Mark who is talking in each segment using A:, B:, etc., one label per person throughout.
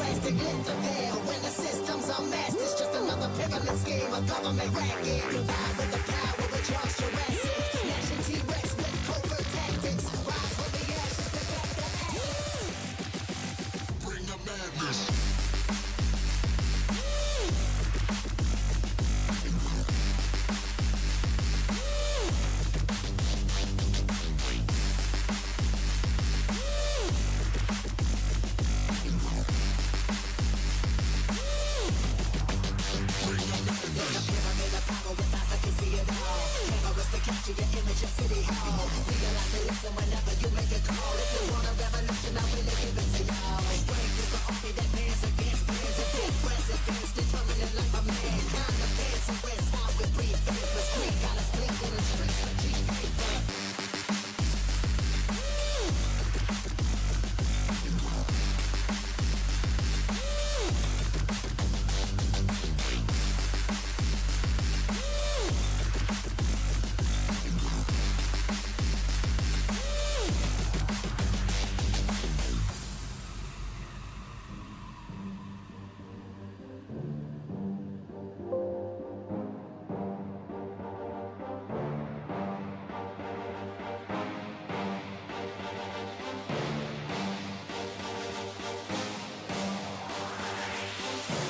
A: drastic, lift the veil. When the system's a mess, it's just another pyramid scheme, a government racket. Combined with the power of Charles Jurassic, gnashing T-Rex with covert tactics. Rise from the ashes, protect the atlas. Bring the madness. Capture your image of City Hall. Realize the lesson whenever you make a call. If you want a revolution, I really give it to y'all. Strength is the army that bands against bands and dead presidents, determining life of mankind. The fans who rest out with breathe vapors. Green got us blinking in the streets like cheap paper.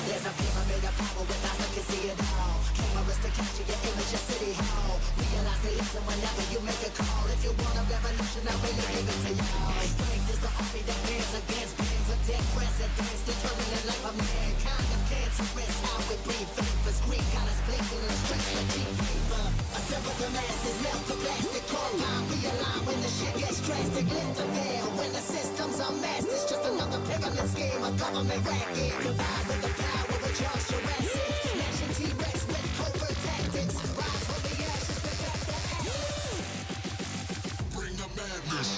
A: There's a pyramid of power with eyes that can see it all. Cameras to capture your image of City Hall. Realize they listen whenever you make a call. If you want a revolution, I really give it to y'all. Strength is the army that bands against bands of dead presidents, determining life of mankind. The cancerous, how we breathe vapors. Green got us blinking in the streets like cheap paper. Assemble the masses, melt the plastic core line. Realign when the shit gets drastic. Lift the veil when the system's a mess. It's just another pyramid scheme, a government racket. Combined with the power of Charles Jurassic, gnashing T-Rex with covert tactics. Rise from the ashes, protect the atlas. Bring the madness.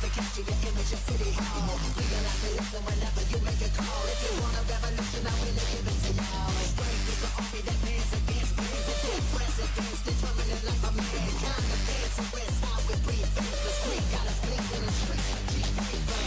A: Capture your image of City Hall. Realize they listen whenever you make a call. If you want a revolution, I really give it to y'all. Strength is the army that bands against bands and dead presidents, determining life of mankind. The fans who rest out with breathe vapors. Green got us blinking in the streets like cheap paper.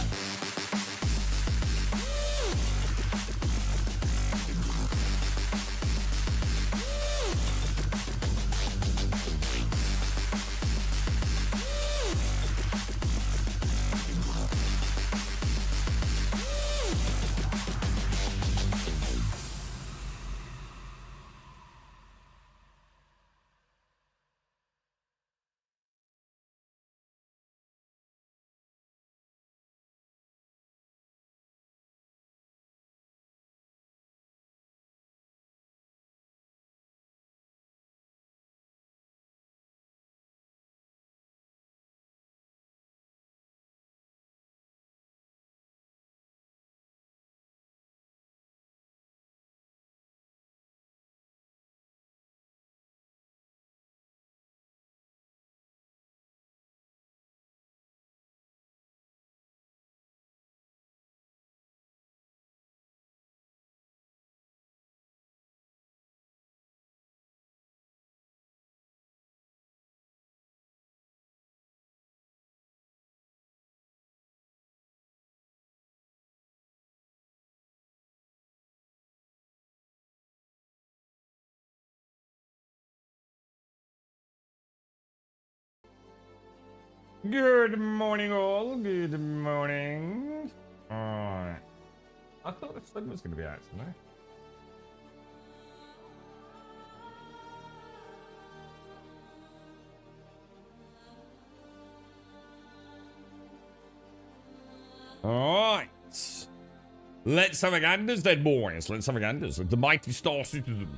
B: Good morning, all. Good morning. Alright. I thought the sun was going to be out tonight. Alright. Let's have a ganders then, boys. Let's have a ganders. The mighty Star Citizen.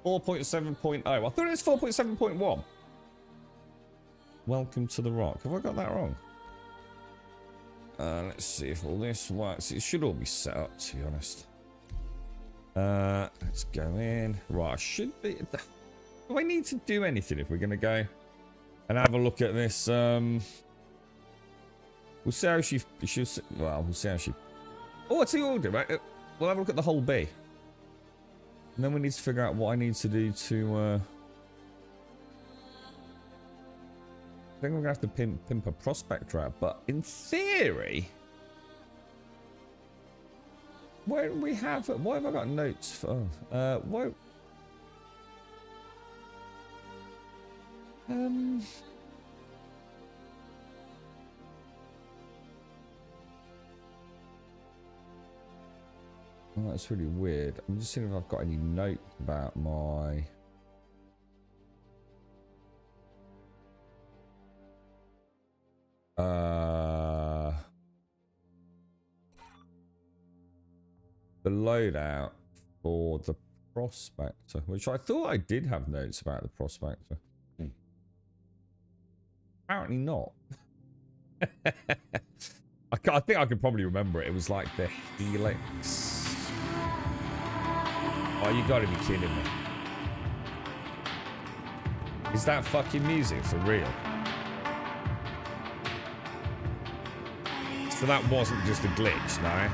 B: 4.7.0. I thought it was 4.7.1. Welcome to the Rock. Have I got that wrong? Let's see if all this works. It should all be set up, to be honest. Let's go in. Right, I should be... Do I need to do anything if we're going to go? and have a look at this. We'll see how well, we'll see how she... Oh, what's the order, right? We'll have a look at the whole B. And then we need to figure out what I need to do to... I think we're going to have to pimp a prospector out. But in theory... Where do we have... Why have I got notes for... Why... Oh, that's really weird. I'm just seeing if I've got any note about my... The loadout for the prospector, which I thought I did have notes about the prospector. Apparently not. I think I could probably remember it. It was like the Helix. Oh, you gotta be kidding me. Is that fucking music for real? So that wasn't just a glitch, no?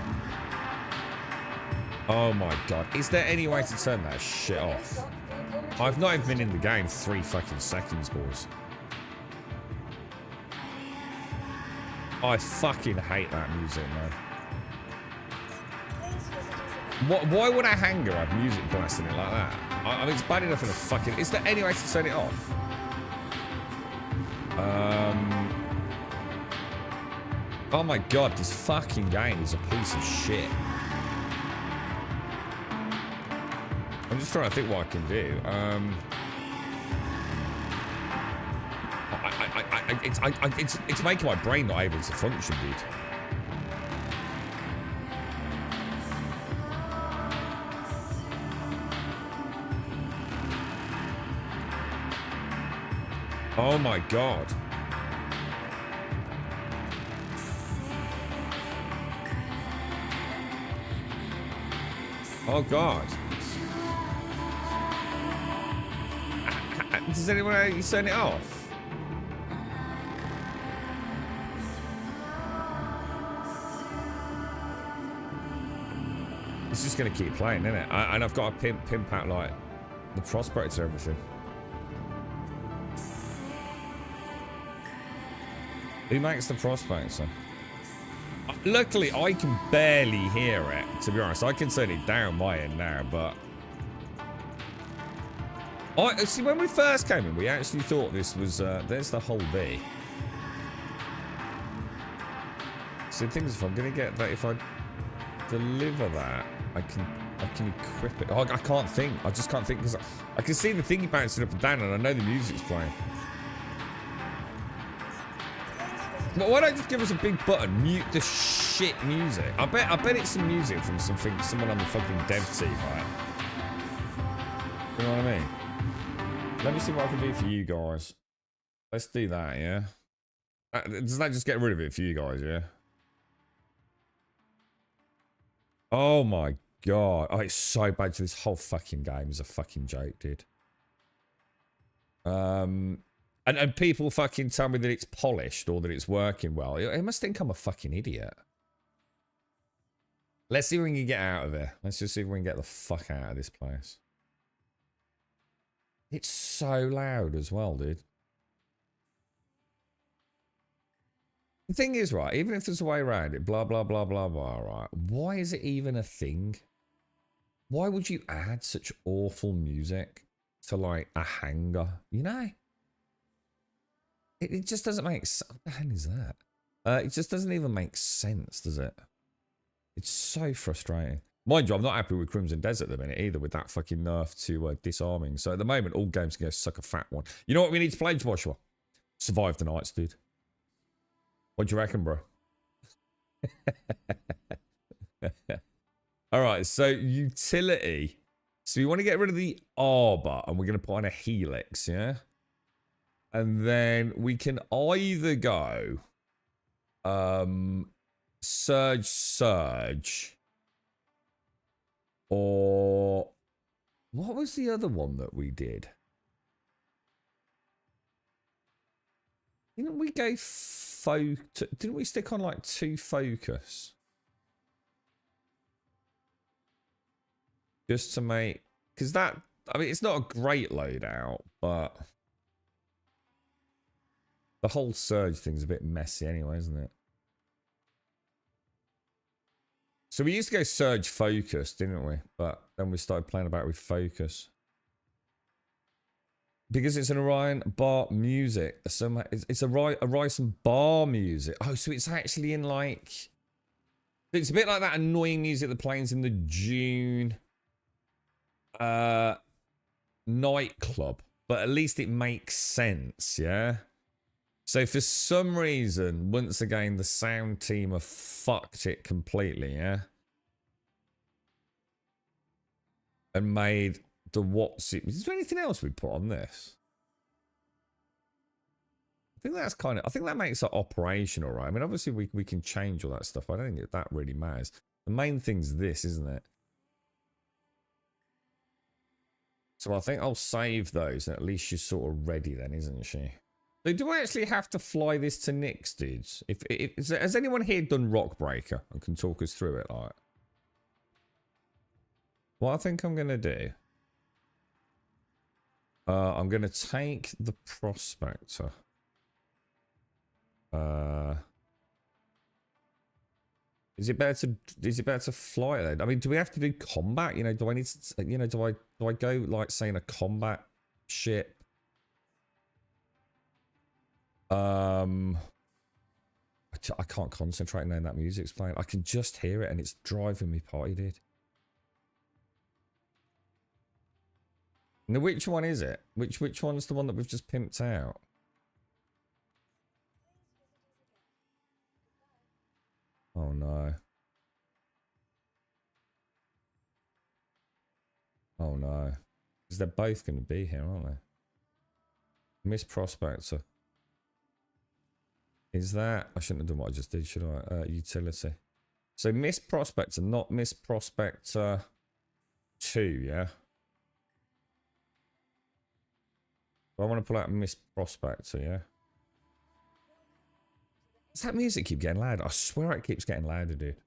B: Oh my god. Is there any way to turn that shit off? I've not even been in the game 3 fucking seconds, boys. I fucking hate that music, man. Why would a hangar have music blasting it like that? I mean, it's bad enough in a fucking... Is there any way to turn it off? Oh my god, this fucking game is a piece of shit. I'm just trying to think what I can do. It's making my brain not able to function, dude. Oh my god. Oh god. Does anyone know you turn it off? It's just gonna keep playing, isn't it? And I've got to pimp out like the prospector and everything. Who makes the prospector? Luckily, I can barely hear it, to be honest. I can turn it down my end now, but... see, when we first came in, we actually thought this was... there's the whole B. So the thing is, if I'm going to get that, if I deliver that, I can equip it. Oh, I can't think. I just can't think, because I can see the thingy bouncing up and down, and I know the music's playing. But why don't you just give us a big button, mute the shit music? I bet it's some music from someone on the fucking dev team, right? You know what I mean? Let me see what I can do for you guys. Let's do that, yeah? Does that just get rid of it for you guys, yeah? Oh my god. Oh, it's so bad. This whole fucking game is a fucking joke, dude. And people fucking tell me that it's polished or that it's working well. It must think I'm a fucking idiot. Let's see if we can get out of here. Let's just see if we can get the fuck out of this place. It's so loud as well, dude. The thing is, right, even if there's a way around it, blah, blah, blah, blah, blah, right, why is it even a thing? Why would you add such awful music to, like, a hangar? You know? It just doesn't make sense. What the hell is that? It just doesn't even make sense, does it? It's so frustrating. Mind you, I'm not happy with Crimson Desert at the minute either, with that fucking nerf to disarming. So at the moment, all games can go suck a fat one. You know what we need to play, Joshua? Survive the Nights, dude. What do you reckon, bro? Alright, so utility. So we want to get rid of the Arbor, and we're going to put on a Helix, yeah? And then we can either go Surge, or what was the other one that we did? Didn't we go didn't we stick on like 2 focus? Just to make, because that, I mean, it's not a great loadout, but the whole surge thing's a bit messy anyway, isn't it? So we used to go surge focus, didn't we? But then we started playing about with focus. Because it's an Orion bar music. So it's a Ryerson bar music. Oh, so it's actually in like... It's a bit like that annoying music that plays in the June nightclub. But at least it makes sense, yeah? So for some reason, once again, the sound team have fucked it completely, yeah? And made the what's it... Is there anything else we put on this? I think that's kind of... I think that makes it operational, right? I mean, obviously we can change all that stuff. I don't think that really matters. The main thing's this, isn't it? So I think I'll save those, and at least she's sort of ready then, isn't she? So do I actually have to fly this to Nick's, dudes? Has anyone here done Rockbreaker and can talk us through it? Like, what I think I'm going to do... I'm going to take the Prospector. Is it better to fly it then? I mean, do we have to do combat? You know, do I need to, you know, do I go like saying a combat ship? I can't concentrate knowing that music's playing. I can just hear it and it's driving me party, dude. Now, which one is it? Which one's the one that we've just pimped out? Oh no. Oh no. Because they're both going to be here, aren't they? Miss Prospector. Is that... I shouldn't have done what I just did, should I? Utility. So Miss Prospector, not Miss Prospector 2, yeah? I want to pull out Miss Prospector, yeah? Does that music keep getting louder? I swear it keeps getting louder, dude.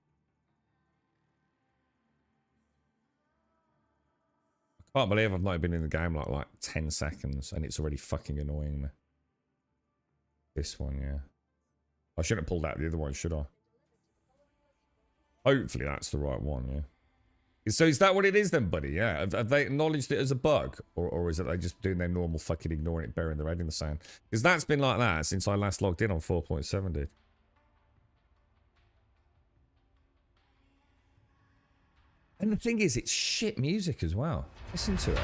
B: I can't believe I've not been in the game like 10 seconds and it's already fucking annoying me. This one, yeah. I shouldn't have pulled out the other one, should I? Hopefully that's the right one, yeah. So is that what it is then, buddy? Yeah. Have they acknowledged it as a bug? Or is it they just doing their normal fucking ignoring it, burying their head in the sand? Because that's been like that since I last logged in on 4.7, dude. And the thing is, it's shit music as well. Listen to it.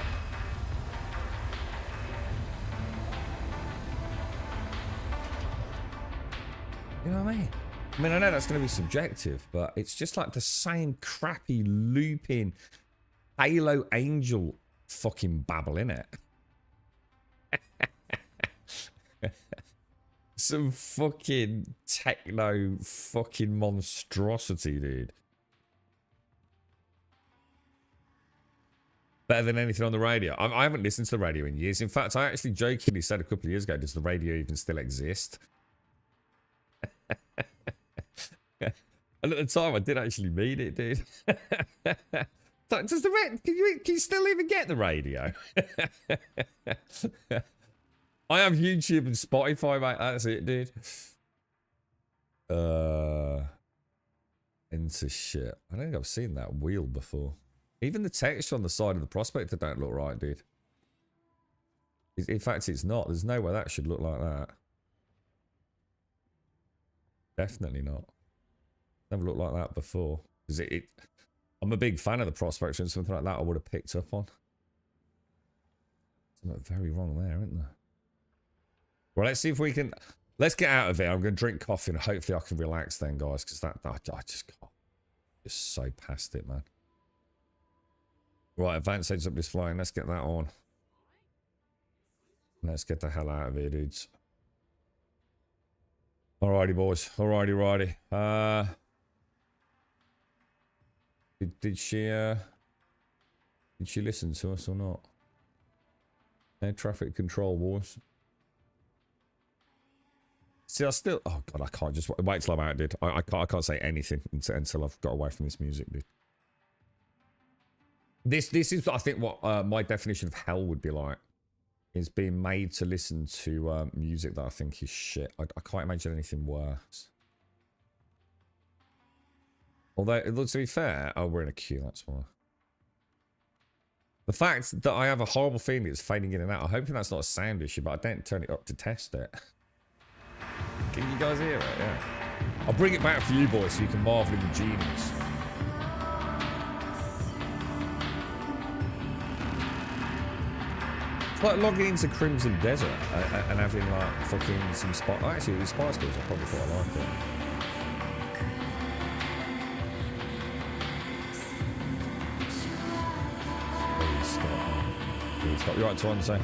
B: You know what I mean? I mean, I know that's going to be subjective, but it's just like the same crappy looping Halo Angel fucking babble, innit? Some fucking techno fucking monstrosity, dude. Better than anything on the radio. I haven't listened to the radio in years. In fact, I actually jokingly said a couple of years ago, does the radio even still exist? And at the time, I did actually mean it, dude. Does the can you still even get the radio? I have YouTube and Spotify, mate. That's it, dude. Into shit. I don't think I've seen that wheel before. Even the texture on the side of the Prospector don't look right, dude. In fact, it's not. There's no way that should look like that. Definitely not. Never looked like that before. Because I'm a big fan of the Prospector, and something like that I would have picked up on. Something very wrong there, isn't there? Well, let's see if we can... Let's get out of here. I'm going to drink coffee and hopefully I can relax then, guys. Because I just can't. Just so past it, man. Right, advanced heads-up display. Let's get that on. Let's get the hell out of here, dudes. Alrighty, boys. Alrighty. Did she listen to us or not? Air traffic control, boys. See, I still. Oh god, I can't just wait till I'm out, dude. I can't say anything until I've got away from this music, dude. This is I think what my definition of hell would be like. Is being made to listen to music that I think is shit. I can't imagine anything worse. Although, to be fair, oh, we're in a queue, that's why. The fact that I have a horrible feeling it's fading in and out, I'm hoping that's not a sound issue, but I didn't turn it up to test it. Can you guys hear it? Yeah. I'll bring it back for you boys so you can marvel in the genius. It's like logging into Crimson Desert and having like fucking some spot. Actually, the Spice Girls, I probably quite like it. Stop. You're right, Toronto.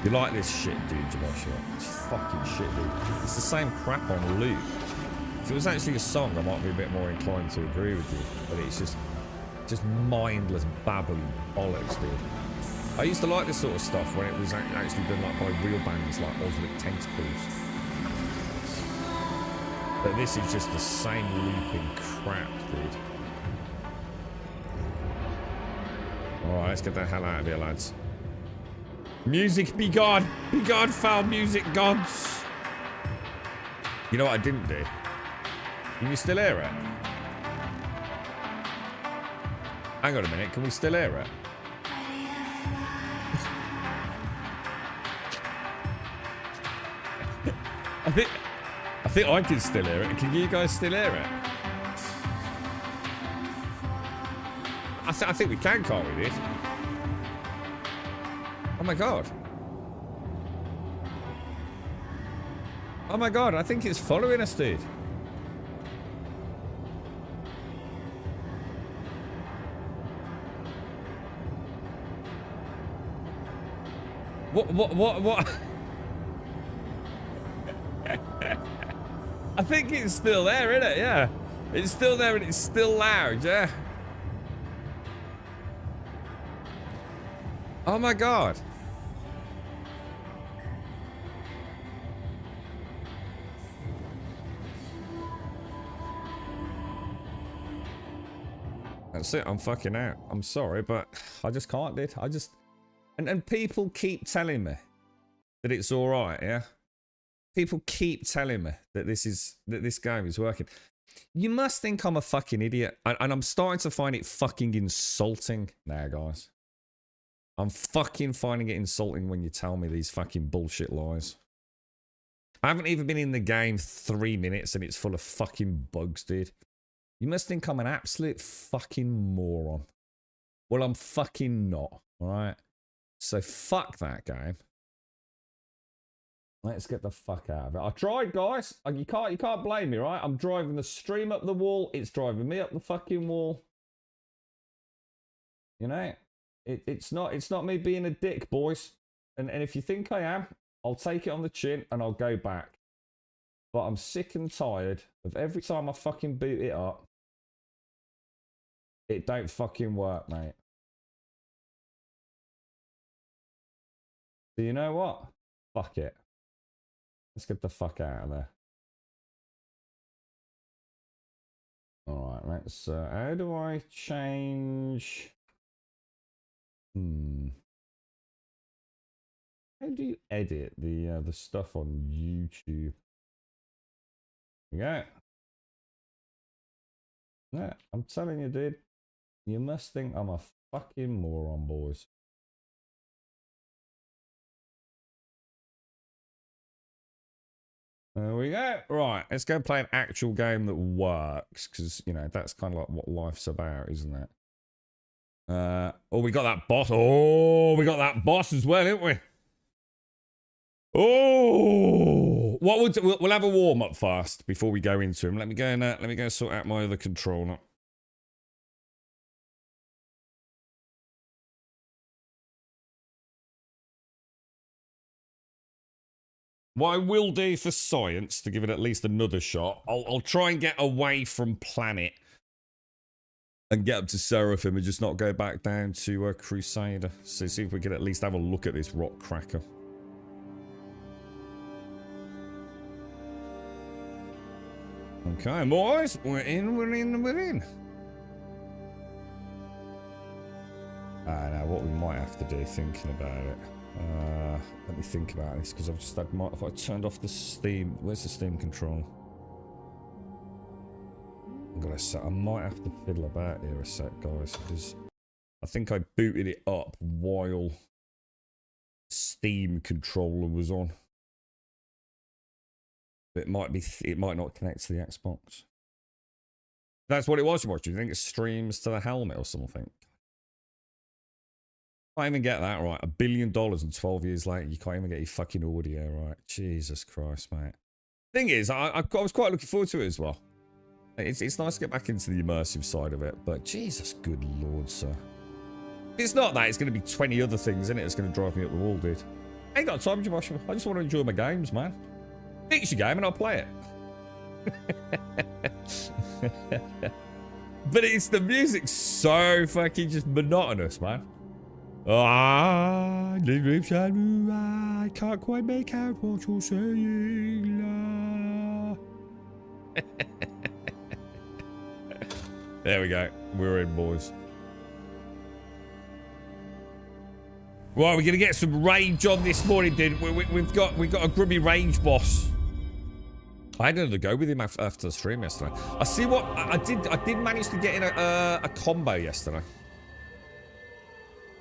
B: You like this shit, dude, Joshua? It's fucking shit, dude. It's the same crap on loop. If it was actually a song, I might be a bit more inclined to agree with you. But it's just mindless babbling bollocks, dude. I used to like this sort of stuff when it was actually done like by real bands like Ultimate Tentacles. But this is just the same looping crap, dude. Alright, let's get the hell out of here, lads. Music, be gone! Be gone, foul music gods! You know what I didn't do? Can you still hear it? Hang on a minute, can we still hear it? I think I can still hear it. Can you guys still hear it? I think we can, can't we, dude? Oh my god. Oh my god, I think it's following us, dude. What? I think it's still there, isn't it? Yeah. It's still there and it's still loud, yeah. Oh my god. That's it, I'm fucking out. I'm sorry, but I just can't, dude. I just... And people keep telling me that it's alright, yeah? People keep telling me that this game is working. You must think I'm a fucking idiot. And I'm starting to find it fucking insulting now, guys. I'm fucking finding it insulting when you tell me these fucking bullshit lies. I haven't even been in the game 3 minutes and it's full of fucking bugs, dude. You must think I'm an absolute fucking moron. Well, I'm fucking not, alright? So fuck that game. Let's get the fuck out of it. I tried, guys. You can't blame me, right? I'm driving the stream up the wall. It's driving me up the fucking wall. You know? It's not me being a dick, boys. And if you think I am, I'll take it on the chin and I'll go back. But I'm sick and tired of every time I fucking boot it up, it don't fucking work, mate. So you know what? Fuck it. Let's get the fuck out of there. Alright, let's... how do I change... How do you edit the stuff on YouTube? Yeah. Yeah, I'm telling you, dude. You must think I'm a fucking moron, boys. There we go. Right, let's go play an actual game that works, because, you know, that's kind of like what life's about, isn't it? Oh, we got that boss. Oh, we got that boss as well, didn't we? Oh, we'll have a warm up first before we go into him. Let me go sort out my other controller. What I will do for science, to give it at least another shot, I'll try and get away from Planet and get up to Seraphim and just not go back down to Crusader. So see if we can at least have a look at this rock cracker. Okay, boys, we're in. Now what we might have to do, thinking about it. Let me think about this, because I've just had if I turned off the Steam. Where's the Steam control? I might have to fiddle about here a sec, guys, because I think I booted it up while Steam controller was on. It might not connect to the Xbox. That's what it was, you think it streams to the helmet or something? Can't even get that right. $1 billion and 12 years later, you can't even get your fucking audio right. Jesus Christ, mate. Thing is, I was quite looking forward to it as well. It's nice to get back into the immersive side of it, but Jesus, good lord, sir. If it's not that, it's going to be 20 other things, isn't it? It's going to drive me up the wall, dude. I ain't got time, Joshua. I just want to enjoy my games, man. Fix your game and I'll play it. But it's the music's so fucking just monotonous, man. I can't quite make out what you're saying. There we go. We're in, boys. Right, we're gonna get some range on this morning, dude. We've got a grubby range boss. I had another go with him after the stream yesterday. I see what I did manage to get in a combo yesterday.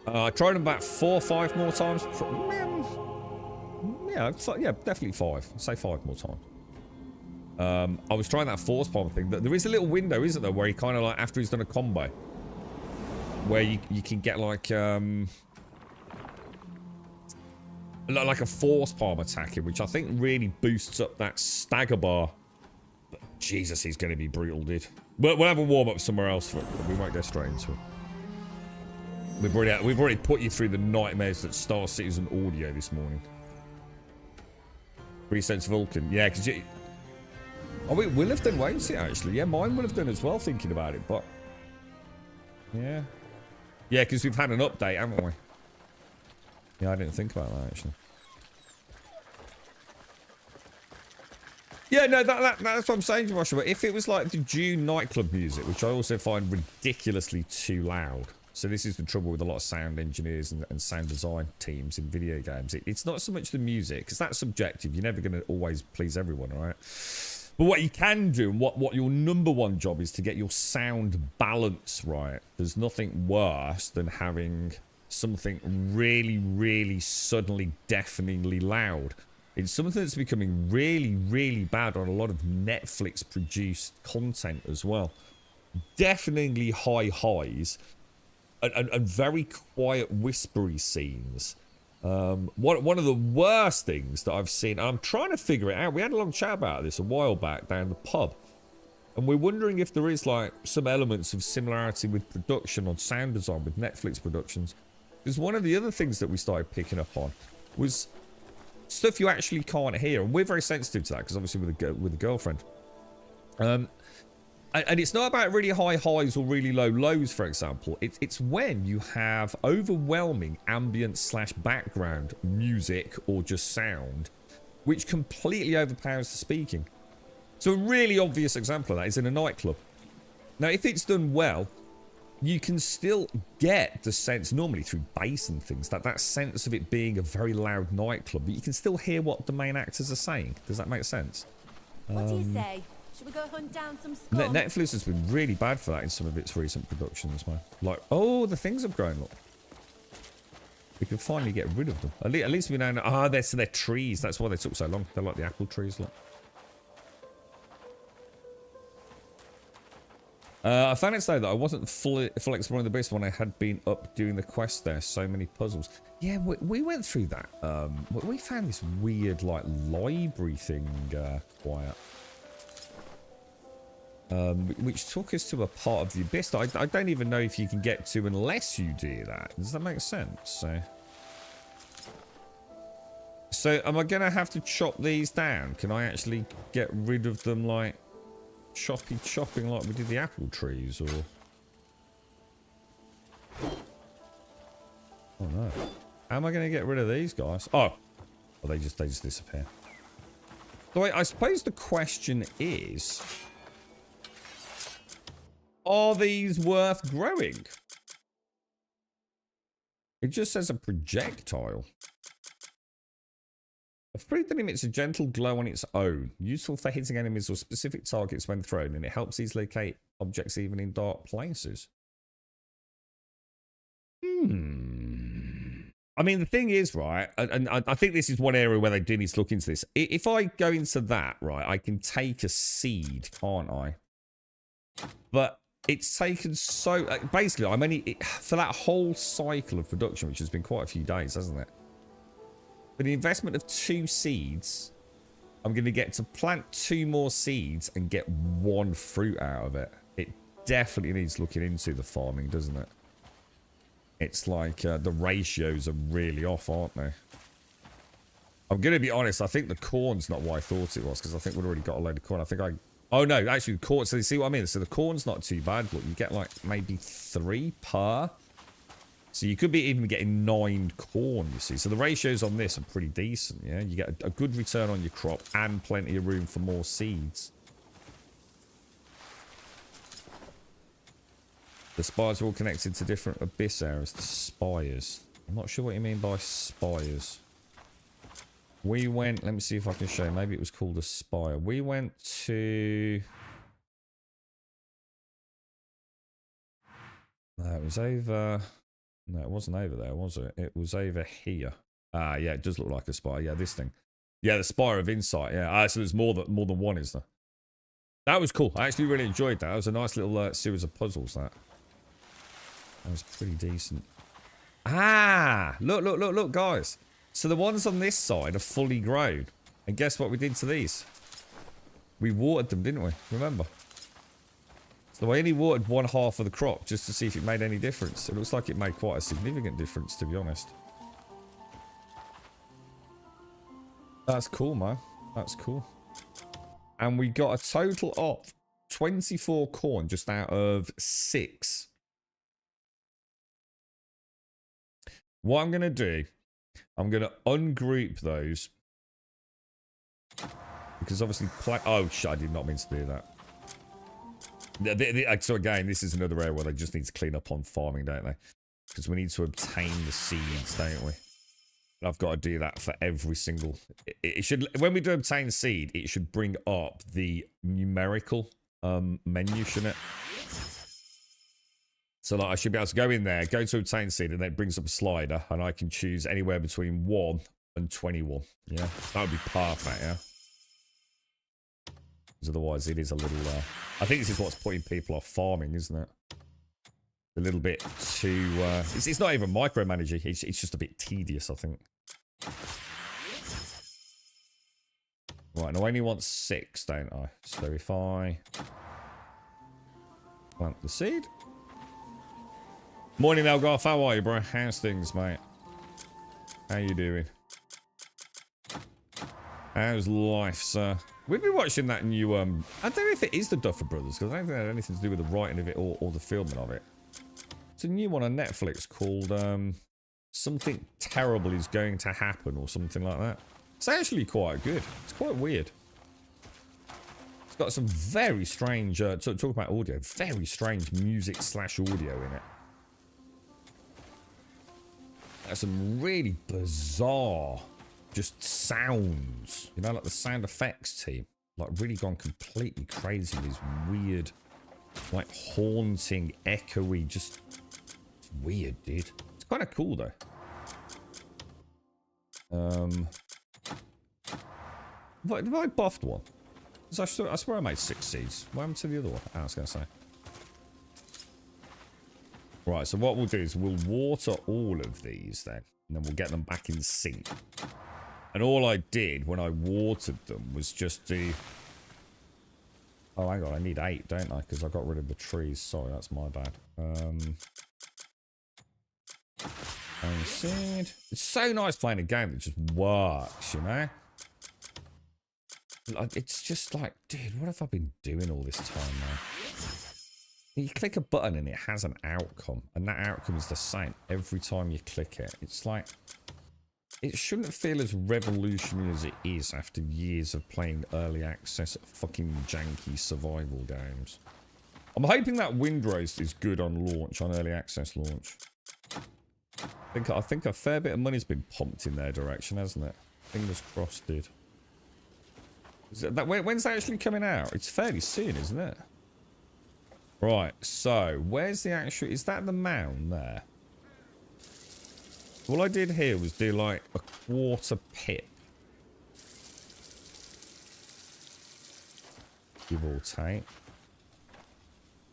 B: I tried him about 4 or 5 more times. Yeah, definitely 5. I'd say 5 more times. I was trying that force palm thing. There is a little window, isn't there, where he kind of like, after he's done a combo, where you can get like a force palm attacking, which I think really boosts up that stagger bar. But Jesus, he's going to be brutal, dude. We'll have a warm up somewhere else for it. We won't go straight into it. We've already put you through the nightmares that Star Citizen audio this morning. Presets Vulcan, yeah, because you. Oh, we will have done Wayne's it actually. Yeah, mine would have done as well, thinking about it, but yeah, because we've had an update, haven't we? Yeah, I didn't think about that actually. Yeah, no, that's what I'm saying, Joshua. If it was like the June nightclub music, which I also find ridiculously too loud. So this is the trouble with a lot of sound engineers and sound design teams in video games. It's not so much the music, because that's subjective. You're never going to always please everyone, right? But what you can do, and what your number one job is, to get your sound balance right. There's nothing worse than having something really, really suddenly deafeningly loud. It's something that's becoming really, really bad on a lot of Netflix-produced content as well. Deafeningly high highs and very quiet, whispery scenes. One of the worst things that I've seen, and I'm trying to figure it out. We had a long chat about this a while back down the pub, and we're wondering if there is like some elements of similarity with production on sound design with Netflix productions. Because one of the other things that we started picking up on was stuff you actually can't hear, and we're very sensitive to that because obviously with a girlfriend. And it's not about really high highs or really low lows, for example. It's when you have overwhelming ambient / background music or just sound, which completely overpowers the speaking. So a really obvious example of that is in a nightclub. Now, if it's done well, you can still get the sense, normally through bass and things, that sense of it being a very loud nightclub, but you can still hear what the main actors are saying. Does that make sense?
C: What do you say? Should we go hunt down some scum?
B: Netflix has been really bad for that in some of its recent productions, man. Like, oh, the things have grown up. We can finally get rid of them. At least we know. Ah, they're trees. That's why they took so long. They're like the apple trees, look. I found it though that I wasn't full exploring the base when I had been up doing the quest there. So many puzzles. Yeah, we went through that. We found this weird like library thing, Quiet. Which took us to a part of the abyss that I don't even know if you can get to unless you do that. Does that make sense? So am I going to have to chop these down? Can I actually get rid of them like chopping like we did the apple trees, or? Oh no. How am I going to get rid of these guys? Oh, they just disappear. So I suppose the question is, Are these worth growing? It just says a projectile. A fruit that emits a gentle glow on its own. Useful for hitting enemies or specific targets when thrown, and it helps these locate objects even in dark places. I mean, the thing is, right, and I think this is one area where they do need to look into this. If I go into that, right, I can take a seed, can't I? But it's taken so... basically, I'm only... for that whole cycle of production, which has been quite a few days, hasn't it? For the investment of 2 seeds, I'm going to get to plant 2 more seeds and get 1 fruit out of it. It definitely needs looking into, the farming, doesn't it? It's like the ratios are really off, aren't they? I'm going to be honest, I think the corn's not what I thought it was, because I think we've already got a load of corn. I think I... oh, no, actually, the corn... so you see what I mean? So the corn's not too bad. Look, you get like maybe 3 per... so you could be even getting 9 corn, you see. So the ratios on this are pretty decent, yeah? You get a good return on your crop and plenty of room for more seeds. The spires are all connected to different abyss areas. The spires. I'm not sure what you mean by spires. We went... let me see if I can show you. Maybe it was called a spire. We went to... no, it was over... no, it wasn't over there, was it? It was over here. Ah, yeah, it does look like a spire. Yeah, this thing. Yeah, the Spire of Insight. Yeah, so there's more than one, is there? That was cool. I actually really enjoyed that. It was a nice little series of puzzles, that. That was pretty decent. Ah! Look, guys. So the ones on this side are fully grown. And guess what we did to these? We watered them, didn't we? Remember? So I only watered 1/2 of the crop just to see if it made any difference. It looks like it made quite a significant difference, to be honest. That's cool, man. That's cool. And we got a total of 24 corn just out of 6. What I'm going to do, I'm going to ungroup those. Because obviously... oh, shit, I did not mean to do that. So again, this is another area where they just need to clean up on farming, don't they? Because we need to obtain the seeds, don't we? And I've got to do that for every single... it should... when we do obtain seed, it should bring up the numerical menu, shouldn't it? So like, I should be able to go in there, go to obtain seed, and then it brings up a slider, and I can choose anywhere between 1 and 21. Yeah, that would be perfect, yeah? Because otherwise it is a little... I think this is what's putting people off farming, isn't it? A little bit too... it's not even micromanaging, it's just a bit tedious, I think. Right, now I only want 6, don't I? So if I... plant the seed... Morning, Elgarth. How are you, bro? How's things, mate? How you doing? How's life, sir? We've been watching that new, I don't know if it is the Duffer Brothers, because I don't think it had anything to do with the writing of it or the filming of it. It's a new one on Netflix called, Something Terrible Is Going to Happen, or something like that. It's actually quite good. It's quite weird. It's got some very strange, talk about audio, very strange music / audio in it. There's some really bizarre, just sounds. You know, like the sound effects team. Like, really gone completely crazy. These weird, like, haunting, echoey, just... it's weird, dude. It's kind of cool, though. Have I buffed one? I swear I made 6 seeds. What happened to the other one? I was going to say. Right, so what we'll do is we'll water all of these then. And then we'll get them back in sync. And all I did when I watered them was just do... oh, hang on, I need 8, don't I? Because I got rid of the trees. Sorry, that's my bad. Seed. It's so nice playing a game that just works, you know? Like, it's just like, dude, what have I been doing all this time now? You click a button and it has an outcome, and that outcome is the same every time you click it. It's like, it shouldn't feel as revolutionary as it is after years of playing early access fucking janky survival games. I'm hoping that Windrose is good on launch, on early access launch. I think a fair bit of money's been pumped in their direction, hasn't it? Fingers crossed, dude. When's that actually coming out? It's fairly soon, isn't it? Right, so where's the actual... Is that the mound there? All I did here was do like a quarter pip. Give or take.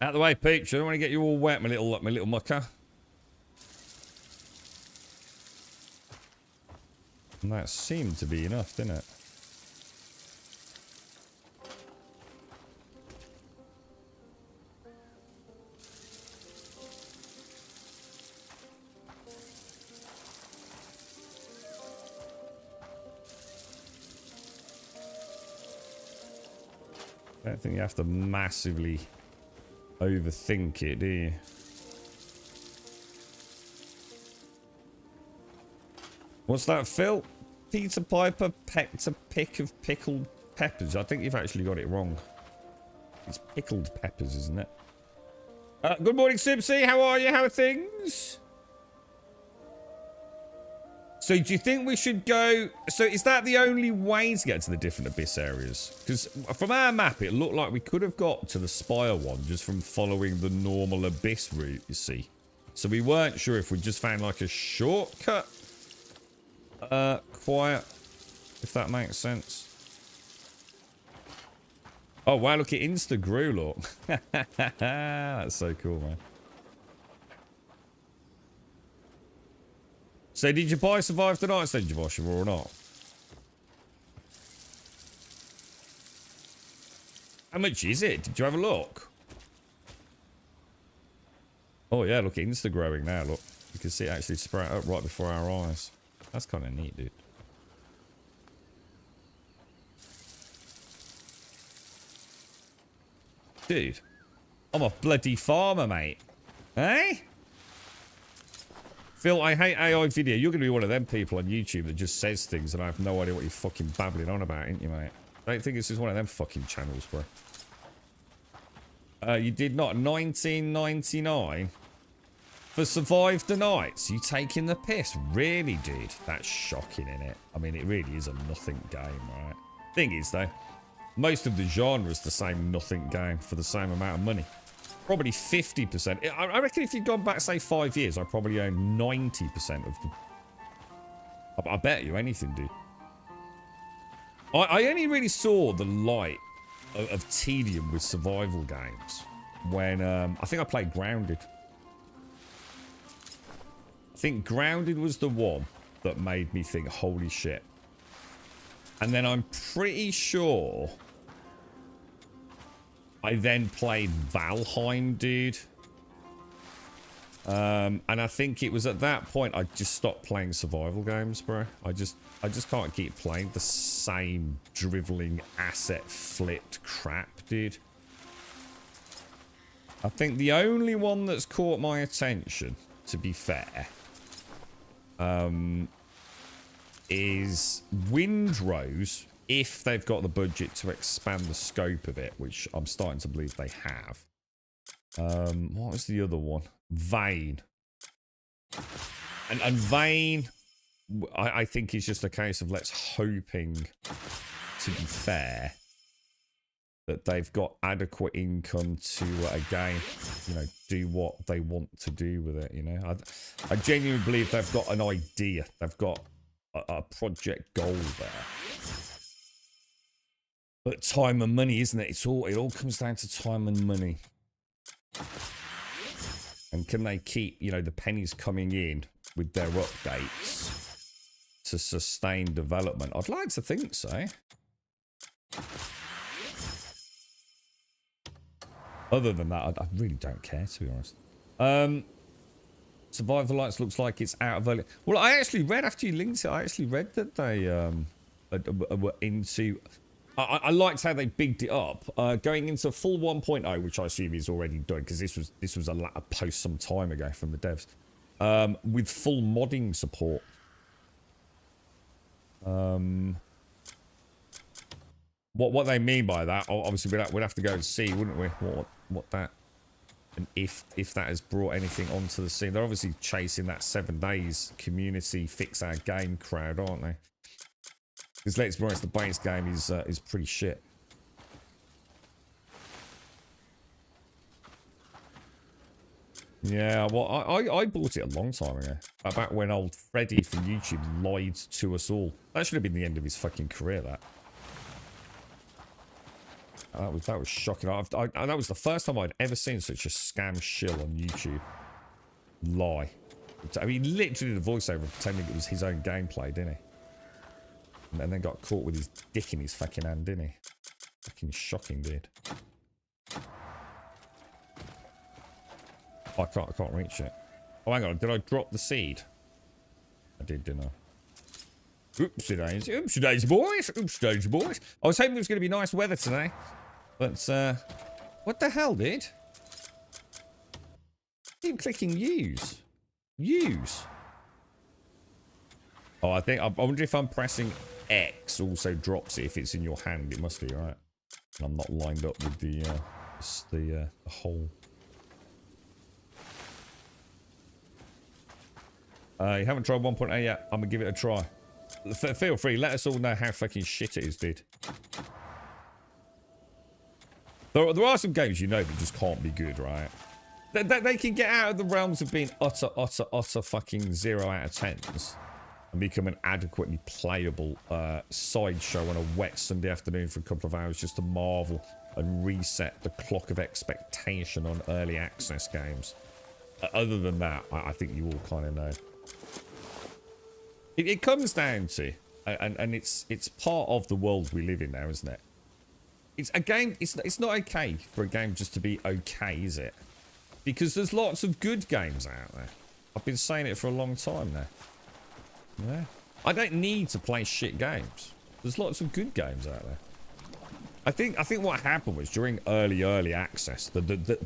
B: Out the way, Peach. I don't want to get you all wet, my little mucker. And that seemed to be enough, didn't it? I don't think you have to massively overthink it, do you? What's that, Phil? Peter Piper pecked a pick of pickled peppers. I think you've actually got it wrong. It's pickled peppers, isn't it? Good morning, Sibsy. How are you? How are things? So do you think we should go... So is that the only way to get to the different abyss areas? Because from our map, it looked like we could have got to the Spire one just from following the normal abyss route, you see. So we weren't sure if we just found like a shortcut. Quiet. If that makes sense. Oh, wow, look at Instagrew, look. That's so cool, man. So did you buy Survive the Nights then, Joshua, or not? How much is it? Did you have a look? Oh yeah, look, Insta growing now, look. You can see it actually sprout up right before our eyes. That's kind of neat, dude. Dude, I'm a bloody farmer, mate. Hey? Phil, I hate AI video. You're going to be one of them people on YouTube that just says things and I have no idea what you're fucking babbling on about, ain't you, mate? I don't think this is one of them fucking channels, bro. You did not. 1999? For Survive the Nights? You taking the piss? Really, dude? That's shocking, innit? I mean, it really is a nothing game, right? Thing is, though, most of the genre is the same nothing game for the same amount of money. Probably 50%. I reckon if you'd gone back, say, 5 years, I probably own 90% of them. I bet you anything, dude. I only really saw the light of tedium with survival games when I think I played Grounded. I think Grounded was the one that made me think, holy shit. And then I'm pretty sure I then played Valheim, dude. And I think it was at that point I just stopped playing survival games, bro. I just can't keep playing the same driveling asset flipped crap, dude. I think the only one that's caught my attention, to be fair, is Windrose, if they've got the budget to expand the scope of it, which I'm starting to believe they have. What was the other one? Vane. And Vane, I think is just a case of let's hoping, to be fair, that they've got adequate income to, again, you know, do what they want to do with it, you know. I genuinely believe they've got an idea. They've got a project goal there. But time and money, isn't it? It all comes down to time and money. And can they keep, you know, the pennies coming in with their updates to sustain development? I'd like to think so. Other than that, I really don't care, to be honest. Survive the Lights looks like it's out of early... Well, I actually read, after you linked it, I actually read that they were into... I liked how they bigged it up, going into full 1.0, which I assume is already done, because this was a post some time ago from the devs, with full modding support. What they mean by that? Obviously, we'd have to go and see, wouldn't we? What that And if that has brought anything onto the scene. They're obviously chasing that 7 days community fix our game crowd, aren't they? Because let's be honest, the base game is pretty shit. Yeah, well, I bought it a long time ago. Back when old Freddy from YouTube lied to us all. That should have been the end of his fucking career, that. That was shocking. That was the first time I'd ever seen such a scam shill on YouTube. Lie. I mean, he literally did a voiceover pretending it was his own gameplay, didn't he? And then got caught with his dick in his fucking hand, didn't he? Fucking shocking, dude. Oh, I can't reach it. Oh, hang on. Did I drop the seed? I did, didn't I? Oopsie daisy. Oopsie daisy, boys. Oopsie daisy, boys. I was hoping it was going to be nice weather today. But, what the hell, dude? Keep clicking use. Use. Oh, I wonder if I'm pressing X also drops it if it's in your hand. It must be, right? And I'm not lined up with the hole. You haven't tried 1.8 yet? I'm gonna give it a try. Feel free, let us all know how fucking shit it is, dude. There are some games you know that just can't be good, right? They can get out of the realms of being utter fucking 0 out of 10s and become an adequately playable sideshow on a wet Sunday afternoon for a couple of hours just to marvel and reset the clock of expectation on early access games. Other than that, I think you all kind of know. It comes down to, and it's part of the world we live in now, isn't it? It's a game. It's not okay for a game just to be okay, is it? Because there's lots of good games out there. I've been saying it for a long time now. Yeah, I don't need to play shit games. There's lots of good games out there. I think what happened was during early access, the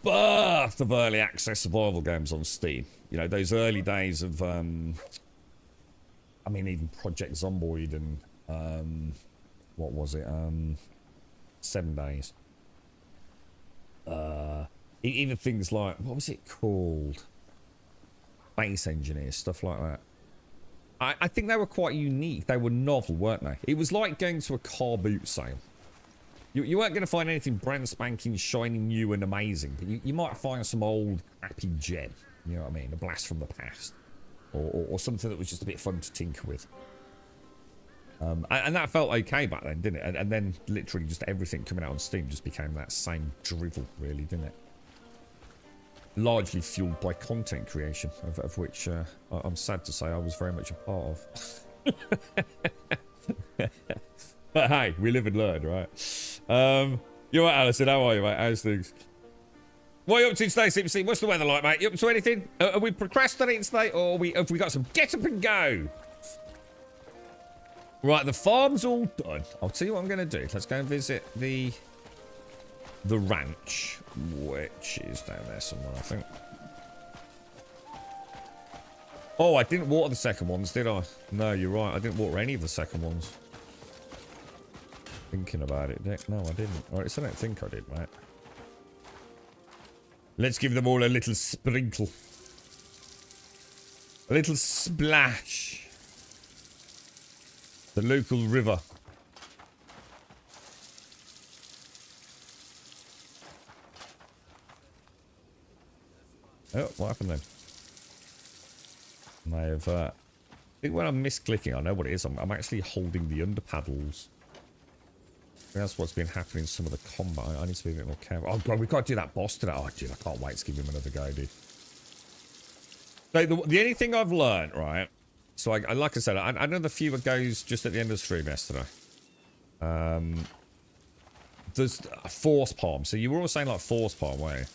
B: birth of early access survival games on Steam. You know, those early days of, I mean, even Project Zomboid and, what was it? 7 days. Even things like, what was it called? Base Engineers, stuff like that. I think they were quite unique. They were novel, weren't they? It was like going to a car boot sale. You weren't going to find anything brand spanking, shiny, new and amazing, but you might find some old, crappy gem. You know what I mean? A blast from the past. Or something that was just a bit fun to tinker with. And that felt okay back then, didn't it? And then literally just everything coming out on Steam just became that same drivel, really, didn't it? Largely fueled by content creation, of which I'm sad to say I was very much a part of. But hey, we live and learn, right? You're right, Alison. How are you, mate? How's things? What are you up to today, CPC? What's the weather like, mate? You up to anything? Are we procrastinating today, or have we got some get up and go? Right, the farm's all done. I'll tell you what I'm going to do. Let's go and visit the ranch, which is down there somewhere, I think. Oh, I didn't water the second ones, did I? No, you're right. I didn't water any of the second ones. Thinking about it, Dick. No, I didn't. Or at least I don't think I did, mate. Let's give them all a little sprinkle. A little splash. The local river. Oh, what happened then? May have, I think when I'm misclicking, I know what it is. I'm actually holding the under paddles. That's what's been happening in some of the combat. I need to be a bit more careful. Oh god, we've got to do that boss today. Oh dude, I can't wait to give him another go, dude. So the only thing I've learned, right? So I like I said, I know the fewer goes just at the end of the stream yesterday. There's a force palm. So you were all saying like force palm, weren't you?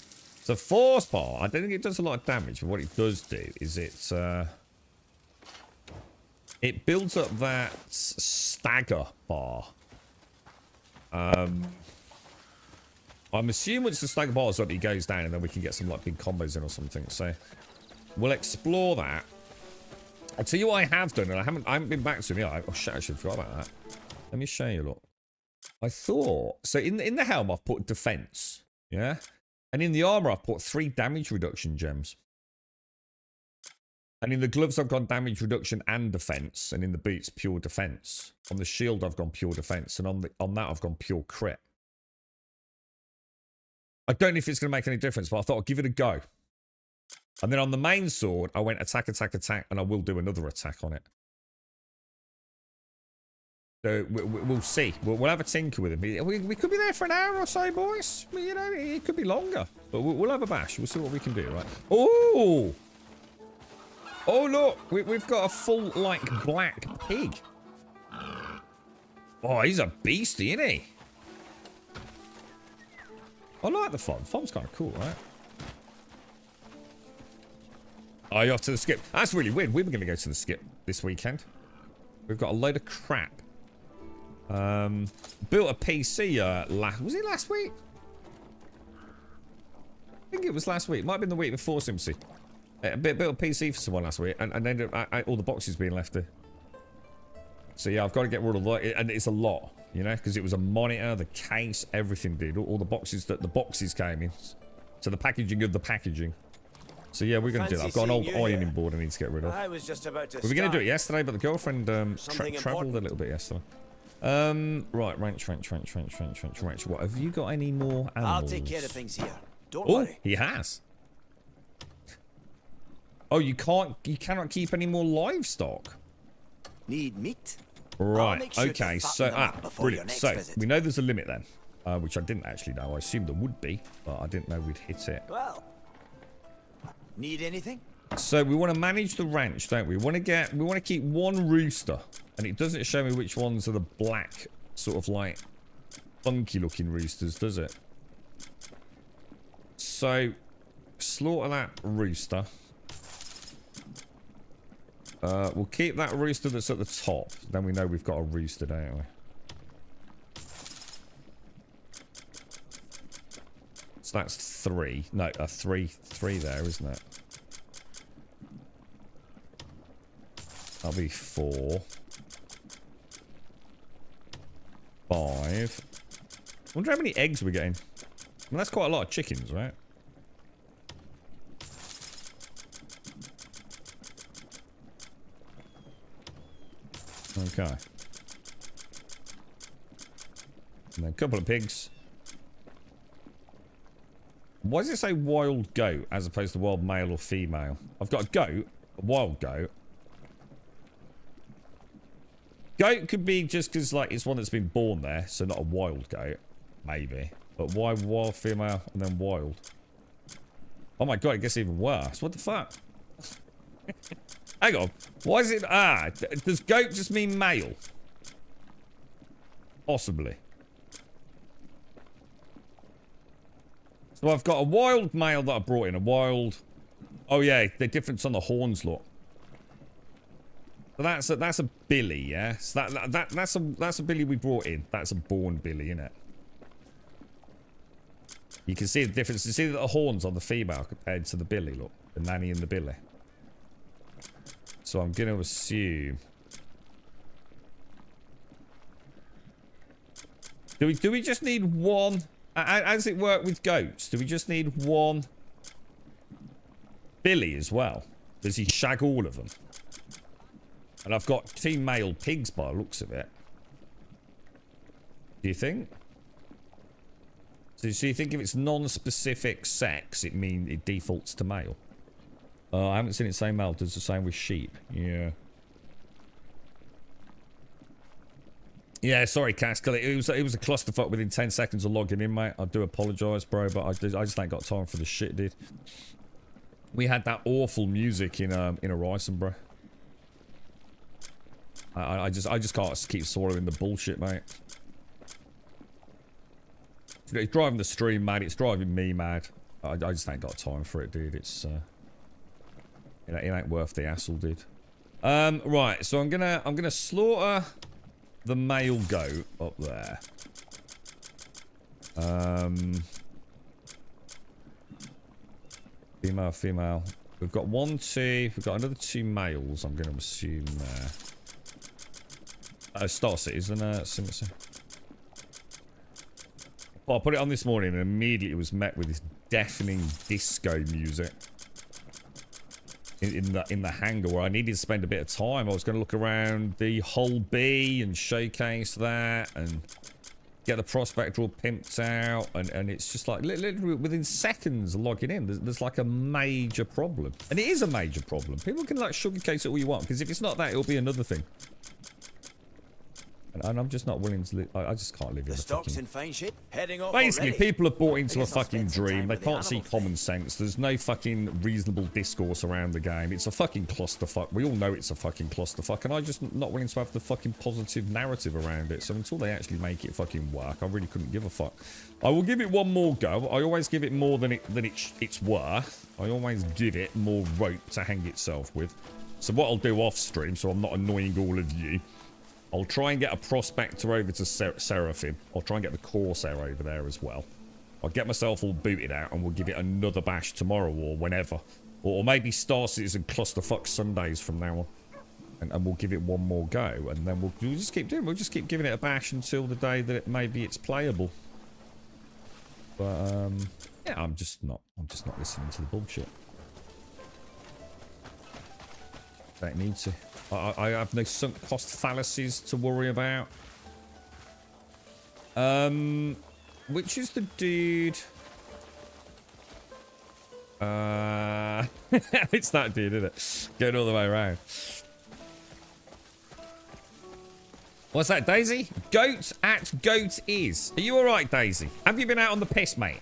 B: So force palm, I don't think it does a lot of damage, but what it does do is it builds up that stagger bar. I'm assuming it's the stagger bar so that he goes down and then we can get some like big combos in or something. So we'll explore that. I'll tell you what I have done, and I haven't been back to him yet. Oh shit, I should have forgot about that. Let me show you, look. I thought so in the helm I've put defense, yeah? And in the armor, I've put 3 damage reduction gems. And in the gloves, I've gone damage reduction and defense. And in the boots, pure defense. On the shield, I've gone pure defense. And on that, I've gone pure crit. I don't know if it's going to make any difference, but I thought I'd give it a go. And then on the main sword, I went attack, attack, attack, and I will do another attack on it. So we'll see. We'll have a tinker with him. We could be there for an hour or so, boys. You know, it could be longer. But we'll have a bash. We'll see what we can do, right? Oh! Oh, look. We've got a full, like, black pig. Oh, he's a beastie, isn't he? I like the fob. Fob's kind of cool, right? Oh, you're off to the skip. That's really weird. We were going to go to the skip this weekend. We've got a load of crap. Built a PC, was it last week? I think it was last week. Might have been the week before, Simpsy. Built a PC for someone last week, and ended up all the boxes being left there. So yeah, I've got to get rid of that, and it's a lot, you know, because it was a monitor, the case, everything, dude. All the boxes that the boxes came in. So the packaging of the packaging. So yeah, we're going to do that. I've got an old ironing board I need to get rid of.
D: I was just about to
B: we were going to do it yesterday, but the girlfriend travelled a little bit yesterday. Right, wrench. What, have you got any more animals?
D: I'll take care of things here. Don't worry.
B: He has. Oh, you cannot keep any more livestock.
D: Need meat?
B: Right,
D: Sure
B: okay, so, brilliant. So, we know there's a limit then, which I didn't actually know. I assumed there would be, but I didn't know we'd hit it.
D: Well, need anything?
B: So, we want to manage the ranch, don't we? We want to keep 1 rooster, and it doesn't show me which ones are the black, sort of like, funky looking roosters, does it? So, slaughter that rooster. We'll keep that rooster that's at the top. Then we know we've got a rooster, don't we? So that's 3. No, 3 there, isn't it? That'll be 4. 5. Wonder how many eggs we're getting. I mean, that's quite a lot of chickens, right? Okay. And then a couple of pigs. Why does it say wild goat as opposed to wild male or female? I've got a goat, a wild goat. Goat could be just because, like, it's one that's been born there, so not a wild goat, maybe. But why wild female and then wild? Oh my god, it gets even worse. What the fuck? Hang on. Why is it... does goat just mean male? Possibly. So I've got a wild male that I brought in. A wild... Oh yeah, the difference on the horns, look. So that's a billy, yeah? So that's a billy we brought in. That's a born billy, innit? You can see the difference. You see the horns on the female compared to the billy, look. The nanny and the billy. So I'm going to assume... Do we just need 1... How does it work with goats? Do we just need 1 billy as well? Does he shag all of them? And I've got 2 male pigs by the looks of it. Do you think? So you think if it's non-specific sex, it defaults to male? I haven't seen it say male. Does the same with sheep? Yeah. Yeah, sorry, Cascal. It was a clusterfuck within 10 seconds of logging in, mate. I do apologise, bro, but I just ain't got time for the shit, dude. We had that awful music in Horizon, bro. I just can't keep swallowing the bullshit, mate. It's driving the stream mad. It's driving me mad. I just ain't got time for it, dude. It's it ain't worth the hassle, dude. Right. So I'm gonna slaughter the male goat up there. Female. We've got 1, 2. We've got another 2 males. I'm gonna assume there. Star Citizen, Simpson. Well, I put it on this morning and immediately was met with this deafening disco music in the hangar where I needed to spend a bit of time. I was going to look around the whole B and showcase that and get the prospector all pimped out, and it's just like literally within seconds of logging in, there's like a major problem. And it is a major problem. People can like sugarcoat it all you want, because if it's not that, it'll be another thing. And I'm just not willing to I just can't live in
D: The
B: a
D: stock's
B: fucking...
D: in fine shape. Heading off
B: Basically,
D: already.
B: people have bought into a
D: guess I'll
B: fucking
D: spend some
B: dream.
D: time
B: They
D: with the
B: can't see
D: animals
B: common
D: then.
B: sense. There's no fucking reasonable discourse around the game. It's a fucking clusterfuck. We all know it's a fucking clusterfuck, and I'm just not willing to have the fucking positive narrative around it. So until they actually make it fucking work, I really couldn't give a fuck. I will give it one more go. I always give it more than it's worth. I always give it more rope to hang itself with. So what I'll do off stream, so I'm not annoying all of you, I'll try and get a prospector over to Seraphim. I'll try and get the Corsair over there as well. I'll get myself all booted out and we'll give it another bash tomorrow or whenever. Or maybe Star Citizen Clusterfuck Sundays from now on. And we'll give it one more go. And then we'll just keep doing it. We'll just keep giving it a bash until the day that maybe it's playable. But, yeah, I'm just not listening to the bullshit. Don't need to. I have no sunk cost fallacies to worry about. Which is the dude? It's that dude, isn't it? Going all the way around. What's that, Daisy? Goat at Goat is. Are you alright, Daisy? Have you been out on the piss, mate?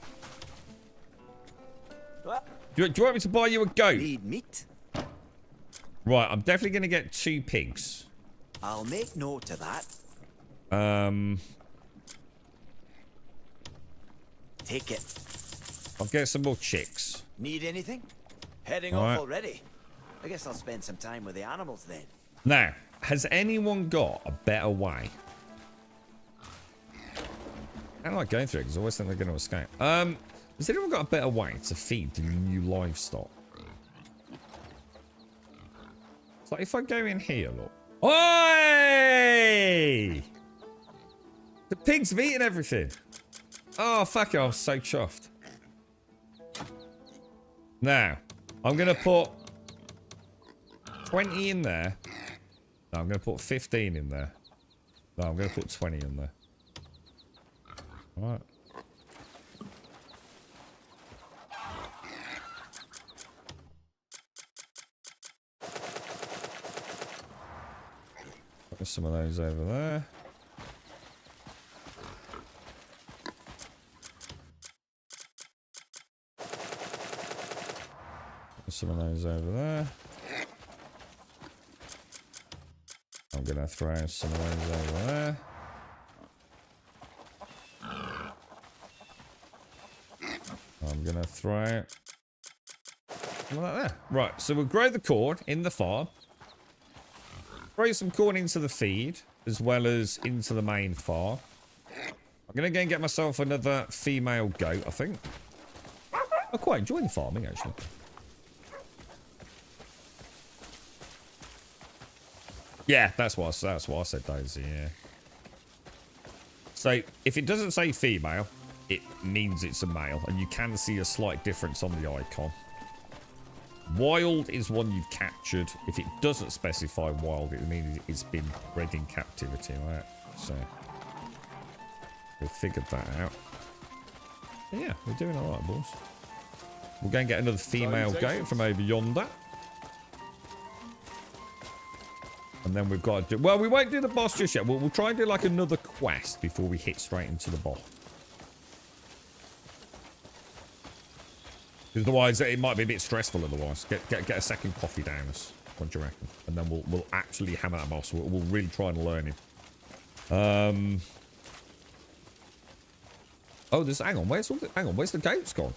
D: What?
B: Do you want me to buy you a goat?
D: Need meat?
B: Right, I'm definitely going to get 2 pigs.
D: I'll make note of that. Take it.
B: I'll get some more chicks.
D: Need anything? Heading
B: All
D: off
B: right.
D: already. I guess I'll spend some time with the animals then.
B: Now, has anyone got a better way? I don't like going through it because I always think they're going to escape. Has anyone got a better way to feed the new livestock? It's like if I go in here, look. Oi! The pigs have eaten everything. Oh, fuck it. I was so chuffed. Now, I'm going to put 20 in there. No, I'm going to put 15 in there. No, I'm going to put 20 in there. All right. Put some of those over there. Put some of those over there. I'm gonna throw some of those over there. I'm gonna throw some like that. Right, so we'll grow the corn in the farm. Throw some corn into the feed, as well as into the main farm. I'm gonna go and get myself another female goat, I think. I quite enjoy the farming, actually. Yeah, that's what I said, Daisy, yeah. So, if it doesn't say female, it means it's a male, and you can see a slight difference on the icon. Wild is one you've captured. If it doesn't specify wild, it means it's been bred in captivity, right? So, we figured that out. But yeah, we're doing alright, boys. We'll go and get another female goat from over yonder. And then we've got to do... Well, we won't do the boss just yet. We'll try and do like another quest before we hit straight into the boss. Because otherwise, it might be a bit stressful otherwise. Get a second coffee down us. What do you reckon? And then we'll actually hammer that boss. We'll really try and learn him. Oh, there's... Hang on. Where's the goats gone?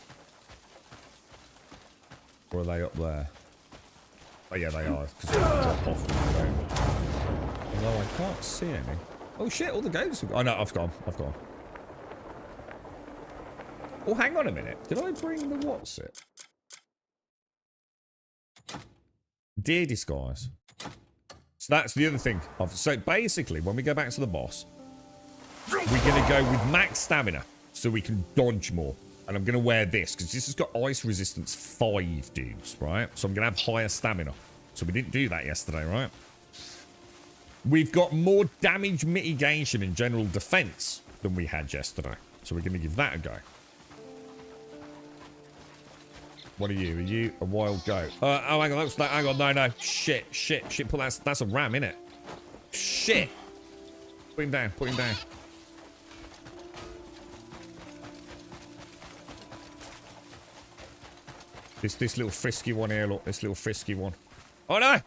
B: Or are they up there? Oh, yeah, they are. Because they drop off. Although I can't see any. Oh, shit. All the goats have gone. Oh, no. I've gone. Oh, hang on a minute. Did I bring the what's it? Deer disguise. So that's the other thing. So basically, when we go back to the boss, we're going to go with max stamina. so we can dodge more. And I'm going to wear this because this has got ice resistance 5, dudes, right? So I'm going to have higher stamina. So we didn't do that yesterday, right? We've got more damage mitigation and general defense than we had yesterday. So we're going to give that a go. What are you? Are you a wild goat? Oh, hang on. Hang on. No. Shit. Put that's a ram, innit? Shit. Put him down. This little frisky one here, look. This little frisky one. Oh, no!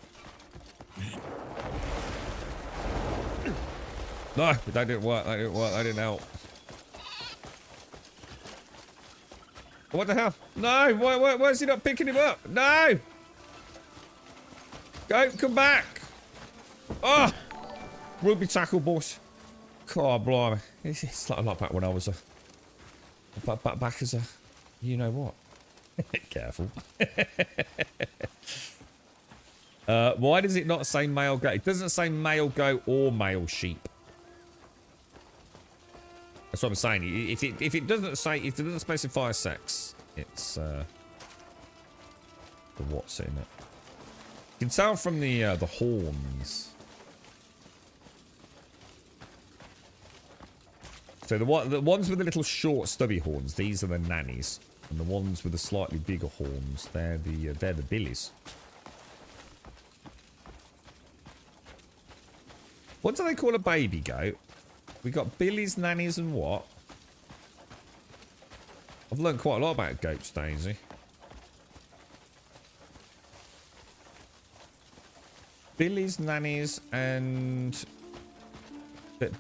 B: No, that didn't work. That didn't help. What the hell? No! Why is he not picking him up? No! Come back! Oh! Rugby tackle, boys. God, blimey. It's like back when I was back as a... You know what? Careful. Why does it not say male goat? It doesn't say male goat or male sheep. That's what I'm saying. If it doesn't specify sex, it's the what's in it. You can tell from the horns. So the ones with the little short stubby horns, these are the nannies. And the ones with the slightly bigger horns, they're the billies. What do they call a baby goat? We got billies, nannies, and what? I've learned quite a lot about goats, Daisy. Billies, nannies, and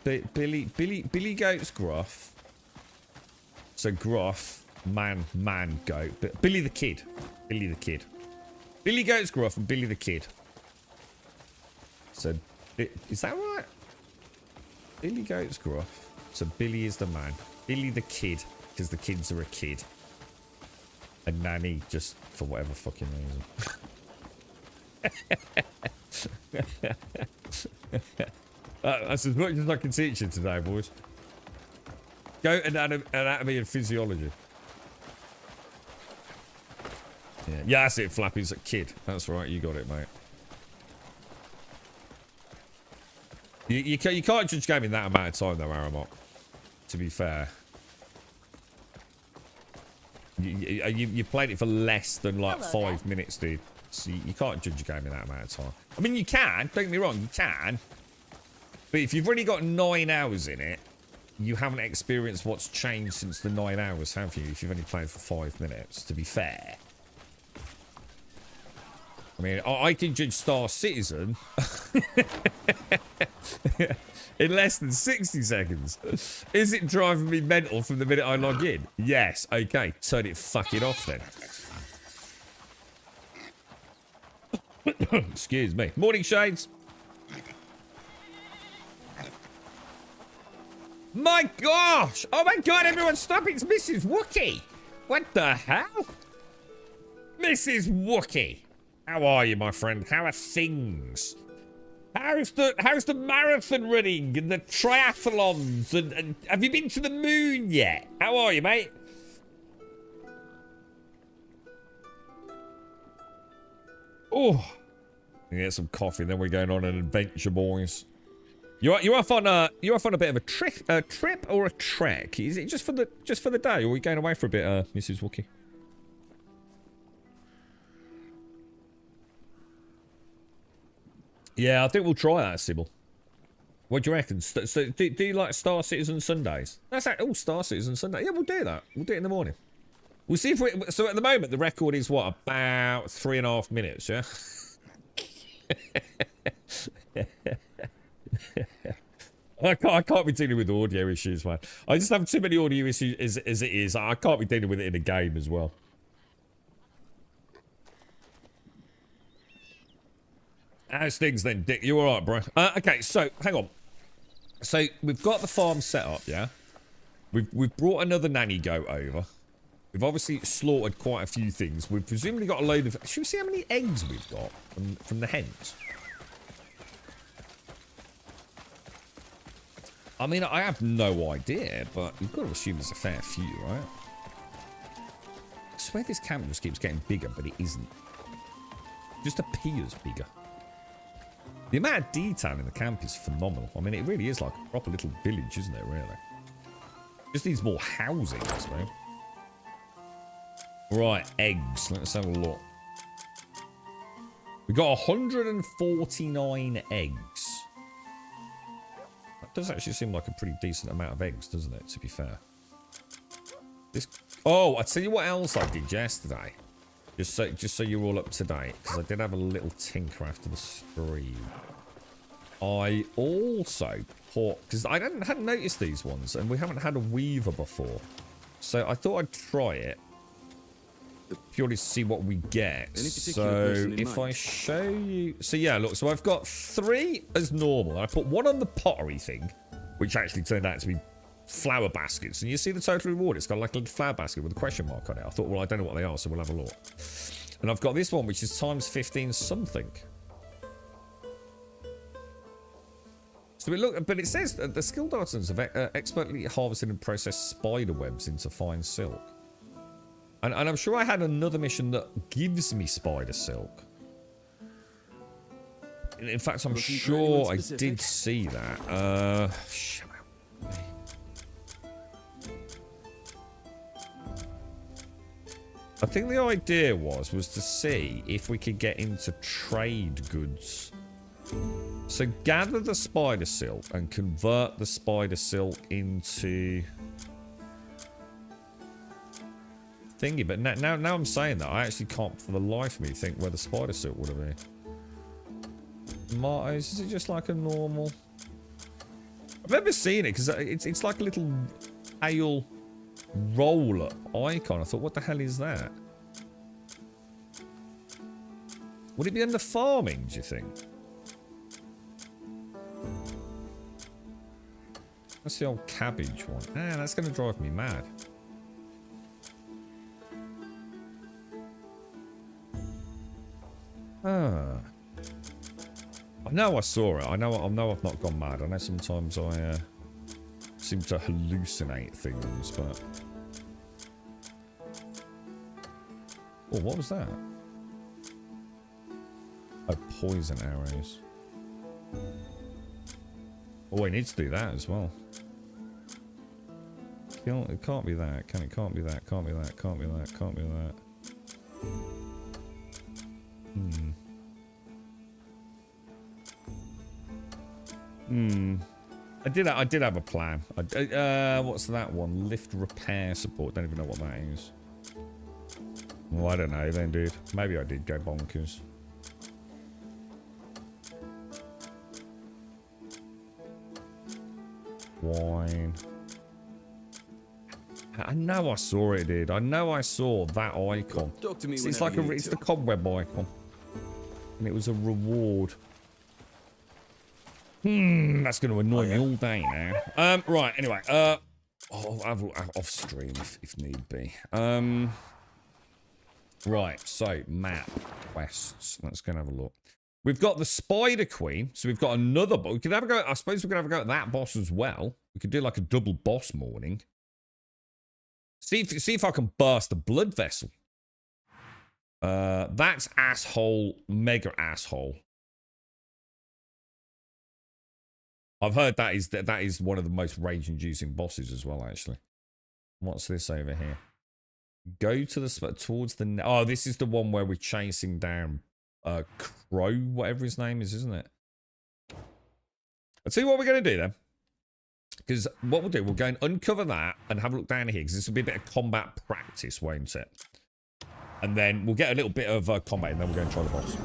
B: Billy goat's gruff. So gruff. Man goat, but Billy the Kid. Billy goat's gruff and Billy the Kid. So, is that right? Billy goat's gruff. So Billy is the man. Billy the Kid, because the kids are a kid. And Nanny, just for whatever fucking reason. That's as much as I can teach you today, boys. Goat anatomy and physiology. Yeah, that's it, Flappy's a kid. That's right, you got it, mate. You can't judge game in that amount of time, though, Aramok. To be fair. You played it for less than, like, 5 minutes, dude. So you can't judge a game in that amount of time. I mean, you can. Don't get me wrong, you can. But if you've already got 9 hours in it, you haven't experienced what's changed since the 9 hours, have you? If you've only played for 5 minutes, to be fair. I mean, I can judge Star Citizen in less than 60 seconds. Is it driving me mental from the minute I log in? Yes. Okay. Turn it fucking off then. Excuse me. Morning, Shades. My gosh! Oh my god, everyone stop! It's Mrs. Wookie! What the hell? Mrs. Wookie! How are you, my friend? How are things? How's the marathon running and the triathlons? And have you been to the moon yet? How are you, mate? Oh, get some coffee. Then we're going on an adventure, boys. You're off on a bit of a trip or a trek? Is it just for the day, or are we going away for a bit, Mrs. Wookie? Yeah, I think we'll try that, Sybil. What do you reckon? So do you like Star Citizen Sundays? That's like, oh, Star Citizen Sunday. Yeah, we'll do that. We'll do it in the morning. We'll see if we... So at the moment, the record is, what, about 3.5 minutes, yeah? I can't be dealing with audio issues, man. I just have too many audio issues as it is. I can't be dealing with it in a game as well. How's things then, Dick? You alright, bro? Okay, so, hang on. So, we've got the farm set up, yeah? We've brought another nanny goat over. We've obviously slaughtered quite a few things. We've presumably got a load of... Should we see how many eggs we've got from the hens? I mean, I have no idea, but you've got to assume there's a fair few, right? I swear this camp just keeps getting bigger, but it isn't. It just appears bigger. The amount of detail in the camp is phenomenal. I mean, it really is like a proper little village, isn't it, really? Just needs more housing, I suppose. Right, eggs. Let's have a look. We got 149 eggs. That does actually seem like a pretty decent amount of eggs, doesn't it, to be fair? This... Oh, I'll tell you what else I did yesterday. Just so you're all up to date, because I did have a little tinker after the stream. I also put... Because I hadn't noticed these ones, and we haven't had a weaver before. So I thought I'd try it. Purely to see what we get. So if I show you... So yeah, look. So I've got 3 as normal. I put 1 on the pottery thing, which actually turned out to be flower baskets. And you see the total reward. It's got like a little flower basket with a question mark on it. I thought, well, I don't know what they are, so we'll have a look. And I've got this one, which is times 15 something. So but it says that the skilled artisans have expertly harvested and processed spider webs into fine silk. And I'm sure I had another mission that gives me spider silk. In fact, I'm sure I did see that. I think the idea was to see if we could get into trade goods. So gather the spider silk and convert the spider silk into... thingy, but now I'm saying that I actually can't for the life of me think where the spider silk would have been. Tomatoes, is it just like a normal? I've never seen it because it's like a little ale roll-up icon. I thought, what the hell is that? Would it be under farming, do you think? That's the old cabbage one. Ah, that's going to drive me mad. Ah. I know I saw it. I know I've not gone mad. I know sometimes I seem to hallucinate things, but... Oh, what was that? Oh, poison arrows. Oh, I need to do that as well. It can't be that. It can't be that. Can't be that. Can't be that. Can't be that. I did have a plan. What's that one? Lift repair support. Don't even know what that is. Well, I don't know then, dude. Maybe I did go bonkers. Wine. I know I saw it, dude. I know I saw that icon.
E: Talk to me.
B: It's like it's the cobweb icon, and it was a reward. That's going to annoy me all day now. Right. Anyway. I'll off stream if need be. Right. So map quests. Let's go and have a look. We've got the Spider Queen. So we've got another boss. We could have a go. I suppose we could have a go at that boss as well. We could do like a double boss morning. See if I can burst the blood vessel. That's asshole, mega asshole. I've heard that is one of the most rage-inducing bosses as well, actually. What's this over here? Go to the spot towards the... Oh, this is the one where we're chasing down Crow, whatever his name is, isn't it? I'll tell you what we're going to do then. Because what we'll do, we'll go and uncover that and have a look down here. Because this will be a bit of combat practice, won't it? And then we'll get a little bit of combat and then we'll go and try the boss.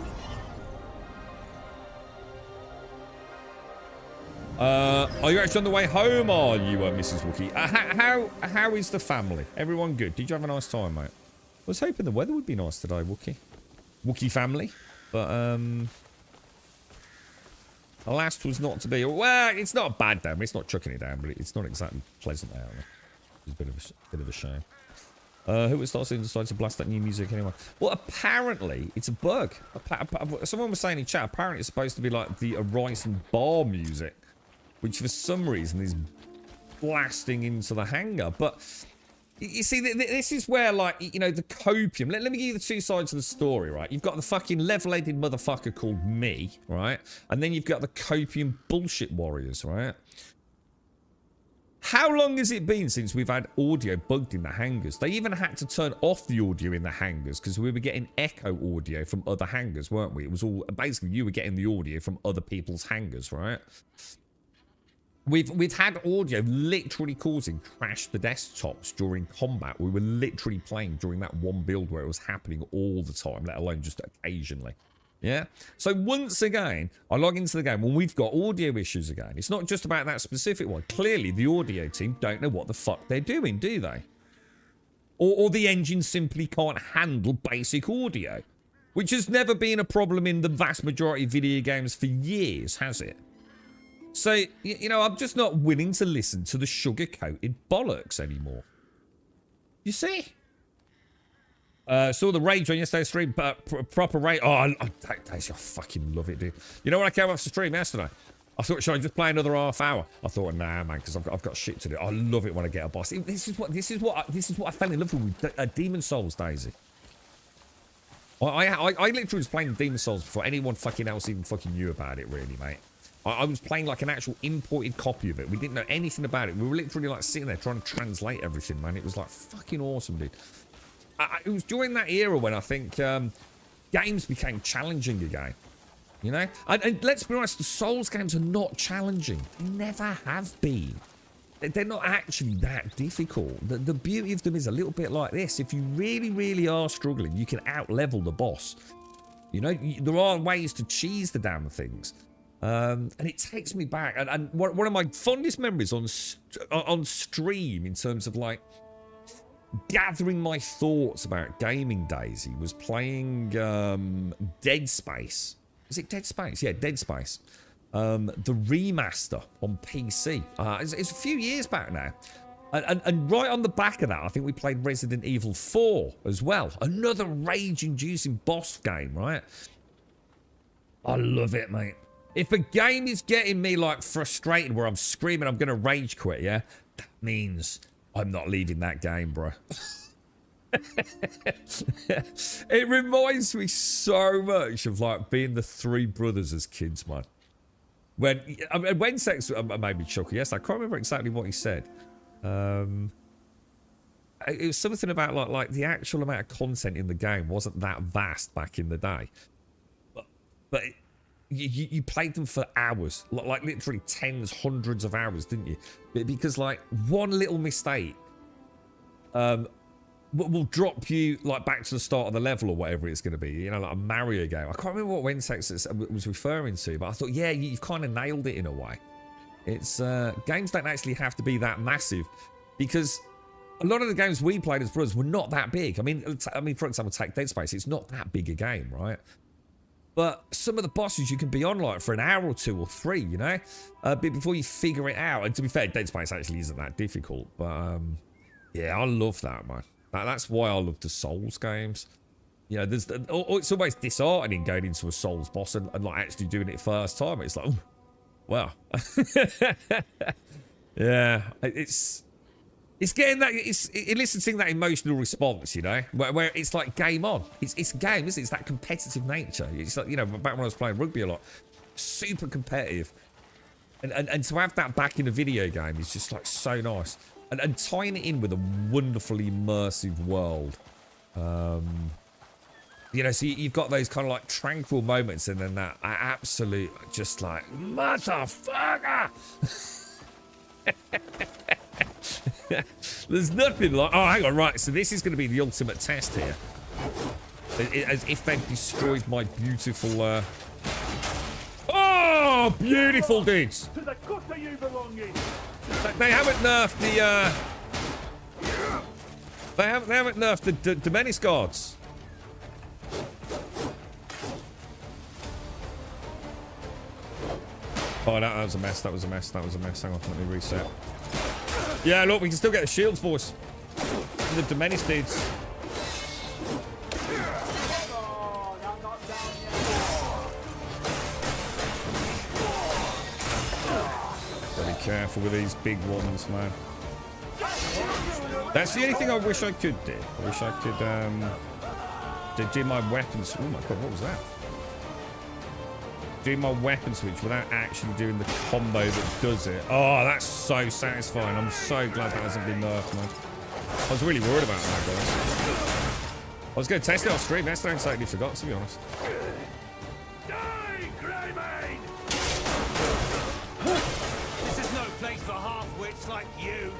B: Are you actually on the way home, are you, Mrs. Wookie? How is the family? Everyone good? Did you have a nice time, mate? I was hoping the weather would be nice today, Wookie. Wookie family. But, alas, was not to be. Well, it's not bad down. It's not chucking it down, but it's not exactly pleasant out there. It's a bit of a shame. Who was starting to decide to blast that new music anyway? Well, apparently, it's a bug. Someone was saying in chat, apparently it's supposed to be like the Rice and Bar music. which for some reason is blasting into the hangar. But you see, this is where, like, you know, the copium. Let me give you the two sides of the story, right? You've got the fucking level-headed motherfucker called me, right? And then you've got the copium bullshit warriors, right? How long has it been since we've had audio bugged in the hangars? They even had to turn off the audio in the hangars because we were getting echo audio from other hangars, weren't we? It was all basically you were getting the audio from other people's hangars, right? We've had audio literally causing crash the desktops during combat. We were literally playing during that one build where it was happening all the time, let alone just occasionally. Yeah, so once again, I log into the game when we've got audio issues again. It's not just about that specific one. Clearly, the audio team don't know what the fuck they're doing, do they? Or the engine simply can't handle basic audio, which has never been a problem in the vast majority of video games for years, has it? So, you know, I'm just not willing to listen to the sugar-coated bollocks anymore. You see? Saw the rage on yesterday's stream, but proper rage. Oh, I fucking love it, dude. You know what I came off the stream yesterday? I thought, should I just play another half hour? I thought, nah, man, because I've got shit to do. I love it when I get a boss. This is what I fell in love with Demon Souls, Daisy. I literally was playing Demon Souls before anyone fucking else even fucking knew about it, really, mate. I was playing like an actual imported copy of it. We didn't know anything about it. We were literally like sitting there trying to translate everything, man. It was like fucking awesome, dude. It was during that era when I think games became challenging again. You know? And let's be honest, the Souls games are not challenging. They never have been. They're not actually that difficult. The beauty of them is a little bit like this. If you really, really are struggling, you can out-level the boss. You know? There are ways to cheese the damn things. And it takes me back. And one of my fondest memories on stream in terms of like gathering my thoughts about gaming, Daisy, was playing Dead Space. Is it Dead Space? Yeah, Dead Space. The remaster on PC. It's a few years back now. And right on the back of that, I think we played Resident Evil 4 as well. Another rage-inducing boss game, right? I love it, mate. If a game is getting me, like, frustrated where I'm screaming I'm going to rage quit, yeah? That means I'm not leaving that game, bro. It reminds me so much of, like, being the three brothers as kids, man. When Sex made me chuckle, yes, I can't remember exactly what he said. It was something about, like the actual amount of content in the game wasn't that vast back in the day. But you played them for hours, like literally tens, hundreds of hours, didn't you? Because like one little mistake will drop you like back to the start of the level or whatever it's going to be. You know, like a Mario game. I can't remember what Wensex was referring to, but I thought, yeah, you've kind of nailed it in a way. It's games don't actually have to be that massive because a lot of the games we played as brothers were not that big. I mean, for example, take Dead Space. It's not that big a game, right? But some of the bosses you can be on like for an hour or two or three, you know, before you figure it out. And to be fair, Dead Space actually isn't that difficult. But yeah, I love that, man. That's why I love the Souls games. You know, it's almost disheartening going into a Souls boss and like actually doing it first time. It's like, oh, wow. Yeah, it's getting that, it's eliciting that emotional response, you know, where it's like game on. It's game, isn't it? It's that competitive nature. It's like, you know, back when I was playing rugby a lot, super competitive. And to have that back in a video game is just like so nice. And tying it in with a wonderfully immersive world. You know, so you've got those kind of like tranquil moments and then that absolute just like, motherfucker! There's nothing like... Oh, hang on, right. So this is going to be the ultimate test here. As if they've destroyed my beautiful... Oh, beautiful dudes!
E: To the gutter you belong in.
B: They haven't nerfed the... They haven't nerfed the Domenis guards. Oh, that was a mess. That was a mess. That was a mess. Hang on, let me reset. Yeah, look, we can still get the shields, boys. The Domenis dudes.
E: Oh, I'm not down yet.
B: careful with these big ones, man. That's the only thing I wish I could do. I wish I could do my weapons. Oh my god, what was that? Do my weapon switch without actually doing the combo that does it. Oh, that's so satisfying. I'm so glad that hasn't been nerfed, man. I was really worried about that, guys. I was going to test it on stream. That's I totally forgot, to be honest.
E: Die, Greymane!
F: This is no place for half-wits like you.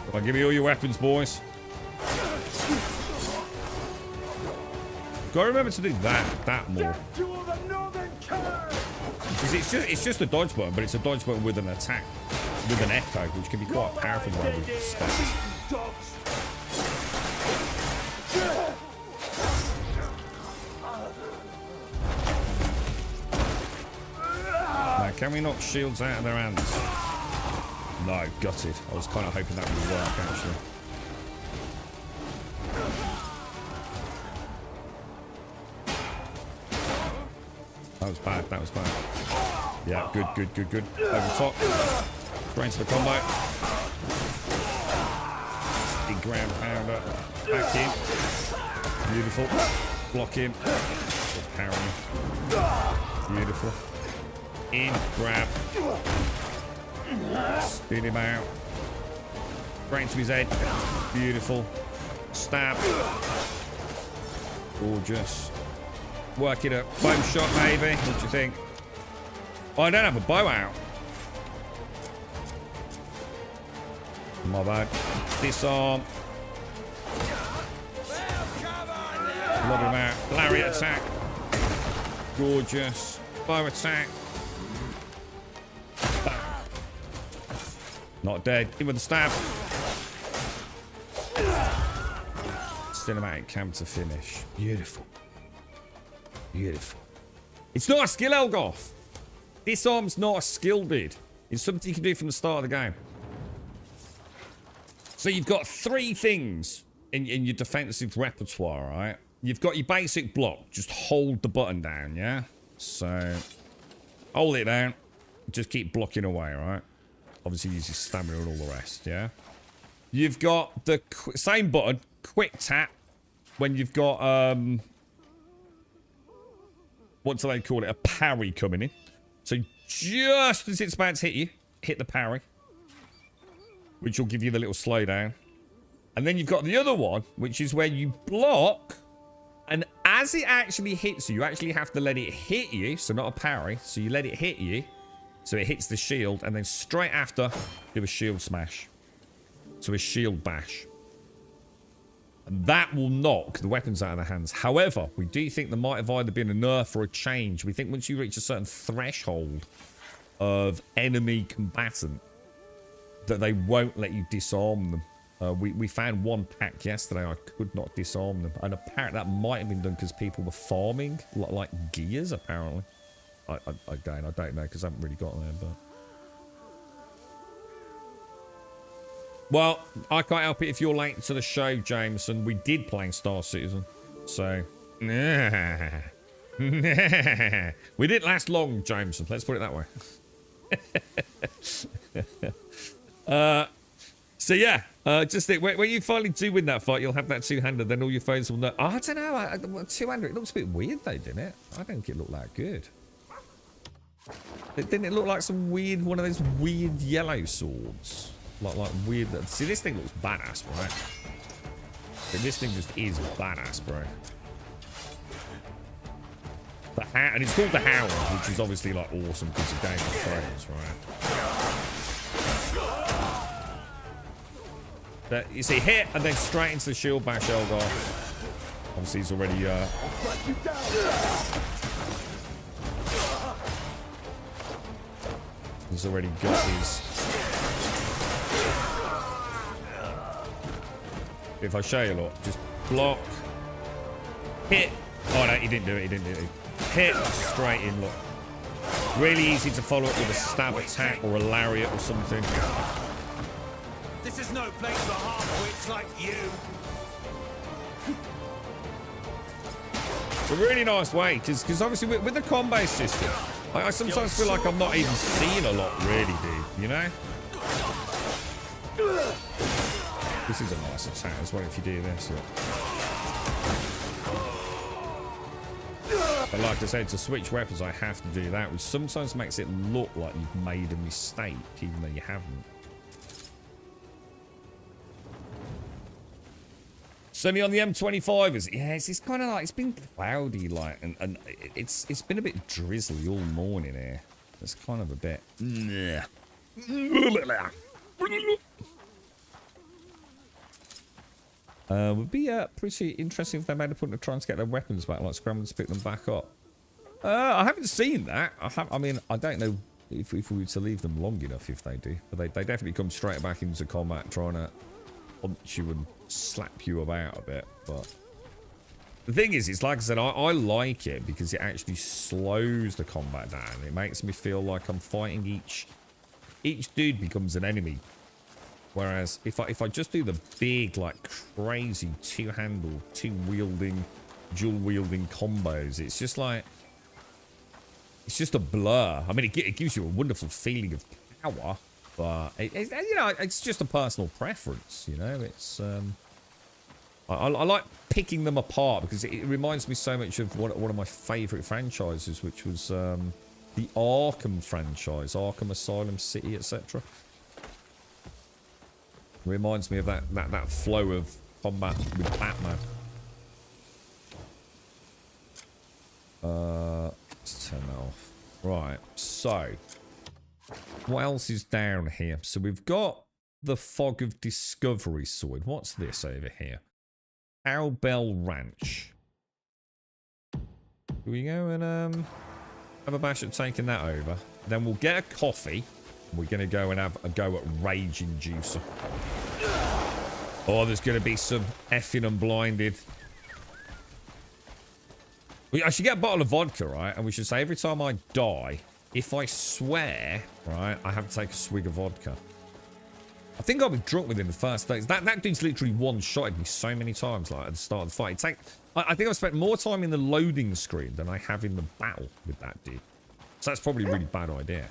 B: Come on, give me all your weapons, boys. Gotta remember to do that more.
E: To all the northern curve!
B: Because it's just a dodge button, but it's a dodge button with an attack, with an echo, which can be quite powerful when we spec.
E: Dogs!
B: Now, can we knock shields out of their hands? No, gutted. I was kind of hoping that would work, actually. That was bad, that was bad. Yeah, good, good, good, good. Over top. Straight into the combo. Big ground pounder. Back in. Beautiful. Block in. Parry. Beautiful. In, grab. Spin him out. Right into his head. Beautiful. Stab. Gorgeous. Work it up. Bow shot, maybe. What do you think? Oh, I don't have a bow out. My bad. Disarm. Lob him out. Lariat attack. Gorgeous. Bow attack. Not dead. In with the stab. Cinematic camp to finish. Beautiful. Beautiful. It's not a skill, Elgoth. Disarm's not a skill, dude. It's something you can do from the start of the game. So you've got 3 things in your defensive repertoire, right? You've got your basic block. Just hold the button down, yeah? So, hold it down. Just keep blocking away, right? Obviously use your stamina and all the rest, yeah? You've got the same button, quick tap, when you've got, what do they call it? A parry coming in. So just as it's about to hit you, hit the parry. Which will give you the little slowdown. And then you've got the other one, which is where you block. And as it actually hits you, you actually have to let it hit you. So not a parry. So you let it hit you. So it hits the shield. And then straight after, do a shield smash. So a shield bash. And that will knock the weapons out of their hands. However, we do think there might have either been a nerf or a change. We think once you reach a certain threshold of enemy combatant, that they won't let you disarm them. We found one pack yesterday. I could not disarm them. And apparently that might have been done because people were farming like gears, apparently. Again, I don't know because I haven't really got there, but... Well, I can't help it if you're late to the show, Jameson. We did play Star Citizen. So, we didn't last long, Jameson. Let's put it that way. So, yeah. Just think, when you finally do win that fight, you'll have that two-hander. Then all your phones will know. Oh, I don't know. Two-hander, it looks a bit weird, though, didn't it? I don't think it looked that good. Didn't it look like some weird, one of those weird yellow swords? Like weird. See, this thing looks badass, right? But this thing just is badass, bro. And it's called the Hound, which is obviously like awesome because of Game of Thrones, right? But you see, hit and then straight into the shield bash, Elgar. Obviously, he's already. He's already got his. If I show you a lot, just block, hit. Oh no, he didn't do it. He didn't do it. Hit straight in. Look, really easy to follow up with a stab attack or a lariat or something.
F: This is no place for half-wits like you.
B: It's a really nice way because obviously with the combo system, I sometimes feel like I'm not even seeing a lot, really, dude. you know? This is a nice attack as well if you do this. Look. But like I said, to switch weapons, I have to do that, which sometimes makes it look like you've made a mistake, even though you haven't. Sunny on the M25 is, yeah, it's kind of like, it's been cloudy, like, and it's been a bit drizzly all morning here. It's kind of a bit. Would be pretty interesting if they made a point of trying to get their weapons back, like scrambling to pick them back up. I haven't seen that. I mean, I don't know if we were to leave them long enough, if they do. But they definitely come straight back into combat, trying to punch you and slap you about a bit. But the thing is, it's like I said, I like it because it actually slows the combat down. It makes me feel like I'm fighting each dude becomes an enemy. Whereas if I just do the big, like, crazy two-handle, two-wielding, dual-wielding combos, it's just like, it's just a blur. I mean, it gives you a wonderful feeling of power, but you know, it's just a personal preference. You know, it's I like picking them apart because it reminds me so much of one of my favourite franchises, which was the Arkham franchise, Arkham Asylum City, etc. Reminds me of that flow of combat with Batman. Let's turn that off. Right, so what else is down here? So we've got the Fog of Discovery sword. What's this over here? Cowbell Ranch. Do we go and have a bash at taking that over? Then we'll get a coffee. We're going to go and have a go at Rage Inducer. Oh, there's going to be some effing unblinded. I should get a bottle of vodka, right? And we should say every time I die, if I swear, right, I have to take a swig of vodka. I think I'll be drunk within the first days. That dude's literally one-shotted me so many times, like, at the start of the fight. I think I've spent more time in the loading screen than I have in the battle with that dude. So that's probably a really bad idea.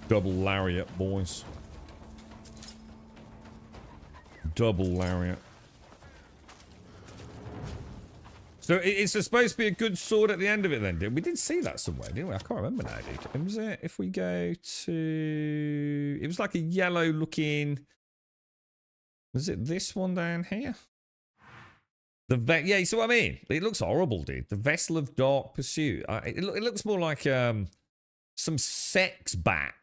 B: Double lariat, boys. Double lariat. So it's supposed to be a good sword at the end of it then, we did see that somewhere, didn't we? I can't remember now, dude. And was it, if we go to... It was like a yellow looking... Was it this one down here? Yeah, you see what I mean? It looks horrible, dude. The Vessel of Dark Pursuit. It looks more like some sex bat.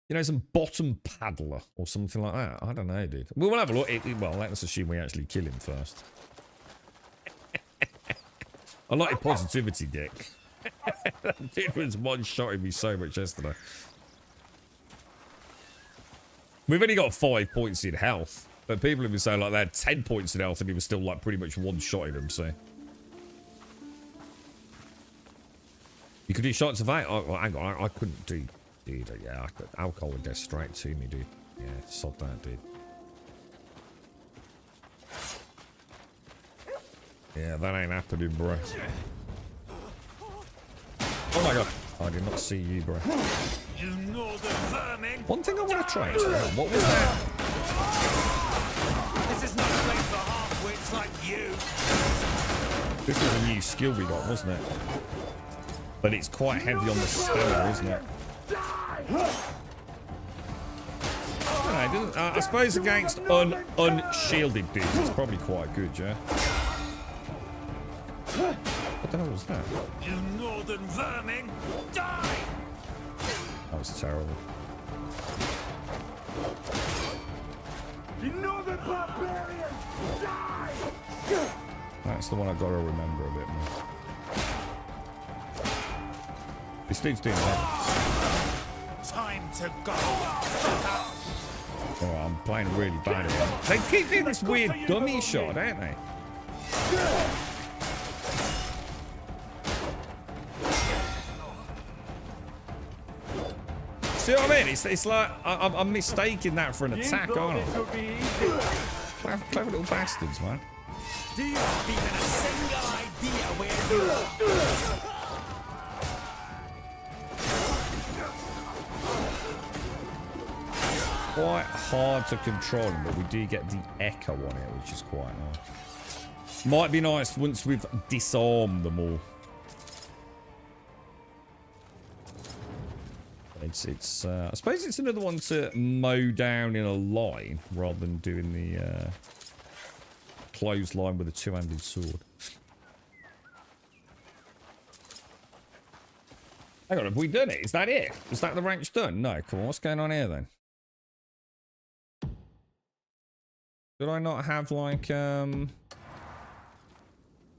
B: You know, some bottom paddler or something like that. I don't know, dude. We'll have a look. Well, let's assume we actually kill him first. I like your positivity, Dick. That dude was one-shotting me so much yesterday. We've only got 5 points in health. But people have been saying like they had 10 points in health and he was still like pretty much one-shotting them, so. You could do shots of 8. Oh, well, hang on, I couldn't do... Dude, yeah, alcohol would go straight to me, dude. Yeah, sod that, dude. Yeah, that ain't happening, bro. Oh my god. I did not see you, bro.
F: You northern vermin!
B: One thing I want to try is, what was that?
F: This is no place for half-wits like you.
B: This was a new skill we got, wasn't it? But it's quite heavy on the stamina, isn't it? I suppose against unshielded dudes, it's probably quite good, yeah? What the hell was that?
F: You northern vermin! Die!
B: That was terrible.
E: You northern barbarian! Die!
B: That's the one I've got to remember a bit more. This dude's doing that.
F: Time to go!
B: Oh, I'm playing really bad here. They keep doing this weird dummy shot, don't they? See what I mean? It's like I'm mistaking that for an attack, aren't I? Clever little bastards, man.
F: Do you have even a single idea where you are?
B: Quite hard to control, but we do get the echo on it, which is quite nice. Might be nice once we've disarmed them all. It's I suppose it's another one to mow down in a line rather than doing the clothesline with a two-handed sword. Hang on, have we done it? Is that it? Is that the ranch done? No, come on, what's going on here then? Did I not have like a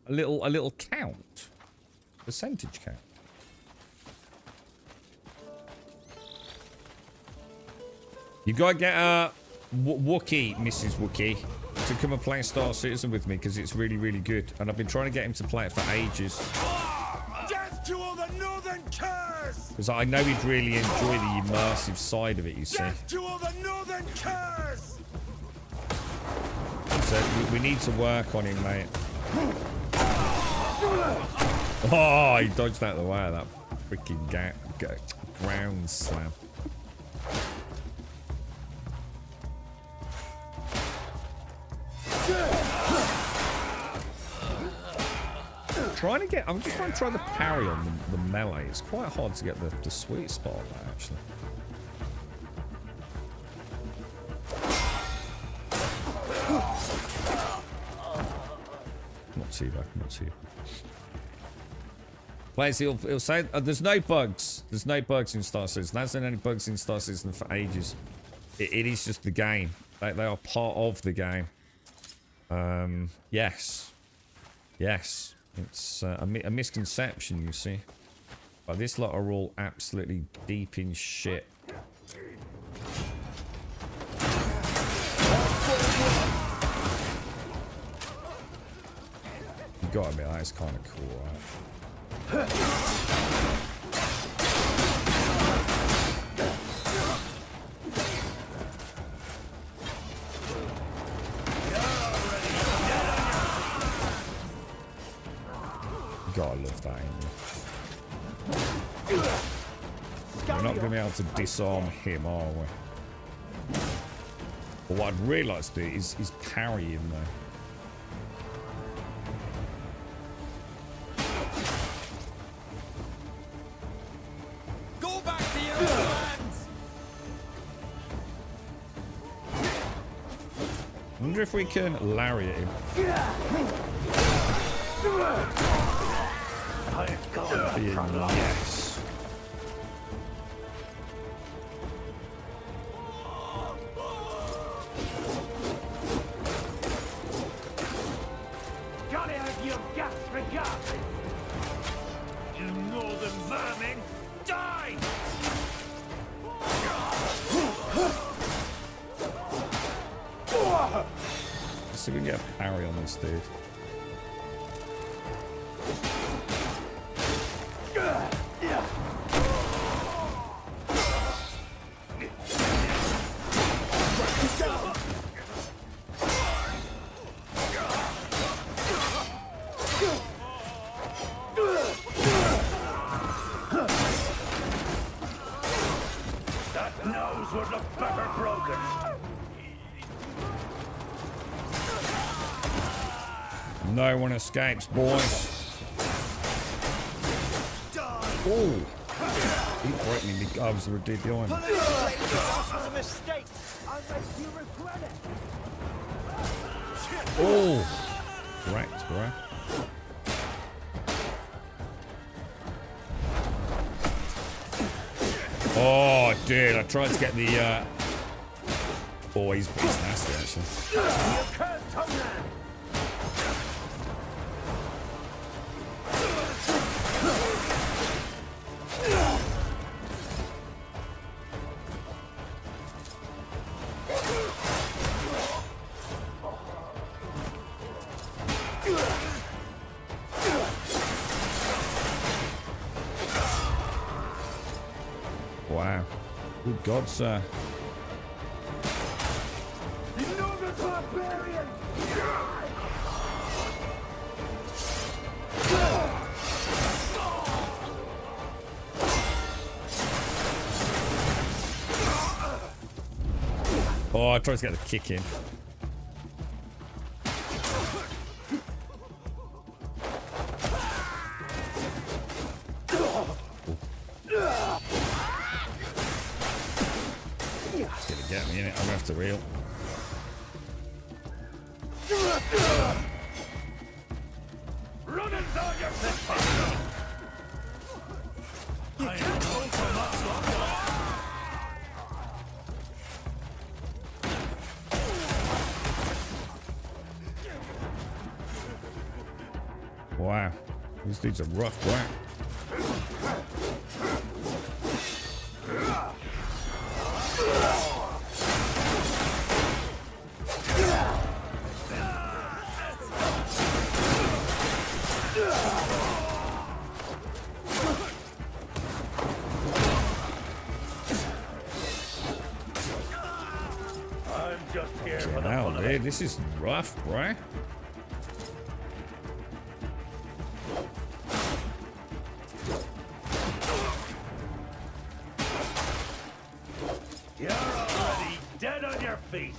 B: little count? Percentage count? You gotta get a Wookie, Mrs. Wookie, to come and play Star Citizen with me because it's really, really good. And I've been trying to get him to play it for ages.
F: Death to all the northern curs!
B: Because I know he'd really enjoy the immersive side of it, you see.
F: Death to all the northern curs!
B: So we need to work on him, mate. Oh, he dodged out of the way of that freaking ground slam. I'm just trying to try the parry on the melee. It's quite hard to get the sweet spot on that, actually. Not too bad, not too bad. Players, he'll say, there's no bugs. There's no bugs in Star Citizen. There hasn't been any bugs in Star Citizen for ages. It is just the game. They are part of the game. Yes. Yes. It's a misconception, you see. But this lot are all absolutely deep in shit. You gotta admit, that is kind of cool, right? Gotta love that, ain't you? We're not gonna be able to disarm him, are we? But what I'd really like to do is parry him, though.
F: Go back to your own lands!
B: I wonder if we can lariat him. Yes.
E: Gotta have your guts regardless.
F: You northern vermin! Die!
B: Let's see if we can get a parry on this dude.
E: That nose would look better broken.
B: No one escapes, boys. Oh! He broke me the gloves that did behind me.
E: This was a mistake. I'll make you regret it.
B: Oh! Correct, bro. Oh, dude, I tried to get the, Oh, he's nasty, actually.
E: You can't come now.
B: Wow. Good God, sir.
E: You know the barbarian
B: Oh, I tried to get the kick in. It's gonna get me in it. I'm gonna have to reel.
F: Running down your fist, I ain't going for much longer.
B: Wow, these dudes are rough, right?
F: I'm just here for the
B: Wow,
F: fun of
B: dude,
F: it.
B: this is rough, right?
F: You're already dead on your feet.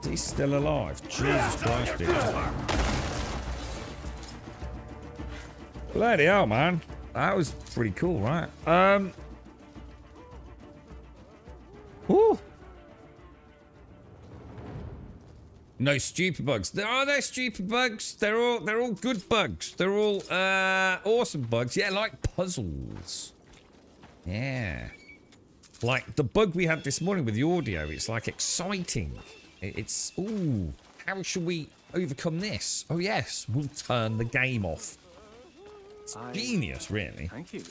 B: He's still alive. Jesus Christ, dude. Bloody hell, man. That was pretty cool, right? Whew. No stupid bugs. There are no stupid bugs. They're all good bugs. They're all awesome bugs. Yeah, like puzzles. Yeah. Like the bug we had this morning with the audio. It's like exciting. It's ooh. How should we overcome this? Oh yes, we'll turn the game off. It's genius, really.
E: Thank you.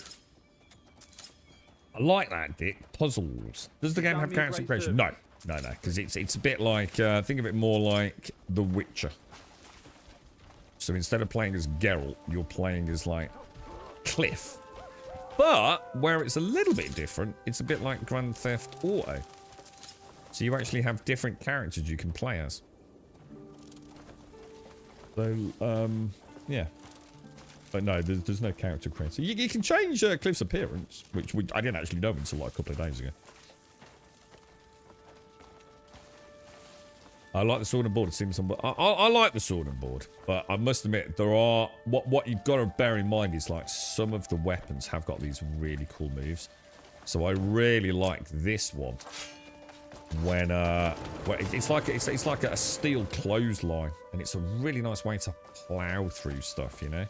B: I like that, Dick. Puzzles. Does the game have character creation? No, because it's a bit like think of it more like The Witcher. So instead of playing as Geralt, you're playing as like Cliff. But where it's a little bit different, it's a bit like Grand Theft Auto. So you actually have different characters you can play as. So yeah. But no, there's no character creator. You can change Cliff's appearance, which I didn't actually know until like a couple of days ago. I like the sword and board. It seems I like the sword and board, but I must admit there are what you've got to bear in mind is like some of the weapons have got these really cool moves. So I really like this one when it's like a steel clothesline, and it's a really nice way to plow through stuff, you know.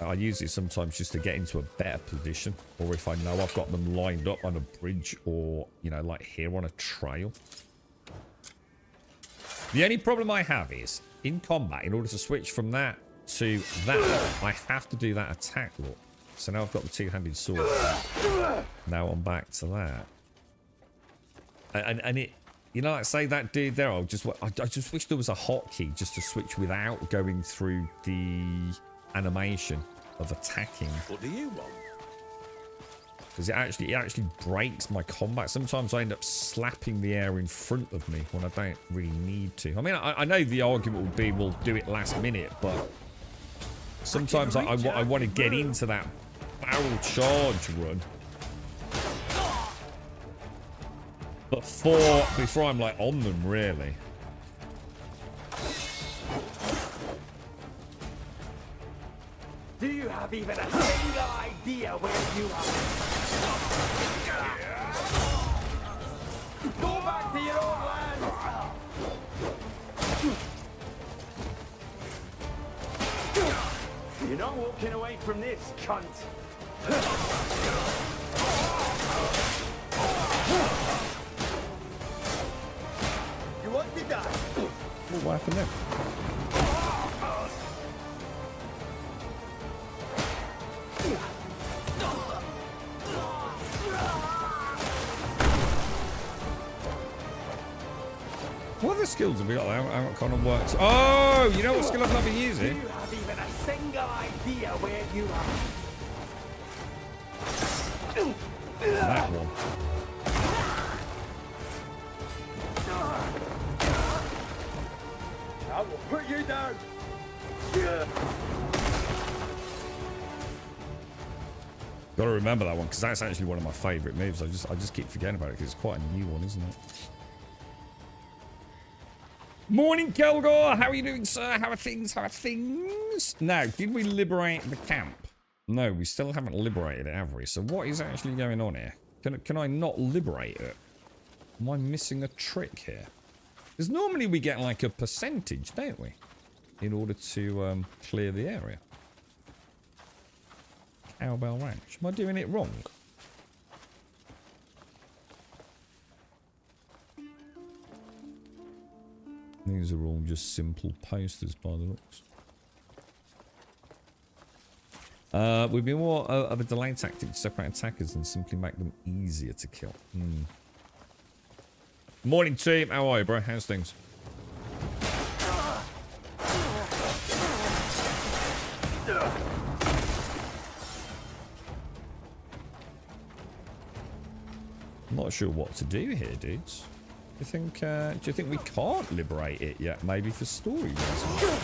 B: I use it sometimes just to get into a better position, or if I know I've got them lined up on a bridge, or you know, like here on a trail. The only problem I have is in combat, in order to switch from that to that, I have to do that attack look. So now I've got the two-handed sword. Now I'm back to that, and it, you know, like say that dude there. I just wish there was a hotkey just to switch without going through the animation of attacking.
F: What do you want?
B: Because it actually breaks my combat. Sometimes I end up slapping the air in front of me when I don't really need to. I mean, I know the argument will be we'll do it last minute, but sometimes I want to get into that barrel charge run before I'm like on them, really.
E: Do you have even a single idea where you are? Go back to your own land! You're not walking away from this, cunt! You want to die?
B: What happened there? other skills have we got? I haven't kind of worked. Oh, you know what skill I've not been
E: Do
B: using?
E: you have even a single idea where you are?
B: That one.
E: I will put you down.
B: Got to remember that one because that's actually one of my favourite moves. I just keep forgetting about it because it's quite a new one, isn't it? Morning, Kelgor. How are you doing, sir? How are things? How are things? Now, did we liberate the camp? No, we still haven't liberated it, have we? So what is actually going on here? Can I not liberate it? Am I missing a trick here? Because normally we get like a percentage, don't we? In order to clear the area. Cowbell Ranch. Am I doing it wrong? These are all just simple posters by the looks. We'd be more of a delay tactic to separate attackers and simply make them easier to kill. Morning, team. How are you, bro? How's things? I'm not sure what to do here, dudes. Do you think we can't liberate it yet? Maybe for story reasons.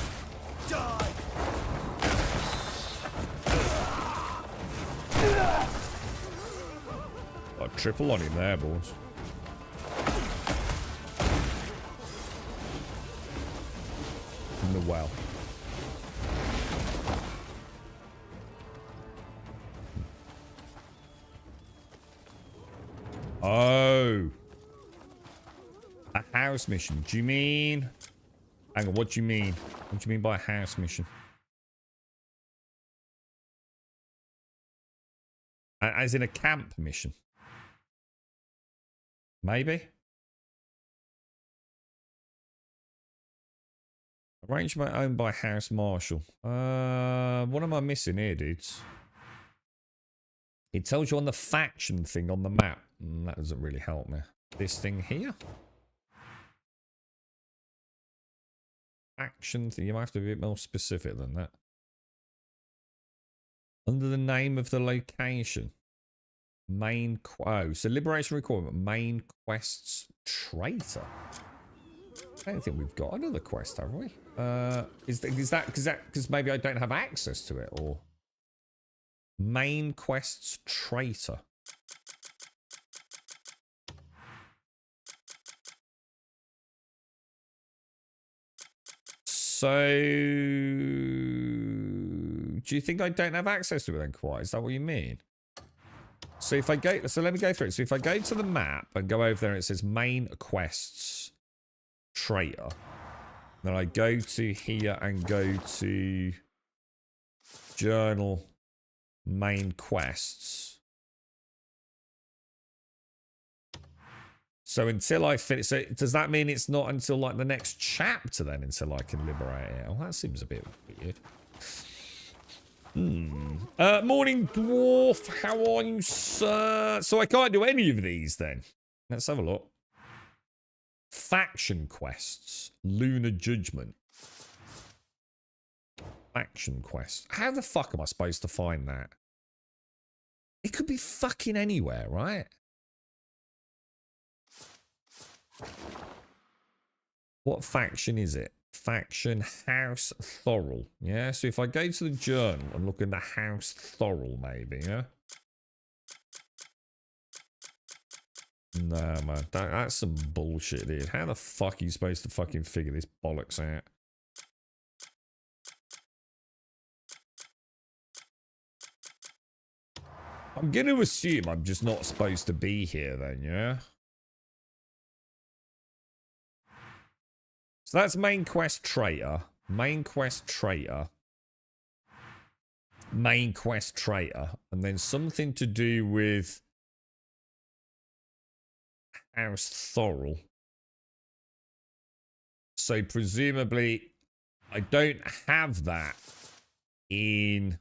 B: Got a triple on him there, boys. In the well. Oh. A house mission. Do you mean... Hang on, what do you mean? What do you mean by a house mission? As in a camp mission? Maybe? Arrangement owned by House Marshal. What am I missing here, dudes? It tells you on the faction thing on the map. That doesn't really help me. This thing here? Faction thing. You might have to be a bit more specific than that. Under the name of the location. Main... Oh, so liberation requirement. Main quests traitor. I don't think we've got another quest, have we? Is that because maybe I don't have access to it, or main quests traitor? So, do you think I don't have access to it then, quite? Is that what you mean? So if I go, so let me go through it. So if I go to the map and go over there, and it says main quests traitor. Then I go to here and go to journal main quests. So until I finish, so does that mean it's not until like the next chapter then until I can liberate it? Oh, that seems a bit weird. Morning, dwarf. How are you, sir? So I can't do any of these then. Let's have a look. Faction quests. Lunar Judgment. Faction quest. How the fuck am I supposed to find that? It could be fucking anywhere, right? What faction is it? Faction House Thorol. Yeah, so if I go to the journal and look in the House Thorol, maybe, yeah? Nah, man, that's some bullshit, dude. How the fuck are you supposed to fucking figure this bollocks out? I'm going to assume I'm just not supposed to be here then, yeah? So that's main quest traitor. Main quest traitor. Main quest traitor. And then something to do with House Thorol. So presumably I don't have that in...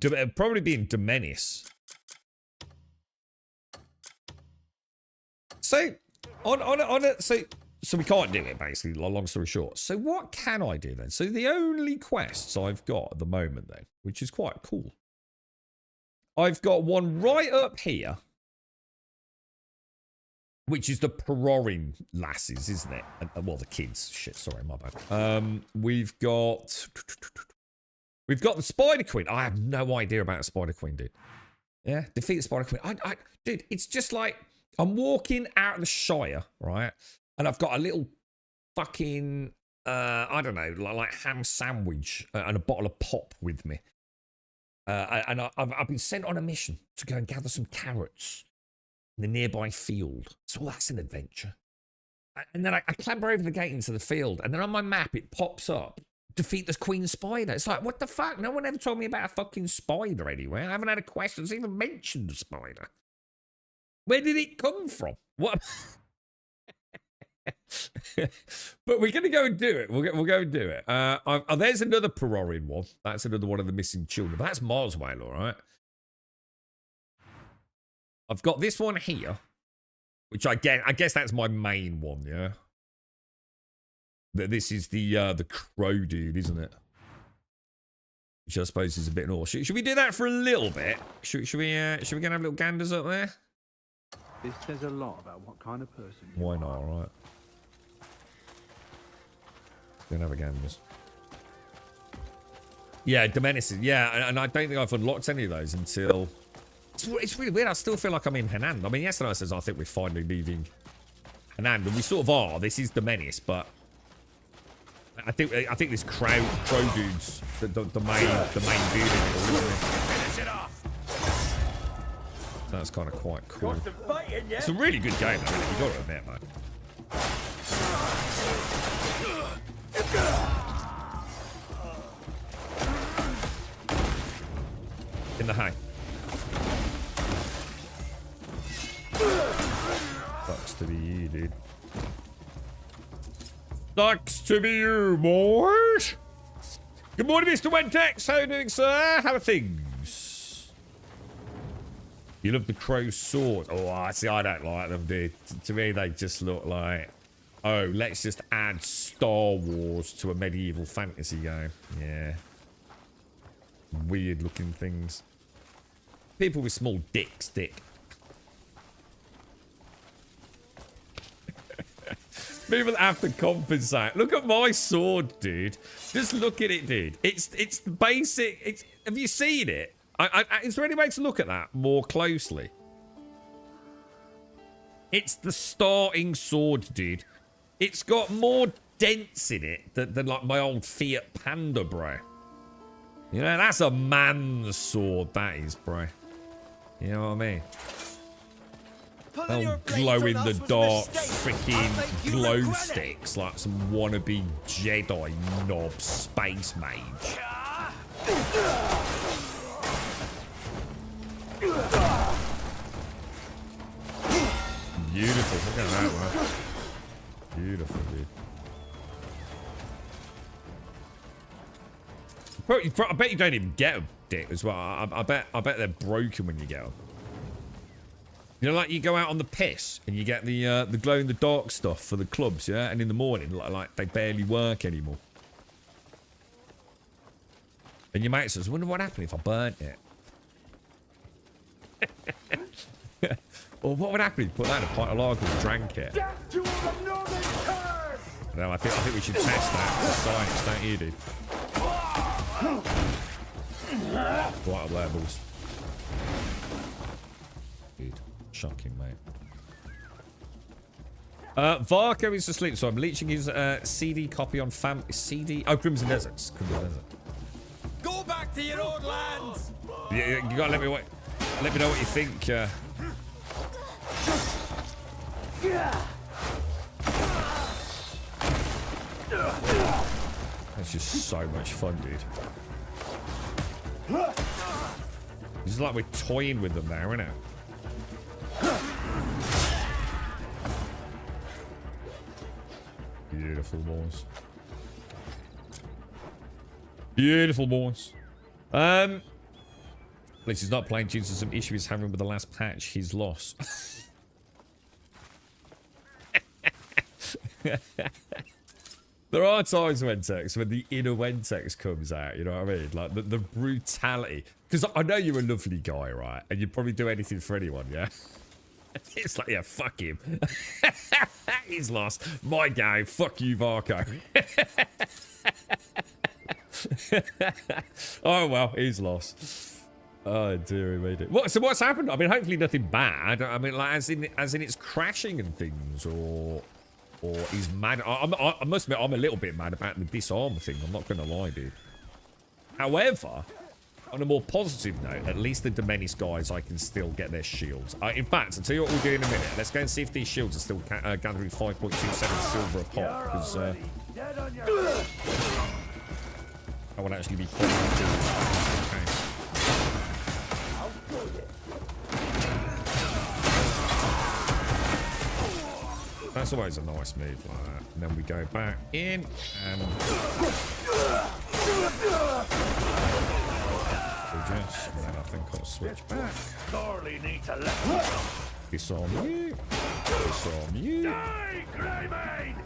B: It'd probably be in Domenis. So So we can't do it, basically, long story short. So what can I do then? So the only quests I've got at the moment then, which is quite cool. I've got one right up here, which is the Perorin lasses, isn't it? Well, the kids. Shit, sorry, my bad. We've got the Spider Queen. I have no idea about a Spider Queen, dude. Yeah, defeat the Spider Queen. Dude, it's just like I'm walking out of the Shire, right? And I've got a little fucking, I don't know, like ham sandwich and a bottle of pop with me. And I've been sent on a mission to go and gather some carrots in the nearby field. So that's an adventure. And then I clamber over the gate into the field. And then on my map, it pops up, defeat the Queen Spider. It's like, what the fuck? No one ever told me about a fucking spider anywhere. I haven't had a quest that's even mentioned a spider. Where did it come from? What? But we're going to go and do it. We'll go and do it. There's another Perorin one. That's another one of the missing children. But that's Marswale, all right? I've got this one here, which I guess that's my main one, yeah? This is the crow dude, isn't it? Which I suppose is a bit naughty. Should we do that for a little bit? Should we go and have little ganders up there?
G: This says a lot about what kind of person you
B: Why not, all right? Gonna have a ganders. Yeah, Domenices. Yeah, and I don't think I've unlocked any of those until... It's really weird. I still feel like I'm in Henan. I mean, yesterday I says I think we're finally leaving Henan, and we sort of are. This is the menace, but I think this crow dude's the main building.
F: Finish it off.
B: So that's kind of quite cool.
E: Got some fighting, yeah?
B: It's a really good game, though. You got to admit, man. In the hang. Sucks to be you, dude. Sucks to be you, boys. Good morning, Mr. Wentex. How are you doing, sir? How are things? You love the crow sword. Oh, I see. I don't like them, dude. To me, they just look like, oh, let's just add Star Wars to a medieval fantasy game. Yeah. Weird looking things. People with small dicks, dick. People have to compensate. Look at my sword, dude. Just look at it, dude. It's basic. Have you seen it? Is there any way to look at that more closely? It's the starting sword, dude. It's got more dents in it than like my old Fiat Panda, bro. You know, that's a man's sword, that is, bro. You know what I mean? They'll glow in the dark freaking glow sticks like some wannabe Jedi knob space mage. Beautiful. Look at that, man. Beautiful, dude. I bet you don't even get them, Dick, as well. I bet they're broken when you get them. You know, like you go out on the piss and you get the glow-in-the-dark stuff for the clubs, yeah? And in the morning, like they barely work anymore. And your mate says, I wonder what happened if I burnt it. Or what would happen if you put that in a pint of lager and drank it? No, I think we should test that for science, don't you, dude? Right up levels. Dude, shocking, mate. Varko is asleep, so I'm leeching his CD copy on CD. Oh, Crimson Deserts. Crimson Desert.
F: Go back to your old lands.
B: Yeah, you gotta let me know what you think. That's just so much fun, dude. It's like we're toying with them now, isn't it? Beautiful boys. Beautiful boys. Blitz is not playing due to some issue he's having with the last patch he's lost. There are times, Wentex, when the inner Wentex comes out, you know what I mean? Like, the brutality. Because I know you're a lovely guy, right? And you'd probably do anything for anyone, yeah? It's like, yeah, fuck him. He's lost. My guy, fuck you, Varco. Oh, well, he's lost. Oh, dear, he made it. So what's happened? I mean, hopefully nothing bad. I mean, like, as in it's crashing and things, or he's mad. I must admit, I'm a little bit mad about the disarm thing. I'm not going to lie, dude. However, on a more positive note, at least the Domenis guys, I can still get their shields. In fact, I'll tell you what we'll do in a minute. Let's go and see if these shields are still gathering 5.27 silver a pop. Because I would actually be quite happy with that. That's always a nice move like that. And then we go back in and... And then I think I'll switch back.
F: Sorely need to let
B: Disarm you. Disarm you.
F: Die, Greymane!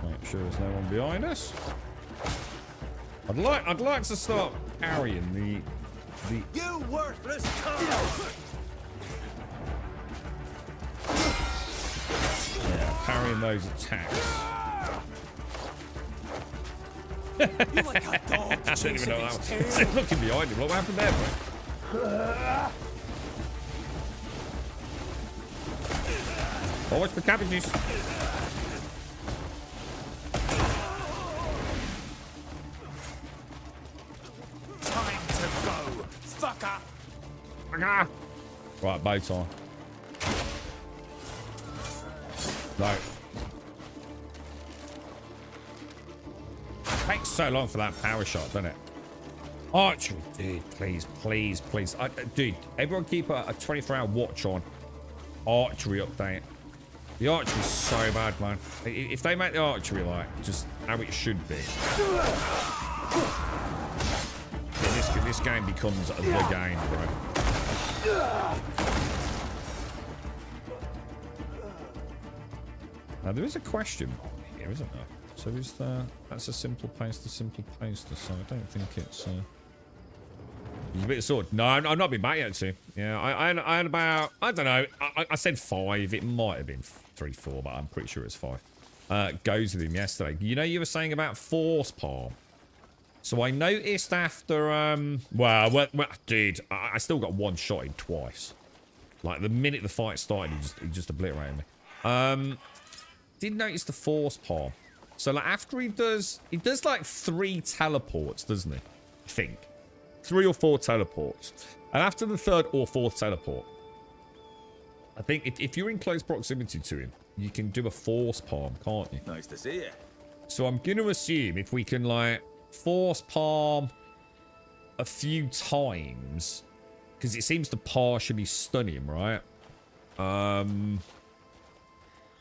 B: Make sure there's no one behind us. I'd like to start parrying the
F: You worthless cunt!
B: yeah, parrying those attacks.
F: You like a dog
B: I don't even know what that was. Looking behind him. What happened there, bro? Oh, watch the cabbages.
F: Time to go, fucker!
B: Right, bow tie. No. Takes so long for that power shot, doesn't it? Archery, dude, please, please, please. Dude, everyone keep a 24-hour watch on archery update. The archery's so bad, man. If they make the archery like just how it should be, then this game becomes the game, bro. Now there is a question here, isn't there? So is that's a simple poster, so I don't think it's a bit of sword. No, I've not been back yet, too. Yeah, I had about, I don't know, I said 5. It might have been 3, 4, but I'm pretty sure it's 5. Goes with him yesterday. You know, you were saying about Force Palm. So I noticed after, well, dude, I still got one shot in twice. Like, the minute the fight started, he just obliterated me. Did notice the Force Palm. So, like, after he does like 3 teleports, doesn't he? I think. 3 or 4 teleports. And after the 3rd or 4th teleport, I think if you're in close proximity to him, you can do a Force Palm, can't you?
F: Nice to see you.
B: So I'm going to assume if we can, like, Force Palm a few times, because it seems to partially stun him, right?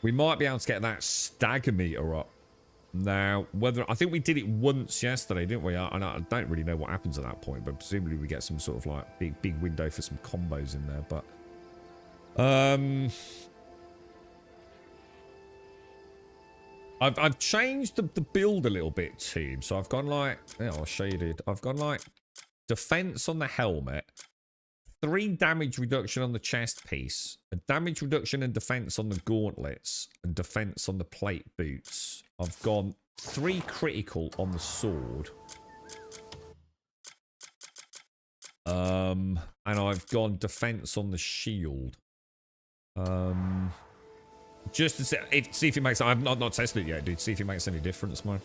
B: We might be able to get that stagger meter up. Now, I think we did it once yesterday, didn't we? And I don't really know what happens at that point, but presumably we get some sort of like big window for some combos in there. But I've changed the build a little bit too. So I've gone like, yeah, I'll show you, dude. I've gone like defense on the helmet, 3 damage reduction on the chest piece, a damage reduction and defense on the gauntlets, and defense on the plate boots. I've gone 3 critical on the sword. And I've gone defense on the shield. Just to see if it makes... I've not tested it yet, dude. See if it makes any difference, man.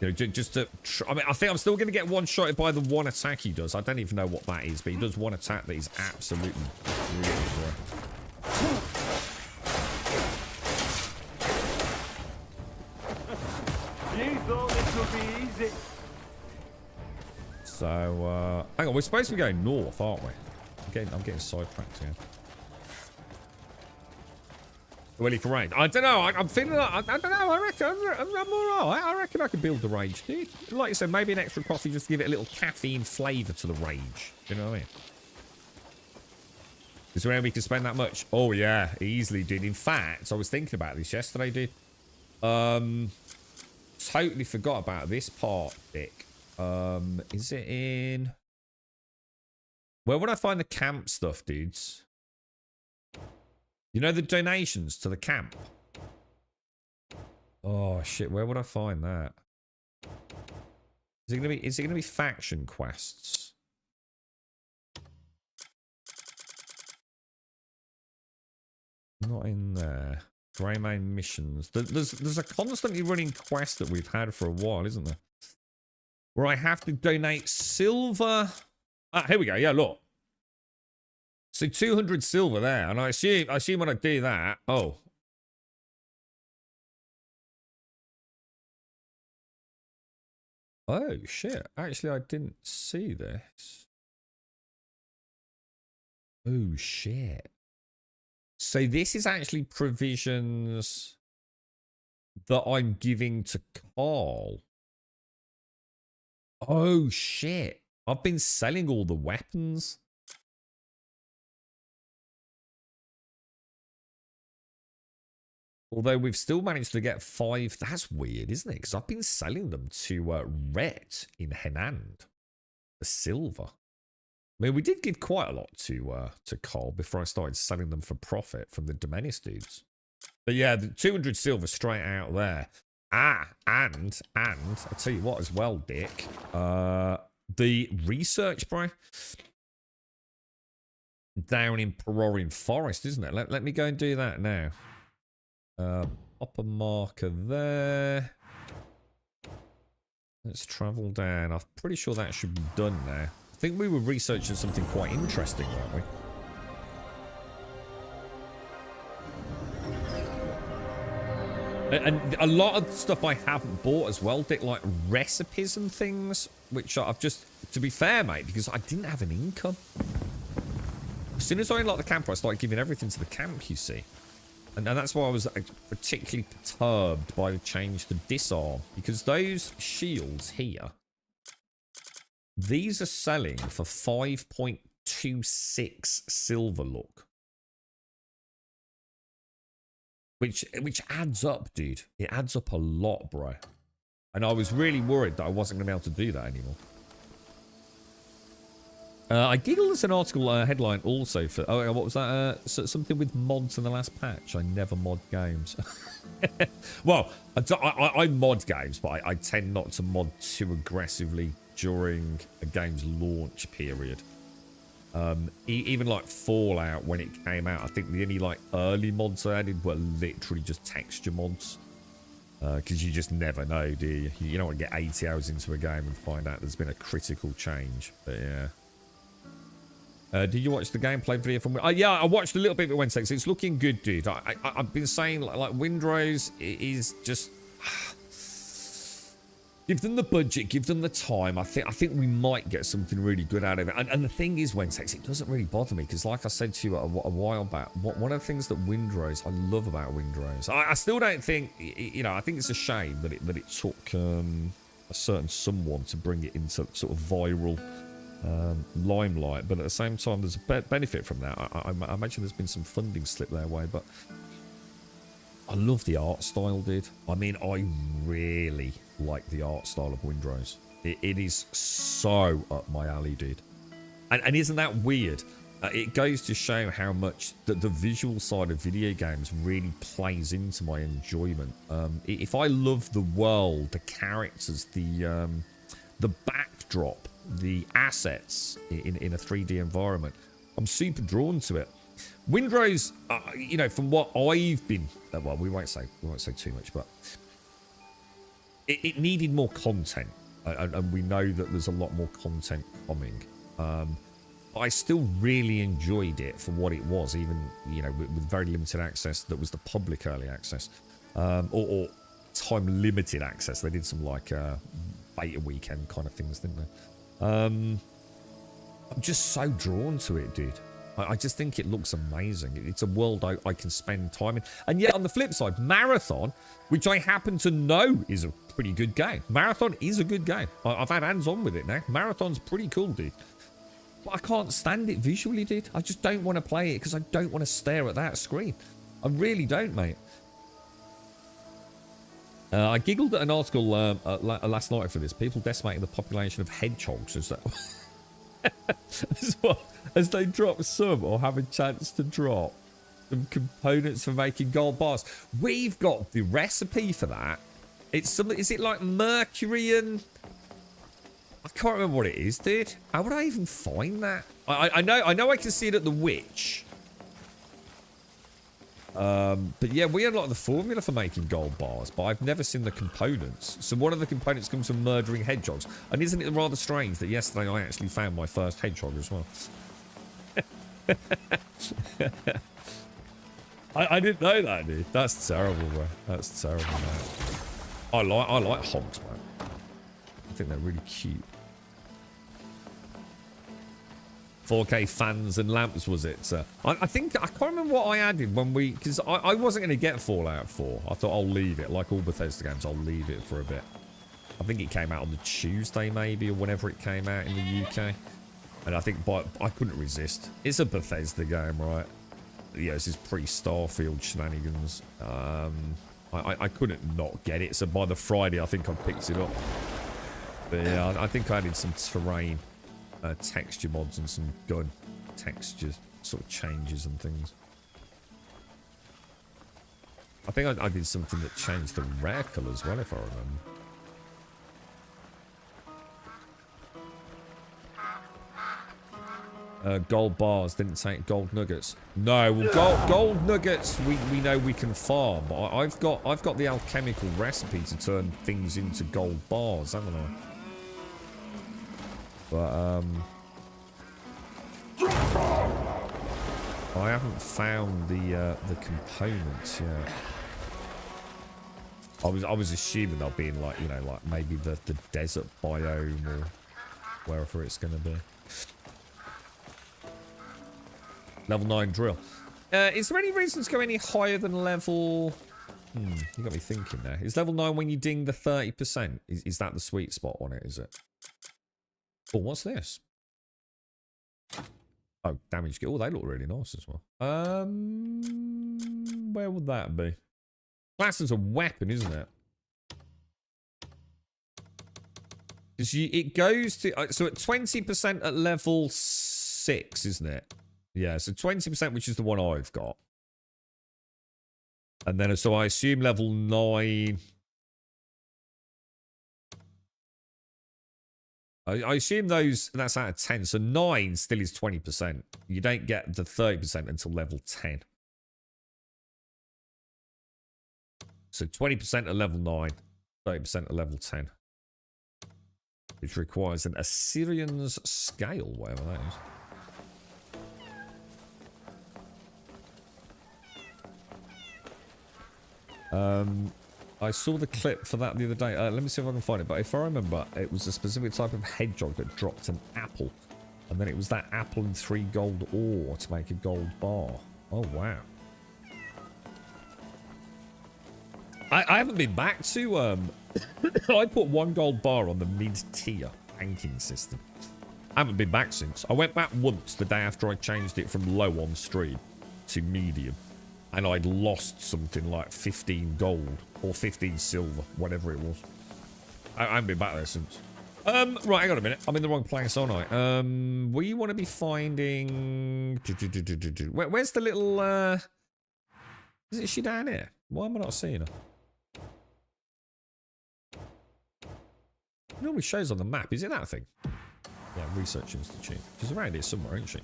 B: You know, just to... I mean, I think I'm still going to get one-shotted by the 1 attack he does. I don't even know what that is, but he does 1 attack that is absolutely brilliant, bro.
E: You thought this would be easy.
B: So, hang on, we're supposed to be going north, aren't we? I'm getting sidetracked here. Well, you can range. I don't know. I'm feeling like, I don't know. I reckon I'm all right. I reckon I can build the rage, dude. Like you said, maybe an extra coffee just to give it a little caffeine flavour to the rage. Do you know what I mean? Is there where we can spend that much? Oh, yeah. Easily, dude. In fact, I was thinking about this yesterday, dude. Totally forgot about this part, Dick. Is it in... Where would I find the camp stuff, dudes? You know the donations to the camp? Oh, shit. Where would I find that? Is it gonna be faction quests? Not in there. Grey Main missions. There's a constantly running quest that we've had for a while, isn't there? Where I have to donate silver. Ah, here we go. Yeah, look. So 200 silver there, and I assume when I do that, oh. Oh shit. Actually, I didn't see this. Oh shit. So this is actually provisions that I'm giving to Carl. Oh shit. I've been selling all the weapons. Although we've still managed to get 5. That's weird, isn't it? Because I've been selling them to Rhett in Henand. The silver. I mean, we did give quite a lot to Carl before I started selling them for profit from the Domenis dudes. But yeah, the 200 silver straight out there. Ah, and I'll tell you what as well, Dick. The research, bro. Down in Perorian Forest, isn't it? Let me go and do that now. Pop a marker there. Let's travel down. I'm pretty sure that should be done now. I think we were researching something quite interesting, weren't we? And a lot of stuff I haven't bought as well, Dick, like recipes and things, which I've just, to be fair, mate, because I didn't have an income. As soon as I unlocked the camper, I started giving everything to the camp, you see. And that's why I was particularly perturbed by the change to disarm. Because those shields here, these are selling for 5.26 silver, look. Which adds up, dude. It adds up a lot, bro. And I was really worried that I wasn't going to be able to do that anymore. I giggled as an article headline also for... Oh, what was that? Something with mods in the last patch. I never mod games. Well, I mod games, but I tend not to mod too aggressively during a game's launch period. Even like Fallout, when it came out, I think the only like early mods I added were literally just texture mods. Because you just never know, do you? You don't want to get 80 hours into a game and find out there's been a critical change. But yeah. Did you watch the gameplay video from... yeah, I watched a little bit of Wednesday. It's looking good, dude. I've been saying, like Windrose is just... Give them the budget, give them the time. I think we might get something really good out of it. And the thing is, Wednesday, it doesn't really bother me. Because like I said to you a while back, one of the things that Windrose, I love about Windrose... I still don't think... You know, I think it's a shame that it took a certain someone to bring it into sort of viral... limelight, but at the same time there's a benefit from that. I imagine there's been some funding slip their way, but I love the art style, dude. I mean, I really like the art style of Windrose. It is so up my alley, dude. And isn't that weird? It goes to show how much the visual side of video games really plays into my enjoyment. If I love the world, the characters, the backdrop, the assets in a 3D environment, I'm super drawn to it. Windrose, you know, from what I've been, well, we won't say too much, but it needed more content, and we know that there's a lot more content coming. I still really enjoyed it for what it was, even, you know, with very limited access. That was the public early access, or time limited access. They did some like beta weekend kind of things, didn't they? I'm just so drawn to it, dude. I just think it looks amazing. It's a world I can spend time in. And yet, on the flip side, Marathon, which I happen to know is a pretty good game. Marathon is a good game. I've had hands-on with it now. Marathon's pretty cool, dude. But I can't stand it visually, dude. I just don't want to play it because I don't want to stare at that screen. I really don't, mate. I giggled at an article last night for this. People decimating the population of hedgehogs as they drop some or have a chance to drop some components for making gold bars. We've got the recipe for that. It's something. Is it like mercury and... I can't remember what it is, dude. How would I even find that? I know I can see it at the witch. But yeah, we unlocked the formula for making gold bars, but I've never seen the components. So one of the components comes from murdering hedgehogs. And isn't it rather strange that yesterday I actually found my first hedgehog as well? I didn't know that, dude. That's terrible, bro. That's terrible, man. I like hogs, man. I think they're really cute. 4K fans and lamps, was it? I think, I can't remember what I added when we... Because I wasn't going to get Fallout 4. I thought I'll leave it. Like all Bethesda games, I'll leave it for a bit. I think it came out on the Tuesday, maybe, or whenever it came out in the UK. And I think I couldn't resist. It's a Bethesda game, right? Yeah, this is pre-Starfield shenanigans. I couldn't not get it. So by the Friday, I think I picked it up. But yeah, I think I added some terrain texture mods and some gun texture sort of changes and things. I think I did something that changed the rare colour as well, if I remember. Gold bars didn't take gold nuggets. No, well, gold nuggets we know we can farm, but I've got the alchemical recipe to turn things into gold bars, haven't I? But I haven't found the components yet. I was assuming they'll be in like, you know, like maybe the desert biome or wherever it's going to be. Level 9 drill. Is there any reason to go any higher than level... you got me thinking there. Is level 9 when you ding the 30%? Is that the sweet spot on it, is it? Oh, what's this? Oh, damage. Oh, they look really nice as well. Where would that be? Class as a weapon, isn't it? Because it goes to... so at 20% at level 6, isn't it? Yeah, so 20%, which is the one I've got. And then, so I assume level 9... I assume that's out of 10, so 9 still is 20%. You don't get the 30% until level 10. So 20% at level 9, 30% at level 10. Which requires an Assyrian's scale, whatever that is. I saw the clip for that the other day. Let me see if I can find it. But if I remember, it was a specific type of hedgehog that dropped an apple. And then it was that apple and 3 gold ore to make a gold bar. Oh, wow. I haven't been back to... I put 1 gold bar on the mid-tier banking system. I haven't been back since. I went back once the day after I changed it from low on stream to medium. And I'd lost something like 15 gold or 15 silver, whatever it was. I haven't been back there since. Right, hang on a minute. I'm in the wrong place, aren't I? We want to be finding... Where's the little... Is she down here? Why am I not seeing her? It normally shows on the map. Is it that thing? Yeah, Research Institute. She's around here somewhere, isn't she?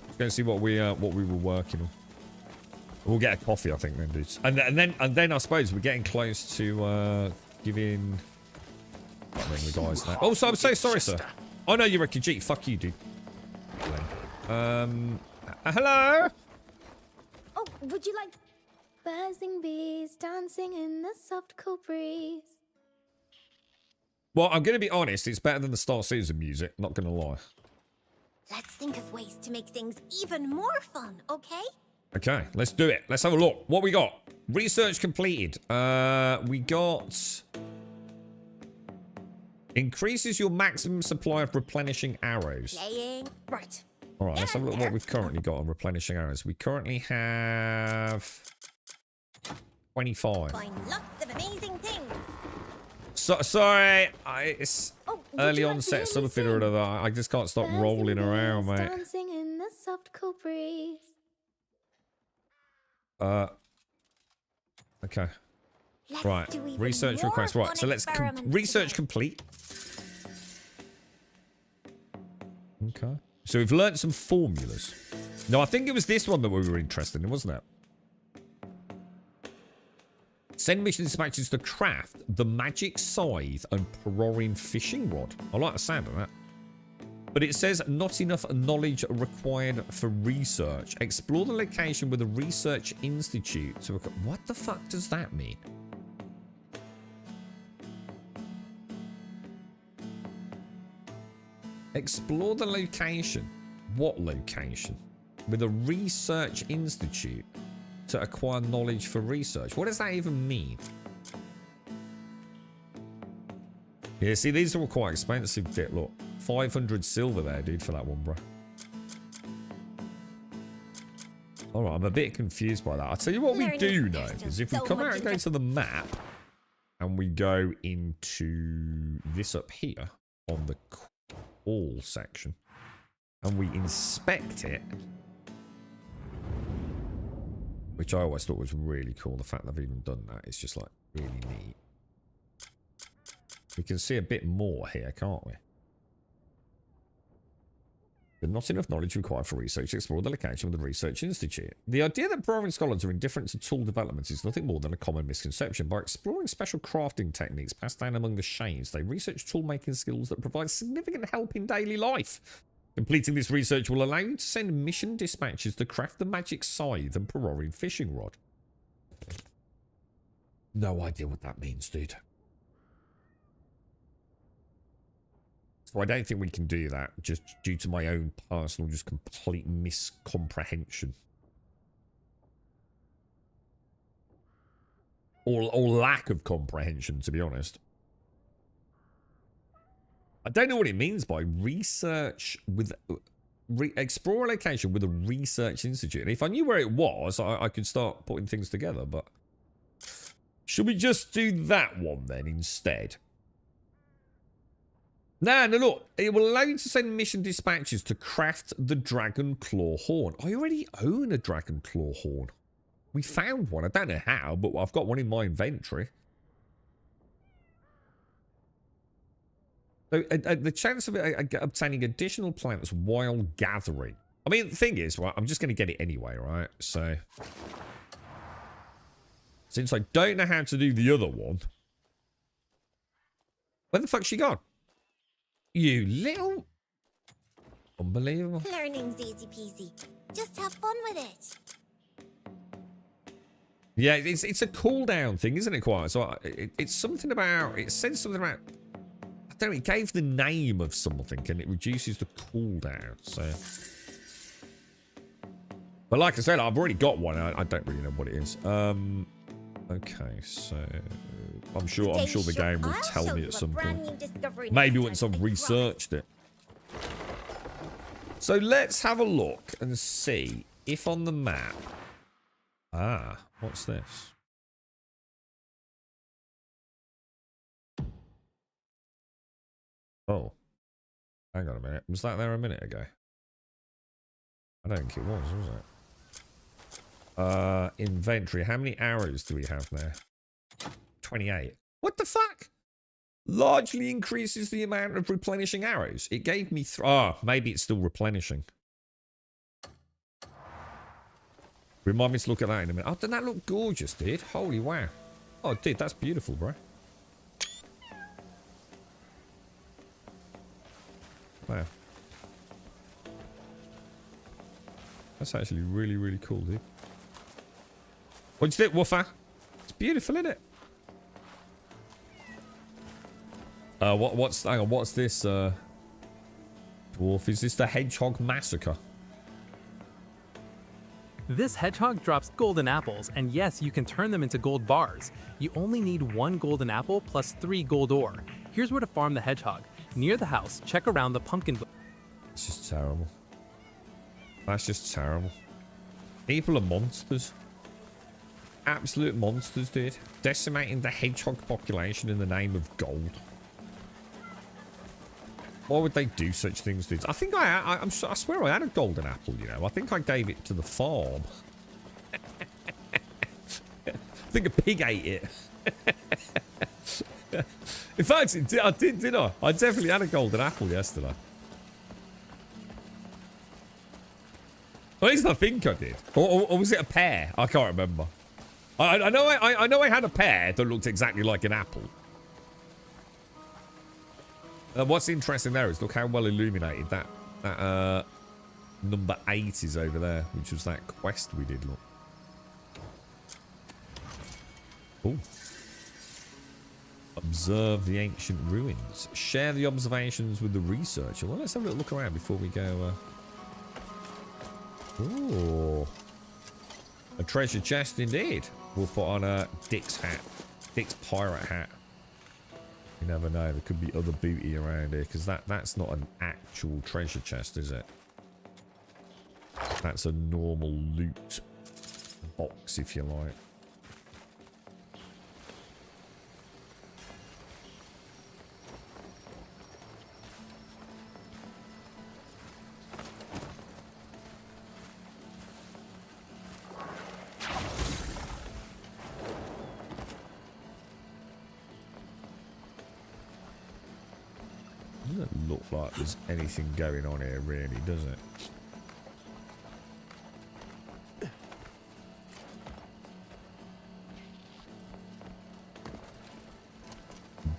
B: Let's go and see what we were working on. We'll get a coffee, I think, then, dudes. And then I suppose we're getting close to giving... I ring the guys now. Oh, so I'm so sorry, sir. Oh no, you're a Khajiit. Fuck you, dude. Hello?
H: Oh, would you like buzzing bees dancing in the soft cool breeze?
B: Well, I'm going to be honest. It's better than the Star Citizen music. Not going to lie.
C: Let's think of ways to make things even more fun, okay?
B: Okay, let's do it. Let's have a look. What we got? Research completed. We got... Increases your maximum supply of replenishing arrows.
C: Playing. Right.
B: All right, let's have a look at what we've currently got on replenishing arrows. We currently have 25.
C: Find lots of amazing things.
B: So, sorry, it's
H: Oh, would
B: early
H: you like to
B: onset
H: hear me
B: something or
H: sing?
B: other. I just can't stop
H: Buzzing
B: rolling around,
H: bees
B: mate.
H: Dancing in the soft cool breeze.
B: Okay.
C: Let's
B: Right.
C: do even
B: Research
C: more
B: request. Right.
C: fun
B: So let's
C: experiments
B: research
C: today.
B: complete. Okay. So we've learnt some formulas. No, I think it was this one that we were interested in, wasn't it? Send mission dispatches to craft the magic scythe and Perorin fishing rod. I like the sound of that. But it says not enough knowledge required for research. Explore the location with a research institute. So what the fuck does that mean? Explore the location. What location? With a research institute to acquire knowledge for research. What does that even mean? Yeah, see, these are all quite expensive, Dit. Look, 500 silver there, dude, for that one, bro. All right, I'm a bit confused by that. I'll tell you what we do know is if we come out and go to the map and we go into this up here on the all section and we inspect it, which I always thought was really cool. The fact they've even done that is just like really neat. We can see a bit more here, can't we? But not enough knowledge required for research to explore the location of the Research Institute. The idea that Perorin scholars are indifferent to tool development is nothing more than a common misconception. By exploring special crafting techniques passed down among the Shades, they research tool-making skills that provide significant help in daily life. Completing this research will allow you to send mission dispatches to craft the magic scythe and Perorin fishing rod. No idea what that means, dude. So I don't think we can do that, just due to my own personal, just complete miscomprehension. Or lack of comprehension, to be honest. I don't know what it means by research with... explore a location with a research institute. And if I knew where it was, I could start putting things together, but... Should we just do that one then instead? No, look. It will allow you to send mission dispatches to craft the Dragon Claw Horn. I already own a Dragon Claw Horn. We found one. I don't know how, but I've got one in my inventory. So, the chance of obtaining additional plants while gathering. I mean, the thing is, right, I'm just going to get it anyway, right? So, since I don't know how to do the other one. Where the fuck's she gone? You little... Unbelievable.
C: Learning's easy peasy. Just have fun with it.
B: Yeah, it's a cooldown thing, isn't it, quite? So it's something about... It said something about... I don't know, it gave the name of something and it reduces the cooldown, so... But like I said, I've already got one. I don't really know what it is. Okay, so... I'm sure the game will tell me at some point. Maybe once I've researched it. So let's have a look and see if on the map... Ah, what's this? Oh. Hang on a minute. Was that there a minute ago? I don't think it was it? Inventory. How many arrows do we have there? 28. What the fuck? Largely increases the amount of replenishing arrows. It gave me... maybe it's still replenishing. Remind me to look at that in a minute. Oh, doesn't that look gorgeous, dude? Holy wow. Oh, dude, that's beautiful, bro. Wow. That's actually really, really cool, dude. What'd you think, Woofer? It's beautiful, isn't it? Hang on, what's this? Dwarf, is this the Hedgehog Massacre?
I: This hedgehog drops golden apples, and yes, you can turn them into gold bars. You only need 1 golden apple plus 3 gold ore. Here's where to farm the hedgehog. Near the house, check around the pumpkin.
B: It's just terrible. That's just terrible. People are monsters. Absolute monsters, dude. Decimating the hedgehog population in the name of gold. Why would they do such things, dude? I think I swear I had a golden apple, you know. I think I gave it to the farm. I think a pig ate it. In fact, I did, didn't I? I definitely had a golden apple yesterday. Well, at least I think I did. Or was it a pear? I can't remember. I know I had a pear that looked exactly like an apple. What's interesting there is look how well illuminated that number 8 is over there, which was that quest we did. Look. Ooh. Observe the ancient ruins. Share the observations with the researcher. Well, let's have a little look around before we go. Ooh. A treasure chest indeed. We'll put on Dick's hat. Dick's pirate hat. You never know. There could be other booty around here. Because that's not an actual treasure chest, is it? That's a normal loot box, if you like. Doesn't look like there's anything going on here, really, does it?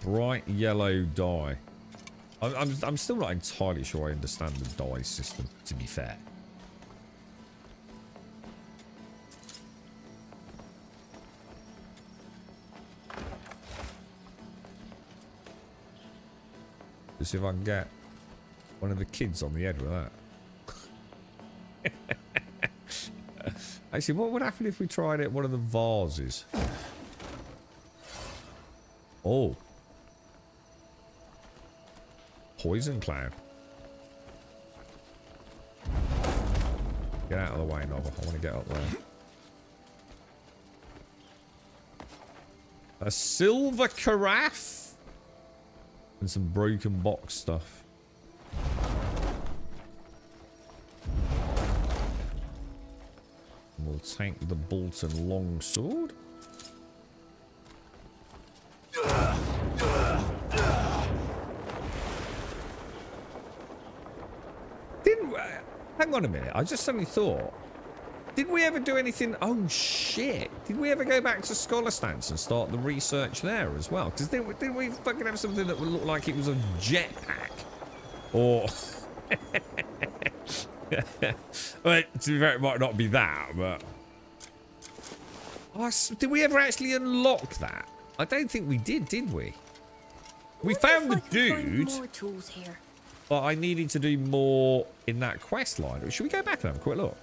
B: Bright yellow dye. I'm still not entirely sure I understand the dye system, to be fair. Let's see if I can get one of the kids on the head with that. Actually, what would happen if we tried it one of the vases? Oh. Poison cloud. Get out of the way, Nova. I want to get up there. A silver carafe. And some broken box stuff. We'll take the Bolton longsword. Hang on a minute. I just suddenly thought. Did we ever do anything? Oh, shit. Did we ever go back to Scholar Stance and start the research there as well? Because didn't we fucking have something that would look like it was a jetpack? Or... well, to be fair, it might not be that, but... Oh, did we ever actually unlock that? I don't think we did we? We found the dude.
H: More tools here.
B: But I needed to do more in that quest line. Should we go back and have a quick look?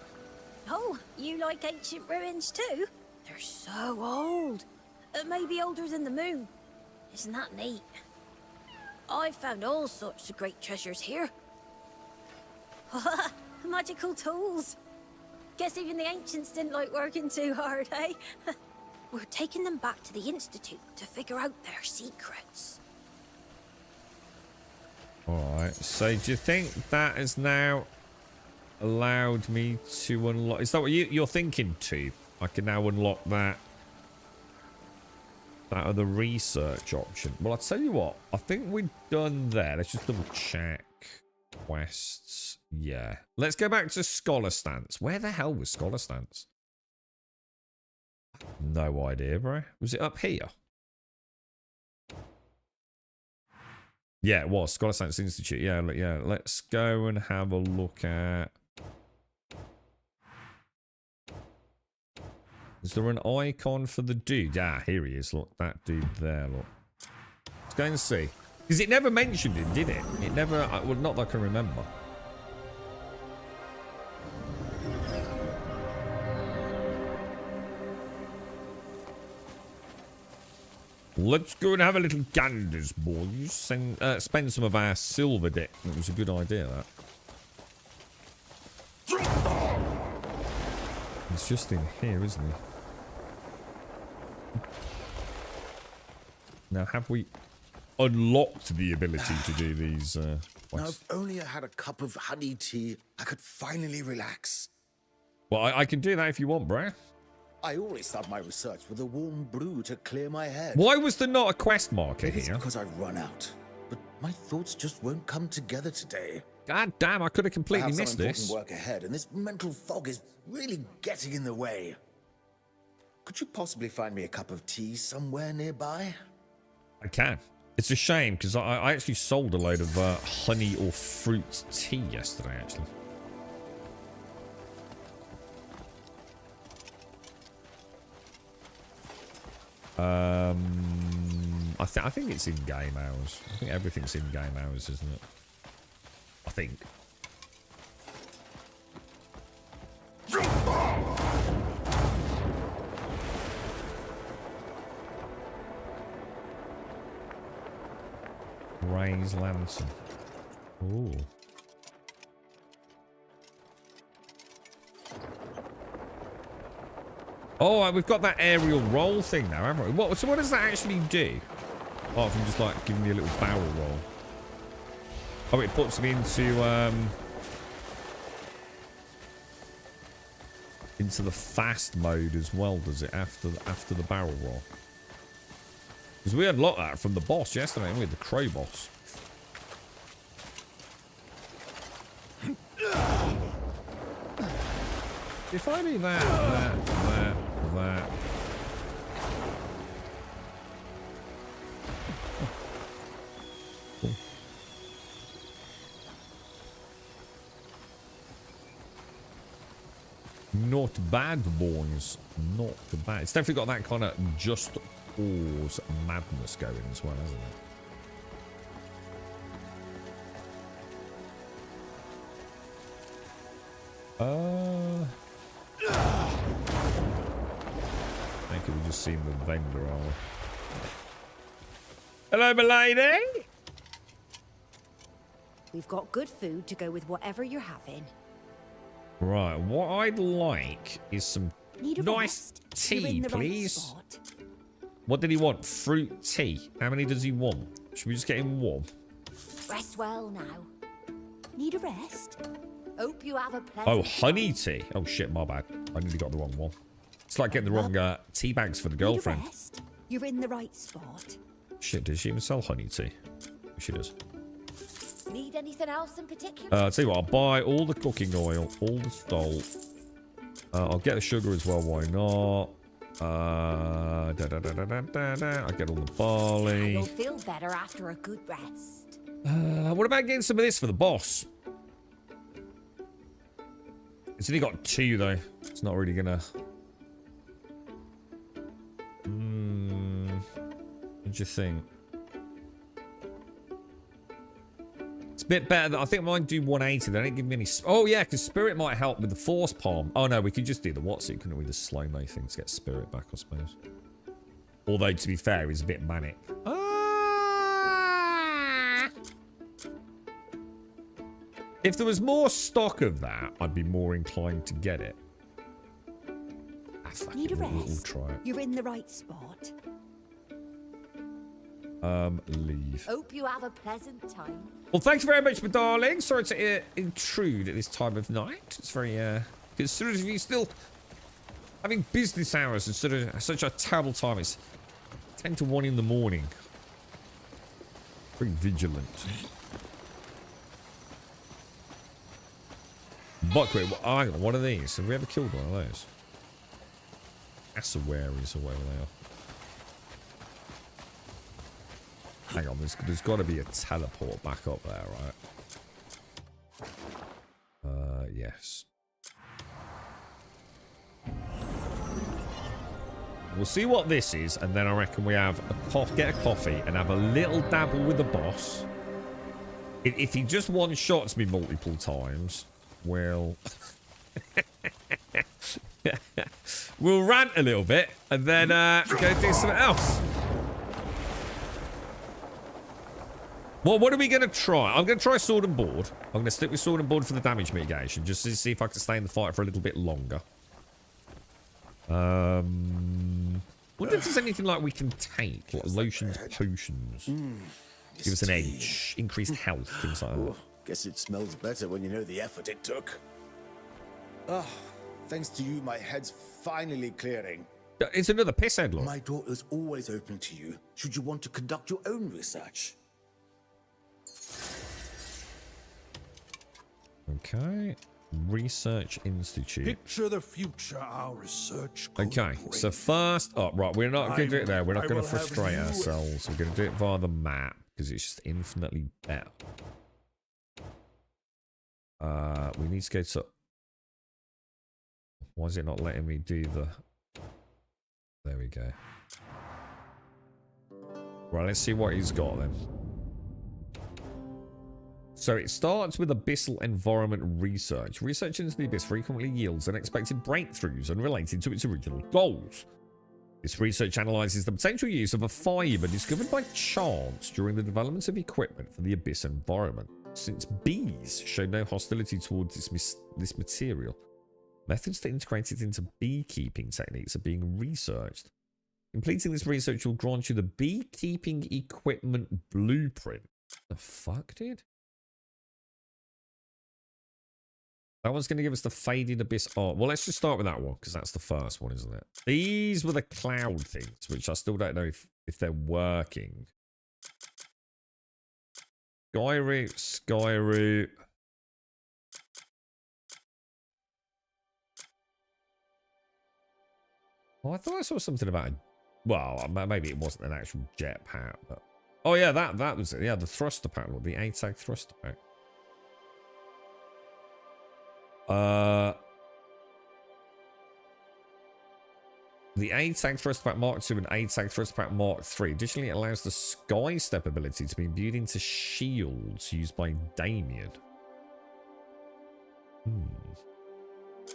H: Oh, you like ancient ruins too? They're so old. Maybe older than the moon. Isn't that neat? I've found all sorts of great treasures here. Magical tools. Guess even the ancients didn't like working too hard, eh? We're taking them back to the Institute to figure out their secrets.
B: Alright, so do you think that has now allowed me to unlock... Is that what you're thinking, too? I can now unlock that other research option. Well, I'll tell you what. I think we're done there. Let's just double check. Quests. Yeah. Let's go back to Scholar Stance. Where the hell was Scholar Stance? No idea, bro. Was it up here? Yeah, it was. Scholar Stance Institute. Yeah, yeah. Let's go and have a look at... Is there an icon for the dude? Ah, here he is. Look, that dude there, look. Let's go and see. Because it never mentioned him, did it? It never... Well, not that I can remember. Let's go and have a little ganders, boys. And spend some of our silver debt. It was a good idea, that. He's just in here, isn't he? Now, have we unlocked the ability to do these
J: Now,
B: quests?
J: if only I had a cup of honey tea, I could finally relax.
B: Well, I can do that if you want, bruh.
J: I always start my research with a warm brew to clear my head.
B: Why was there not a quest marker
J: Maybe it's
B: here?
J: because I've run out. But my thoughts just won't come together today.
B: God damn, I could have
J: I
B: completely
J: have some
B: missed
J: important
B: this.
J: work ahead, and this mental fog is really getting in the way. Could you possibly find me a cup of tea somewhere nearby?
B: I can. It's a shame, because I actually sold a load of honey or fruit tea yesterday, actually. I think it's in game hours. I think everything's in game hours, isn't it? I think. Raise lantern. Ooh. Oh, we've got that aerial roll thing now, haven't we? So what does that actually do? Apart from just like giving me a little barrel roll. Oh, it puts me into the fast mode as well, does it? After the barrel roll. Because we unlocked that from the boss yesterday, didn't we? The crow boss. If I do that. Cool. Not bad, boys. Not bad. It's definitely got that kind of just cause madness going as well, hasn't it? I think we've just seen the vendor, are we? Hello, my lady.
C: We've got good food to go with whatever you're having.
B: Right, what I'd like is some
C: Need a
B: nice
C: rest? You're
B: tea,
C: in the right
B: please.
C: spot.
B: What did he want? Fruit tea. How many does he want? Should we just get him warm?
C: Rest well now. Need a rest? Hope you have a pleasant
B: Oh, honey tea. Oh, shit, my bad. I nearly got the wrong one. It's like getting the wrong tea bags for the girlfriend.
C: Need a rest? You're in the right spot.
B: Shit, does she even sell honey tea? She does.
C: Need anything else in particular?
B: I'll tell you what, I'll buy all the cooking oil, all the salt. I'll get the sugar as well, why not? I'll get all the barley.
C: You'll feel better after a good rest.
B: What about getting some of this for the boss? It's only got 2 though. It's not really gonna. What do you think? It's a bit better. I think I might do 180. They don't give me any. Oh yeah, because spirit might help with the force palm. Oh no, we could just do the what's it? Couldn't we? The slow mo thing to get spirit back, I suppose. Although to be fair, he's a bit manic. If there was more stock of that, I'd be more inclined to get it.
C: Need a rest?
B: We'll try it.
C: You're in the right spot.
B: Leave.
C: Hope you have a pleasant time.
B: Well, thanks very much, my darling. Sorry to intrude at this time of night. It's very, considering you still having business hours instead of such a terrible time. It's 10 to 1 in the morning. Very vigilant. Buckwheat, hang on, what are these? Have we ever killed one of those? Cassowaries or whatever they are. Hang on, there's got to be a teleport back up there, right? Yes. We'll see what this is, and then I reckon we have get a coffee and have a little dabble with the boss. If he just one-shots me multiple times, well... we'll rant a little bit, and then go do something else. Well, what are we going to try? I'm going to try sword and board. I'm going to stick with sword and board for the damage mitigation, just to see if I can stay in the fight for a little bit longer. Wonder if there's anything like we can take, like lotions, potions. Give us an edge, increased health, things like that.
J: Guess it smells better when you know the effort it took. Ah, thanks to you, my head's finally clearing.
B: It's another pisshead, look.
J: My door is always open to you, should you want to conduct your own research.
B: Okay. Research Institute.
F: Picture the future our research could
B: Okay, so first up, right, we're not going to do it there. We're not going to frustrate ourselves. We're going to do it via the map because it's just infinitely better. We need to go to... Why is it not letting me do the... There we go. Right, let's see what he's got then. So it starts with abyssal environment research. Research into the abyss frequently yields unexpected breakthroughs unrelated to its original goals. This research analyzes the potential use of a fiber discovered by chance during the development of equipment for the abyss environment. Since bees show no hostility towards this material, methods to integrate it into beekeeping techniques are being researched. Completing this research will grant you the beekeeping equipment blueprint. The fuck, dude? That one's going to give us the faded abyss art. Well, let's just start with that one, because that's the first one, isn't it? These were the cloud things, which I still don't know if they're working. Skyroot. Oh, I thought I saw something about well, maybe it wasn't an actual jetpack, but... Oh, yeah, that was it. Yeah, the thruster pack, the ATAG thruster pack. The ATAG Thrust Pack Mark II and ATAG Thrust Pack Mark III. Additionally, it allows the Sky Step ability to be imbued into shields used by Damien.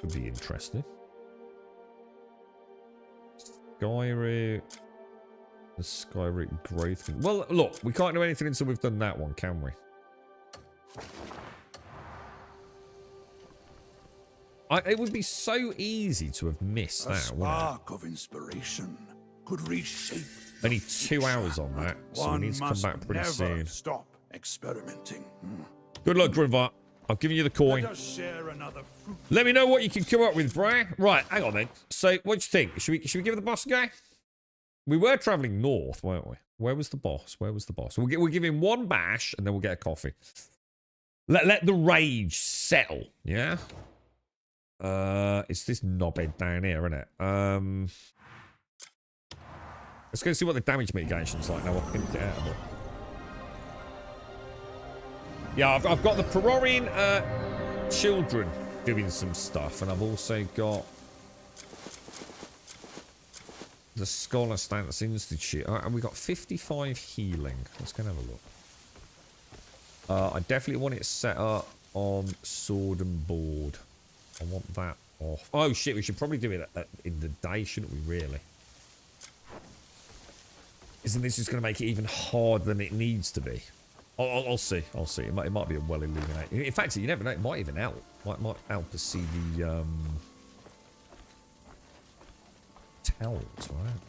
B: Could be interesting. Skyroot. The Skyroot growth. Well, look, we can't do anything until we've done that one, can we? It would be so easy to have missed that, wouldn't it?
F: Spark of inspiration could reshape.
B: Only 2 hours on that, so we need to come back pretty soon.
F: Stop experimenting.
B: Good luck, Grimvar. I've given you the coin.
F: Let us share another fruit.
B: Let me know what you can come up with, Bri. Right, hang on then. So, what do you think? Should we give the boss a go? We were travelling north, weren't we? Where was the boss? Where was the boss? We'll give him one bash, and then we'll get a coffee. Let the rage settle, yeah? It's this knobhead down here, isn't it? Let's go see what the damage mitigation's like now. I'll get out of it. Yeah, I've got the Perorian children doing some stuff, and I've also got the Scholar Stance Institute. And we got 55 healing. Let's go and have a look. I definitely want it set up on sword and board. I want that off. Oh shit, we should probably do it in the day, shouldn't we, really? Isn't this just going to make it even harder than it needs to be? I'll see. I'll see. It might be a well illuminated. In fact, you never know. It might even help. Might help us see the tells, right?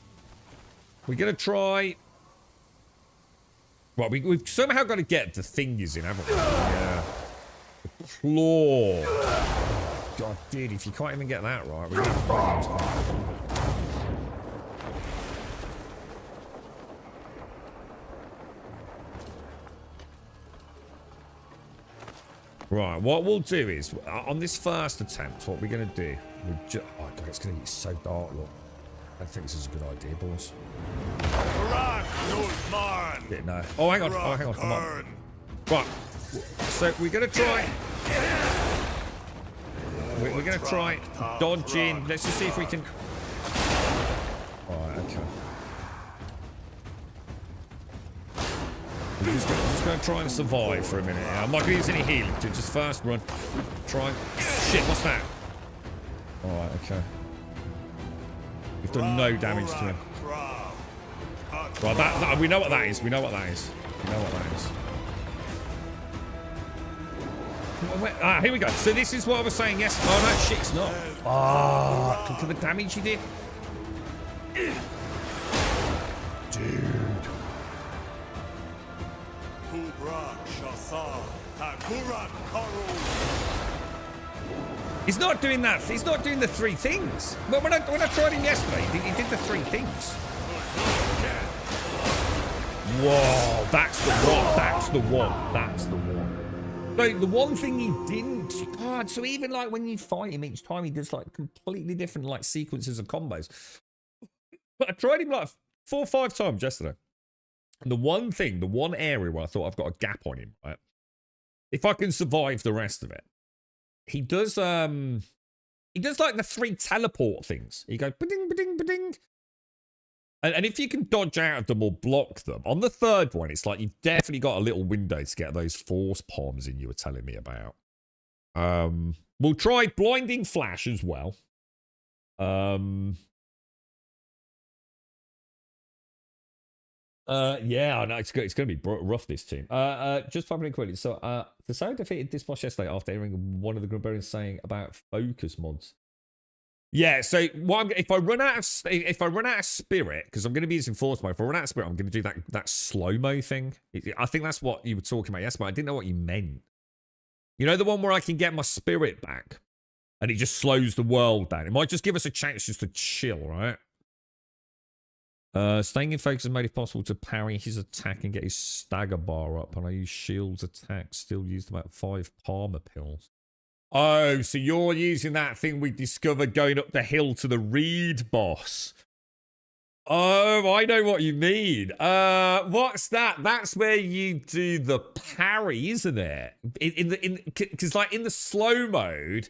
B: We're going to try... Right, we've somehow got to get the thingies in, haven't we? Yeah. The claw. God, dude, if you can't even get that right, we're going to have problems. Right, what we'll do is, on this first attempt, what we're going to do, oh God, it's going to get so dark, look. I don't think this is a good idea, boys. No. Oh, hang on, come on. Right, so we're going to try... We're going to try dodge in. Let's just see if we can... Alright, okay. We're just going to try and survive for a minute. I'm not going to use any healing. Just first run. Try. Shit, what's that? Alright, okay. We've done no damage to him. Right, we know what that is. We know what that is. here we go. So this is what I was saying yesterday. Oh, no, shit, it's not. Oh, look at the damage he did. Dude. He's not doing that. He's not doing the three things. But when I tried him yesterday, he did the three things. Whoa, that's the one. That's the one. That's the one. So the one thing he didn't. God, so even like when you fight him each time, he does like completely different like sequences of combos. But I tried him like 4 or 5 times yesterday. And the one thing, the one area where I thought I've got a gap on him, right? If I can survive the rest of it, he does like the 3 teleport things. He goes ba-ding, ba-ding, ba-ding. And if you can dodge out of them or block them, on the 3rd one, it's like you've definitely got a little window to get those force palms in you were telling me about. We'll try blinding flash as well. Yeah, I know it's going to be rough, this team. Just popping in quickly. So, the Sound defeated this boss yesterday after hearing one of the Grumbarians saying about focus mods. Yeah, so if I run out of spirit, because I'm going to be using force mode. If I run out of spirit, I'm going to do that slow mo thing. I think that's what you were talking about yesterday. I didn't know what you meant. You know, the one where I can get my spirit back, and it just slows the world down. It might just give us a chance just to chill, right? Staying in focus has made it possible to parry his attack and get his stagger bar up. And I use shield's attack. Still used about 5 Palmer pills. Oh, so you're using that thing we discovered going up the hill to the Reed boss. Oh, I know what you mean. What's that? That's where you do the parry, isn't it? Because like in the slow mode,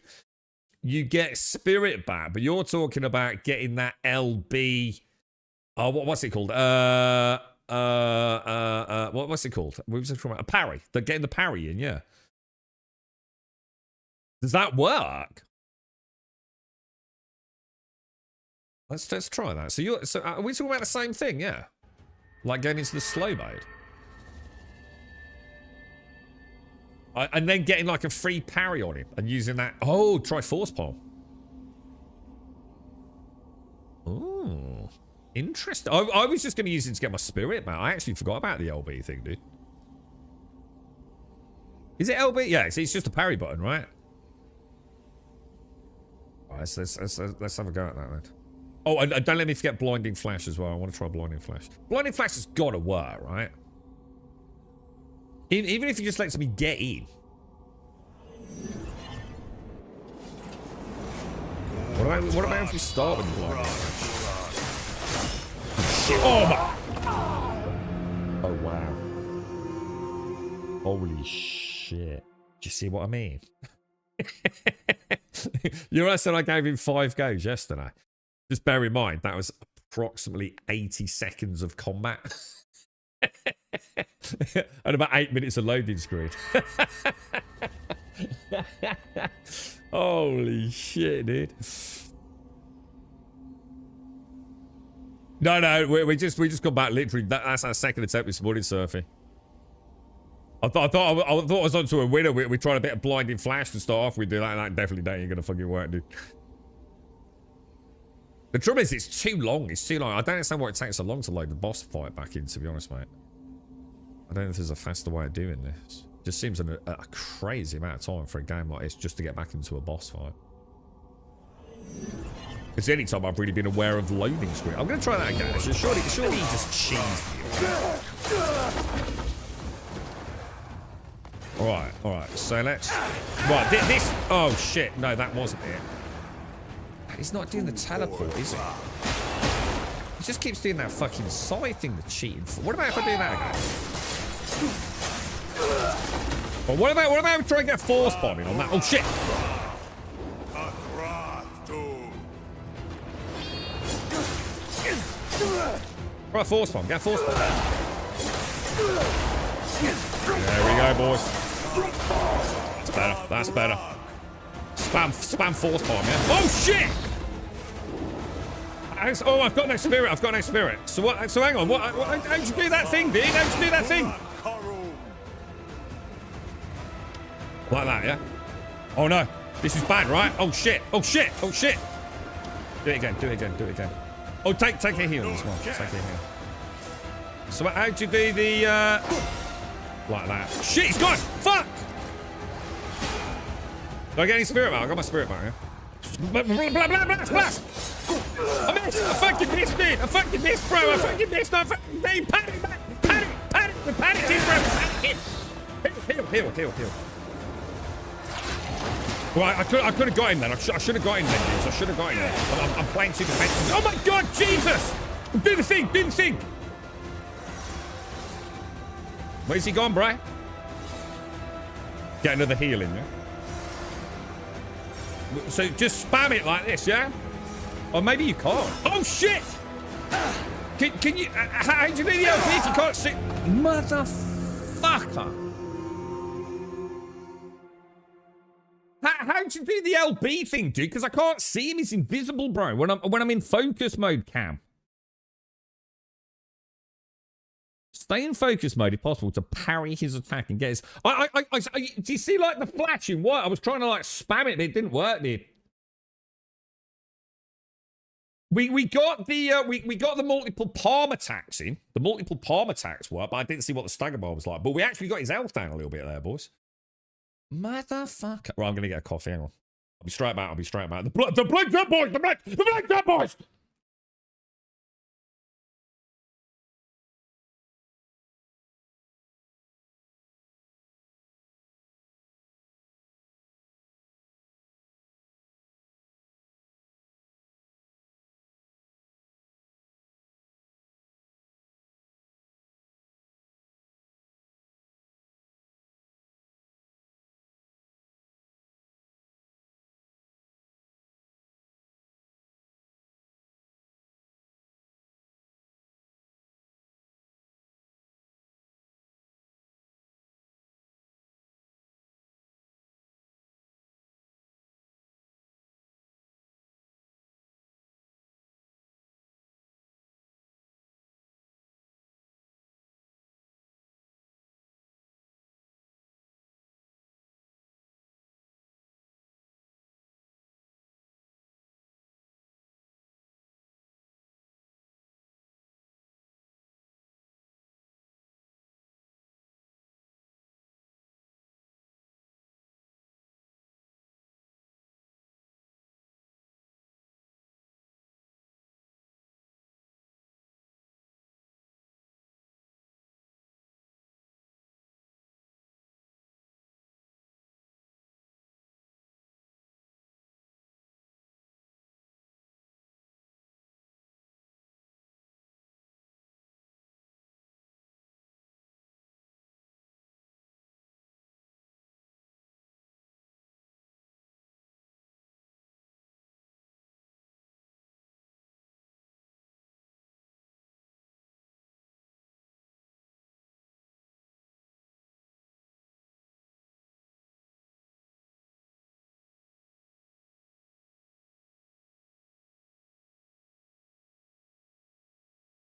B: you get spirit back, but you're talking about getting that LB. Oh, what's it called? What's it called? We were just talking about a parry. They're getting the parry in, yeah. Does that work? Let's try that. So are we talking about the same thing? Yeah, like going into the slow mode, and then getting like a free parry on him and using that. Oh, try force palm. Oh, interesting. I was just going to use it to get my spirit back. I actually forgot about the LB thing, dude. Is it LB? Yeah, it's just a parry button, right? Let's have a go at that then. Oh, and don't let me forget blinding flash as well. I want to try blinding flash. Blinding flash has got to work, right? Even if it just lets me get in. What about if we start with blinding flash? Shit. Oh my! Oh wow! Holy shit! Do you see what I mean? You know, I said I gave him 5 goes yesterday. Just bear in mind, that was approximately 80 seconds of combat. And about 8 minutes of loading screen. Holy shit, dude. No, we just got back literally. That's our second attempt this morning, Surfy. I thought I was onto a winner. We tried a bit of blinding flash to start off. We do that. That definitely ain't gonna fucking work, dude. The trouble is, it's too long. It's too long. I don't understand why it takes so long to load the boss fight back in, to be honest, mate. I don't know if there's a faster way of doing this. It just seems a crazy amount of time for a game like this just to get back into a boss fight. It's the only time I've really been aware of loading screen. I'm gonna try that again. Surely he just cheesed me. Alright, so let's... Right, this... Oh, shit. No, that wasn't it. He's not doing the teleport, is he? He just keeps doing that fucking side thing, the cheating. What about if I do that again? Well, what about we try and get force bombing on that? Oh, shit! Right, force bomb. Get force bomb. There we go, boys. That's better. That's better. Spam force bomb, yeah? Oh, shit! Oh, I've got no spirit. I've got no spirit. So what? So hang on. How'd you do that thing, dude? How'd you do that thing? Like that, yeah? Oh no. This is bad, right? Oh shit. Oh shit. Oh shit. Do it again. Do it again. Do it again. Oh, take a heal as well. Take a heal. So how'd you do the, like that? Shit, he's gone! Fuck! Do I get any spirit back? I got my spirit back, yeah? Blast! I missed! I fucking missed it! I fucking missed, bro! I fucking missed! I fucking missed! Panic! The panic team, bro! Heal. Right, I could have got him then. I should have got him then, dudes. I should have got him then. I'm playing too defensive. Oh my god, Jesus! Do the thing! Where's he gone, bro? Get another heal in, yeah? So just spam it like this, yeah? Or maybe you can't. Oh, shit! Can you... how do you do the LP if you can't see... Motherfucker! How'd you do the LB thing, dude? Because I can't see him. He's invisible, bro. When I'm in focus mode, Cam. Stay in focus mode if possible to parry his attack and get his... do you see, like, the flashing white? I was trying to, like, spam it, but it didn't work, dude. We got the we got the multiple palm attacks in. The multiple palm attacks work, but I didn't see what the stagger bar was like. But we actually got his health down a little bit there, boys. Motherfucker. Right, I'm gonna get a coffee. Hang on. I'll be straight back. The black dead boys. The black dead boys.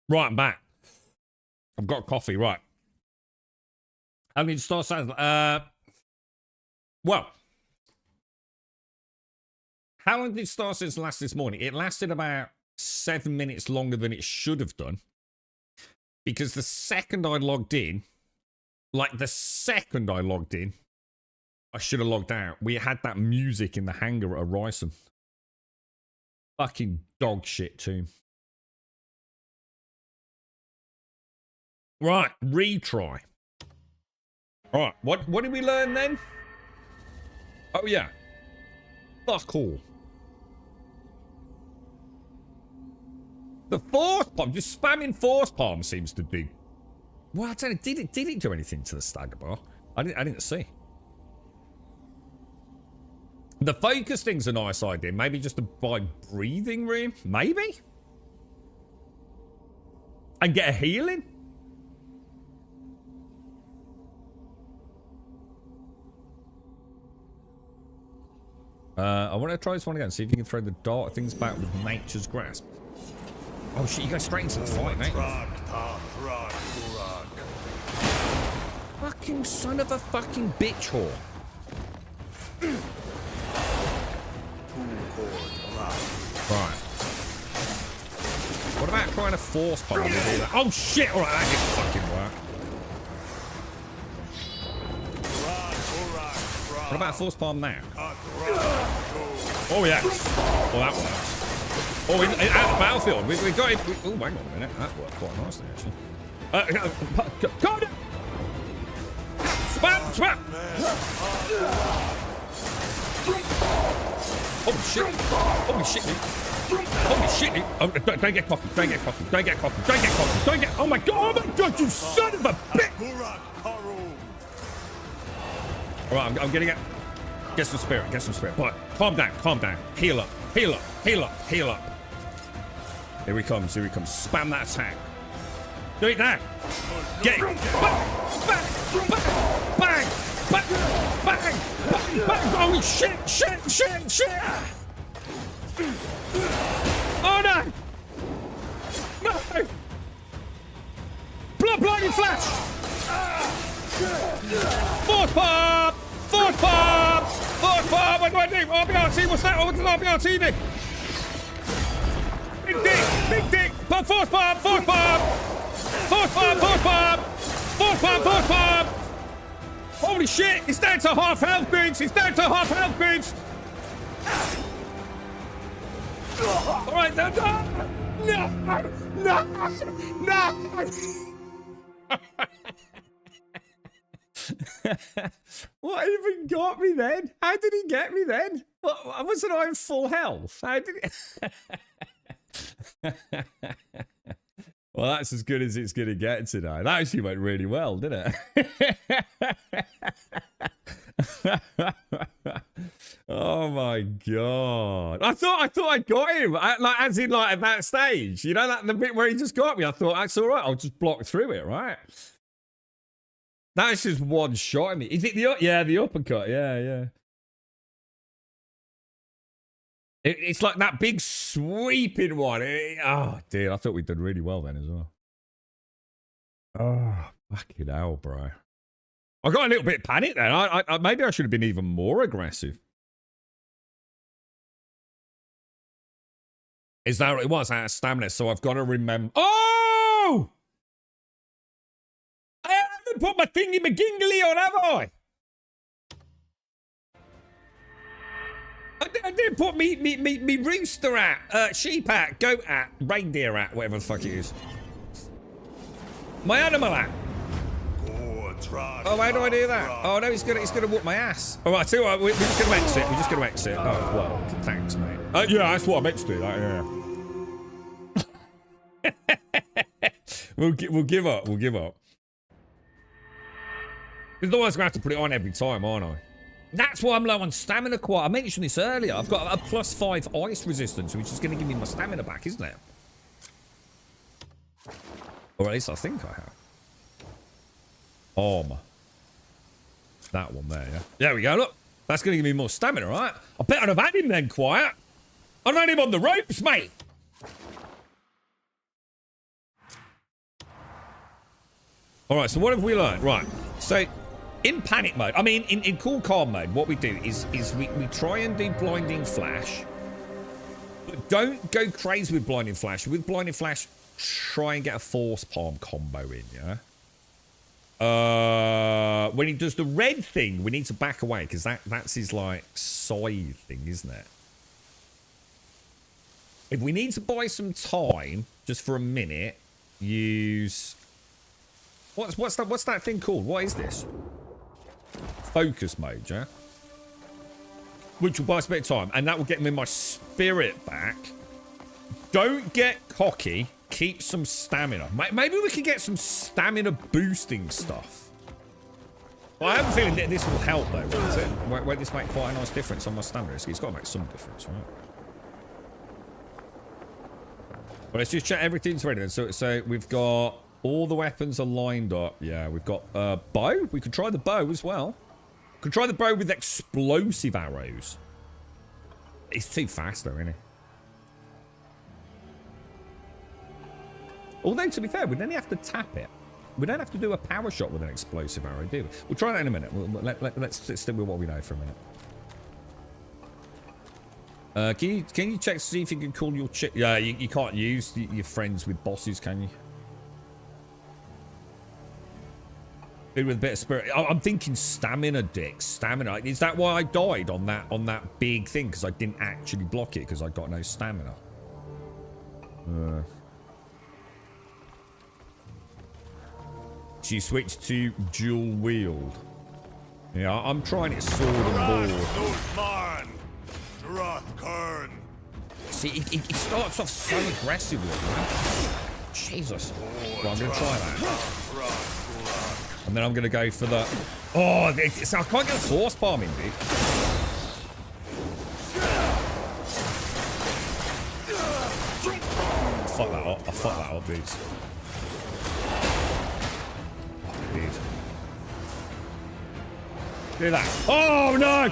B: Right, I'm back. I've got coffee, right. I need to start saying, well, how long did Star Citizen last this morning? It lasted about 7 minutes longer than it should have done. Because the second I logged in, I should have logged out. We had that music in the hangar at Horizon. Fucking dog shit too. Right, retry. Alright, what did we learn then? Oh yeah. Fuck all. The force palm, just spamming force palm seems to do. Well, I don't know, did it do anything to the stagger bar? I didn't see. The focus thing's a nice idea. Maybe just to buy breathing room, maybe? And get a healing? I want to try this one again. See if you can throw the dark things back with nature's grasp. Oh shit, you go straight into the fight, mate. Fucking son of a fucking bitch whore. Right. What about trying to force palm to do that? Oh shit! Alright, that didn't fucking work. What about force palm now? Oh yes. Oh, that works. Oh, in out the battlefield, we got it. Oh, hang on a minute. That worked quite nicely actually. Go down. Spam, spam. Holy shit! Holy shit! Dude. Holy shit! Dude. Oh, don't get cocky! Don't get cocky! Don't get cocky! Don't get cocky! Don't get! Oh my god! Oh my god! You son of a bitch! All right, I'm gonna get some spirit. Get some spirit. But calm down. Calm down. Heal up. Heal up. Heal up. Heal up. Here he comes. Here he comes. Spam that attack. Do it now. Get it. Bang! Bang! Bang! Bang! Bang! Bang! Bang! Oh shit! Shit! Shit! Shit! Oh no! No! Blinding flash! Force pop! Force pop! Force pop! What do I do? RBRT? What's that? What does RBRT do? Big dick! Big dick! Force pop! Force pop! Force pop! Force pop! Force pop! Force pop! Holy shit! It's down to half health, dudes! It's down to half health, dudes! Alright, no! No! No! No! What even got me then? How did he get me then? What, wasn't I in full health? How did he... Well, that's as good as it's going to get tonight. That actually went really well, didn't it? Oh my god! I thought I got him. As in at that stage, you know, that the bit where he just got me. I thought that's all right. I'll just block through it, right? That's just one shot at me. Is it the uppercut? Yeah. It's like that big sweeping one. Oh, dear. I thought we'd done really well then as well. Oh, fucking hell, bro. I got a little bit panicked then. I maybe I should have been even more aggressive. Is that what it was? Out of stamina, so I've got to remember. Oh! I haven't put my thingy McGingly on, have I? I did put me rooster at, sheep at, goat at, reindeer at, whatever the fuck it is. My animal at. Oh, how do I do that? Oh no, he's gonna whoop my ass. All right, tell you what, we're just gonna exit. We're just gonna exit. Oh well, thanks, mate. Yeah, that's what I meant to do. That, yeah. We'll give up. We'll give up. Because otherwise, I'm gonna have to put it on every time, aren't I? That's why I'm low on stamina quite. I mentioned this earlier. I've got a +5 ice resistance, which is going to give me my stamina back, isn't it? Or at least I think I have. Armor. That one there, yeah. There we go, look. That's going to give me more stamina, right? I bet I'd have had him then, quiet. I've had him on the ropes, mate. All right, so what have we learned? Right, so... in panic mode, I mean, in cool calm mode, what we do is we try and do blinding flash. But don't go crazy with blinding flash. With blinding flash, try and get a force palm combo in, yeah? When he does the red thing, we need to back away, because that's his, like, scythe thing, isn't it? If we need to buy some time, just for a minute, use... What's that thing called? What is this? Focus mode, yeah? Which will buy us a bit of time, and that will get me my spirit back. Don't get cocky. Keep some stamina. Maybe we can get some stamina boosting stuff. Well, I have a feeling that this will help, though, won't it? Won't this make quite a nice difference on my stamina? It's got to make some difference, right? Well, let's just check everything's ready then. So we've got... all the weapons are lined up. Yeah, we've got bow. We could try the bow as well. Could try the bow with explosive arrows. It's too fast though, isn't it? Although, to be fair, we don't have to tap it. We don't have to do a power shot with an explosive arrow, do we? We'll try that in a minute. Let's stick with what we know for a minute. Can you check to see if you can call your chick? Yeah, you can't use your friends with bosses, can you? With a bit of spirit. I'm thinking stamina, Dick. Stamina. Is that why I died on that big thing? Because I didn't actually block it because I got no stamina. She switched to dual wield. Yeah, I'm trying it sword and board. See, it starts off so aggressively, man. Jesus. Well, I'm gonna try that. And then I'm going to go for the... Oh, so I can't get force palming, dude. Fuck that up. I fucked that up, dudes. Dude. Do that. Oh, no!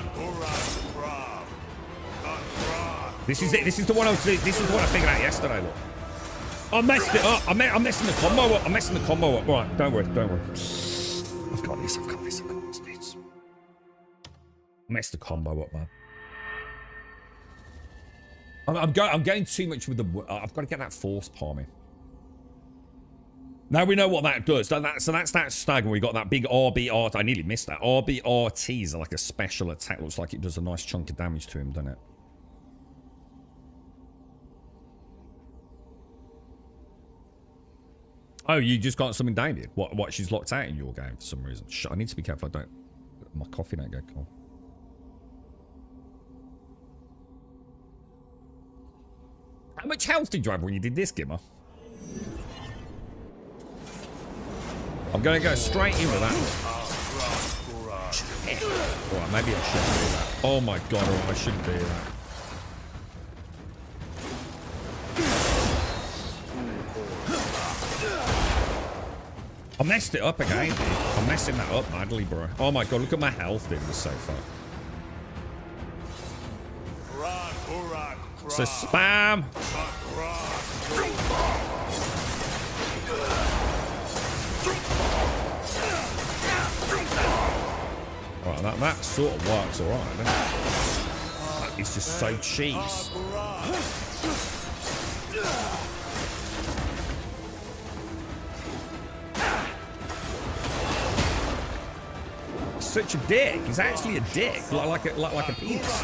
B: This is it. This is the one I was... This is the one I figured out yesterday, look. I messed it up. I'm messing the combo up. I'm messing the combo up. All right, don't worry. Don't worry. I've got this, dudes. Messed the combo up, man. I'm going too much with the... I've got to get that force palming. Now we know what that does. So that's that stag where we got that big RBRT. I nearly missed that. RBRT is like a special attack. Looks like it does a nice chunk of damage to him, doesn't it? Oh, you just got something down here? What? She's locked out in your game for some reason. I need to be careful. My coffee don't go cold. How much health did you have when you did this, Gimmer? I'm going to go straight in with that. Alright, maybe I shouldn't do that. Oh my god, I shouldn't do that. I messed it up again, dude. I'm messing that up badly, bro. Oh my god, look at my health, dude, so far. So spam. Alright, that sort of works alright, doesn't it? It's just so cheese. Such a dick. He's actually a dick, like a penis.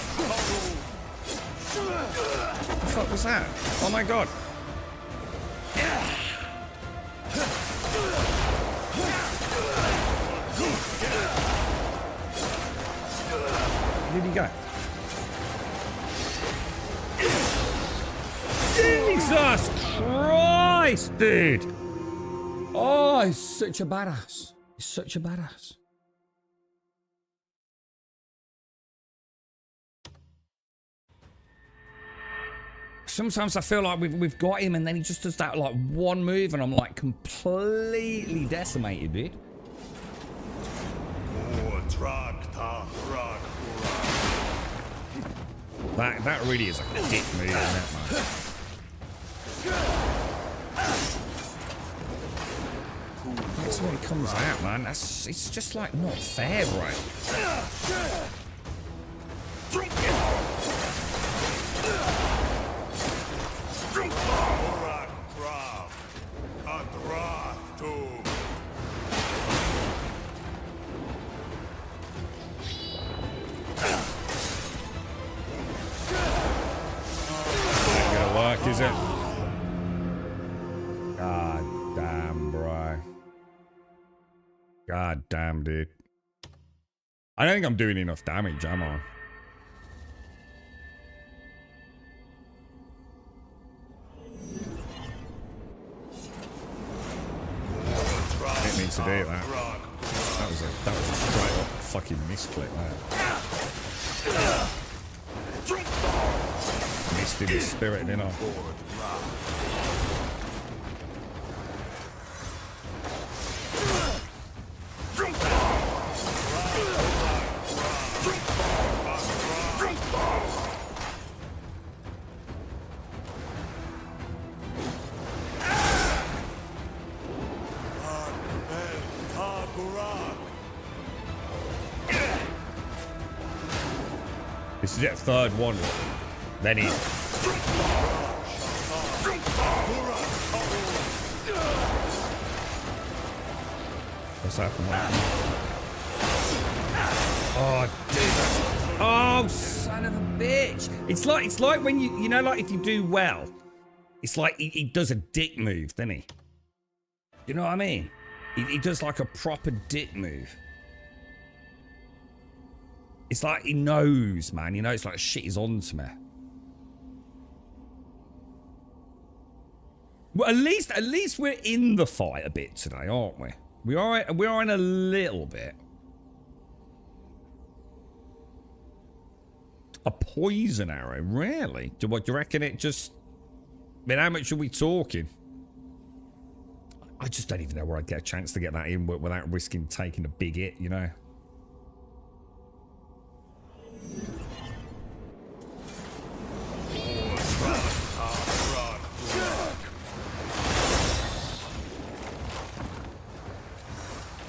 B: What the fuck was that? Oh my god. Where did he go? Jesus Christ, dude! Oh, he's such a badass. He's such a badass. Sometimes I feel like we've got him and then he just does that like one move and I'm like completely decimated, dude. That really is like a dick move, isn't it, man? That's when it comes out, man. It's just like not fair, bro. Is it? God damn, bro. God damn, dude. I don't think I'm doing enough damage, am I? Didn't mean to do that. That was a straight up fucking misclick, man. Missed in the spirit, didn't I? This is it, third one. Then he... What's happened? Oh, dude. Oh, son of a bitch. It's like when you know, like if you do well, it's like he does a dick move, doesn't he? You know what I mean? He does like a proper dick move. It's like he knows, man. He knows like shit is on to me. Well, at least we're in the fight a bit today, aren't we? We are in a little bit. A poison arrow, really? Do you reckon it just... I mean, how much are we talking? I just don't even know where I'd get a chance to get that in without risking taking a big hit, you know?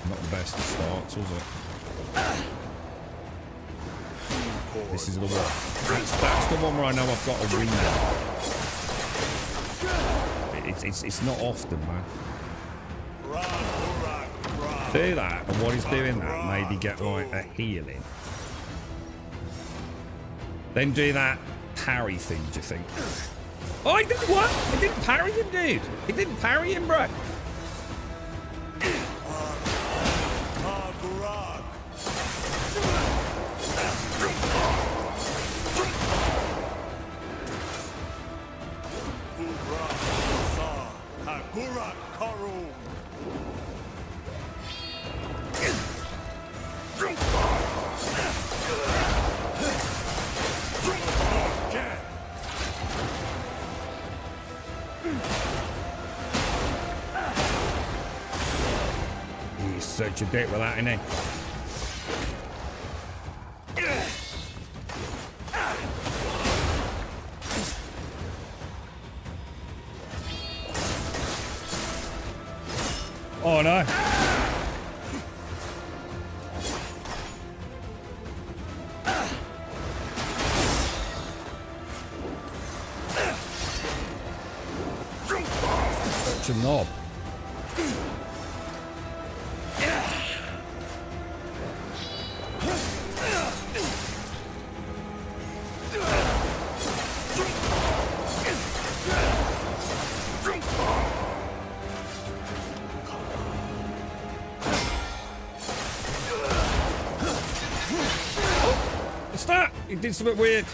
B: Not the best of starts, was it? This is the one. That's the one where I know I've got a win now. It's not often, man. Do that, and while he's doing that, maybe get like a healing. Then do that parry thing, do you think? Oh, he didn't what? He didn't parry him, dude. He didn't parry him, bro. He's such a dick with that, isn't he? Oh no. Such a knob. What's that? He did something weird.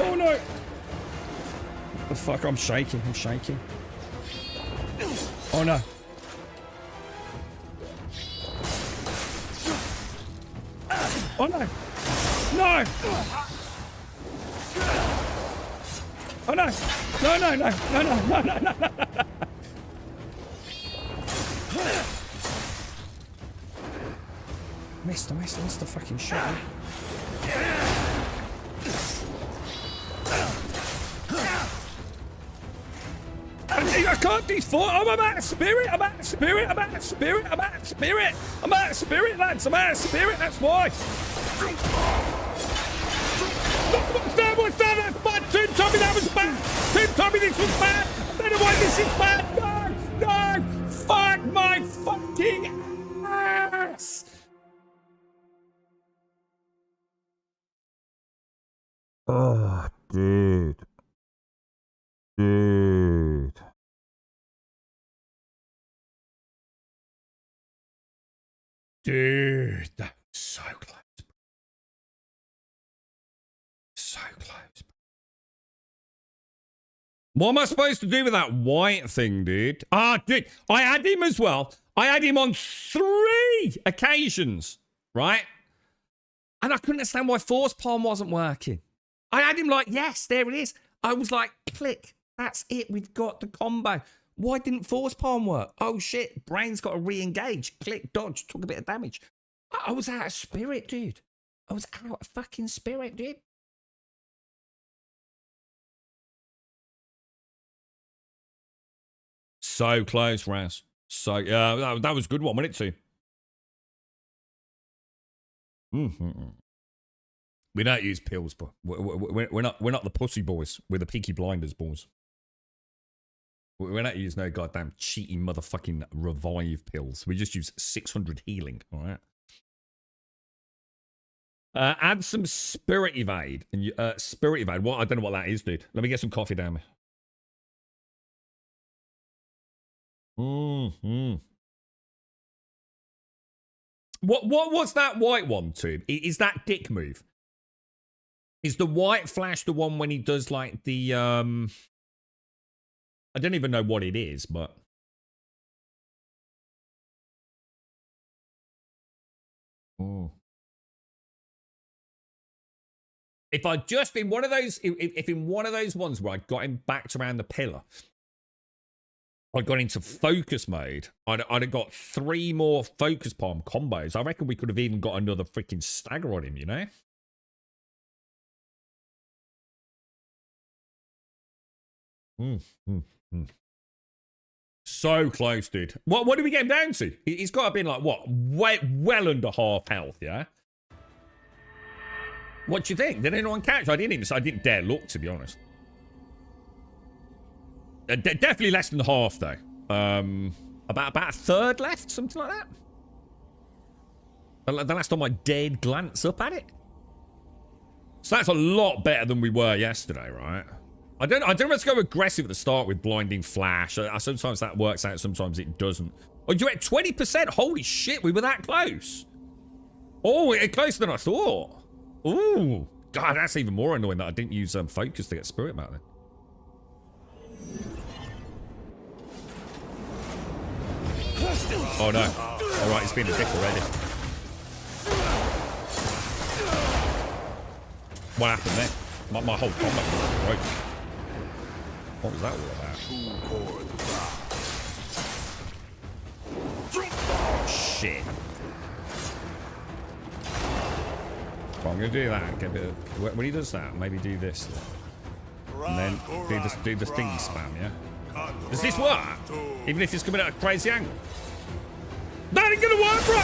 B: Oh no! What the fuck? I'm shaking. I'm shaking. Oh no. Oh no. No! Oh no! No, no, no, no, no, no, no, no, no. Missed the fucking shot. I can't default. I'm out of spirit. I'm out of spirit. I'm out of spirit. I'm out of spirit. I'm out of spirit, lads. I'm out of spirit. That's why. What's that? That's bad. Tim told me that was bad. Tim told me this was bad. I don't know why this is bad. No, no. Fuck my fucking ass. Oh, dude. Dude. Dude, that's so close. So close. What am I supposed to do with that white thing, dude? Ah, dude, I had him as well. I had him on 3 occasions, right? And I couldn't understand why Force Palm wasn't working. I had him like, yes, there it is. I was like, click. That's it. We've got the combo. Why didn't force palm work? Oh shit, brain's got to re-engage. Click, dodge, took a bit of damage. I was out of spirit, dude. I was out of fucking spirit, dude. So close, Raz. So, yeah, that was a good one, wasn't it, too? Mm-hmm. We don't use pills, but we're not the pussy boys. We're the Peaky Blinders boys. We're not using no goddamn cheating motherfucking revive pills. We just use 600 healing, all right? Add some spirit evade. And spirit evade. What? I don't know what that is, dude. Let me get some coffee down me. Mm-hmm. What's that white one, Tube? Is that dick move? Is the white flash the one when he does like the I don't even know what it is, but if I just in one of those, if in one of those ones where I got him backed around the pillar, I got into focus mode, I'd have got 3 more focus palm combos. I reckon we could have even got another freaking stagger on him, you know? So close, dude. What did we get him down to? He's got to be like, what? Well under half health, yeah? What do you think? Did anyone catch? I didn't dare look, to be honest. Definitely less than half, though. About a third left, something like that. The last time I dared glance up at it. So that's a lot better than we were yesterday, right? I don't know, let's go aggressive at the start with blinding flash. Sometimes that works out, sometimes it doesn't. Oh, you're at 20%? Holy shit, we were that close. Oh, we're closer than I thought. Ooh, God, that's even more annoying that I didn't use focus to get spirit back then. Oh no. Alright, it's been a dick already. What happened there? My whole combat was broken. What was that all about? Oh, shit. Well, I'm going to do that. Get a bit of, when he does that, maybe do this. And then do the thingy spam, yeah? Does this work? Even if it's coming at a crazy angle? That ain't going to work, bro!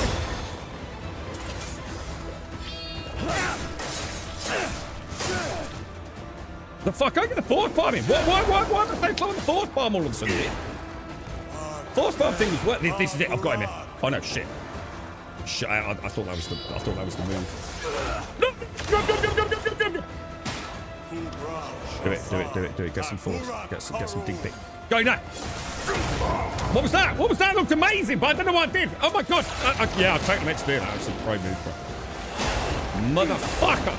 B: The fuck? I'm gonna force palm him. Why did they climb the force palm all of a sudden? Force palm thing was work. This is it. I've got him here. Oh no, shit. Shit. I thought that was the. I thought that was the move. No! Do it. Get some force. Get some deep hit. Go now. What was that? What was that? Looked amazing, but I don't know what I did. Oh my god. Yeah, I totally meant to do that. That's a pro move, bro. Motherfucker.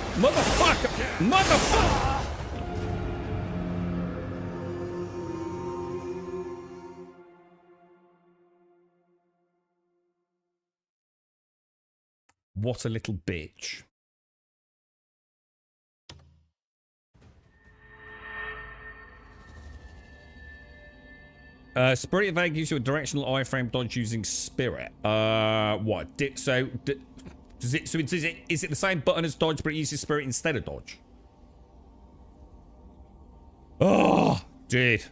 B: What a little bitch. Spirit Evade gives you a directional iframe dodge using Spirit. What? Is it the same button as dodge, but it uses Spirit instead of dodge? Oh, dude.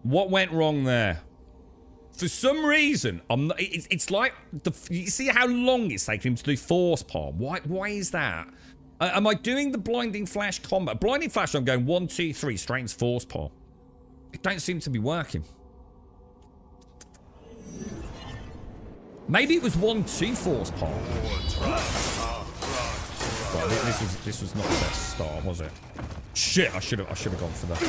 B: What went wrong there? For some reason, I'm not, it's like, you see how long it's taking him to do force palm? Why is that? Am I doing the blinding flash combat? Blinding flash, I'm going 1, 2, 3, straight into force palm. It don't seem to be working. Maybe it was 1, 2 force palm. Right, this was not the best start, was it? Shit, I should have gone for that.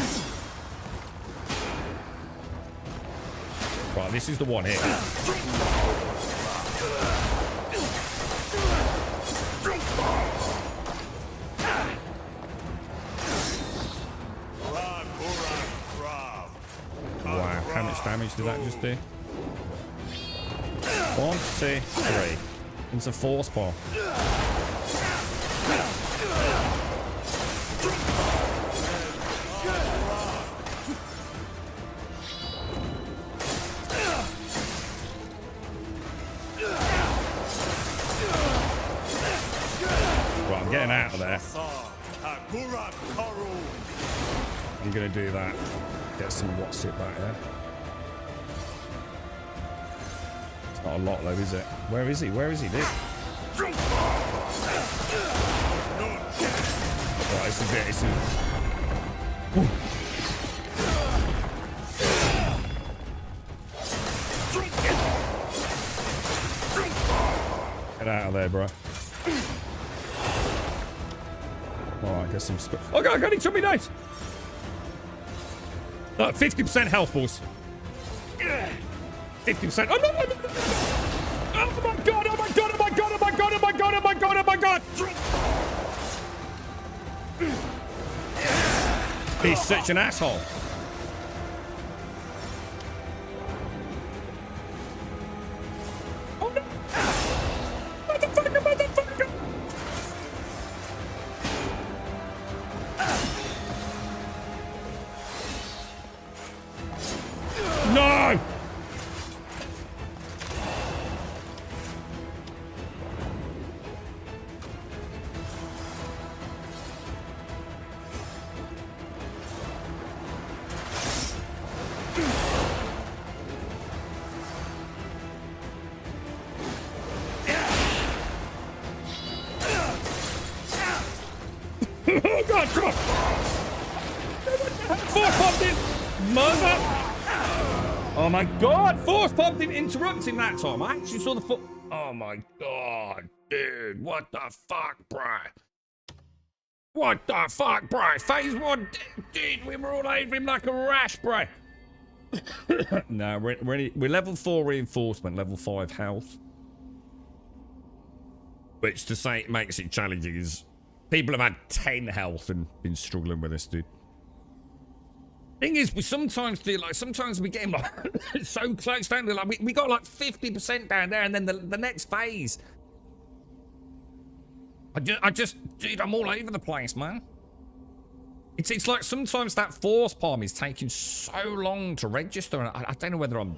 B: Right, this is the one here. Wow, how much damage did that just do? 1, 2, 3. Into force palm. getting out of there. You're gonna do that. Get some what's it back there. It's not a lot though, is it? Where is he? Where is he, dude? Right, this is it. This is... Ooh. Get out of there, bro. Alright, get some oh god, I got it to me, nice! 50% health, boys. 50%. Oh, no, no, no, no. Oh my god, oh my god, oh my god, oh my god, oh my god, oh my god, oh my god! He's such an asshole. Oh no! Motherfucker, motherfucker! No! Oh god, come on! Force pumped in! Mother! Oh my god! Force pumped him, interrupting that time. I actually saw the foot. Oh my god, dude. What the fuck, bro? What the fuck, bro? Phase 1, dude, we were all over him like a rash, bro. No, we're level 4 reinforcement, level 5 health. Which to say it makes it challenging is people have had 10 health and been struggling with this, dude. Thing is, we sometimes do, like, sometimes we get him like, so close down to, like, we got like 50% down there, and then the next phase. I just, dude, I'm all over the place, man. It's like sometimes that force palm is taking so long to register, and I don't know whether I'm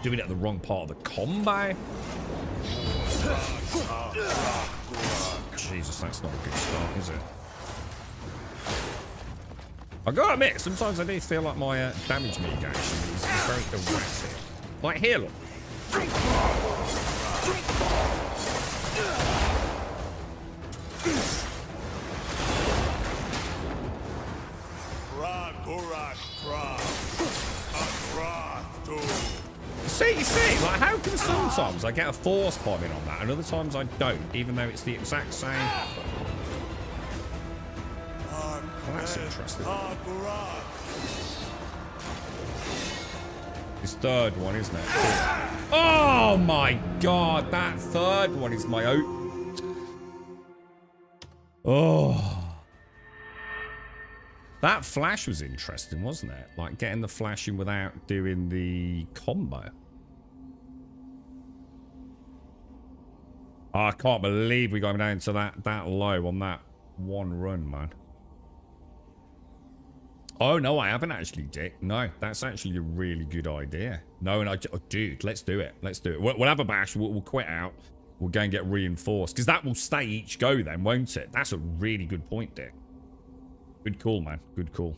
B: doing it at the wrong part of the combo. Jesus, that's not a good start, is it? I gotta admit, sometimes I do feel like my damage mitigation is very erratic. Like here, look. See, like how come sometimes I get a force bombing on that and other times I don't, even though it's the exact same. Well, that's interesting. It's third one, isn't it? Oh my god, that third one is my own. Oh. That flash was interesting, wasn't it? Like getting the flash in without doing the combo. Oh, I can't believe we got down to that low on that one run, man. Oh, no, I haven't actually, Dick. No, that's actually a really good idea. No, and oh, dude, let's do it. Let's do it. We'll have a bash. We'll quit out. We'll go and get reinforced. Because that will stay each go then, won't it? That's a really good point, Dick. Good call, man. Good call.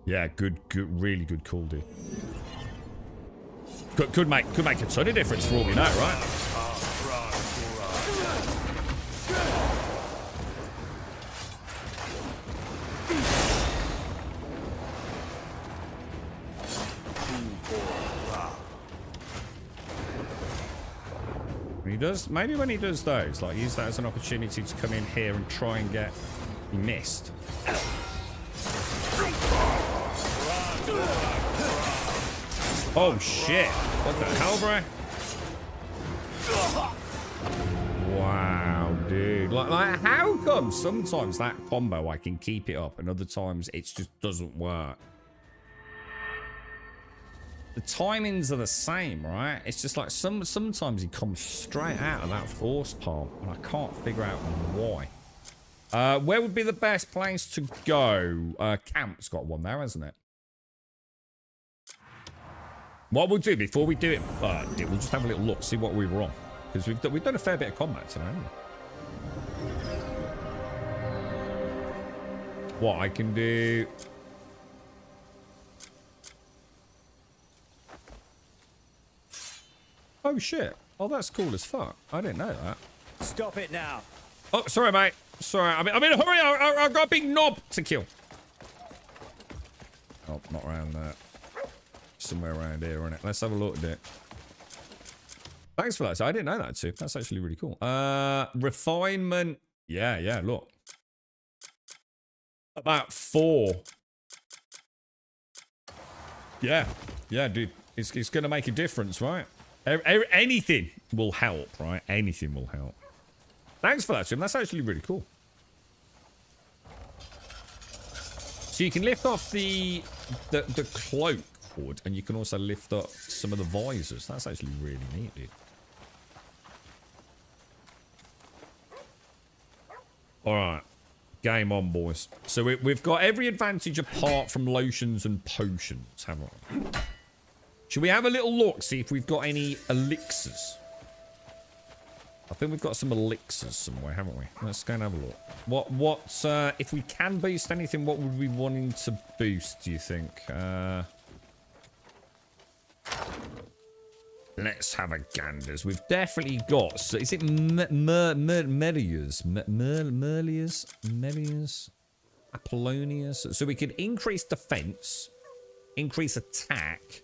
B: Yeah, good, really good call, dude. Could make a ton of difference for all we know, right? When he does, maybe when he does those, like use that as an opportunity to come in here and try and get. He missed. Oh shit! What the hell, bro? Wow, dude. Like, how come sometimes that combo I can keep it up and other times it just doesn't work? The timings are the same, right? It's just like sometimes he comes straight out of that force palm and I can't figure out why. Where would be the best place to go? Camp's got one there, hasn't it? What we'll do before we do it, we'll just have a little look, see what we were on. Because we've done a fair bit of combat today, haven't we? What I can do... Oh, shit. Oh, that's cool as fuck. I didn't know that.
F: Stop it now.
B: Oh, sorry, mate. Sorry. I'm in a hurry. I've got a big knob to kill. Oh, not around there. Somewhere around here, isn't it? Let's have a look at it. Thanks for that. So I didn't know that too. That's actually really cool. Refinement. Yeah, look. About 4. Yeah, dude. It's going to make a difference, right? Anything will help, right? Anything will help. Thanks for that, Tim. That's actually really cool. So you can lift off the cloak hood, and you can also lift up some of the visors. That's actually really neat, dude. All right. Game on, boys. So we've got every advantage apart from lotions and potions, haven't we? Should we have a little look, see if we've got any elixirs? I think we've got some elixirs somewhere, haven't we? Let's go and have a look. What, if we can boost anything, what would we wanting to boost, do you think? Let's have a ganders. We've definitely got, so is it Melius? Apollonius? So we could increase defense, increase attack,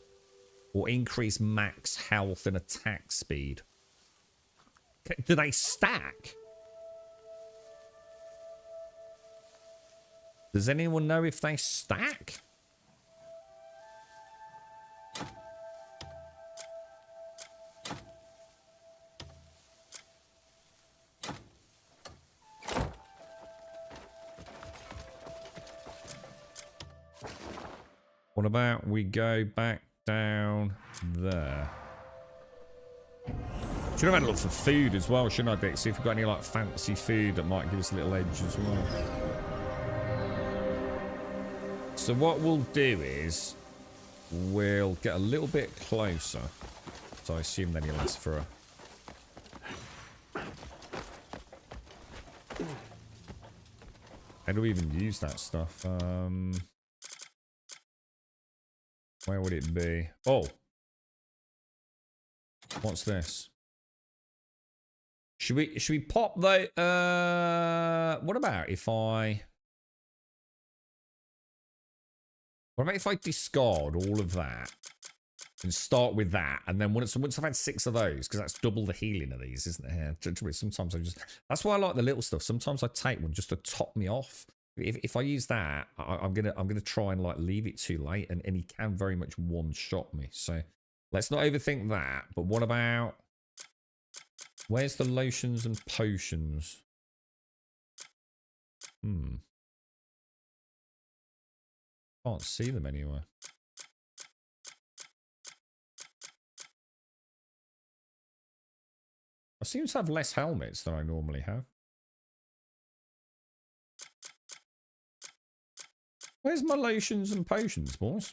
B: or increase max health and attack speed. Do they stack? Does anyone know if they stack? What about we go back down there? Should have had a look for food as well, shouldn't I, Dick? See if we've got any like fancy food that might give us a little edge as well. So what we'll do is we'll get a little bit closer. So I assume then he'll ask for a... How do we even use that stuff? Where would it be? Oh. What's this? Should we pop the what about if I discard all of that and start with that, and then once I've had 6 of those, because that's double the healing of these, isn't it? Yeah, sometimes I just, that's why I like the little stuff. Sometimes I take one just to top me off. If I use that, I'm gonna try and like leave it too late, and he can very much one-shot me. So let's not overthink that. But what about, where's the lotions and potions? Can't see them anywhere. I seem to have less helmets than I normally have. Where's my lotions and potions, boys?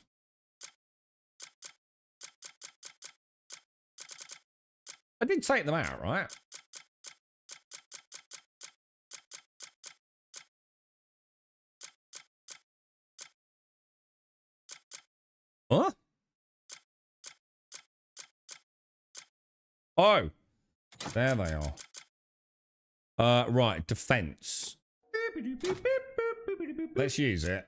B: I did take them out, right? Huh? Oh, there they are. Right, defense. Let's use it.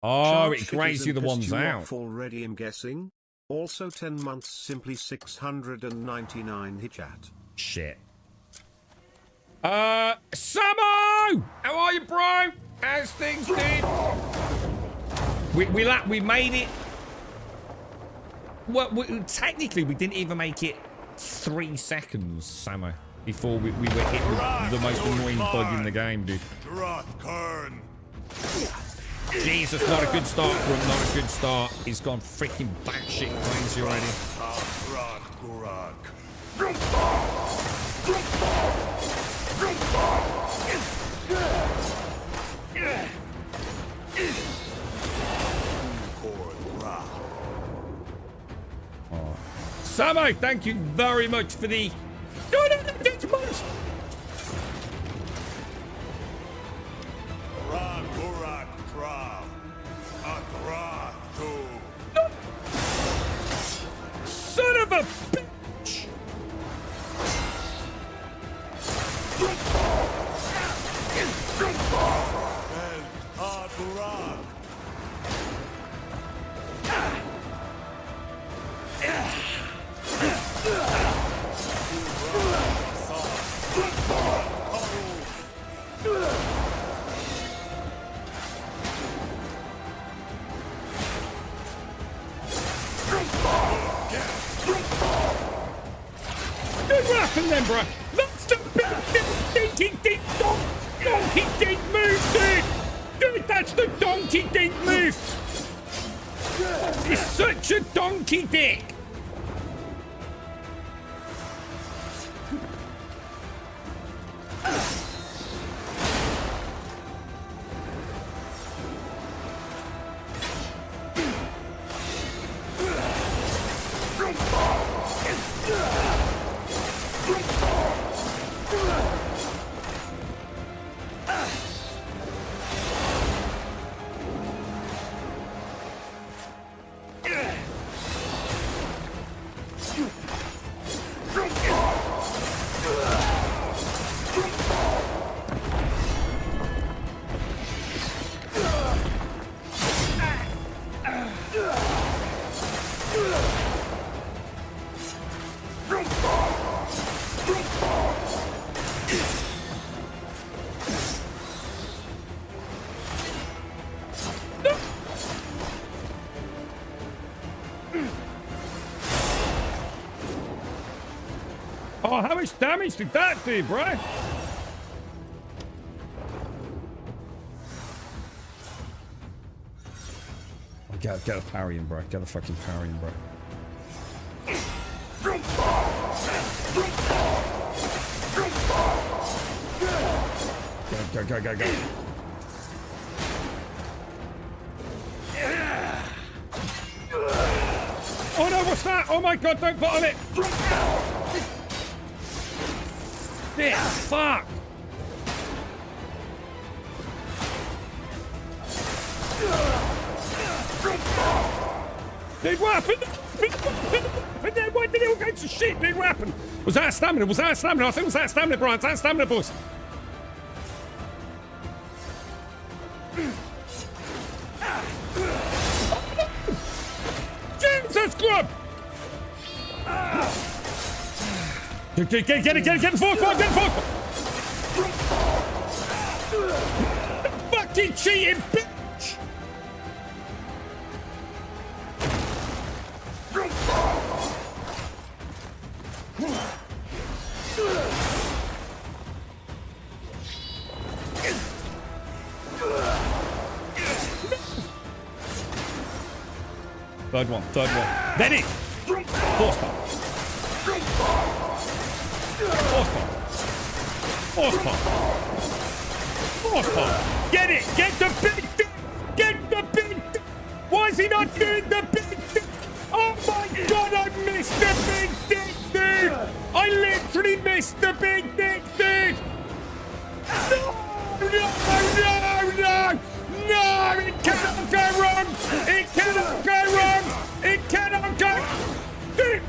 B: Oh, it grays you the ones out.
K: Already, I'm guessing. Also 10 months, simply 699 hitchat.
B: Shit. Samo! How are you, bro? How's things, dude? We made it. Well, technically, we didn't even make it 3 seconds, Samo, before we were hitting the most annoying bug in the game, dude. Jesus, not a good start for him, not a good start. He's gone freaking batshit crazy already. Oh. Samo, thank you very much for the... No, that's much! of a bitch!
F: Hard rock.
B: Good weapon then, bro. That's the big dinky donkey dink move, dude. Dude, that's the donkey dink move. It's such a donkey dick. Oh, how much damage did that do, bro? Get a parry in, bro. Get a fucking parry in, bro. Go. Oh no, what's that? Oh my god, don't bottle it! Shit, fuck! Dude, what happened? Why did it all go to shit? Dude, what happened? Was that stamina? Was that stamina? I think it was that stamina, Brian. Was that stamina, boys? Jesus Christ! Get the force, get the force! Fucking cheating bitch! Third one. Then it! Force pump. Force pump. Get it! Get the big thing! Get the big thing! Why is he not doing the big thing? Oh my god, I missed the big thing, dude! I literally missed the big thing, dude! No! It cannot go wrong! It cannot go wrong! It cannot go! Dude!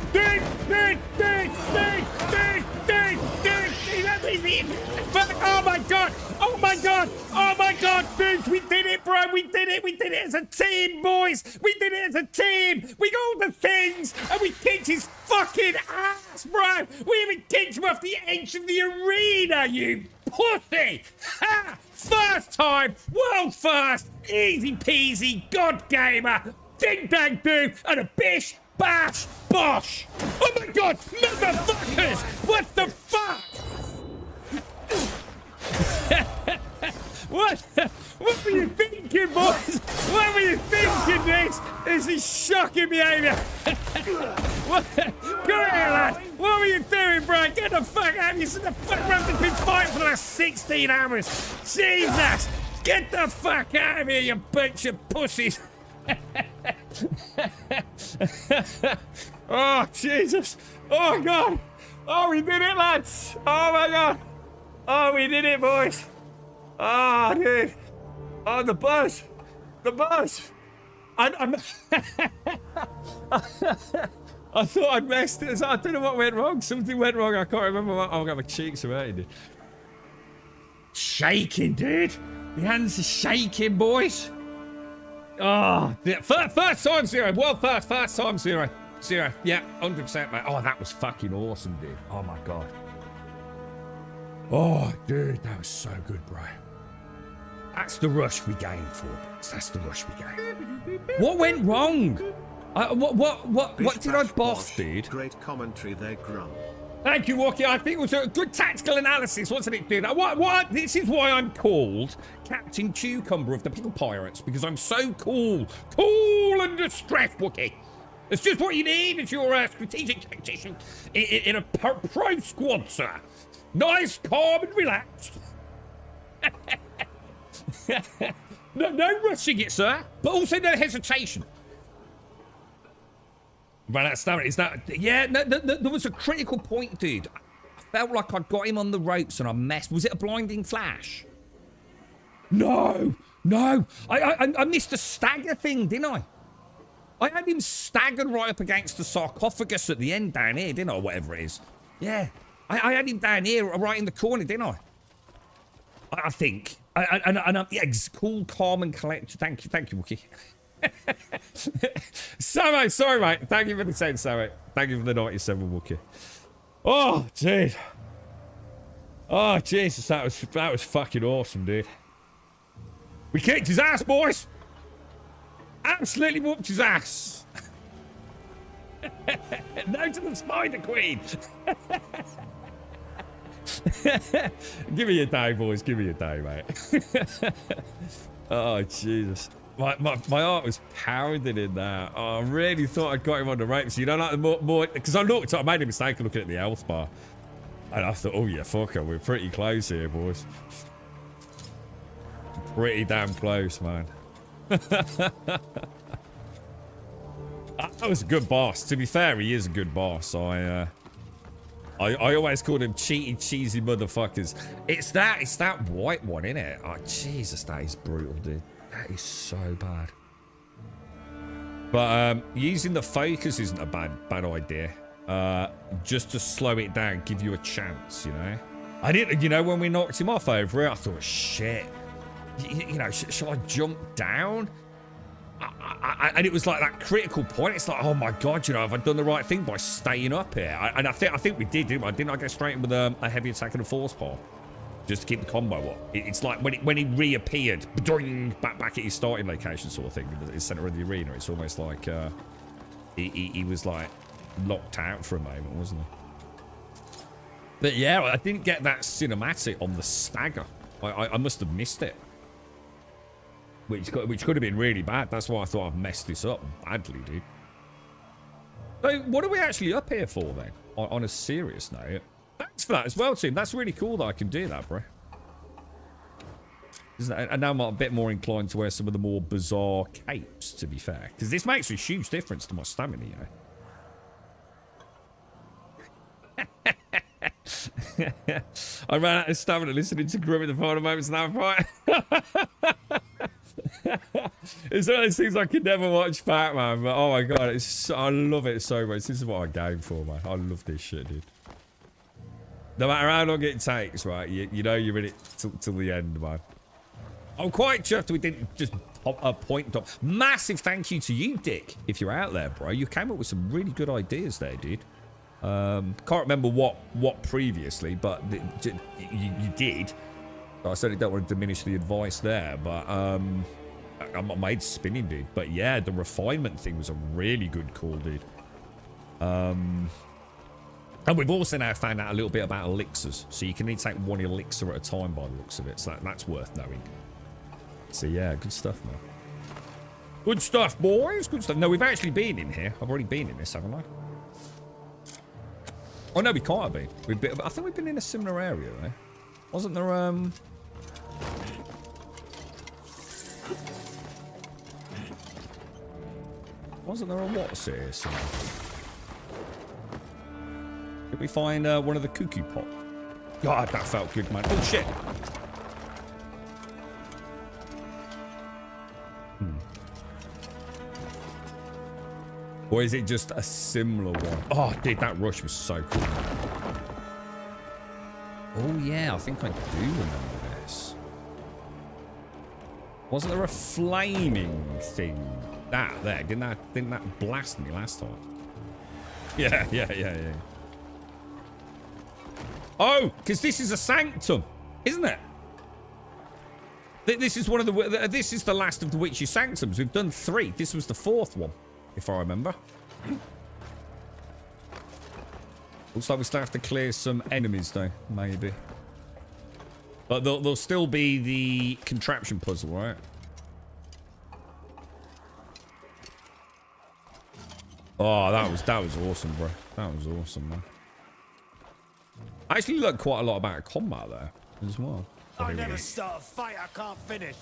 B: Oh my god, dude! We did it, bro! We did it as a team, boys! We did it as a team! We got all the things, and we kicked his fucking ass, bro! We even kicked him off the edge of the arena, you pussy! Ha! First time, world first, easy peasy, god gamer, ding dang do, and a bish, bash, bosh! Oh my god, motherfuckers! What the fuck? What were you thinking, boys? What were you thinking, this? This is shocking behaviour. Come here, lad. What were you doing, bro? Get the fuck out of here. The fuck has been fighting for the last 16 hours. Jesus. Get the fuck out of here, you bunch of pussies. Oh, Jesus. Oh, God. Oh, we did it, lads. Oh, my God. Oh, we did it, boys. Oh, dude. Oh, the buzz. The buzz. I'm I thought I'd messed it. I don't know what went wrong. Something went wrong. I can't remember what. Oh, I got my cheeks hurting. Shaking, dude. The hands are shaking, boys. Oh, first time zero. World first time zero. Zero. Yeah, 100%, mate. Oh, that was fucking awesome, dude. Oh, my God. Oh, dude, that was so good, bro. That's the rush we game for. That's the rush we game. What went wrong? What did I boss, dude?
K: Great commentary there, Grump.
B: Thank you, Walkie. I think it was a good tactical analysis, wasn't it, dude? What? This is why I'm called Captain Cucumber of the Pickle Pirates, because I'm so cool. Cool and distressed, Wookie. It's just what you need as your strategic tactician in a pro squad, sir. Nice, calm, and relaxed. No rushing it, sir, but also no hesitation. Ran out of stamina. Is that? Yeah, no, there was a critical point, dude. I felt like I'd got him on the ropes and I messed. Was it a blinding flash? No. I missed the stagger thing, didn't I? I had him staggered right up against the sarcophagus at the end down here, didn't I? Whatever it is. Yeah. I had him down here, right in the corner, didn't I? I think. Yeah, cool, calm, and collected. Thank you, Wookie. Samo, sorry, mate. Thank you for the same, Samo. Thank you for the 97, Wookie. Oh, dude. Oh, Jesus, that was fucking awesome, dude. We kicked his ass, boys. Absolutely whooped his ass. No to the Spider Queen. Give me a day, boys. Give me a day, mate. Oh, Jesus. My heart was pounding in there. Oh, I really thought I'd got him on the ropes. You know, like the more because I made a mistake of looking at the health bar. And I thought, oh yeah, fuck it. We're pretty close here, boys. Pretty damn close, man. That was a good boss. To be fair, he is a good boss. I always called him cheesy motherfuckers. It's that white one, isn't it? Oh, Jesus, that is brutal, dude. That is so bad. But using the focus isn't a bad idea. Just to slow it down, give you a chance, you know? I didn't, you know, when we knocked him off over it, I thought, shit. You know, shall I jump down? And it was like that critical point. It's like, oh my God, you know, have I done the right thing by staying up here? And I think we did, didn't I? Didn't I go straight in with a heavy attack and a force pole? Just to keep the combo up. It's like when he reappeared, back at his starting location sort of thing, in the center of the arena. It's almost like he was like locked out for a moment, wasn't he? But yeah, I didn't get that cinematic on the stagger. I must have missed it. Which could have been really bad. That's why I thought I've messed this up badly, dude. So, what are we actually up here for, then? On a serious note. Thanks for that as well, team. That's really cool that I can do that, bro. And now I'm a bit more inclined to wear some of the more bizarre capes, to be fair. Because this makes a huge difference to my stamina, you know. I ran out of stamina listening to Grim in the final moments of that fight. It's one of those things I could never watch back, man. But oh my God, I love it so much. This is what I game for, man. I love this shit, dude. No matter how long it takes, right? You know you're in it till the end, man. I'm quite chuffed we didn't just pop a point top. Massive thank you to you, Dick, if you're out there, bro. You came up with some really good ideas there, dude. Can't remember what previously, but you did. I certainly don't want to diminish the advice there, but I'm made spinning, dude. But yeah, the refinement thing was a really good call, dude. And we've also now found out a little bit about elixirs, so you can only take one elixir at a time by the looks of it. So that's worth knowing. So yeah, good stuff, man. Good stuff, boys. Good stuff. No, we've actually been in here. I've already been in this, haven't I? Oh no, we can't have been. I think we've been in a similar area, though. Wasn't there, wasn't there a what's here somewhere? Did we find one of the cuckoo pots? God, that felt good, man. Oh shit! Or is it just a similar one? Oh, dude, that rush was so cool. Oh, yeah, I think I do remember this. Wasn't there a flaming thing? That there, didn't that blast me last time? Yeah. Oh, because this is a sanctum, isn't it? This is one of the. This is the last of the witch's sanctums. We've done 3. This was the 4th one, if I remember. Looks like we still have to clear some enemies, though. Maybe. But there'll still be the contraption puzzle, right? Oh, that was awesome, bro. That was awesome, man. I actually learned quite a lot about combat there as well. Oh,
F: I never start a fight I can't finish.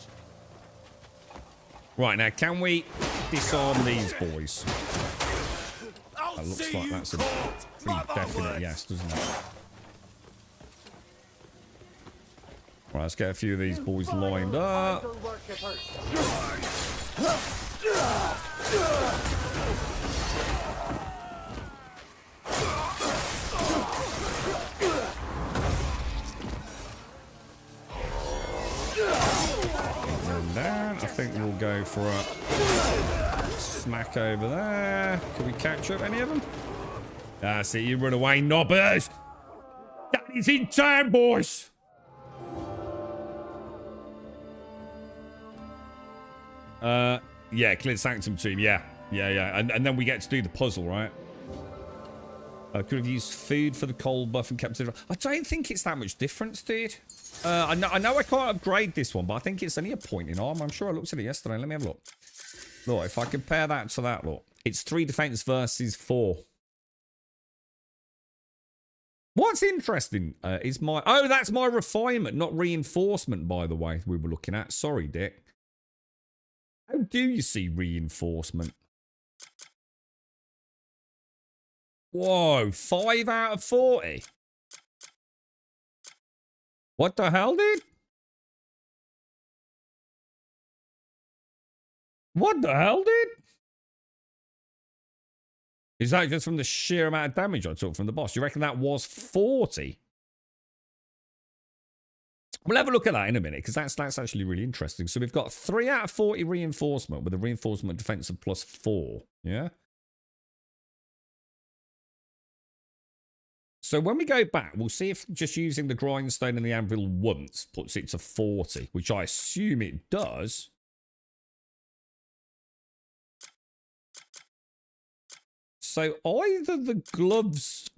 B: Right, now, can we disarm these boys? That looks like that's a pretty definite yes, doesn't it? Right, let's get a few of these boys lined up. Down. I think we'll go for a smack over there. Can we catch up any of them? Ah, see, you run away, knobbers. That is in time, boys. Yeah, clear Sanctum Tomb. Yeah. And then we get to do the puzzle, right? I could have used food for the cold buff and kept it. I don't think it's that much difference, dude. I know I can't upgrade this one, but I think it's only a point in armor. I'm sure I looked at it yesterday. Let me have a look. Look, if I compare that to that, look. It's 3 defense versus 4. What's interesting is my... Oh, that's my refinement, not reinforcement, by the way, we were looking at. Sorry, Dick. How do you see reinforcement? Whoa, 5 out of 40? What the hell, dude? What the hell, dude? Is that just from the sheer amount of damage I took from the boss? You reckon that was 40? We'll have a look at that in a minute, because that's actually really interesting. So we've got 3 out of 40 reinforcement with a reinforcement defense of +4. Yeah? So when we go back, we'll see if just using the grindstone and the anvil once puts it to 40, which I assume it does. So either the gloves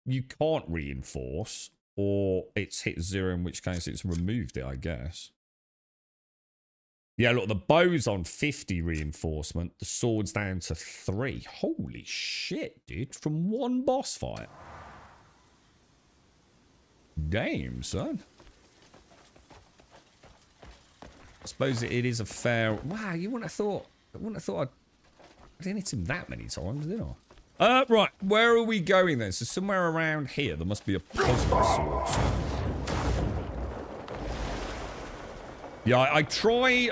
B: you can't reinforce, or it's hit 0, in which case it's removed it, I guess. Yeah, look, the bow's on 50 reinforcement. The sword's down to 3. Holy shit, dude. From one boss fight. Damn, son. I suppose it is a fair... Wow, you wouldn't have thought... I didn't hit him that many times, did I? Right, where are we going then? So somewhere around here, there must be a puzzle of sorts. Yeah, I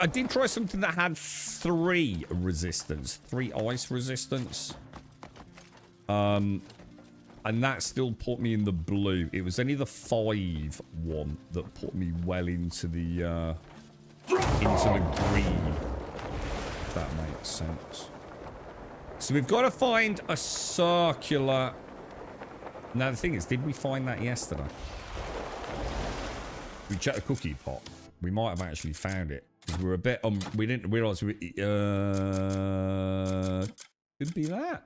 B: did try something that had 3 resistance. 3 ice resistance. And that still put me in the blue. It was only the 5 one that put me well into the green. If that makes sense. So we've got to find a circular... Now the thing is, did we find that yesterday? We checked the cookie pot. We might have actually found it. Because we were a bit... we didn't realise we... could be that.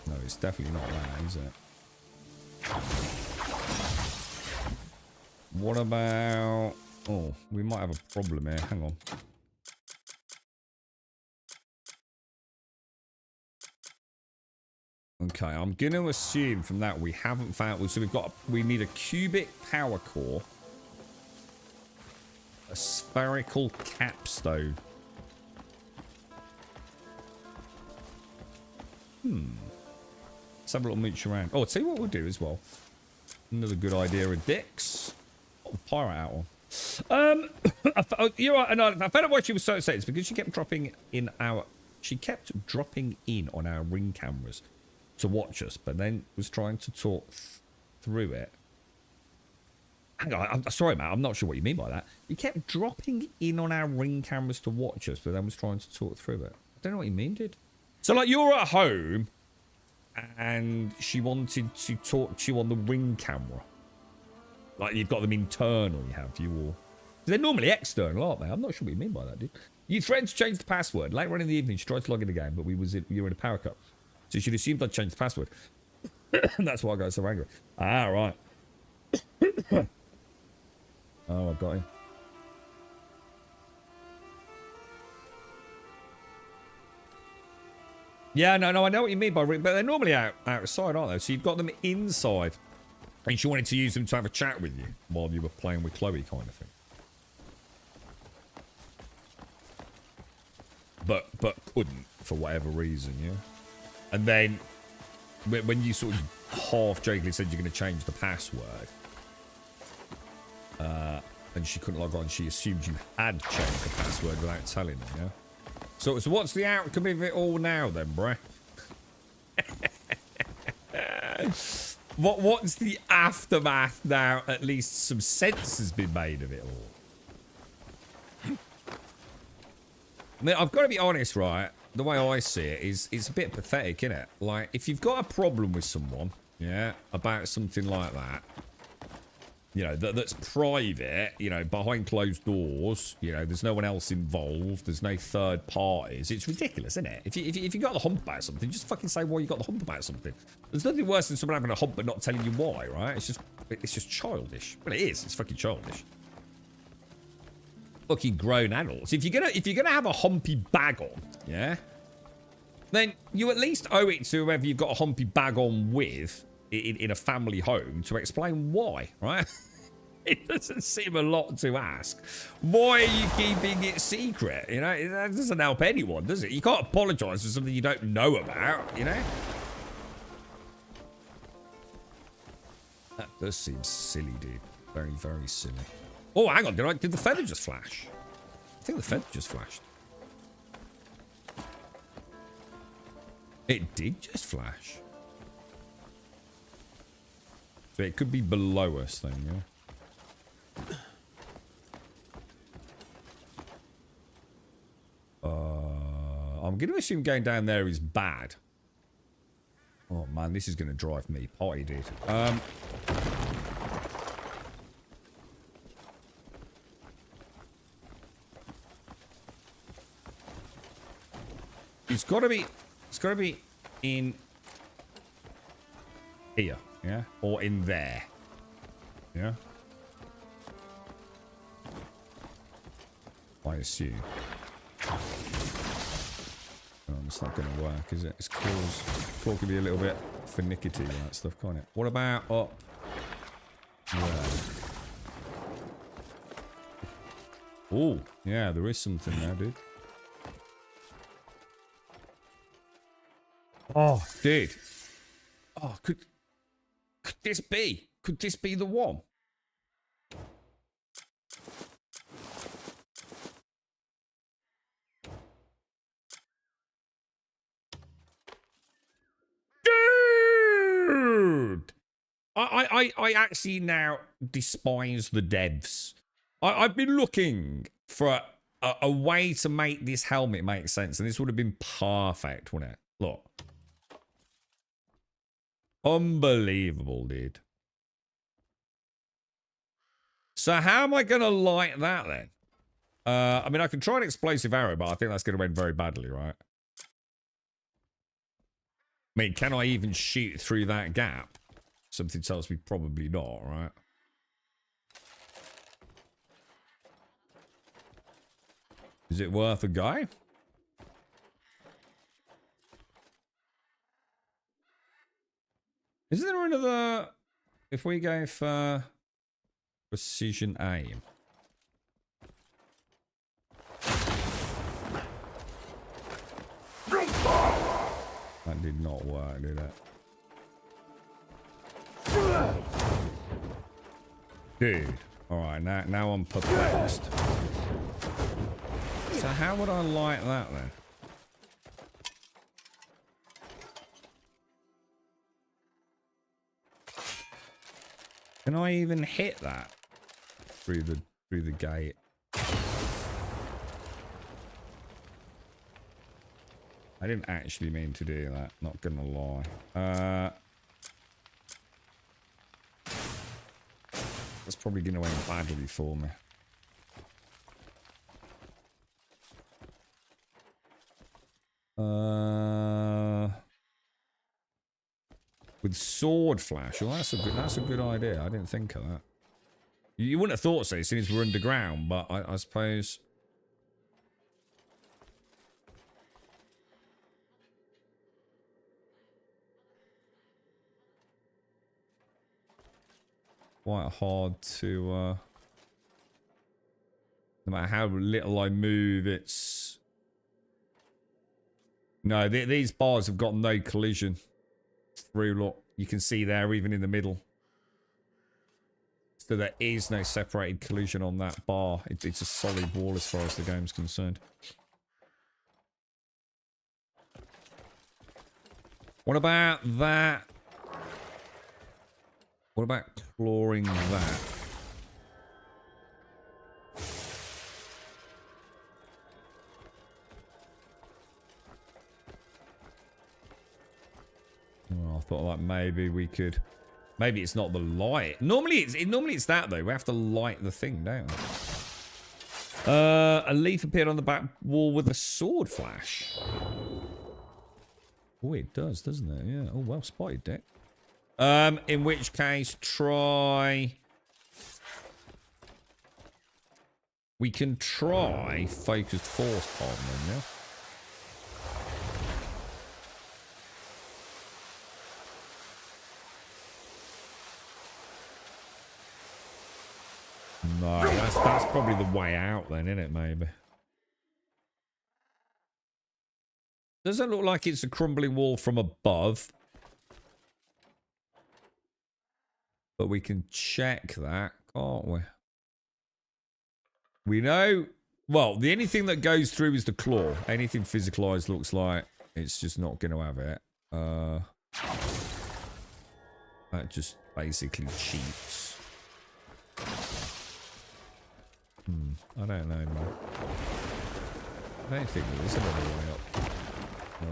B: No, it's definitely not that, is it? What about... Oh, we might have a problem here. Hang on. Okay, I'm going to assume from that we haven't found... So we need a cubic power core. A spherical capstone. Let's have a little mooch around. Oh, I'll tell you what we'll do as well. Another good idea of Dick's. Oh, the pirate out one. You're right. And I found out why she was so upset. It's because she kept dropping in on our ring cameras to watch us, but then was trying to talk through it. Hang on, I'm sorry, Matt. I'm not sure what you mean by that. You kept dropping in on our ring cameras to watch us, but then was trying to talk through it. I don't know what you mean, dude. So, like, you're at home, and she wanted to talk to you on the ring camera. Like, you've got them internally, have you? Or they're normally external, aren't they? I'm not sure what you mean by that, dude. You threatened to change the password. Later on in the evening, she tried to log in again, but you were in a power cut. So she'd assumed I'd changed the password. And that's why I got so angry. Ah, right. Oh, I've got him. Yeah, no, I know what you mean by ring, but they're normally outside, aren't they? So you've got them inside. And she wanted to use them to have a chat with you while you were playing with Chloe, kind of thing. But couldn't for whatever reason, yeah. And then when you sort of half jokingly said you're going to change the password, and she couldn't log on, she assumed you had changed the password without telling her, yeah. So what's the outcome of it all now, then, bruh? What's the aftermath now? At least some sense has been made of it all. I mean, I've got to be honest, right? The way I see it is, it's a bit pathetic, isn't it? Like, if you've got a problem with someone, yeah, about something like that, you know, that's private, you know, behind closed doors, you know, there's no one else involved, there's no third parties. It's ridiculous, isn't it? If you got the hump about something, just fucking say why you got the hump about something. There's nothing worse than someone having a hump but not telling you why, right? It's just childish. Well, it is. It's fucking childish. Fucking grown adults. If you're gonna have a humpy bag on, yeah, then you at least owe it to whoever you've got a humpy bag on with in a family home to explain why, right? It doesn't seem a lot to ask. Why are you keeping it secret? You know, that doesn't help anyone, does it? You can't apologise for something you don't know about, you know? That does seem silly, dude. Very, very silly. Oh, hang on. Did the feather just flash? I think the feather just flashed. It did just flash. So it could be below us then, yeah? I'm going to assume going down there is bad. Oh, man, this is going to drive me potty, dude. It's got to be in here, yeah? Or in there. Yeah? I assume. It's not going to work, is it? It's claw can be a little bit finicky, that stuff, can't it? What about up there? Oh, yeah, there is something there, dude. Oh, dude. Oh, could this be? Could this be the one? Dude! I actually now despise the devs. I've been looking for a way to make this helmet make sense, and this would have been perfect, wouldn't it? Look. Unbelievable, dude. So how am I going to light that then? I mean, I can try an explosive arrow, but I think that's going to end very badly, right? I mean, can I even shoot through that gap? Something tells me probably not, right? Is it worth a go? Isn't there another... If we go for precision aim. That did not work, did it? Dude. Alright, now I'm perplexed. So how would I light that then? Can I even hit that through the gate? I didn't actually mean to do that, not gonna lie. That's probably gonna end badly for me. With sword flash. Well, that's a good idea. I didn't think of that. You wouldn't have thought so, since we're underground, but I suppose. Quite hard to. No matter how little I move, it's. No, these bars have got no collision through. Look, you can see there, even in the middle. So there is no separated collision on that bar. It's a solid wall as far as the game's concerned. What about that? What about clawing that? Oh, I thought like maybe we could. Maybe it's not the light. Normally it's that though. We have to light the thing down. A leaf appeared on the back wall with a sword flash. Oh, it does, doesn't it? Yeah. Oh, well spotted, Dick. In which case, try. We can try focused force palm then, yeah. No, that's probably the way out then, isn't it, maybe? Doesn't look like it's a crumbling wall from above. But we can check that, can't we? We know... Well, the only thing that goes through is the claw. Anything physicalized looks like it's just not going to have it. That just basically cheats. I don't know, man. I don't think there is another way up.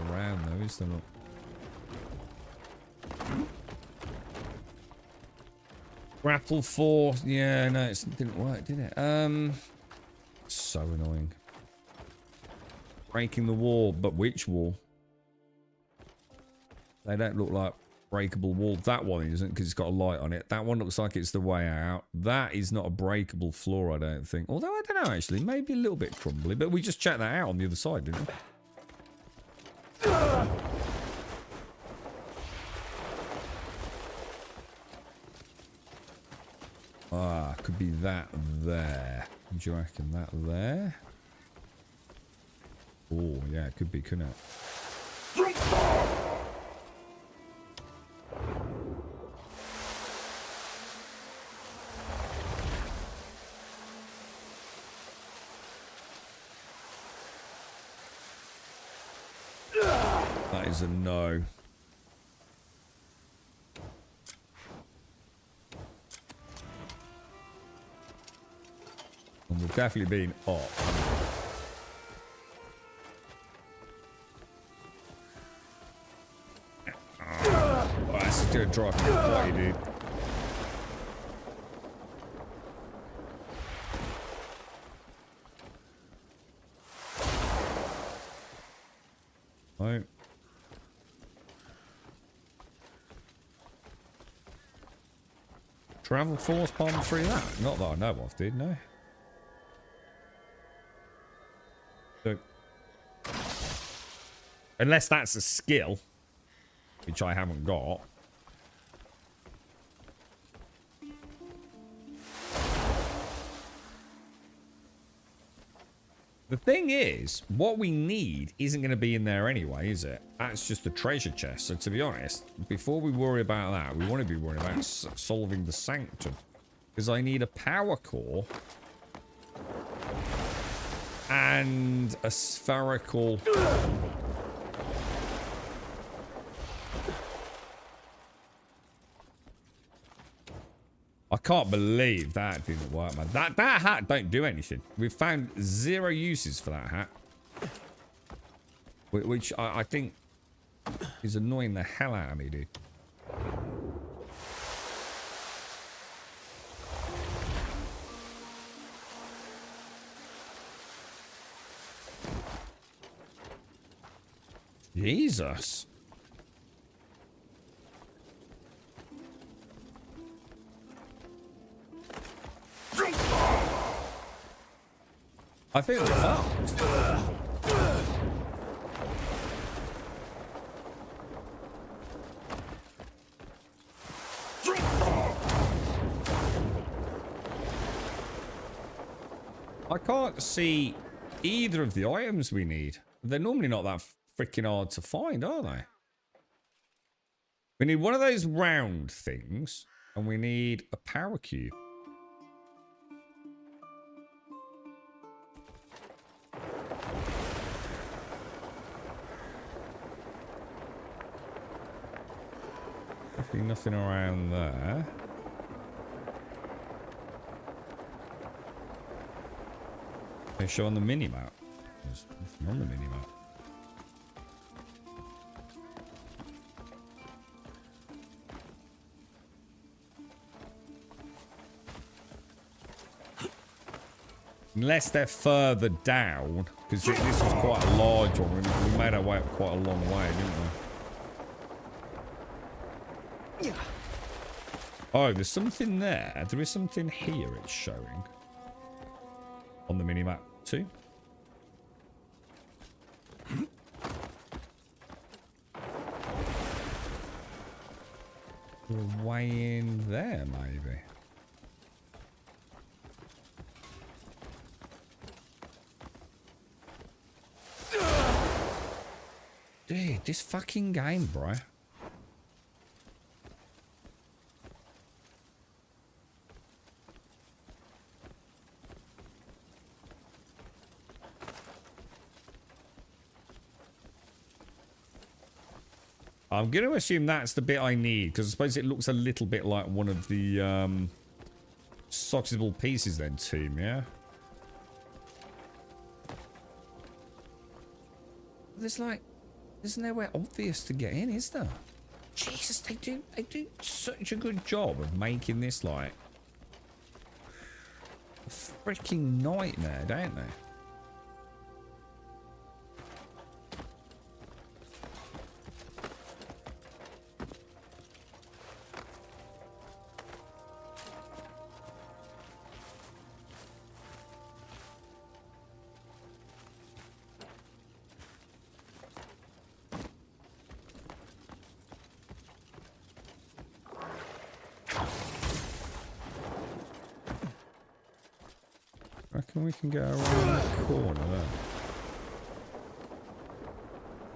B: Around though, is there not? Grapple 4. Yeah, no, it didn't work, did it? So annoying. Breaking the wall, but which wall? They don't look like breakable wall. That one isn't, because it's got a light on it. That one looks like it's the way out. That is not a breakable floor, I don't think. Although, I don't know, actually. Maybe a little bit crumbly. But we just checked that out on the other side, didn't we? Ah, could be that there. Do you reckon that there? Oh, yeah, it could be, couldn't it? That is a no. And we've definitely been up. Oh, that's gonna drive me potty, dude. Right. Travel force palm through that? Not that I know of, did no? So, unless that's a skill, which I haven't got. The thing is, what we need isn't going to be in there anyway, is it? That's just a treasure chest. So to be honest, before we worry about that, we want to be worrying about solving the sanctum. Because I need a power core and a spherical. I can't believe that didn't work, man. That hat don't do anything. We've found 0 uses for that hat. Which I think is annoying the hell out of me, dude. Jesus. I think we're fucked. I can't see either of the items we need. They're normally not that freaking hard to find, are they? We need one of those round things, and we need a power cube. Definitely nothing around there. They show on the mini-map. There's nothing on the mini-map. Unless they're further down, because this was quite a large one. We made our way up quite a long way, didn't we? Oh, there's something there. There is something here it's showing. On the minimap too. We're way in there, maybe. Dude, this fucking game, bro. I'm going to assume that's the bit I need, because I suppose it looks a little bit like one of the socketable pieces then, team, yeah? There's like, there's nowhere obvious to get in, is there? Jesus, they do such a good job of making this like a freaking nightmare, don't they? Reckon we can get around the corner there.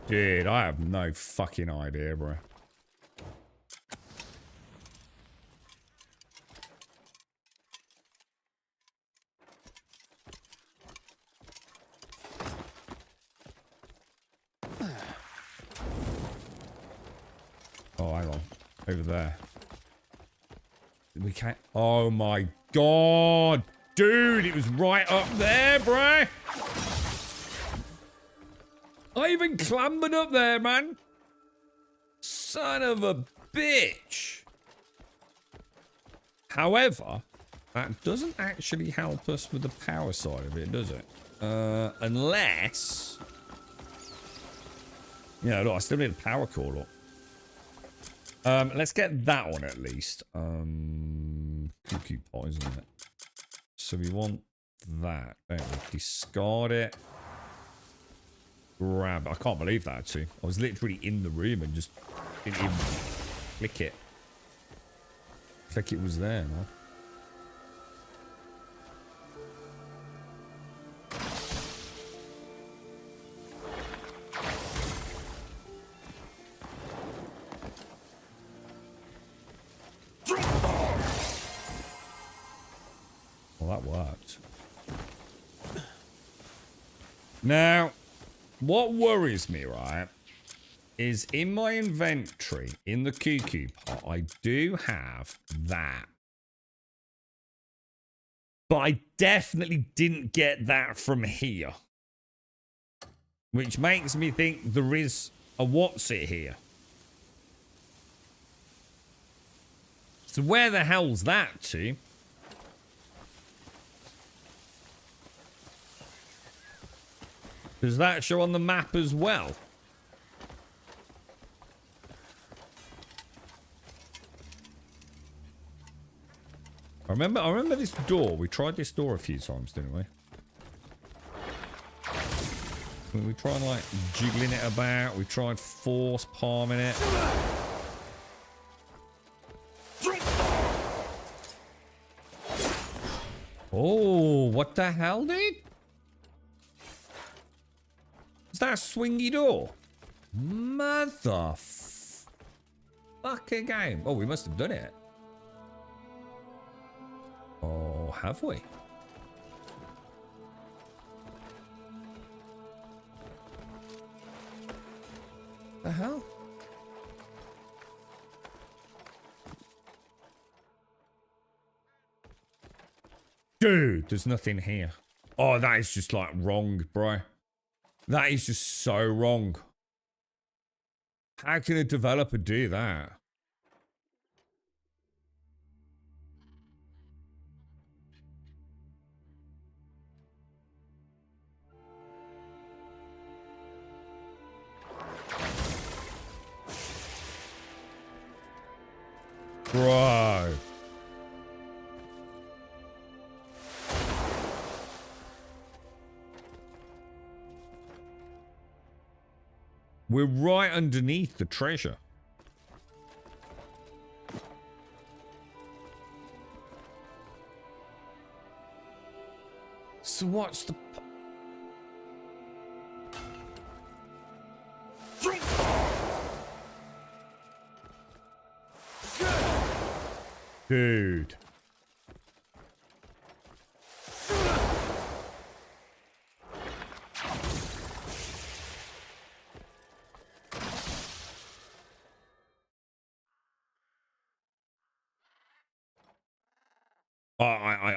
B: Dude, I have no fucking idea, bro. Oh, hang on. Over there. We can't... Oh my god! Dude, it was right up there, bruh. I even clambered up there, man. Son of a bitch. However, that doesn't actually help us with the power side of it, does it? Unless... Yeah, look, I still need a power core, look. Let's get that one at least. Cuckoo pot, isn't it? So we want that. Don't we? Discard it. Grab. I can't believe that too. I was literally in the room and just didn't even click it. It's like it was there, man. Now, what worries me, right, is in my inventory, in the cuckoo pot, I do have that. But I definitely didn't get that from here. Which makes me think there is a what's it here. So where the hell's that to? Does that show on the map as well? I remember this door. We tried this door a few times, didn't we? We tried like jiggling it about. We tried force palming it. Oh, what the hell, dude? Is that a swingy door? Fucking game. Oh, we must have done it. Oh, have we? The hell? Dude, there's nothing here. Oh, that is just like wrong, bro. That is just so wrong. How can a developer do that? Bro. We're right underneath the treasure. So what's the... Dude.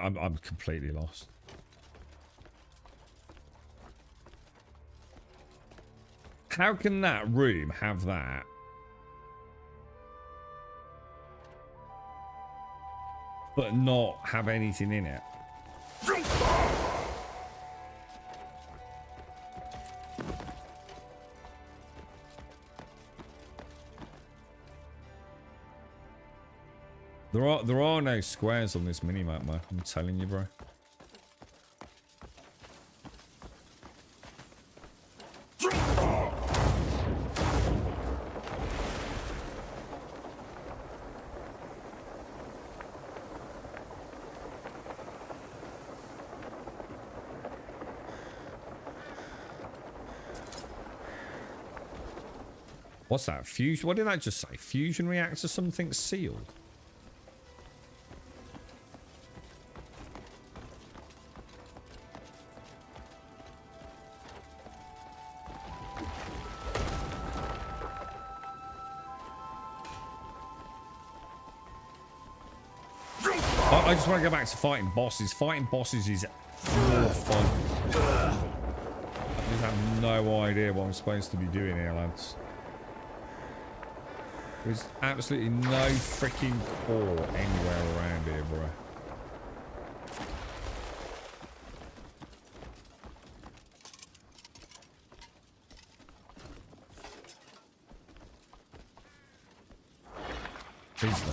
B: I'm completely lost. How can that room have that? But not have anything in it? There are no squares on this minimap, man. I'm telling you, bro. What's that? Fusion? What did I just say? Fusion reactor? Something sealed? I just want to go back to fighting bosses. Fighting bosses is more fun. I just have no idea what I'm supposed to be doing here, lads. There's absolutely no freaking core anywhere around here, bro. Please no.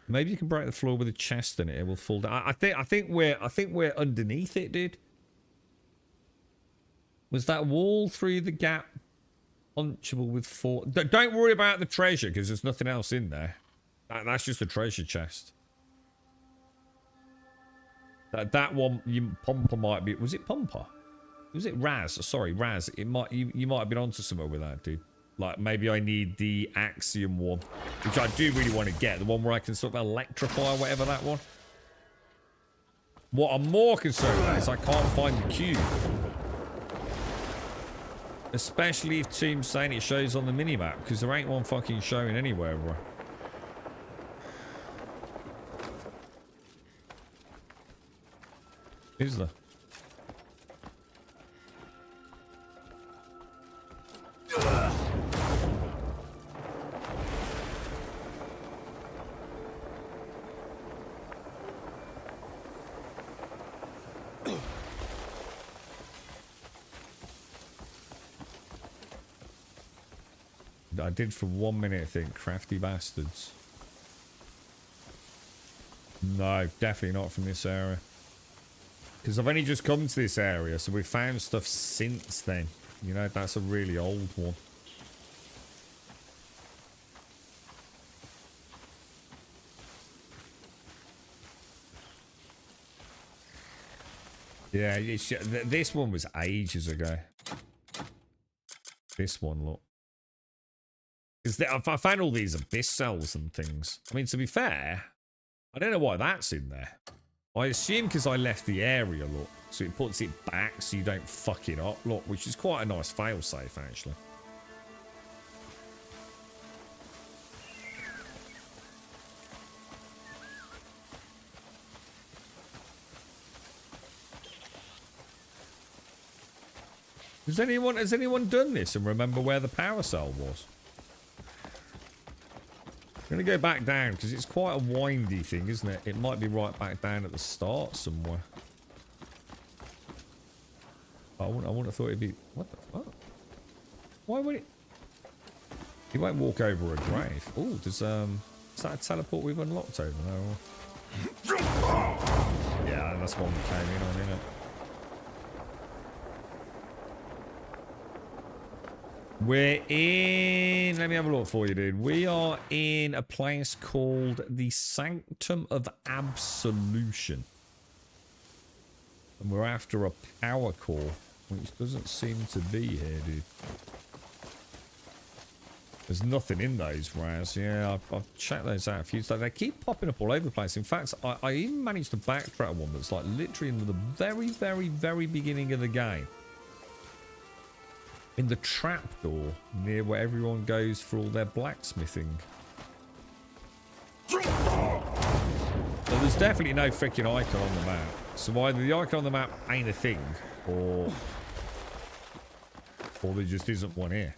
B: Maybe you can break the floor with a chest in it. It will fall down. I think we're underneath it, dude. Was that wall through the gap punchable with four? Don't worry about the treasure because there's nothing else in there. That's just a treasure chest. That one, Pumper might be. Was it Pumper? Was it Raz? Sorry, Raz. It might. You might have been onto somewhere with that, dude. Like, maybe I need the Axiom one, which I do really want to get. The one where I can sort of electrify, whatever that one. What I'm more concerned about is I can't find the cube. Especially if Team's saying it shows on the minimap, because there ain't one fucking showing anywhere, bro. Is there? I did for 1 minute think, crafty bastards. No, definitely not from this area. Because I've only just come to this area, so we've found stuff since then. You know, that's a really old one. Yeah, it's, this one was ages ago. This one, look. Because I found all these abyss cells and things. I mean, to be fair, I don't know why that's in there. I assume because I left the area, look. So it puts it back so you don't fuck it up, look. Which is quite a nice failsafe, actually. Has anyone done this and remember where the power cell was? I'm going to go back down because it's quite a windy thing, isn't it? It might be right back down at the start somewhere. I wouldn't have thought it'd be... What the fuck? Why would it... You won't walk over a grave. Oh, does that a teleport we've unlocked over there? Yeah, that's one we came in on, isn't it? We're in... Let me have a look for you, dude. We are in a place called the Sanctum of Absolution. And we're after a power core, which doesn't seem to be here, dude. There's nothing in those, Raz. Yeah, I've checked those out a few times. They keep popping up all over the place. In fact, I even managed to backtrack one that's like literally in the very, very, very beginning of the game. In the trapdoor near where everyone goes for all their blacksmithing. So there's definitely no freaking icon on the map. So either the icon on the map ain't a thing, or there just isn't one here.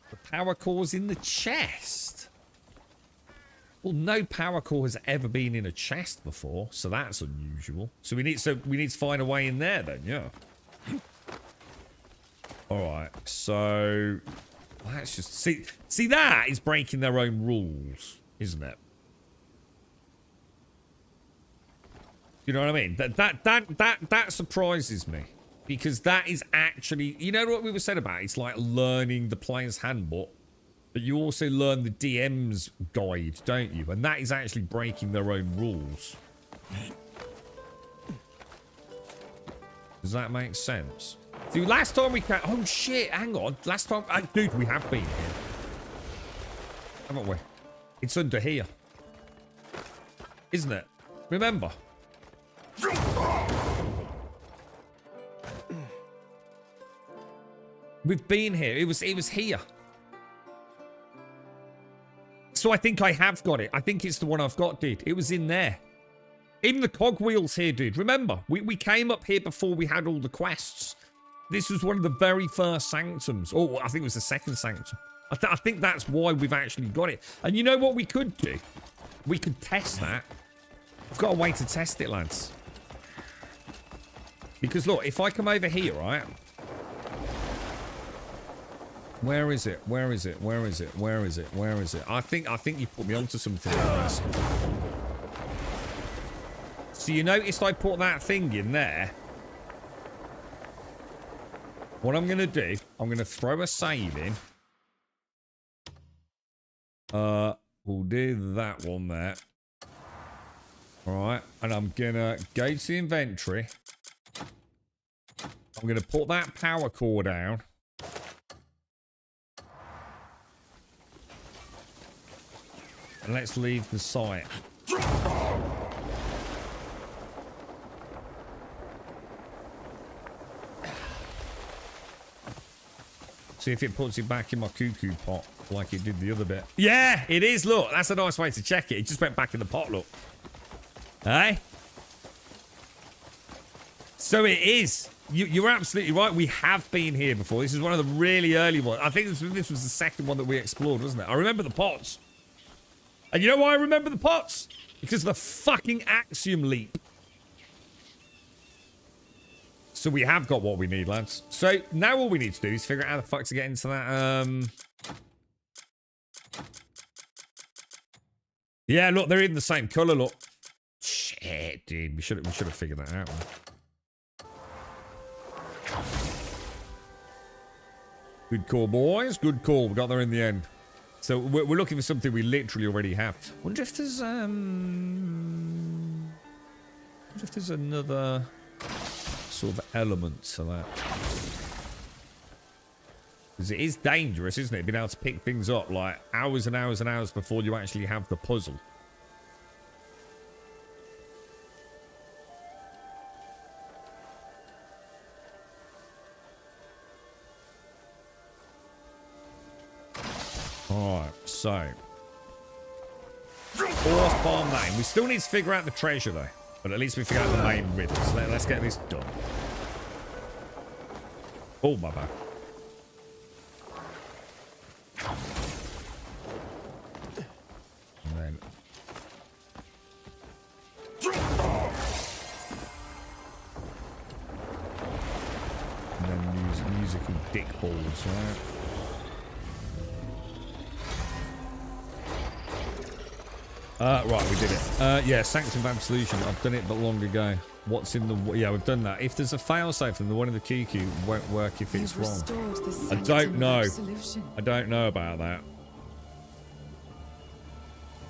B: The power core's in the chest. Well, no power core has ever been in a chest before, so that's unusual. So we need to find a way in there then, yeah. Alright, so let's just see that is breaking their own rules, isn't it? You know what I mean? That surprises me. Because that is actually, you know what we were said about? It's like learning the player's handbook, but you also learn the DM's guide, don't you? And that is actually breaking their own rules. Does that make sense? Dude, last time we came... Oh, shit, hang on. Last time... dude, we have been here. Haven't we? It's under here. Isn't it? Remember? We've been here. It was here. So I think I have got it. I think it's the one I've got, dude. It was in there. Even the cogwheels here, dude. Remember, we came up here before we had all the quests. This was one of the very first sanctums. Oh, I think it was the second sanctum. I think that's why we've actually got it. And you know what we could do? We could test that. We've got a way to test it, lads. Because look, if I come over here, right? Where is it? Where is it? Where is it? Where is it? Where is it? I think you put me onto something else. So you noticed I put that thing in there. What I'm going to do, I'm going to throw a save in. We'll do that one there. Alright, and I'm going to go to the inventory. I'm going to put that power core down. and let's leave the site. See if it puts it back in my cuckoo pot like it did the other bit. Yeah, it is. Look, that's a nice way to check it. It just went back in the pot, look. Hey? So it is. You're absolutely right. We have been here before. This is one of the really early ones. I think this was the second one that we explored, wasn't it? I remember the pots. And you know why I remember the pots? Because of the fucking axiom leap. So we have got what we need, lads. So now all we need to do is figure out how the fuck to get into that. Yeah, look, they're in the same color. Look, shit, dude. We should have figured that out. Good call, boys. Good call. We got there in the end. So we're looking for something we literally already have. Wonder if there's another sort of element to that. Because it is dangerous, isn't it? Being able to pick things up like hours and hours and hours before you actually have the puzzle. Alright, so. Force bomb name. We still need to figure out the treasure though. But at least we figured out the main riddle. So let's get this done. Oh, my bad. And then musical dick balls, right? Right, we did it. Yeah, Sanctum of Absolution. I've done it, but long ago. What's in the... Yeah, we've done that. If there's a failsafe, then the one in the QQ won't work if it's wrong. I don't know. I don't know about that.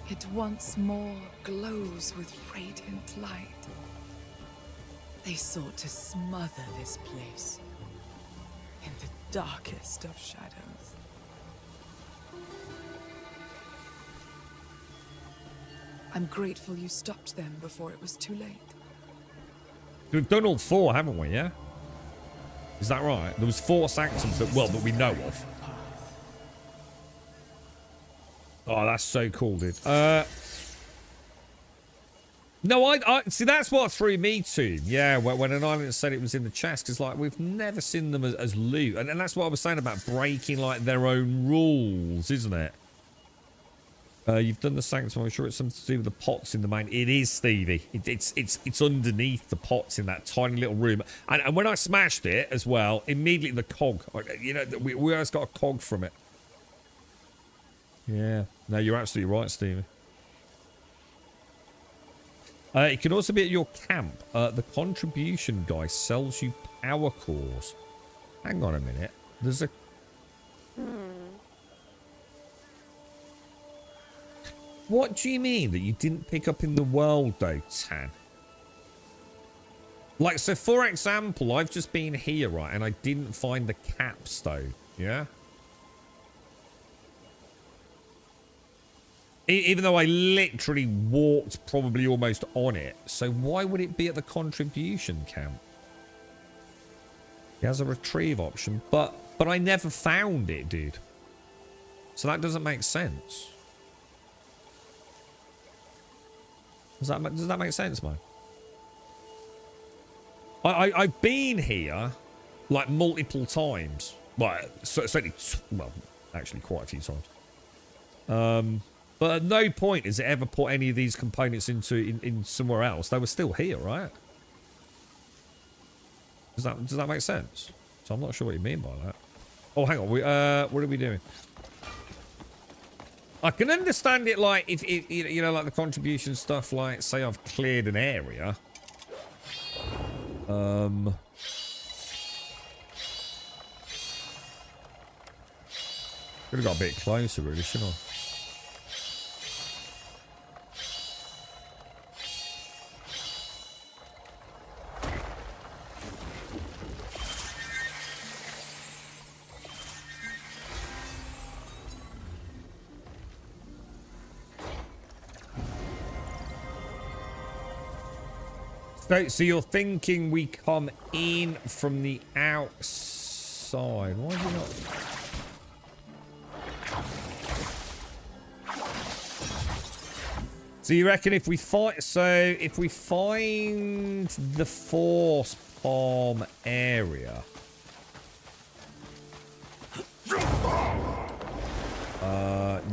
L: It once more glows with radiant light. They sought to smother this place in the darkest of shadows. I'm grateful you stopped them before it was too late.
B: We've done all 4, haven't we, yeah? Is that right? There was 4 sanctums that, well, that we know of. Oh, that's so cool, dude. No, I see, that's what threw me to. Yeah, when an island said it was in the chest, because, like, we've never seen them as loot. And that's what I was saying about breaking, like, their own rules, isn't it? You've done the sanctum. I'm sure it's something to do with the pots in the main. It is, Stevie. It's underneath the pots in that tiny little room. And when I smashed it as well, immediately the cog. You know, we always got a cog from it. Yeah. No, you're absolutely right, Stevie. It can also be at your camp. The contribution guy sells you power cores. Hang on a minute. There's a... What do you mean that you didn't pick up in the world, though, Tan? Like, so for example, I've just been here, right, and I didn't find the capstone, yeah? Even though I literally walked probably almost on it. So why would it be at the contribution camp? He has a retrieve option, but I never found it, dude. So that doesn't make sense. Does that make sense, man? I've been here like multiple times. Well, certainly, well, actually quite a few times. But at no point has it ever put any of these components in somewhere else. They were still here, right? Does that make sense? So I'm not sure what you mean by that. Oh, hang on. What are we doing? I can understand it, like, if you know, like the contribution stuff, like, say I've cleared an area. Could have got a bit closer, really, shouldn't I? So you're thinking we come in from the outside? Why is it not? So you reckon if we fight? So if we find the force palm area,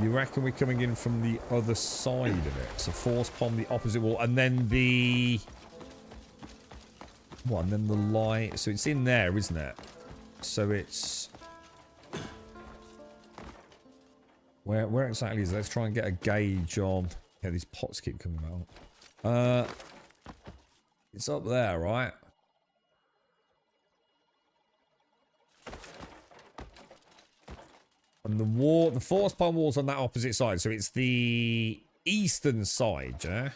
B: you reckon we're coming in from the other side of it? So force palm the opposite wall, and then the what? And then the light. So it's in there, isn't it? So it's where exactly is it? Let's try and get a gauge on. Yeah, these pots keep coming out. It's up there, right? And the wall, the force palm wall's on that opposite side, so it's the eastern side, yeah?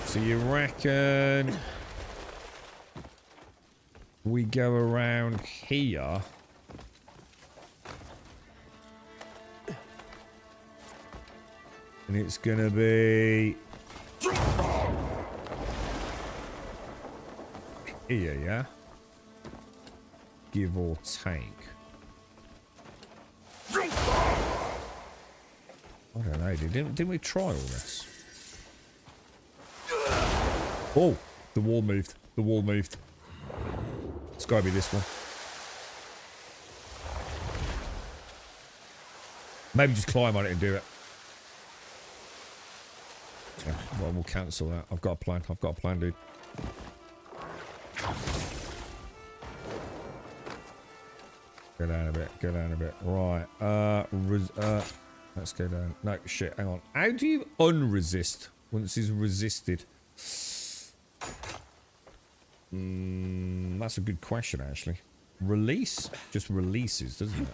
B: So you reckon we go around here? And it's gonna be here, yeah? Give or take. I don't know, dude. Didn't we try all this? Oh, the wall moved. The wall moved. It's gotta be this one. Maybe just climb on it and do it. Yeah, well, we'll cancel that. I've got a plan. I've got a plan, dude. Go down a bit. Go down a bit. Right. Let's go down. No, shit. Hang on. How do you unresist once he's resisted? That's a good question, actually. Release? Just releases, doesn't it?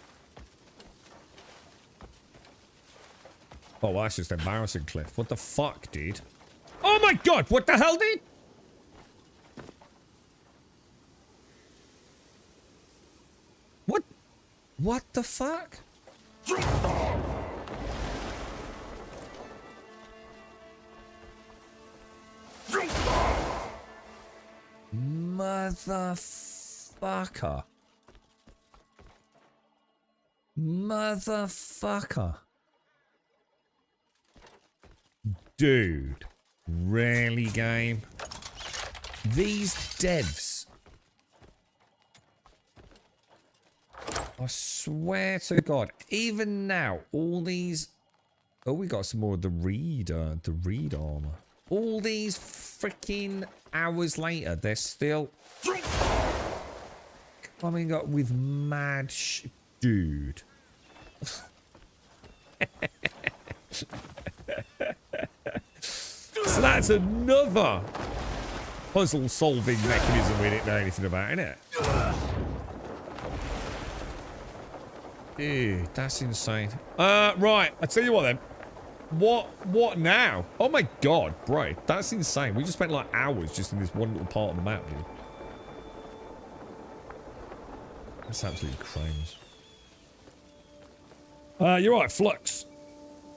B: Oh, well, that's just embarrassing, Cliff. What the fuck, dude? Oh my god! What the hell, dude? What? What the fuck? Motherfucker. Motherfucker. Dude. Really, game? These devs. I swear to God. Even now, all these... Oh, we got some more of the reed armor. All these freaking hours later, they're still coming up with mad dude. So that's another puzzle solving mechanism we didn't know anything about, isn't it? Dude, that's insane. Right, I tell you what then. What now? Oh my god, bro. That's insane. We just spent like hours just in this one little part of the map, dude. That's absolutely crazy. You're right, Flux.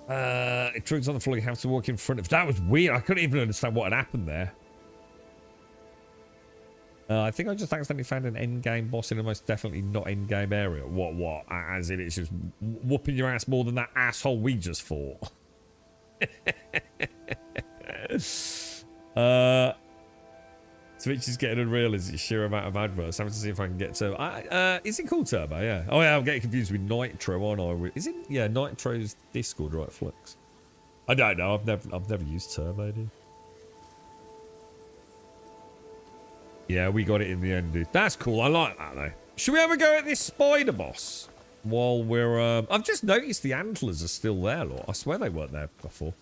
B: It triggers on the floor, you have to walk in front of... That was weird. I couldn't even understand what had happened there. I think I just accidentally found an endgame boss in a most definitely not endgame area. What? As in it's just whooping your ass more than that asshole we just fought. Twitch is getting unreal as its sheer amount of adverts. I have to see if I can get Turbo. Is it called Turbo? Yeah. Oh yeah, I'm getting confused with Nitro, aren't I? Is it? Yeah, Nitro's Discord, right? Flux. I don't know. I've never used Turbo, dude. Yeah, we got it in the end, dude. That's cool. I like that though. Should we ever go at this spider boss? While we're I've just noticed the antlers are still there, Lord. I swear they weren't there before.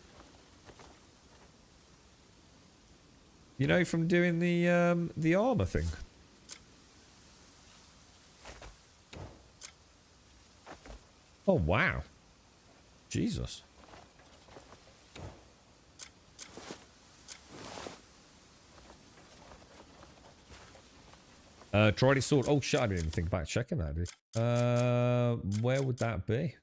B: You know, from doing the armor thing. Oh wow. Jesus. Tried his sword. Oh shit, I didn't even think about checking that, dude. Where would that be?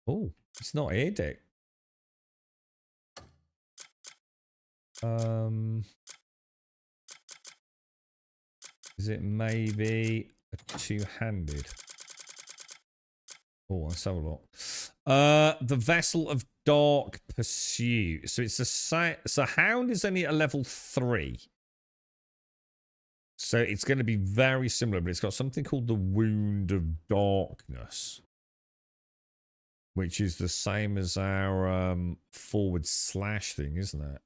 B: Oh, It's not here, Dick. Is it maybe a two-handed? Oh, let's have a look. The Vessel of Dark Pursuit. So it's so Hound is only at level 3. So it's going to be very similar, but it's got something called the Wound of Darkness, which is the same as our forward slash thing, isn't it?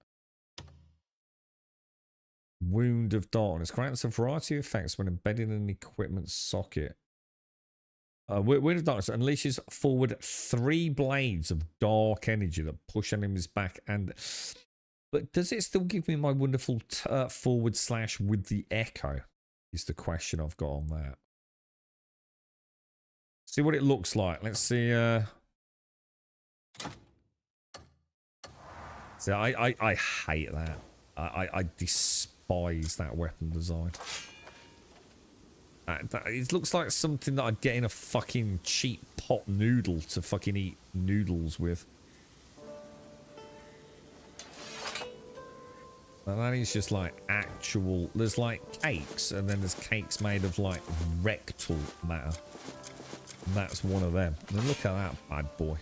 B: Wound of Darkness grants a variety of effects when embedded in an equipment socket. Wound of Darkness unleashes forward 3 blades of dark energy that push enemies back. But does it still give me my wonderful forward slash with the echo? Is the question I've got on that. See what it looks like. Let's see. See, I hate that. I despise that weapon design. It looks like something that I'd get in a fucking cheap pot noodle to fucking eat noodles with. And that is just like actual... There's like cakes, and then there's cakes made of like rectal matter. And that's one of them. And look at that bad boy.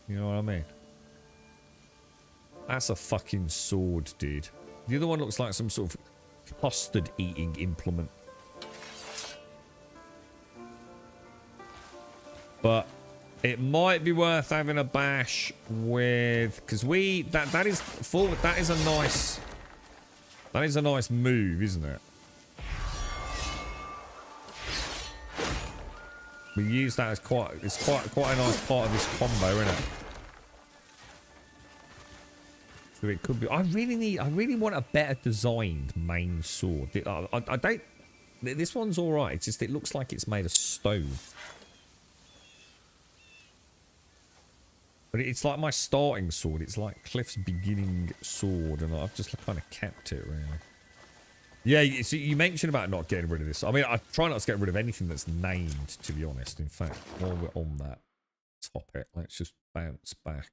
B: You know what I mean? That's a fucking sword, dude. The other one looks like some sort of custard eating implement. But it might be worth having a bash with, because that is a nice move, isn't it? We use that as quite a nice part of this combo, isn't it? So it could be. I really want a better designed main sword. I don't. This one's all right. It's just it looks like it's made of stone. But it's like my starting sword. It's like Cliff's beginning sword, and I've just kind of kept it, really. Yeah, so you mentioned about not getting rid of this. I mean, I try not to get rid of anything that's named, to be honest. In fact, while we're on that topic, let's just bounce back.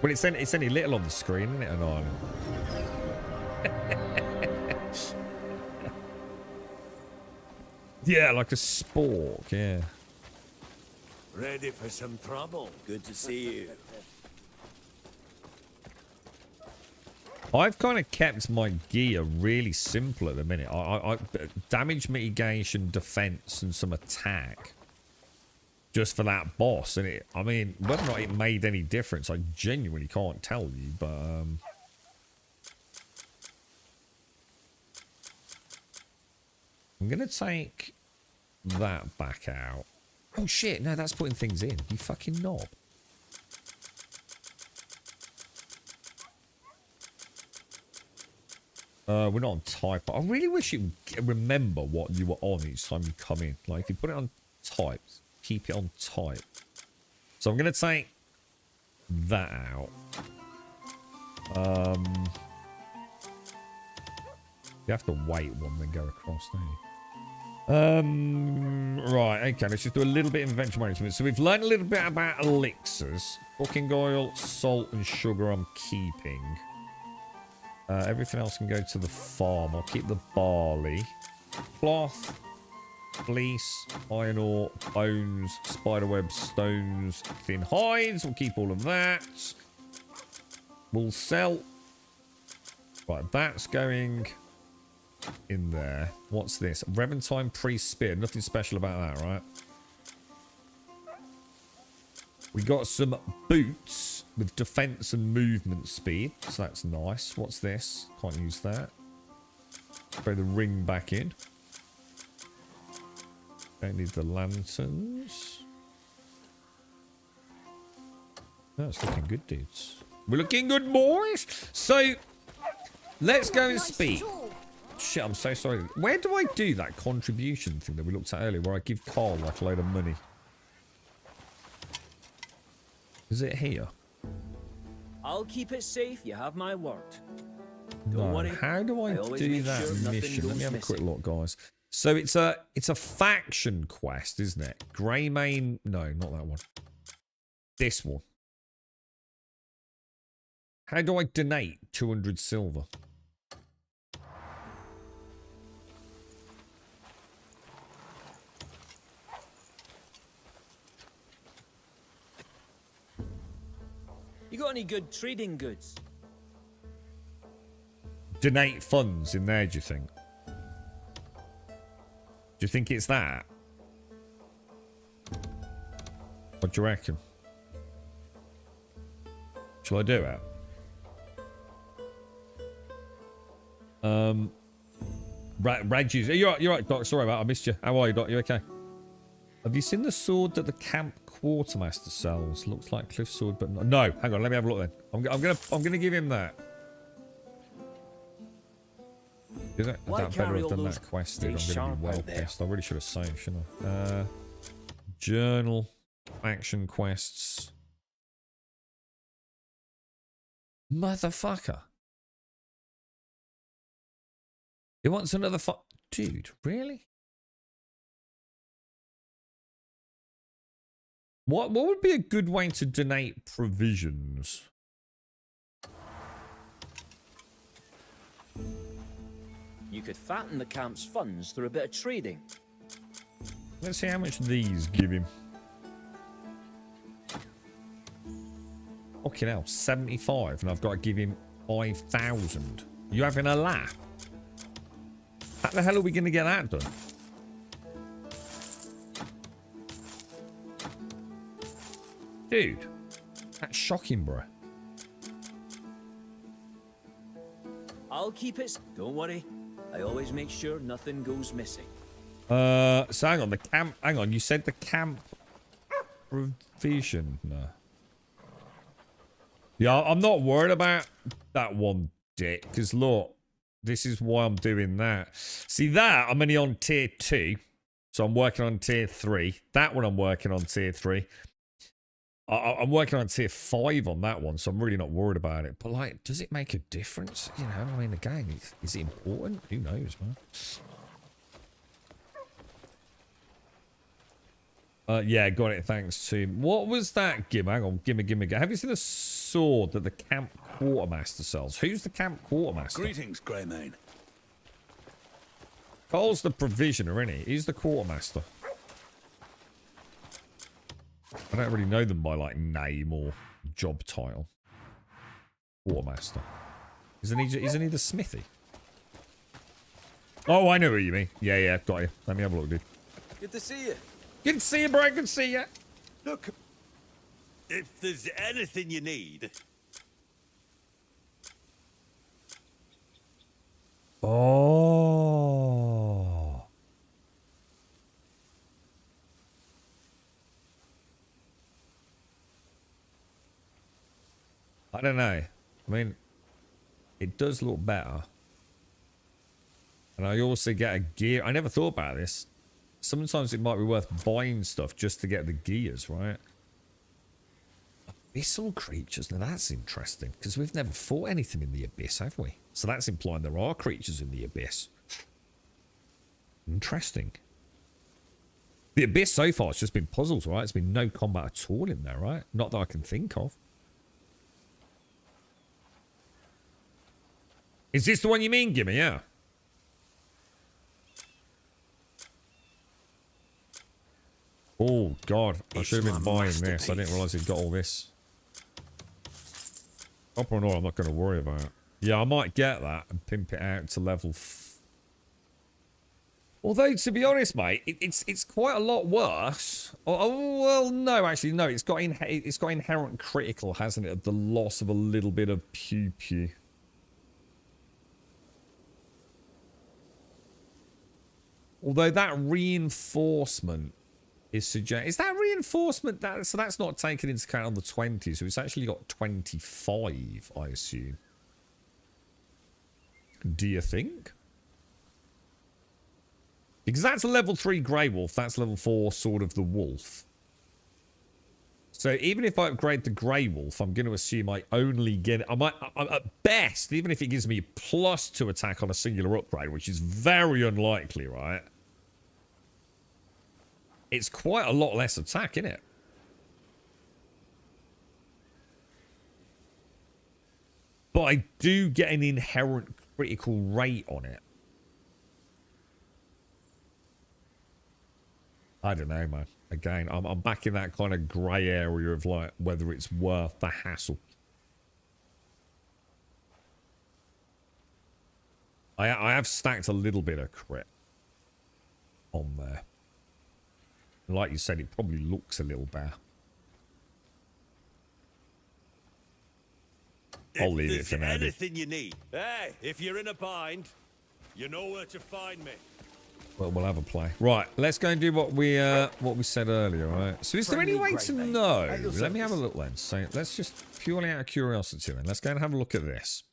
B: Well, it's only little on the screen, isn't it, an island? Yeah, like a spork, yeah.
F: Ready for some trouble?
D: Good to see you.
B: I've kind of kept my gear really simple at the minute. I damage mitigation, defense, and some attack. Just for that boss. And I mean, whether or not it made any difference, I genuinely can't tell you, but I'm gonna take that back out. Oh shit, no, that's putting things in. You fucking knob. We're not on type. I really wish you would remember what you were on each time you come in. Like, if you put it on types, keep it on type. So I'm going to take that out. You have to wait one, then go across, don't you? Right, okay, let's just do a little bit of inventory management. So we've learned a little bit about elixirs. Cooking oil, salt, and sugar I'm keeping. Everything else can go to the farm. I'll keep the barley. Cloth, fleece, iron ore, bones, spiderweb, stones, thin hides. We'll keep all of that. We'll sell. Right, that's going in there. What's this? Reventine Priest Spear. Nothing special about that, right? We got some boots with defense and movement speed, so that's nice. What's this? Can't use that. Throw the ring back in. Don't need the lanterns. Oh, it's looking good, dudes. We're looking good, boys. So, let's go and speak. Shit, I'm so sorry. Where do I do that contribution thing that we looked at earlier, where I give Carl like a load of money? Is it here?
M: I'll keep it safe. You have my word.
B: No. How do I do that mission? Let me have a quick look, guys. So it's a faction quest, isn't it? Greymane. No, not that one. This one. How do I donate 200 silver?
M: You got any good trading goods?
B: Donate funds in there, do you think? Do you think it's that? What do you reckon? Shall I do it? Raju's. You're right, Doc. Sorry about it. I missed you. How are you, Doc? You okay? Have you seen the sword that the camp quartermaster sells? Looks like Cliff's sword, but no. Hang on, let me have a look then. I'm gonna give him that. I doubt better have done that quest, dude. I'm gonna be well pissed. I really should have saved, shouldn't I? Journal, action quests. Motherfucker. He wants another dude, really? What would be a good way to donate provisions?
M: You could fatten the camp's funds through a bit of trading.
B: Let's see how much these give him. Fucking hell, 75, and I've got to give him 5,000. You having a laugh? How the hell are we going to get that done? Dude, that's shocking, bro.
M: I'll keep it. Don't worry. I always make sure nothing goes missing.
B: So hang on, the camp. Hang on, you said the camp provision. No. Yeah, I'm not worried about that one, Dick. Because look, this is why I'm doing that. See that? I'm only on tier 2. So I'm working on tier 3. That one I'm working on tier 3. I'm working on tier 5 on that one, so I'm really not worried about it. But, like, does it make a difference? You know, I mean, again, is it important? Who knows, man? Yeah, got it. Thanks, team. What was that? Hang on. Gimme. Have you seen the sword that the camp quartermaster sells? Who's the camp quartermaster?
F: Greetings, Greymane.
B: Cole's the provisioner, isn't he? He's the quartermaster. I don't really know them by, like, name or job title. Quartermaster. Isn't he the smithy? Oh, I know what you mean. Yeah, got you. Let me have a look, dude.
F: Good to see you.
B: Good to see you, bro. Good to see you.
F: Look, if there's anything you need.
B: Oh. I don't know. I mean, it does look better. And I also get a gear. I never thought about this. Sometimes it might be worth buying stuff just to get the gears, right? Abyssal creatures. Now that's interesting. Because we've never fought anything in the abyss, have we? So that's implying there are creatures in the abyss. Interesting. The abyss so far has just been puzzles, right? It's been no combat at all in there, right? Not that I can think of. Is this the one you mean, Gimme? Yeah. Oh, God. I should have been buying this. I didn't realise he'd got all this. Copper and ore, I'm not going to worry about. Yeah, I might get that and pimp it out to level... Although, to be honest, mate, it's quite a lot worse. Oh, well, no, actually, no. It's got inherent critical, hasn't it? The loss of a little bit of pew-pew. Although that reinforcement is that reinforcement so that's not taken into account on the 20, so it's actually got 25, I assume. Do you think? Because that's a level 3 Grey Wolf, that's level 4 Sword of the Wolf. So even if I upgrade the Grey Wolf, I'm going to assume I only get... at best, even if it gives me +2 attack on a singular upgrade, which is very unlikely, right? it's quite a lot less attack, isn't it? But I do get an inherent critical rate on it. I don't know, man. Again, I'm back in that kind of grey area of like whether it's worth the hassle. I have stacked a little bit of crit on there. Like you said, it probably looks a little better. I'll leave it for now.
F: Anything you need. Hey, if you're in a bind, you know where to find me.
B: Well, we'll have a play. Right, let's go and do what we said earlier, right? So is there any way to know? Let me have a look then. So let's just purely out of curiosity then. Let's go and have a look at this.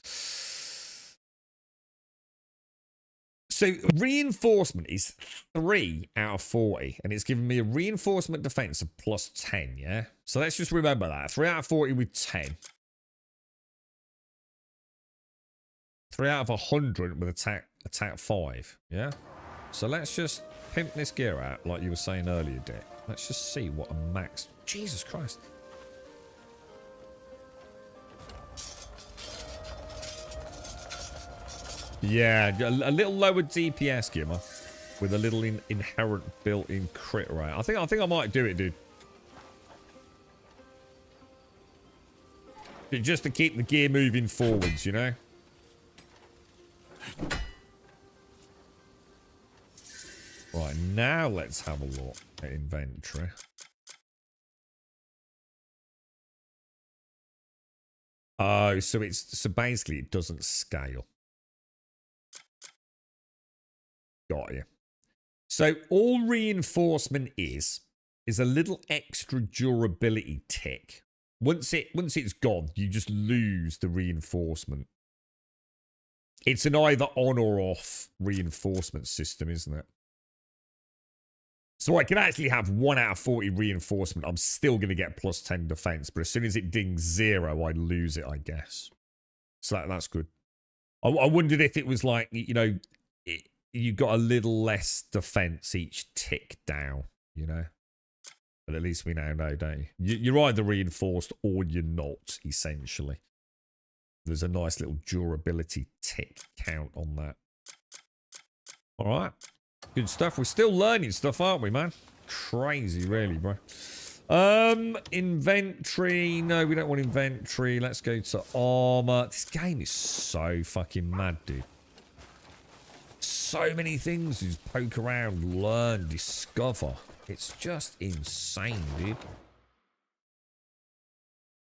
B: So reinforcement is 3 out of 40, and it's giving me a reinforcement defense of plus 10, yeah? So let's just remember that. 3 out of 40 with 10. 3 out of 100 with attack 5, yeah? So let's just pimp this gear out like you were saying earlier, Dick. Let's just see what a max... Jesus Christ. Yeah, a little lower DPS gimmer with a little inherent built-in crit rate. I think I might do it, dude. Just to keep the gear moving forwards, you know? Right, now let's have a look at inventory. Oh, so basically it doesn't scale. Got you. So all reinforcement is a little extra durability tick. Once it's gone, you just lose the reinforcement. It's an either on or off reinforcement system, isn't it? So I can actually have 1 out of 40 reinforcement. I'm still going to get plus 10 defense, but as soon as it dings 0, I lose it, I guess. So that's good. I wondered if it was like, you know, you got a little less defense each tick down, you know? But at least we now know, don't you? You're either reinforced or you're not, essentially. There's a nice little durability tick count on that. All right. Good stuff. We're still learning stuff, aren't we, man? Crazy, really, bro. Inventory. No, we don't want inventory. Let's go to armor. This game is so fucking mad, dude. So many things to poke around, learn, discover. It's just insane, dude.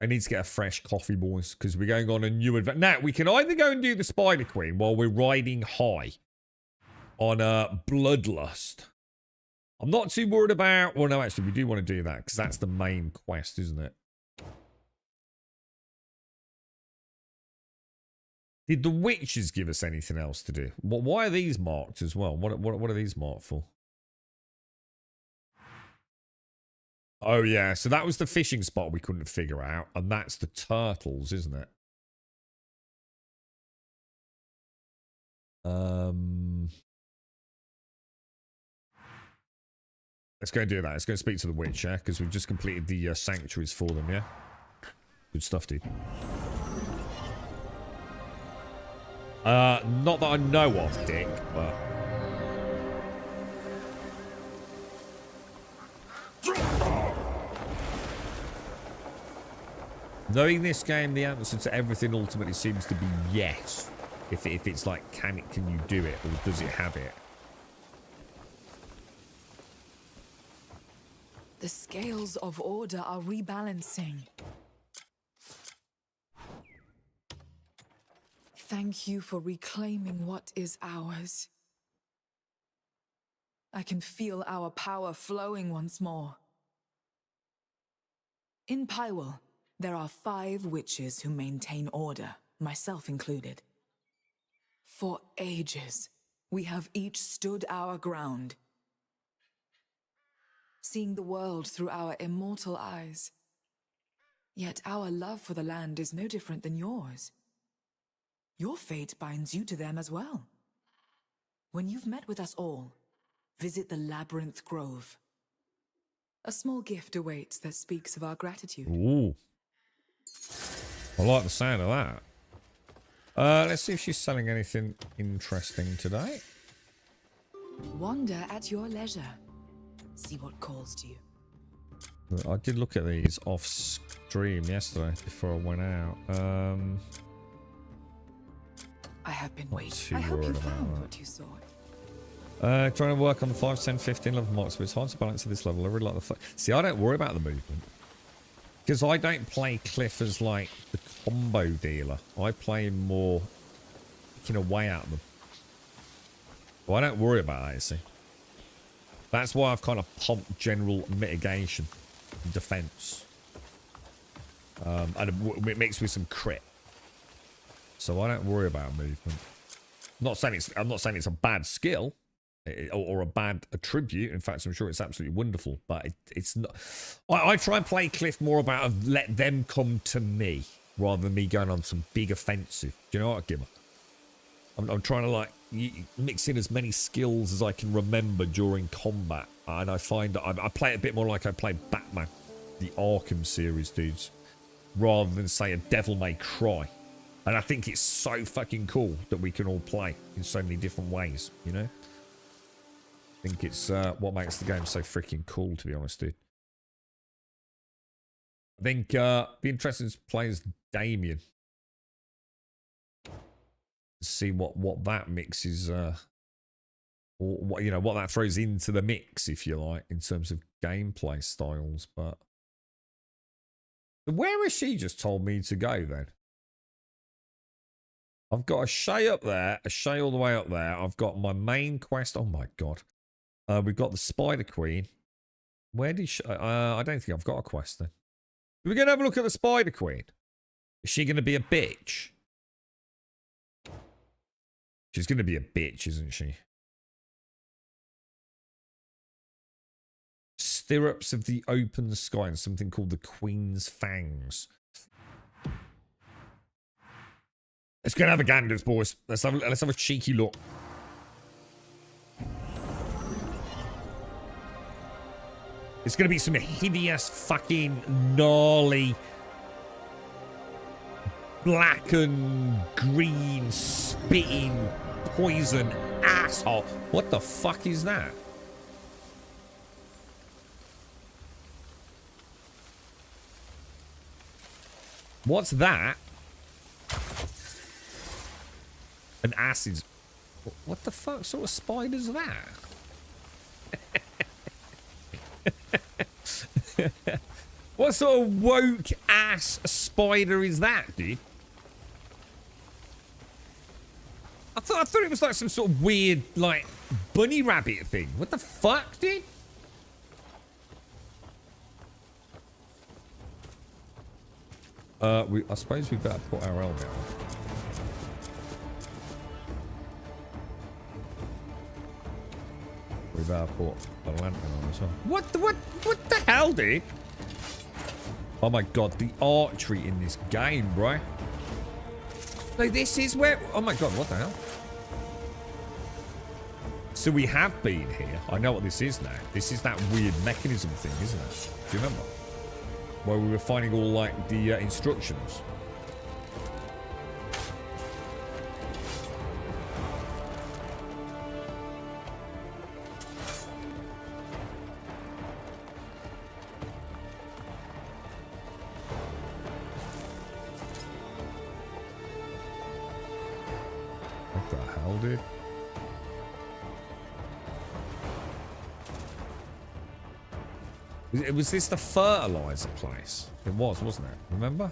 B: I need to get a fresh coffee, boys, because we're going on a new adventure. Now, we can either go and do the Spider Queen while we're riding high on Bloodlust. I'm not too worried about... Well, no, actually, we do want to do that, because that's the main quest, isn't it? Did the witches give us anything else to do? Why are these marked as well? What are these marked for? Oh, yeah. So that was the fishing spot we couldn't figure out. And that's the turtles, isn't it? Let's go and do that. Let's go and speak to the witch, yeah? Because we've just completed the sanctuaries for them, yeah? Good stuff, dude. Not that I know of, Dick, but... Knowing this game, the answer to everything ultimately seems to be yes. If it's like, can you do it, or does it have it?
L: The scales of order are rebalancing. Thank you for reclaiming what is ours. I can feel our power flowing once more. In Pywell, there are 5 witches who maintain order, myself included. For ages, we have each stood our ground, seeing the world through our immortal eyes. Yet our love for the land is no different than yours. Your fate binds you to them as well. When you've met with us all, visit the Labyrinth Grove. A small gift awaits that speaks of our gratitude.
B: Ooh. I like the sound of that. Let's see if she's selling anything interesting today.
L: Wander at your leisure. See what calls to you.
B: I did look at these off stream yesterday before I went out.
L: I have been
B: Not
L: waiting.
B: too
L: I hope you
B: worried about
L: found
B: that.
L: what you sought.
B: Trying to work on the 5, 10, 15 level marks, but it's hard to balance at this level. I really like the See, I don't worry about the movement. Because I don't play Cliff as like the combo dealer. I play him more picking a way out of them. Well, I don't worry about that, you see. That's why I've kind of pumped general mitigation and defense. And it mixed with some crit. So I don't worry about movement. I'm not saying it's a bad skill or a bad attribute. In fact, I'm sure it's absolutely wonderful. But it's not. I try and play Cliff more about let them come to me rather than me going on some big offensive. Do you know what, Gimmer? I'm trying to like mix in as many skills as I can remember during combat, and I find that I play it a bit more like I play Batman, the Arkham series dudes, rather than say a Devil May Cry. And I think it's so fucking cool that we can all play in so many different ways, you know? I think it's what makes the game so freaking cool, to be honest, dude. I think be interesting to play as Damien. See what that mixes, or what, you know, what that throws into the mix, if you like, in terms of gameplay styles. But where has she just told me to go then? I've got a Shay up there, a Shay all the way up there. I've got my main quest. Oh my god, we've got the Spider Queen. Where did she? I don't think I've got a quest then. We're gonna have a look at the Spider Queen. Is she gonna be a bitch? She's going to be a bitch, isn't she? Stirrups of the Open Sky and something called the Queen's Fangs. Let's go and have a ganders, boys. Let's have a cheeky look. It's going to be some hideous, fucking gnarly, black and green, spitting, poison asshole. What the fuck is that? What's that? An acid. What the fuck sort of spider's that? What sort of woke ass spider is that, dude? I thought it was like some sort of weird, like, bunny rabbit thing. What the fuck, dude? I suppose we better put our helmet on. We better put a lantern on as well. What the hell, dude? Oh my god, the archery in this game, bro. Like, this is where... Oh my god, what the hell? So we have been here. I know what this is now. This is that weird mechanism thing, isn't it? Do you remember? Where we were finding all, like, the instructions. What the hell, dude? Was this the fertilizer place? It was, wasn't it? Remember?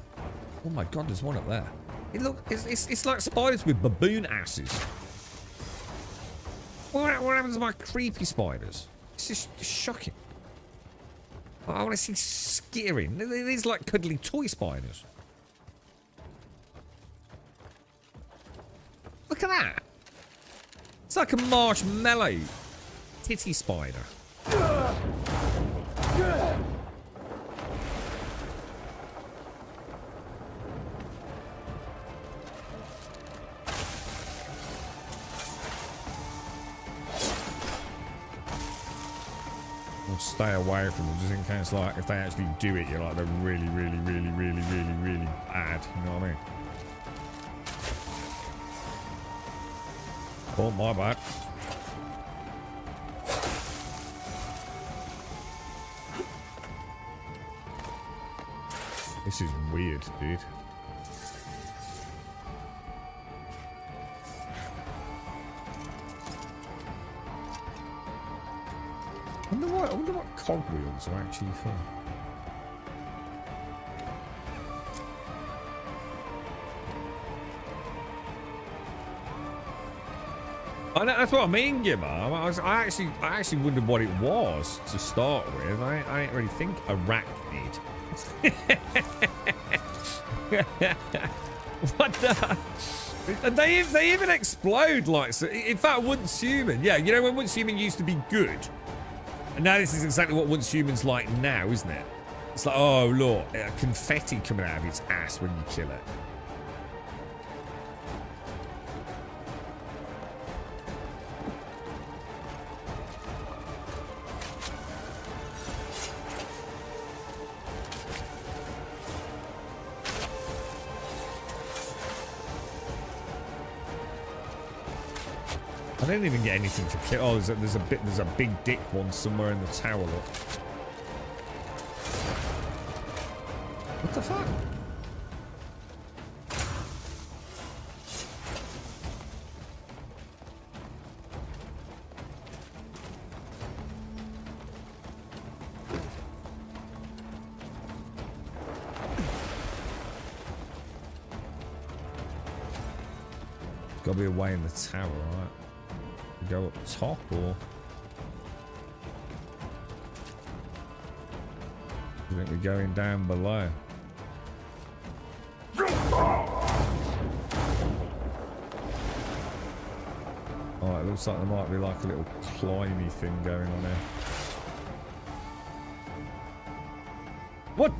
B: Oh my god, there's one up there. It's like spiders with baboon asses. What happens to my creepy spiders? This is shocking. I want to see skittering. These like cuddly toy spiders. Look at that. It's like a marshmallow titty spider. Or stay away from them, just in case, like, if they actually do it, you're like, they're really, really, really, really, really, really bad. You know what I mean? Oh, my bad. This is weird, dude. I wonder what cogwheels are actually for. That's what I mean, Gimmer. I actually wondered what it was to start with. I didn't really think arachnid. What the? And they even explode like so. In fact, once human, yeah, you know when once human used to be good, and now this is exactly what once human's like now, isn't it? It's like, oh look, confetti coming out of its ass when you kill it. I didn't even get anything to kill. Oh, there's a big dick one somewhere in the tower. Look. What the fuck? Gotta be away in the tower, right? Go up top or I think we're going down below. Oh, it looks like there might be like a little climby thing going on there. What?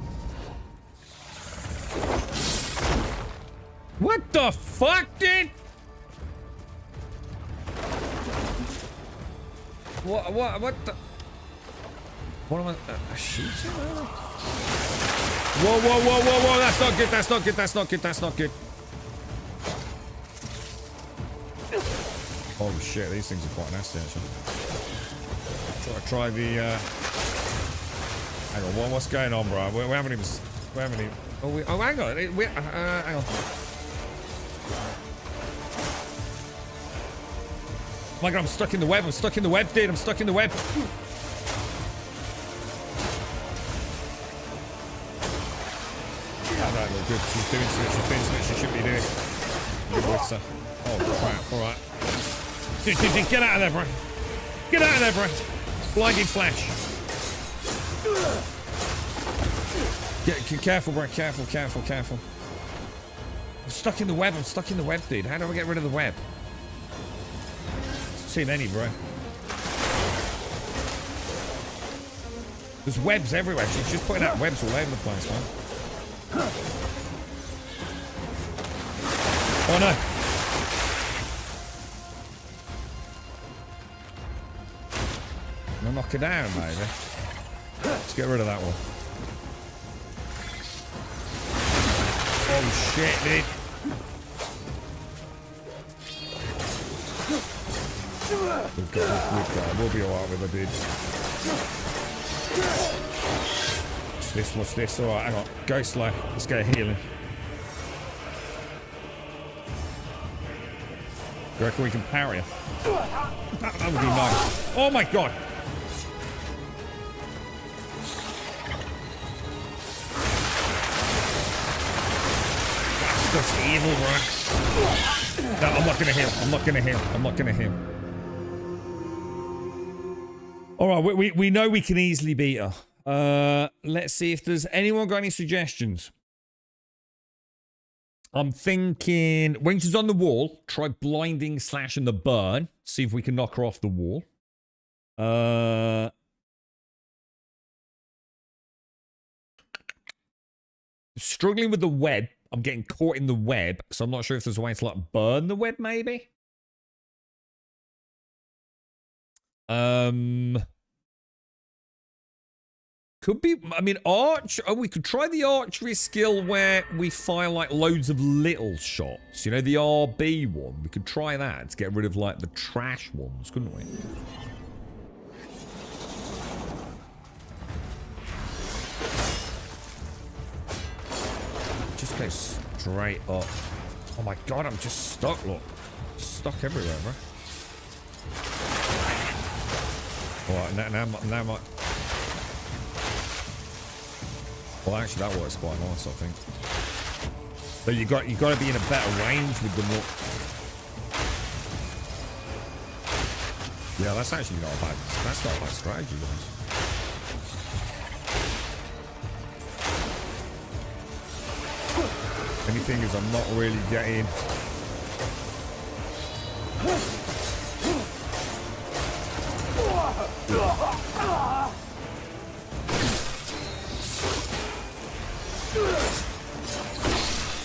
B: What the fuck, dude? What the? What am I shooting? Whoa, that's not good, that's not good, that's not good, that's not good. Holy shit, these things are quite nasty actually. Try the hang on, what's going on, bro? We haven't even oh hang on, hang on. Oh my god, I'm stuck in the web. I'm stuck in the web, dude. I'm stuck in the web. Oh, that look good. She's doing something. She's doing something she shouldn't be doing. Good with her. Oh, crap. All right. Dude, get out of there, bro. Get out of there, bro. Blinding flash. Careful, bro. Careful. I'm stuck in the web. I'm stuck in the web, dude. How do I get rid of the web? Too many, bro. There's webs everywhere. She's just putting out webs all over the place, man. Oh no. I'm gonna knock her down, maybe. Let's get rid of that one. Oh shit, dude. We'll be alright with her, dude. What's this? Alright, hang on. Go slow. Let's go healing. You reckon we can parry her? That would be nice. Oh my god! That's evil, bro. No, I'm not gonna heal. Alright, we know we can easily beat her. Let's see if there's anyone got any suggestions. I'm thinking when she's on the wall, try blinding, slash, and the burn. See if we can knock her off the wall. Struggling with the web. I'm getting caught in the web, so I'm not sure if there's a way to like burn the web, maybe. Could be, I mean, we could try the archery skill where we fire like loads of little shots. You know, the RB one. We could try that to get rid of like the trash ones, couldn't we? Just go straight up. Oh my god, I'm just stuck, look. Stuck everywhere, bro. Alright, now my... Well, actually, that works quite nice, I think. But you got to be in a better range with them. Yeah, that's actually not a bad. That's not a bad strategy, guys. Anything is, I'm not really getting.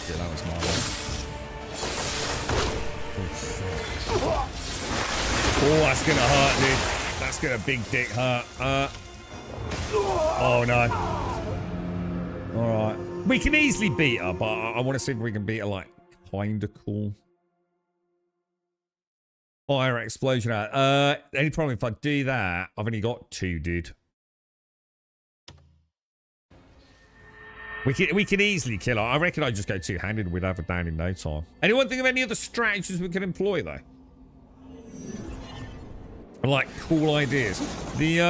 B: Yeah, that was my one. Oh, that's gonna hurt, dude. That's gonna big dick hurt. Oh no. Alright. We can easily beat her, but I want to see if we can beat her like kinda cool. Fire explosion out. Any problem if I do that? I've only got 2, dude. We can easily kill her. I reckon I'd just go two-handed. We'd have her down in no time. Anyone think of any other strategies we can employ, though? I like cool ideas. The,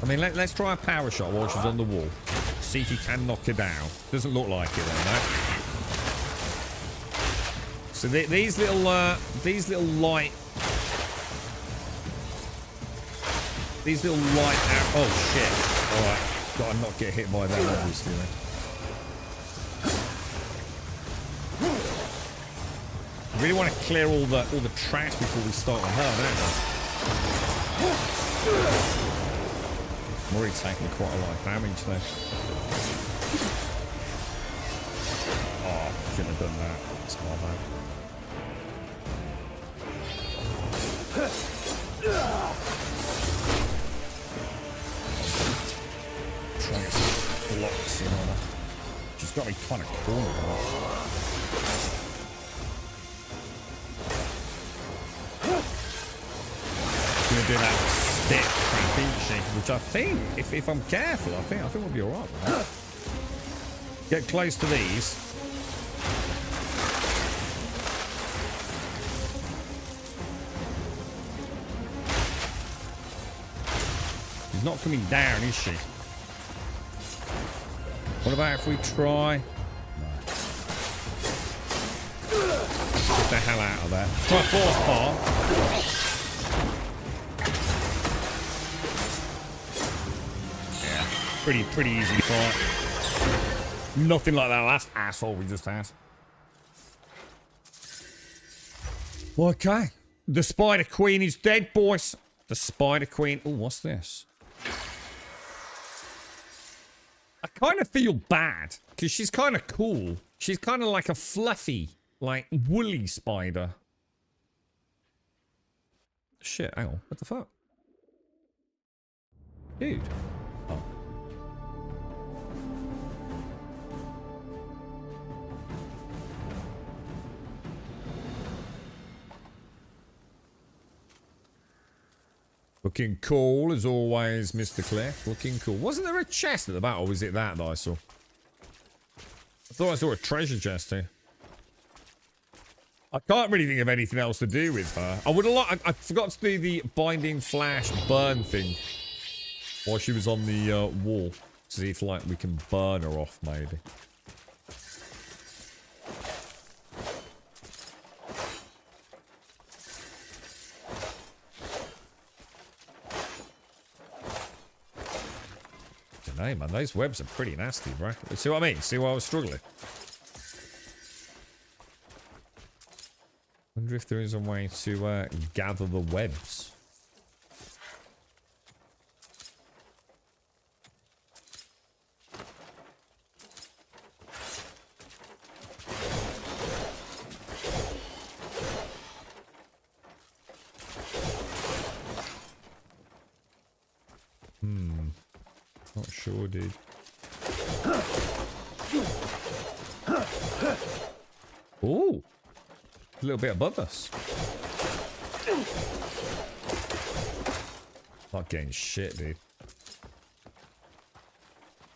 B: I mean, let's try a power shot while she's on the wall. See if you can knock her down. Doesn't look like it, though, no? So these little light... These little light out. Oh shit! All right, gotta not get hit by that, obviously. I really want to clear all the trash before we start on her, don't I? I'm already taking quite a lot of damage there. Oh, shouldn't have done that. It's my bad. Trying to get some blocks in on her. She's got me kind of cornered on her. She's gonna do that stick crap, isn't she? Which I think, if I'm careful, I think we'll be alright with that. Get close to these. She's not coming down, is she? What about if we try? No. Get the hell out of there. Try force bar. Yeah, pretty easy fight. Nothing like that last asshole we just had. Okay. The Spider Queen is dead, boys. The Spider Queen. Oh, what's this? I kind of feel bad because she's kind of cool. She's kind of like a fluffy, like woolly spider. Shit, hang on. What the fuck? Dude. Oh. Looking cool as always, Mr. Cliff. Looking cool. Wasn't there a chest at the back, or was it that I saw? I thought I saw a treasure chest here. I can't really think of anything else to do with her. I would have I forgot to do the binding flash burn thing while she was on the wall. To see if like we can burn her off, maybe. Hey man, those webs are pretty nasty, bro. See what I mean? See why I was struggling? Wonder if there is a way to gather the webs. Not sure, dude. Ooh. A little bit above us. Not getting shit, dude.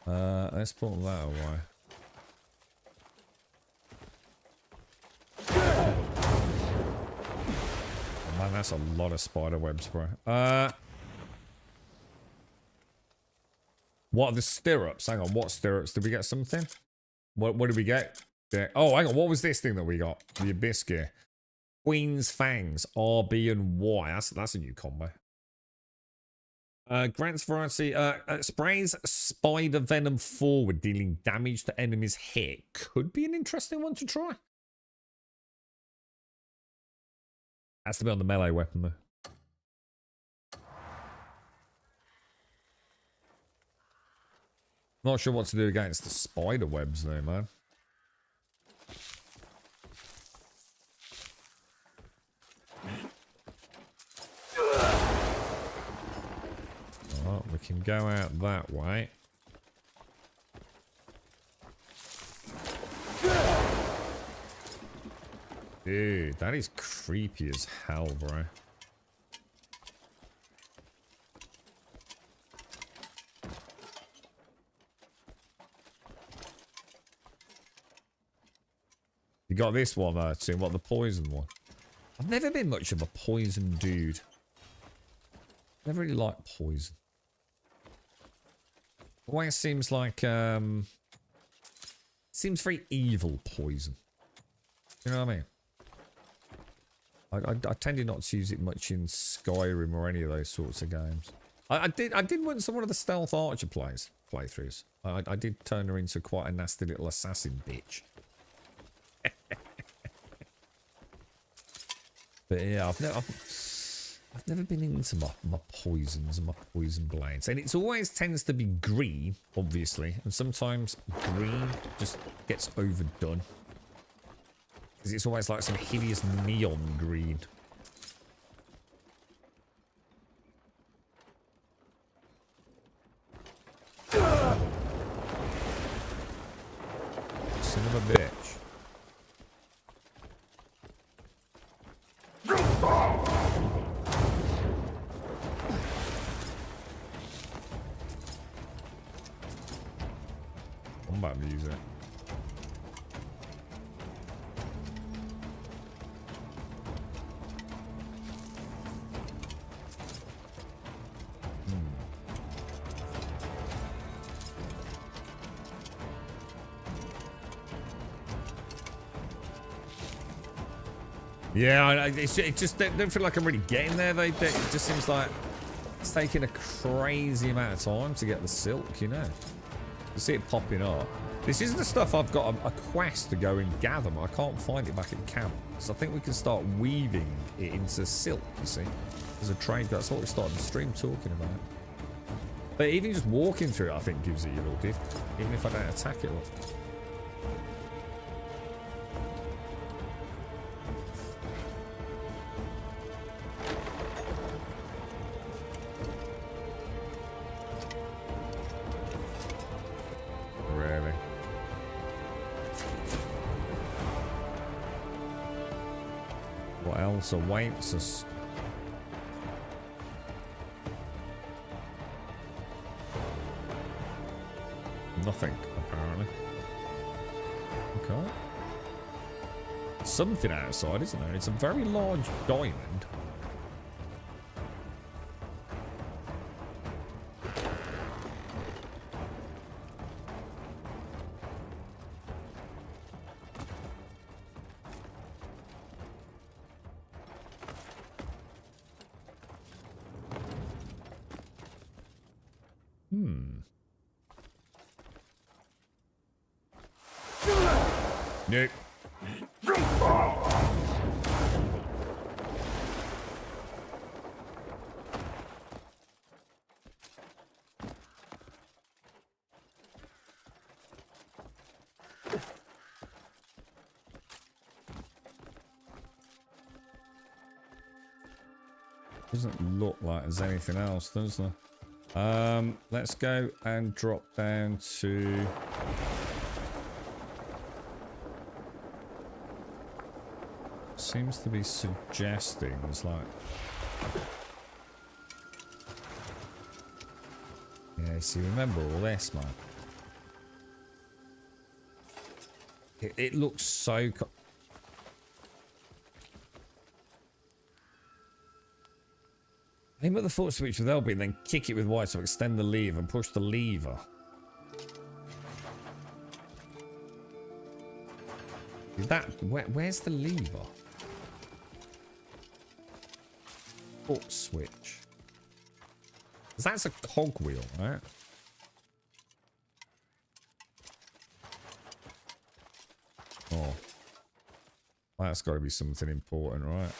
B: Let's put that away. Oh, man, that's a lot of spider webs, bro. What are the stirrups? Hang on, what stirrups? Did we get something? What did we get? Oh, hang on, what was this thing that we got? The Abyss gear. Queen's Fangs, R, B, and Y. That's a new combo. Grant's variety sprays spider venom forward, dealing damage to enemies hit. Could be an interesting one to try. Has to be on the melee weapon though. Not sure what to do against the spider webs though, man. Oh, we can go out that way. Dude, that is creepy as hell, bro. You got this one there too, what, the poison one? I've never been much of a poison dude. Never really liked poison. Always seems like, seems very evil poison. You know what I mean? I tended not to use it much in Skyrim or any of those sorts of games. I did once on one of the stealth archer playthroughs. I did turn her into quite a nasty little assassin bitch. But yeah, I've never been into my poisons and my poison blades. And it always tends to be green, obviously. And sometimes green just gets overdone. Because it's always like some hideous neon green. Son of a bitch. Combat music. Yeah, it just don't feel like I'm really getting there. It just seems like it's taking a crazy amount of time to get the silk, you know. You see it popping up. This is the stuff I've got a quest to go and gather, but I can't find it back at camp. So I think we can start weaving it into silk, you see. As a trade, that's what we started the stream talking about. But even just walking through it, I think gives it a little diff. Even if I don't attack it. Awaits us. Nothing, apparently. Okay. Something outside, isn't there? It's a very large diamond. Nope. Doesn't look like there's anything else, does there? Let's go and drop down to... Seems to be suggesting it's like... Yeah, see, remember all this, man. It looks so... Aim at the foot switch with LB, then kick it with Y to extend the lever and push the lever. Is that... where's the lever? Foot switch. Because that's a cogwheel, right? Oh. That's got to be something important, right?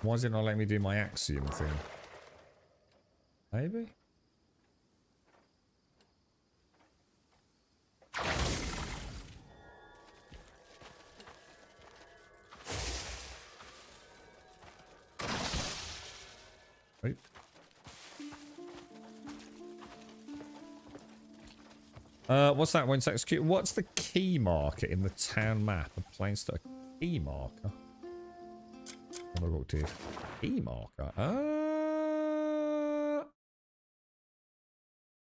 B: Why is it not letting me do my axiom thing? Maybe? Wait. What's that when it's executed? What's the key marker in the town map? A place to a key marker? Have I looked here? Key marker? I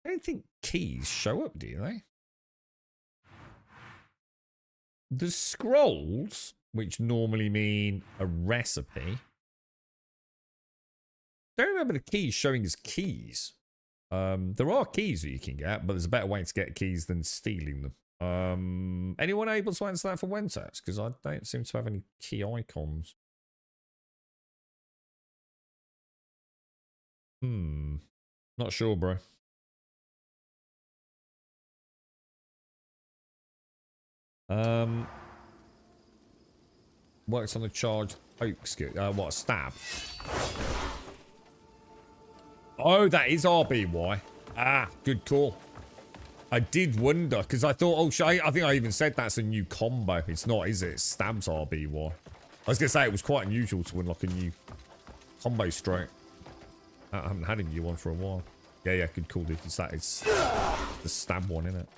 B: don't think keys show up, do they? The scrolls, which normally mean a recipe. Don't remember the keys showing as keys. There are keys that you can get, but there's a better way to get keys than stealing them. Anyone able to answer that for Wentex? Because I don't seem to have any key icons. Not sure, bro. Works on the charged poke skill. What, a stab? Oh, that is RBY. Ah, good call. I did wonder, because I thought, oh, I think I even said that's a new combo. It's not, is it? It stabs RBY. I was going to say, it was quite unusual to unlock a new combo straight. I haven't had a new one for a while. Yeah, good call, dude. It's the stab one, isn't it?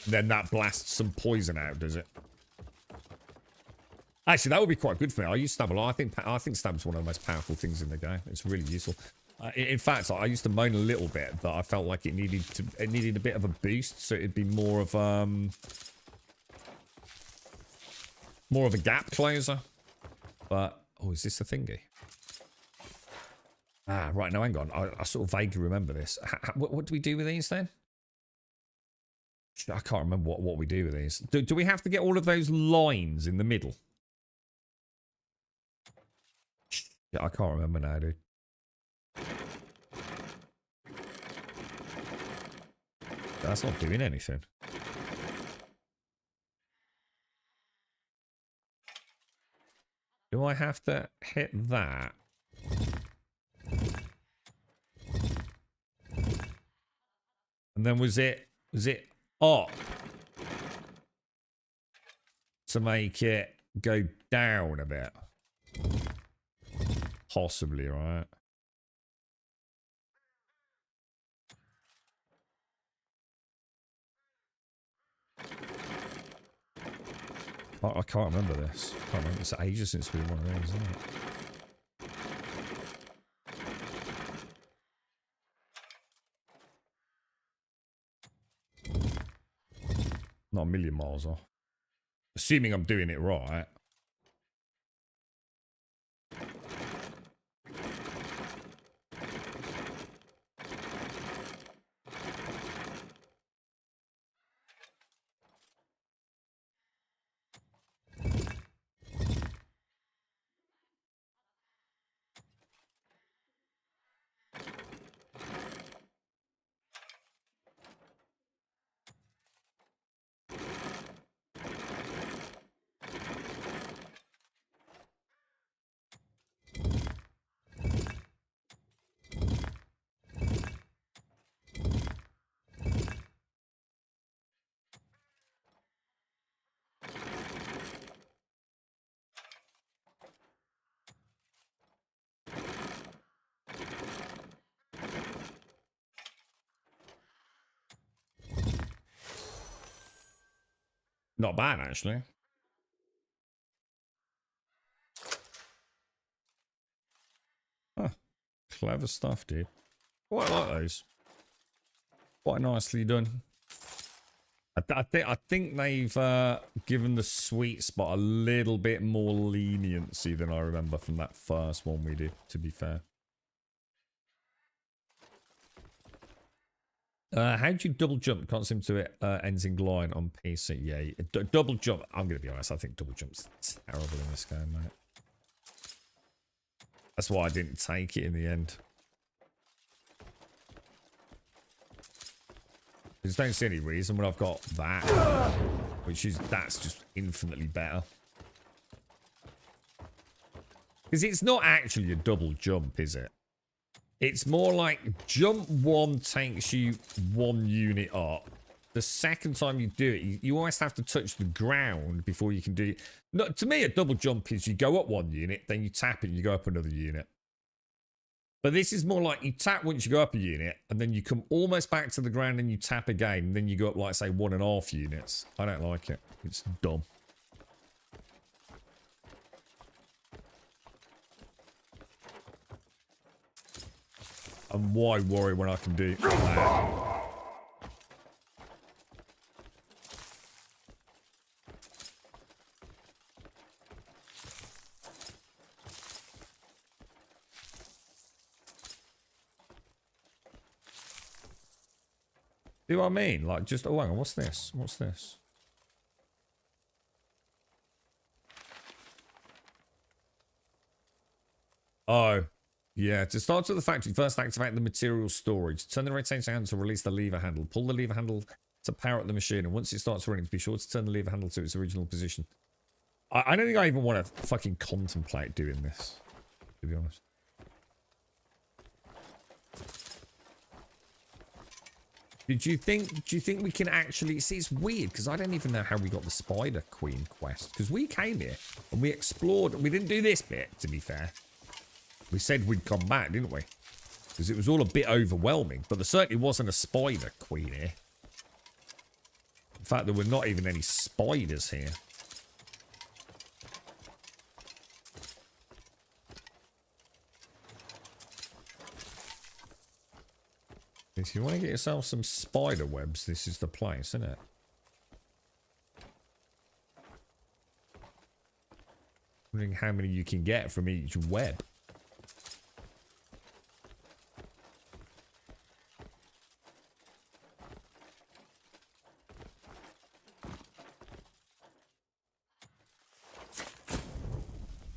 B: Then that blasts some poison out, does it? Actually, that would be quite good for me. I use stab a lot. I think stab's one of the most powerful things in the game. It's really useful. In fact, I used to moan a little bit that I felt like it needed a bit of a boost, so it'd be more of a gap closer. But oh, is this a thingy? Ah, right. No, hang on. I sort of vaguely remember this. What do we do with these then? I can't remember what we do with these. Do we have to get all of those lines in the middle? Yeah, I can't remember now, dude. That's not doing anything. Do I have to hit that? And then was it up to make it go down a bit? Possibly, right? I can't remember this. I can't remember. It's ages since we did one of these, isn't it? Not a million miles off. Assuming I'm doing it right. Not bad, actually. Huh. Clever stuff, dude. Quite like those. Quite nicely done. I think they've given the sweet spot a little bit more leniency than I remember from that first one we did, to be fair. How do you double jump? Can't seem to it ends in line on PC. Yeah, double jump. I'm going to be honest. I think double jump's terrible in this game, mate. That's why I didn't take it in the end. I just don't see any reason when I've got that, that's just infinitely better. Because it's not actually a double jump, is it? It's more like jump one takes you 1 unit up. The second time you do it, you always have to touch the ground before you can do it. No, to me, a double jump is you go up 1 unit, then you tap it, and you go up another unit. But this is more like you tap once you go up a unit, and then you come almost back to the ground and you tap again, and then you go up, like, say, 1.5 units. I don't like it. It's dumb. And why worry when I can do that? See what I mean? Like, just, oh, hang on, what's this? What's this? Oh, yeah. To start with the factory, first activate the material storage. Turn the rotating handle to release the lever handle. Pull the lever handle to power up the machine. And once it starts running, be sure to turn the lever handle to its original position. I don't think I even want to fucking contemplate doing this, to be honest. Do you think we can actually see? It's weird because I don't even know how we got the Spider Queen quest, because we came here and we explored. We didn't do this bit, to be fair. We said we'd come back, didn't we? Because it was all a bit overwhelming, but there certainly wasn't a Spider Queen here. In fact, there were not even any spiders here. If you want to get yourself some spider webs, this is the place, isn't it? Wondering how many you can get from each web.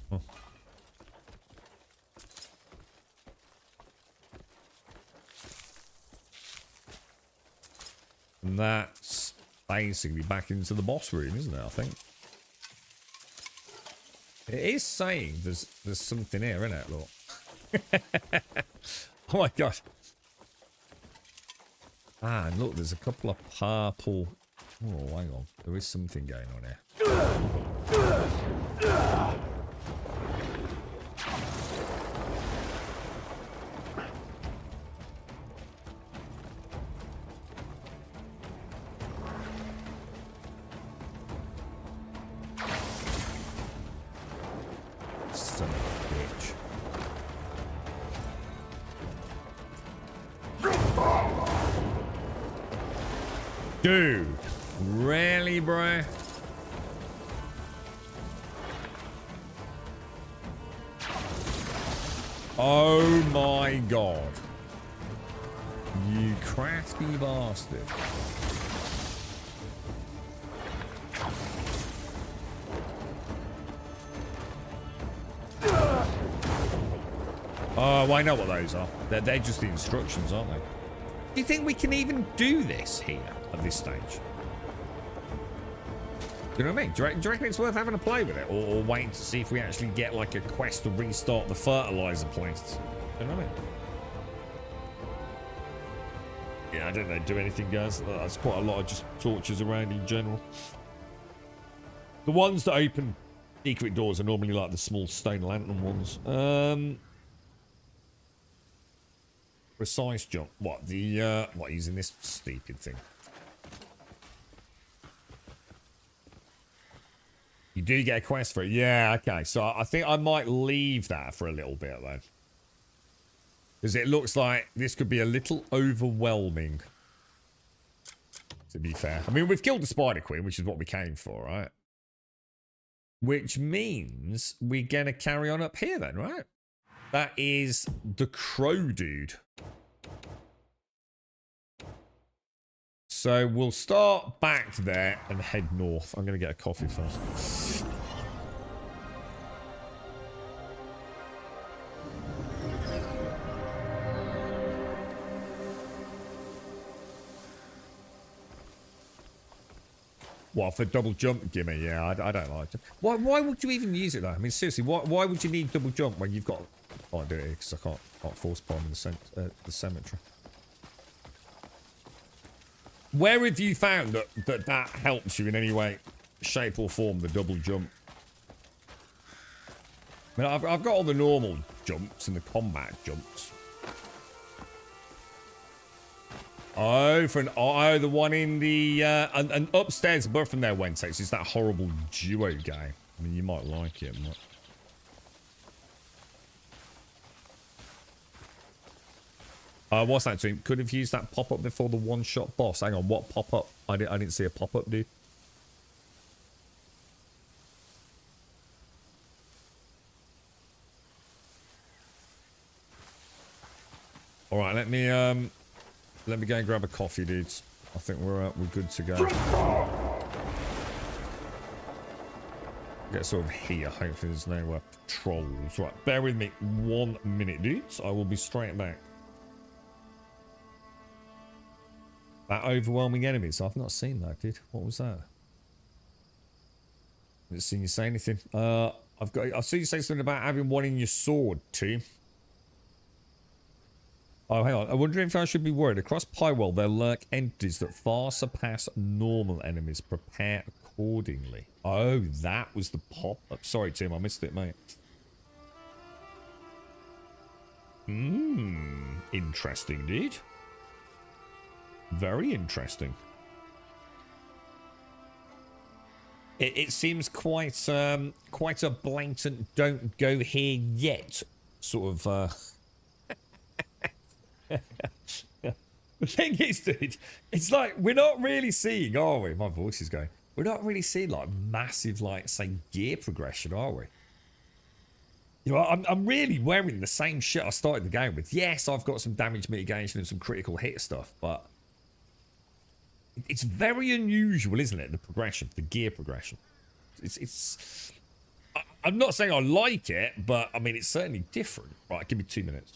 B: Huh. And that's basically back into the boss room, isn't it, I think? It is saying there's something here, isn't it, look? Oh my god. Ah, and look, there's a couple of purple... Oh, hang on. There is something going on here. Son of a bitch. Dude, really, bro? Oh my god. You crafty bastard. Oh, I know what those are. They're just the instructions, aren't they? Do you think we can even do this here at this stage? Do you know what I mean? Do you reckon it's worth having a play with it? Or waiting to see if we actually get like a quest to restart the fertilizer place? Do you know what I mean? Yeah, I don't know. Do anything, guys? That's quite a lot of just torches around in general. The ones that open secret doors are normally like the small stone lantern ones. Precise jump. What? The, what, using this stupid thing? You do get a quest for it. Yeah, okay. So I think I might leave that for a little bit then. Because it looks like this could be a little overwhelming. To be fair. I mean, we've killed the Spider Queen, which is what we came for, right? Which means we're going to carry on up here then, right? That is the Crow Dude. So we'll start back there and head north. I'm going to get a coffee first. What, for double jump? Gimme, yeah, I don't like it. Why would you even use it though? I mean, seriously, why would you need double jump when you've got... I can't do it because I can't force palm in the cemetery. Where have you found that helps you in any way, shape or form, the double jump? I mean, I've got all the normal jumps and the combat jumps. Oh, the one in the and upstairs above from there, Wentex, is that horrible duo game. I mean, you might like it. What's that team? Could have used that pop up before the one-shot boss. Hang on, what pop up? I didn't see a pop up, dude. All right, let me go and grab a coffee, dudes. I think we're good to go. Get sort of here. Hopefully there's no trolls. Right, bear with me 1 minute, dudes. I will be straight back. That overwhelming enemy. So I've not seen that, dude. What was that? I haven't seen you say anything. I've seen you say something about having one in your sword, team. Oh, hang on. I wonder if I should be worried. Across Pywell, there lurk entities that far surpass normal enemies. Prepare accordingly. Oh, that was the pop-up. Sorry, Tim. I missed it, mate. Interesting, dude. Very interesting. It seems quite a blatant "don't go here yet" sort of. The thing is, dude, it's like we're not really seeing, are we? My voice is going. We're not really seeing like massive, like, say, gear progression, are we? You know, I'm really wearing the same shit I started the game with. Yes, I've got some damage mitigation and some critical hit stuff, but it's very unusual, isn't it? The progression, the gear progression. I'm not saying I like it, but I mean it's certainly different. Right, give me 2 minutes.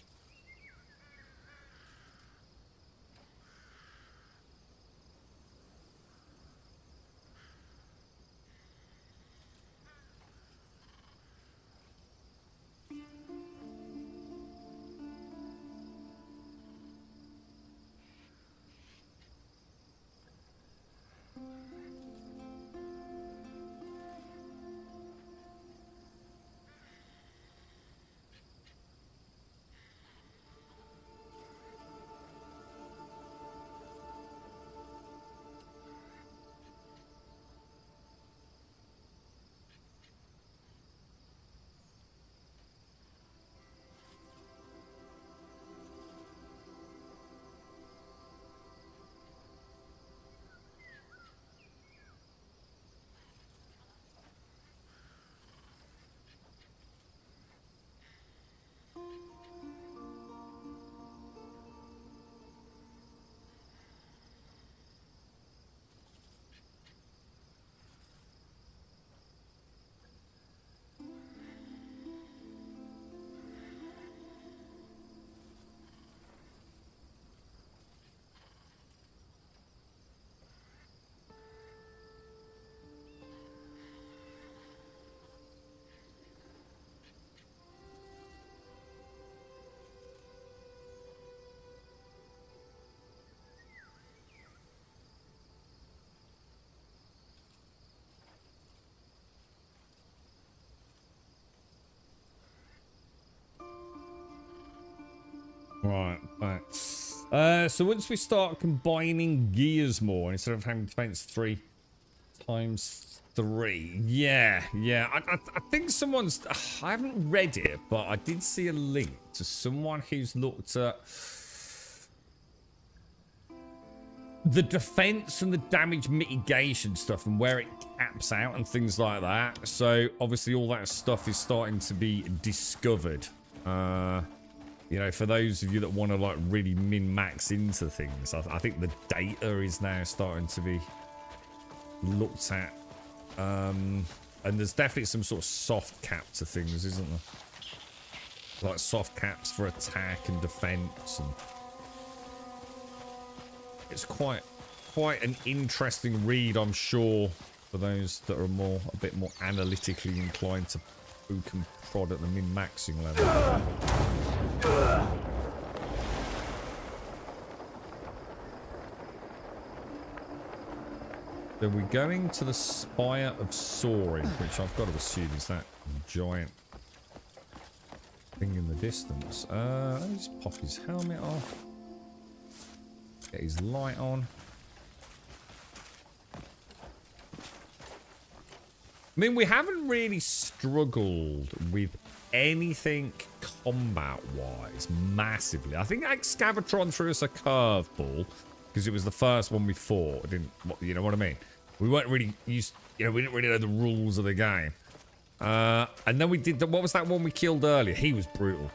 B: Right, back. So once we start combining gears more, instead of having to fence 3 times 3. Yeah. I think someone's... I haven't read it, but I did see a link to someone who's looked at the defense and the damage mitigation stuff and where it caps out and things like that. So obviously all that stuff is starting to be discovered. You know, for those of you that want to like really min-max into things, I think the data is now starting to be looked at. And there's definitely some sort of soft cap to things, isn't there? Like soft caps for attack and defense, and it's quite an interesting read, I'm sure, for those that are a bit more analytically inclined to poke and prod at the min-maxing level. So we're going to the Spire of Soaring, which I've got to assume is that giant thing in the distance. Let's pop his helmet off. Get his light on. I mean, we haven't really struggled with anything combat-wise massively. I think Excavatron threw us a curveball because it was the first one we fought. You know what I mean? We weren't really used, you know, we didn't really know the rules of the game. And then we did, what was that one we killed earlier? He was brutal.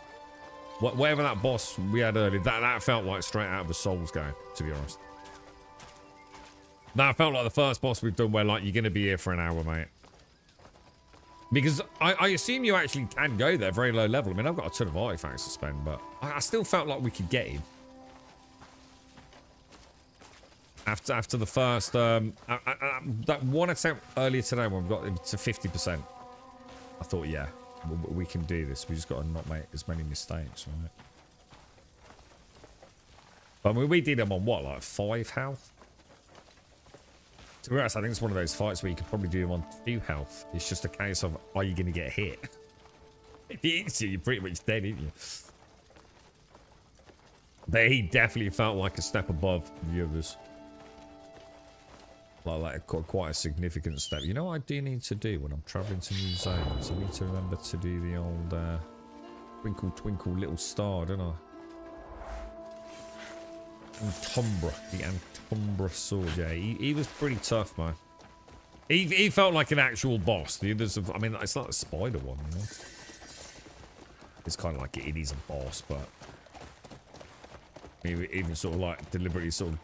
B: Whatever that boss we had earlier, that felt like straight out of a Souls game, to be honest. That felt like the first boss we've done where, like, you're going to be here for an hour, mate. Because I assume you actually can go there very low level. I mean, I've got a ton of artifacts to spend, but I still felt like we could get him. After the first, that one attempt earlier today when we got him to 50%, I thought, yeah, we can do this. We just got to not make as many mistakes, right? But I mean, we did him on what, like 5 health? To be honest, I think it's one of those fights where you could probably do him on 2 health. It's just a case of, are you going to get hit? If he hits you, you're pretty much dead, aren't you? But he definitely felt like a step above the others. Like quite a significant step. You know what I do need to do when I'm traveling to new zones? I need to remember to do the old twinkle twinkle little star, don't I? Antumbra, the Antumbra sword. Yeah, he was pretty tough, man. He felt like an actual boss. The others have, I mean, it's not a spider one, you know. It's kind of like it is a boss, but even sort of like deliberately sort of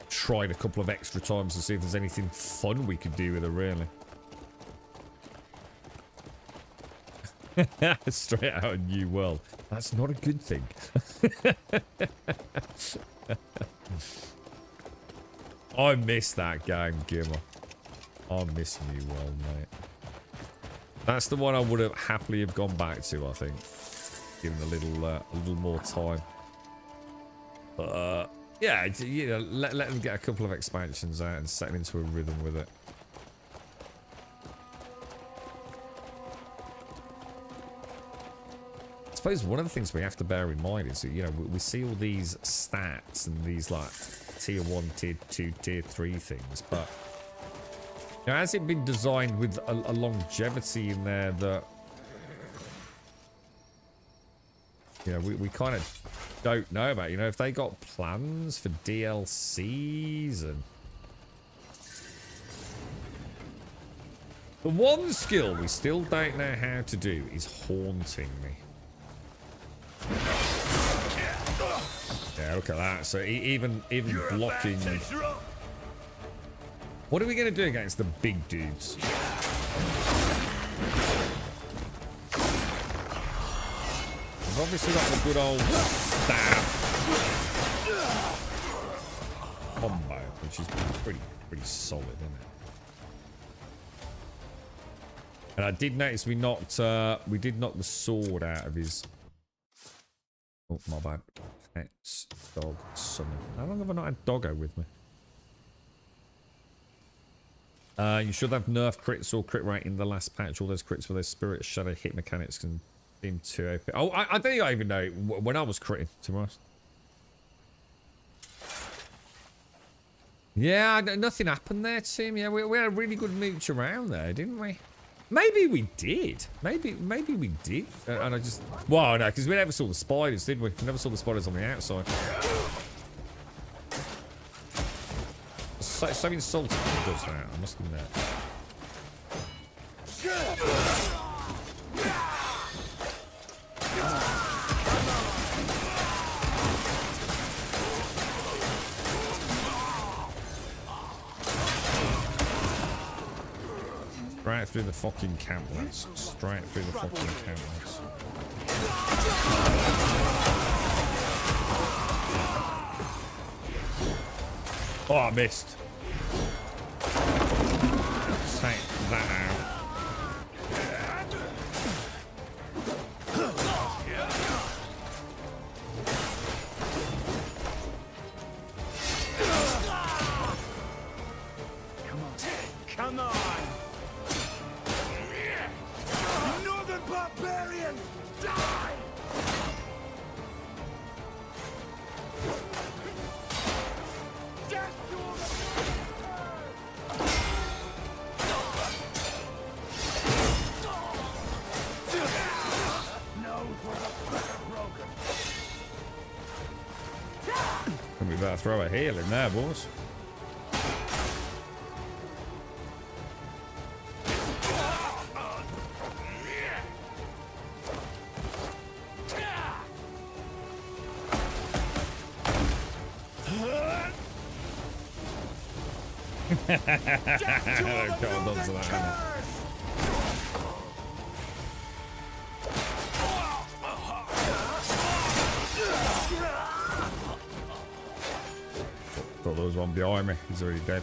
B: tried a couple of extra times to see if there's anything fun we could do with her, really. Straight out of New World. That's not a good thing. I miss that game, Gimmer. I miss New World, mate. That's the one I would have happily have gone back to, I think. Given a little more time. But, yeah, you know, let them get a couple of expansions out and settle into a rhythm with it. I suppose one of the things we have to bear in mind is that, you know, we see all these stats and these, like, tier 1, tier 2, tier 3 things, but, you know, has it been designed with a longevity in there that, you know, we kind of don't know about? You know, if they got plans for DLCs and... The one skill we still don't know how to do is haunting me. Yeah, look at that. So even blocking... What are we going to do against the big dudes? We've obviously got the good old stab combo, which is pretty solid, isn't it? And I did notice we did knock the sword out of his... Oh, my bad. Pets, dog, summon. How long have I not had Doggo with me? You should have nerf crits or crit rate in the last patch. All those crits with those spirit shadow hit mechanics can seem too OP. Oh, I don't think I even know when I was critting, to be honest. Yeah, nothing happened there, Tim. Yeah, we had a really good mooch around there, didn't we? Maybe we did. Maybe we did. And I just... Well, no, because we never saw the spiders, did we? We never saw the spiders on the outside. So insulting when he does that, I must admit. Straight through the fucking camp, lads. Straight through the fucking camp, lads. Oh, I missed. Take that out.
F: Come on! Northern barbarian! Die! Death to all
B: And we better throw a heal in there, boys. Hold on to that, Hannah. Thought there was one behind me. He's already dead.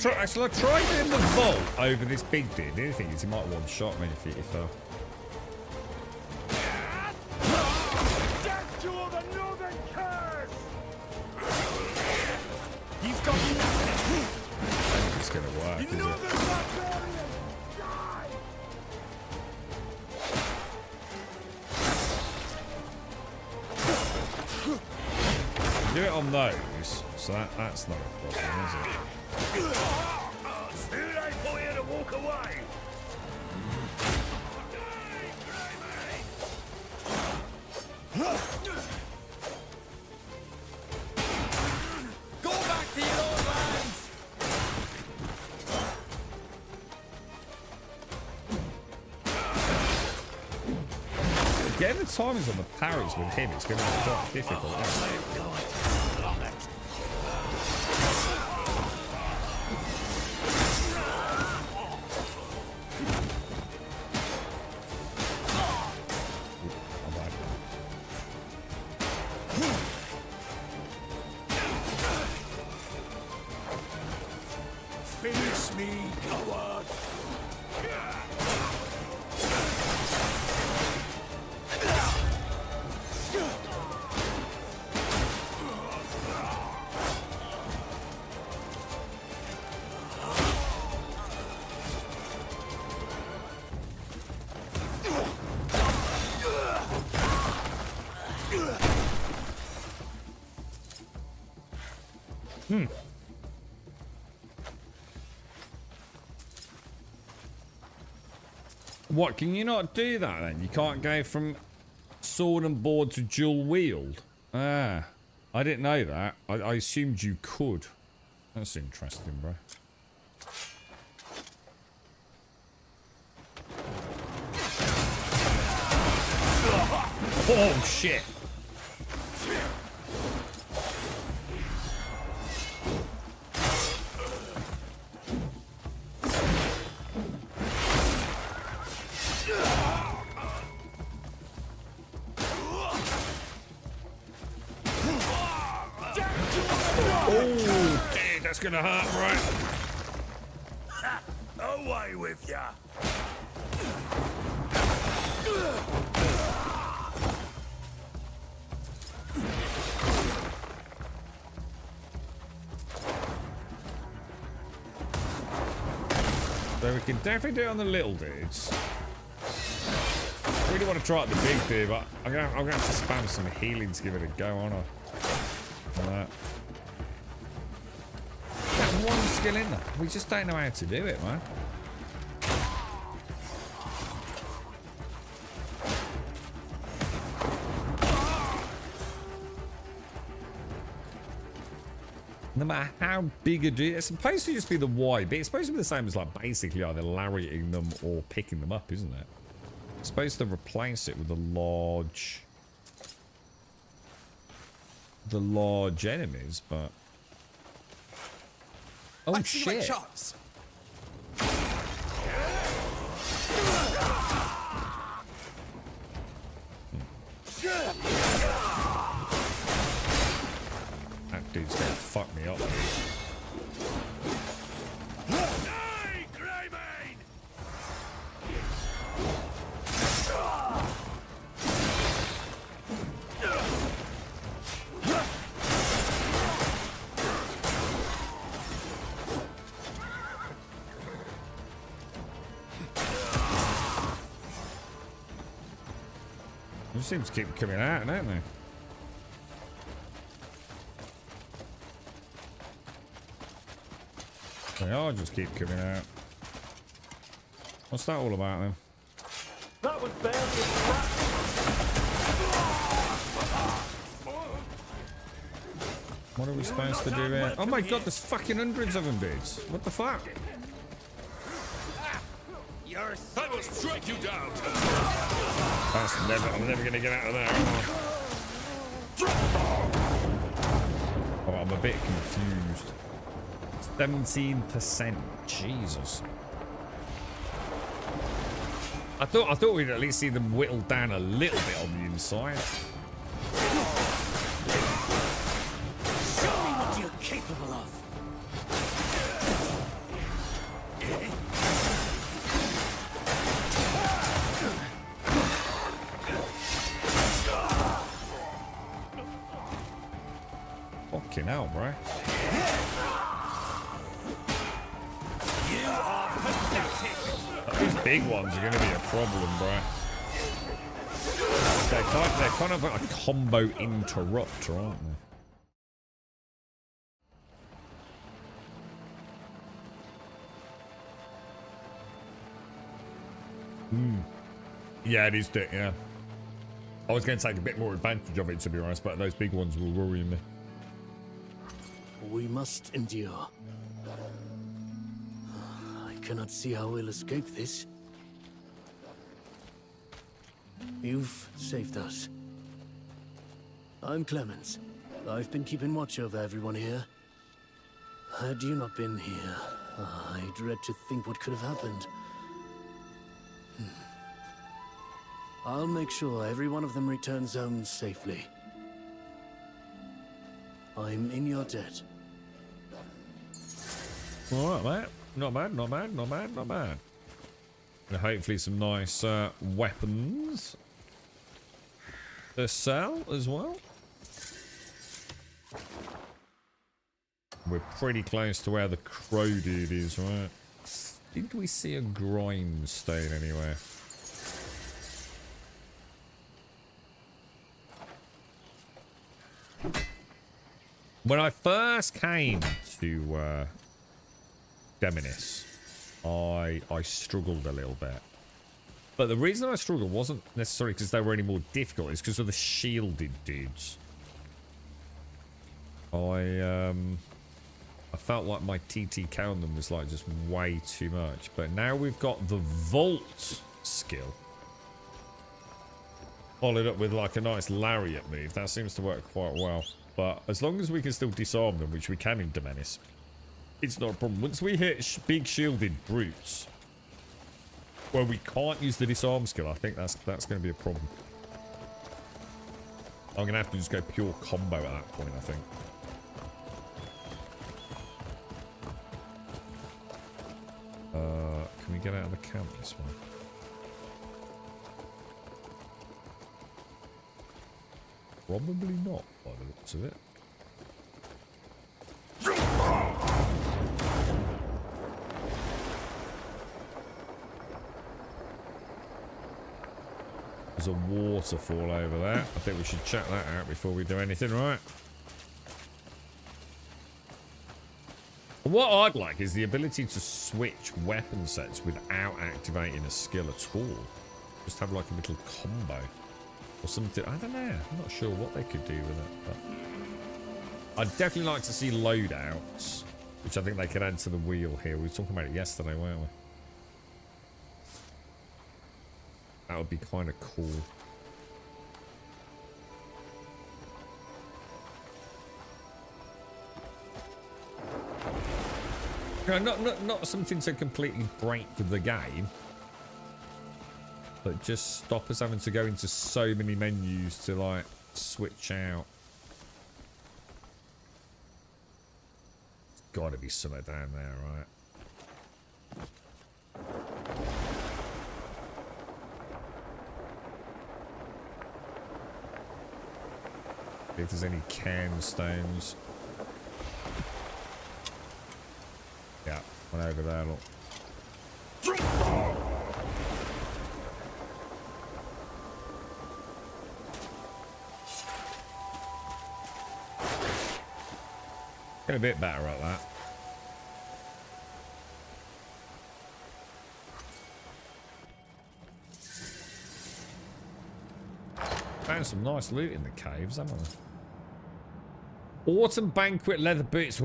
B: Actually, I tried doing the vault over this big dude. The only thing is he might one-shot me if
F: Death to all the northern curs! You've got nothing!
B: it's gonna work, is
F: Northern
B: it?
F: barbarian! Die!
B: Do it on those, so that's not a problem, is it?
F: Too late for you to walk away! Go back to your old lands!
B: Getting the timings on the parries with him is going to be quite difficult, isn't it?
F: Finish me, coward!
B: What, can you not do that then? You can't go from sword and board to dual wield? Ah, I didn't know that. I assumed you could. That's interesting, bro. Oh, shit. Oh, dude, that's gonna hurt, right?
F: Away with ya!
B: So we can definitely do it on the little dudes. I really want to try out the big dude, but I'm gonna have to spam some healing to give it a go, aren't I? That one skill in there. We just don't know how to do it, man. No matter how big a dude, it's supposed to just be the Y, but it's supposed to be the same as like basically either lariating them or picking them up, isn't it? It's supposed to replace it with the large enemies, but oh shit!
F: Shots.
B: That dude's gonna fuck me up, dude. They seem to keep coming out, don't they? They all just keep coming out. What's that all about then?
E: That was barely a scratch.
B: What are we supposed to do here? Oh my god, there's fucking hundreds of them, dudes. What the fuck?
F: I will strike you down.
B: I'm never gonna get out of there. Oh, I'm a bit confused. 17%. Jesus. I thought we'd at least see them whittled down a little bit on the inside.
F: Show me what you're capable of.
B: Fucking hell, bro.
F: You are pathetic.
B: These big ones are going to be a problem, bro. They're kind of a combo interrupter, aren't they? Yeah, it is. Yeah. I was going to take a bit more advantage of it, to be honest, but those big ones will worry me.
N: We must endure. I cannot see how we'll escape this. You've saved us. I'm Clemens. I've been keeping watch over everyone here. Had you not been here, I dread to think what could have happened. I'll make sure every one of them returns home safely. I'm in your debt.
B: Alright, mate. Not bad, not bad, not bad, not bad. And hopefully some nice weapons to sell as well. We're pretty close to where the crow dude is, right? Did we see a grindstone anywhere? When I first came to Demonis, I struggled a little bit. But the reason I struggled wasn't necessarily because they were any more difficult, it's because of the shielded dudes. I felt like my TT count on them was like just way too much. But now we've got the Vault skill. Followed up with like a nice lariat move. That seems to work quite well. But as long as we can still disarm them, which we can in Demonis, it's not a problem. Once we hit big shielded brutes, where we can't use the disarm skill, I think that's going to be a problem. I'm going to have to just go pure combo at that point, I think. Can we get out of the camp this way? Probably not, by the looks of it. There's a waterfall over there. I think we should check that out before we do anything, right? What I'd like is the ability to switch weapon sets without activating a skill at all. Just have like a little combo or something. I don't know. I'm not sure what they could do with it. But I'd definitely like to see loadouts, which I think they could add to the wheel here. We were talking about it yesterday, weren't we? That would be kind of cool. Not something to completely break the game, but just stop us having to go into so many menus to like switch out. There's got to be somewhere down there, right? If there's any can stones. Yeah, one over there, look. Get a bit better at that. Found some nice loot in the caves, haven't we? Autumn Banquet leather boots.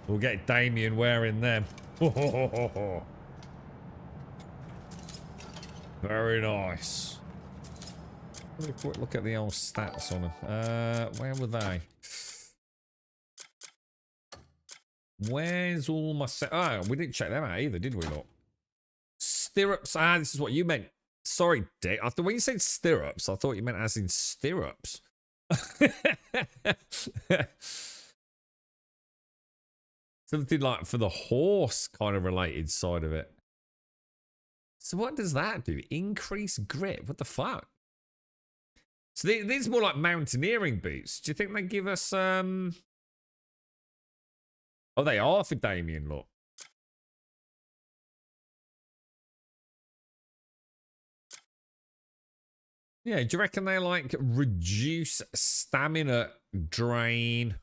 B: We'll get Damien wearing them. Very nice. Have a quick look at the old stats on them. Where were they? Where's all my set? Oh, we didn't check them out either, did we not? Stirrups. Ah, this is what you meant. Sorry, Dick. After when you said stirrups, I thought you meant as in stirrups. Something like for the horse kind of related side of it. So what does that do? Increase grip? What the fuck? So these are more like mountaineering boots. Do you think they give us Oh, they are for Damien, look. Yeah, do you reckon they like reduce stamina drain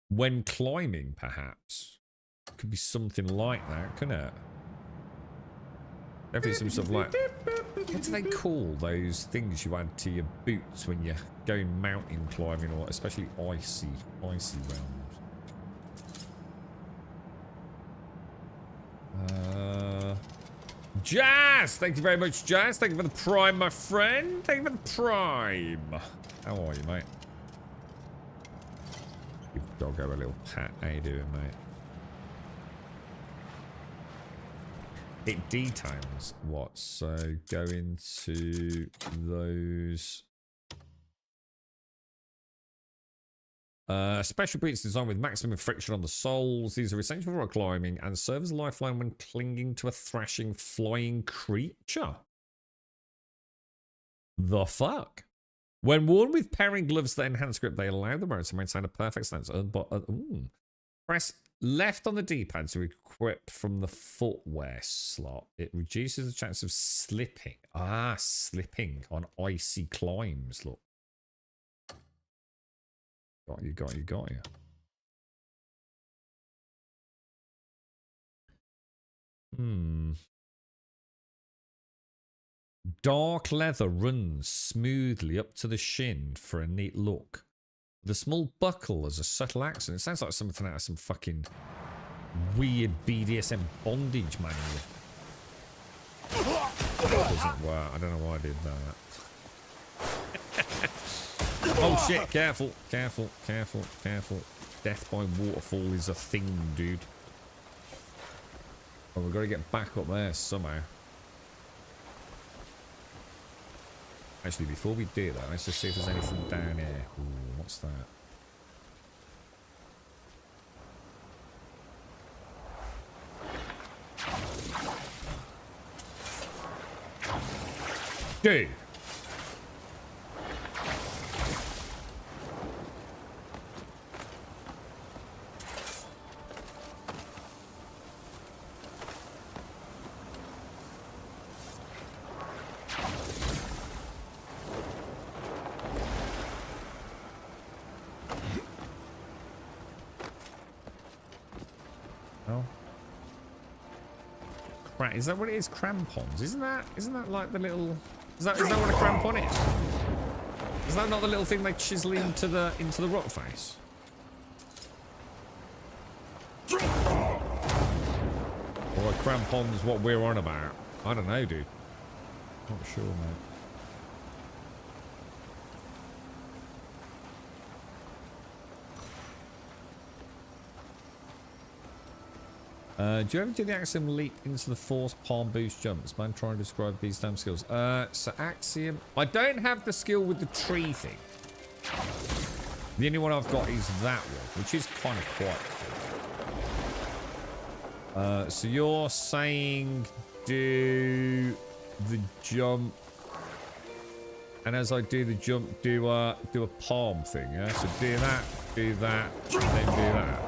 B: when climbing, perhaps? Could be something like that, couldn't it? Definitely some sort of like, what do they call those things you add to your boots when you're going mountain climbing, or especially icy realms? Jazz! Thank you very much, Jazz. Thank you for the prime, my friend. Thank you for the prime. How are you, mate? Give Doggo a little pat. How you doing, mate? It details what? So go into those. Special boots designed with maximum friction on the soles. These are essential for rock climbing and serve as a lifeline when clinging to a thrashing flying creature. The fuck? When worn with pairing gloves that enhance grip, they allow the wearer to maintain a perfect stance. Press left on the D-pad to equip from the footwear slot. It reduces the chance of slipping. Ah, slipping on icy climbs, look. Got you. Dark leather runs smoothly up to the shin for a neat look. The small buckle as a subtle accent. It sounds like something out of some fucking weird BDSM bondage manual. That doesn't work. I don't know why I did that. Oh shit, careful. Death by waterfall is a thing, dude. Oh, we've got to get back up there somehow. Actually, before we do that, let's just see if there's anything down here. Ooh, what's that? Dude. Oh. Is that what it is? Crampons? Isn't that like the little? Is that what a crampon is? Is that not the little thing they chisel into the rock face? Or a crampon's what we're on about? I don't know, dude. Not sure, mate. Do you ever do the Axiom leap into the force palm boost jumps? Man, trying to describe these damn skills. So Axiom... I don't have the skill with the tree thing. The only one I've got is that one, which is kind of quite cool. So you're saying do the jump, and as I do the jump, do a palm thing, yeah? So do that, and then do that.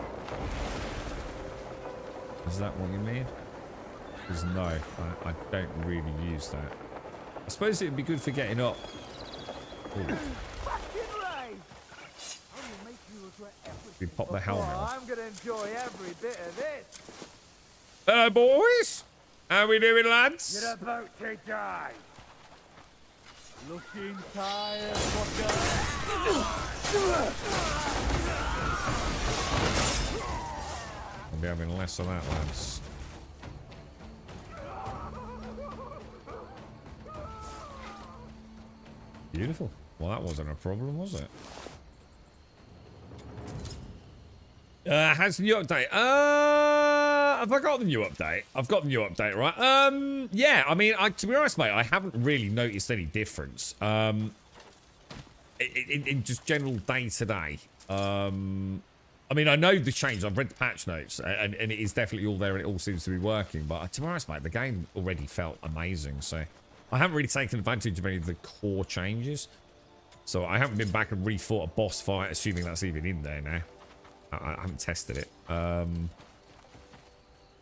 B: Is that what you mean? Because no, I don't really use that. I suppose it'd be good for getting up. Ooh. We pop the helmet off.
E: I'm gonna enjoy every bit of this.
B: Hello, boys. How we doing, lads?
E: You're about to die. Looking tired, fucker.
B: I'll be having less of that, lads. Beautiful. Well, that wasn't a problem, was it? Has the new update? Have I got the new update? I've got the new update, right? Yeah, I mean, to be honest, mate, I haven't really noticed any difference. In just general day-to-day. I mean, I know the change. I've read the patch notes, and it is definitely all there, and it all seems to be working. But to be honest, mate, the game already felt amazing, so I haven't really taken advantage of any of the core changes. So I haven't been back and refought a boss fight, assuming that's even in there now. I haven't tested it.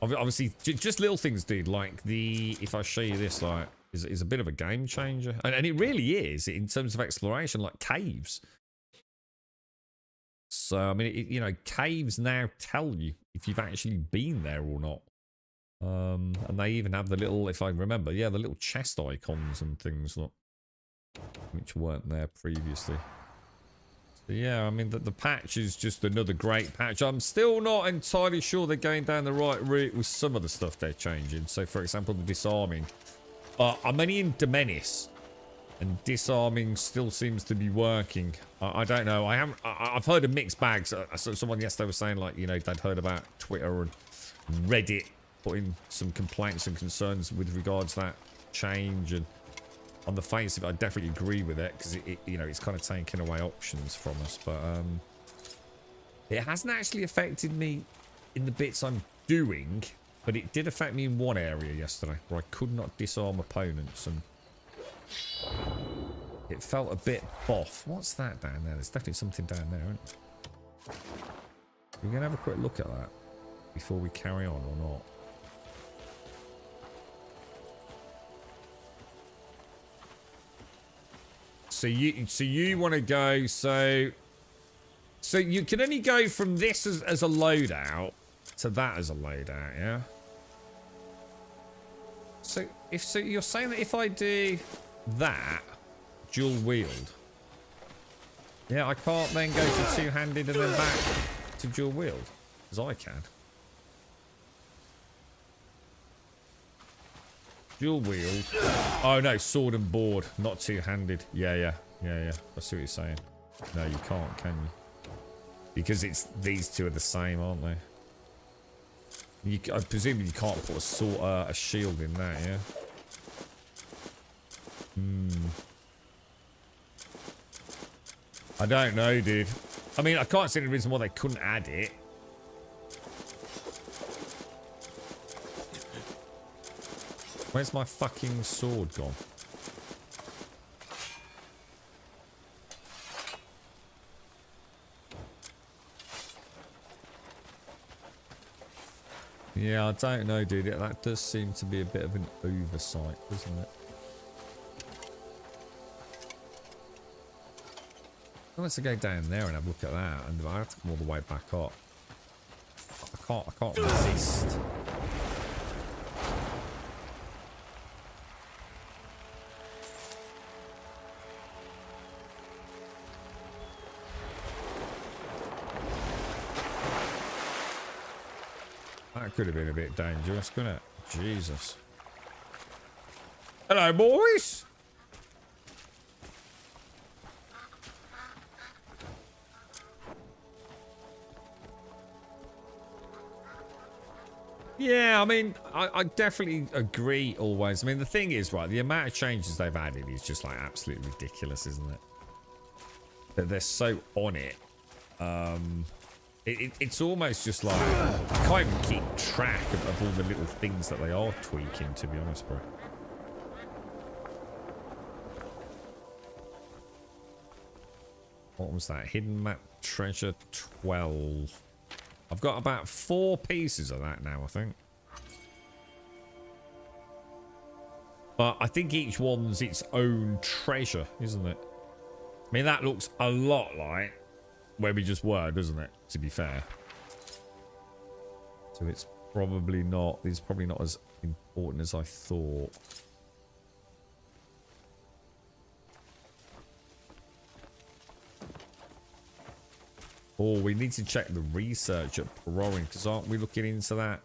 B: Obviously, just little things, dude. Like if I show you this, like, is a bit of a game changer, and it really is in terms of exploration, like caves. So I mean, you know, caves now tell you if you've actually been there or not. And they even have the little, if I remember, yeah, the little chest icons and things, look, which weren't there previously. Yeah, I mean, the patch is just another great patch. I'm still not entirely sure they're going down the right route with some of the stuff they're changing. So, for example, the disarming. I'm only in Domenis, and disarming still seems to be working. I don't know. I've heard of mixed bags. Someone yesterday was saying, like, you know, they'd heard about Twitter and Reddit putting some complaints and concerns with regards to that change, and on the face of it, I definitely agree with it, because it you know, it's kind of taking away options from us. But it hasn't actually affected me in the bits I'm doing, but it did affect me in one area yesterday where I could not disarm opponents, and it felt a bit boff. What's that down there? There's definitely something down there, isn't there? We're gonna have a quick look at that before we carry on, or not? So you want to go, so you can only go from this as a loadout to that as a loadout, yeah? So you're saying that if I do that dual wield, yeah, I can't then go to two-handed and then back to dual wield, as I can. Dual wield. Oh no, sword and board, not two-handed. Yeah. I see what you're saying. No, you can't, can you? Because these two are the same, aren't they? I presume you can't put a shield in that, yeah? I don't know, dude. I mean, I can't see any reason why they couldn't add it. Where's my fucking sword gone? Yeah, I don't know, dude. That does seem to be a bit of an oversight, doesn't it? Let's go down there and have a look at that, and I have to come all the way back up. I can't resist. That could have been a bit dangerous, couldn't it? Jesus. Hello, boys. Yeah, I mean, I definitely agree always. I mean, the thing is, right, the amount of changes they've added is just like absolutely ridiculous, isn't it? That they're so on it. It's almost just like, I can't even keep track of all the little things that they are tweaking, to be honest, bro. What was that? Hidden map treasure 12. I've got about 4 pieces of that now, I think. But I think each one's its own treasure, isn't it? I mean, that looks a lot like where we just were, doesn't it? To be fair. So it's probably not as important as I thought. Oh, we need to check the research at Prorin, because aren't we looking into that?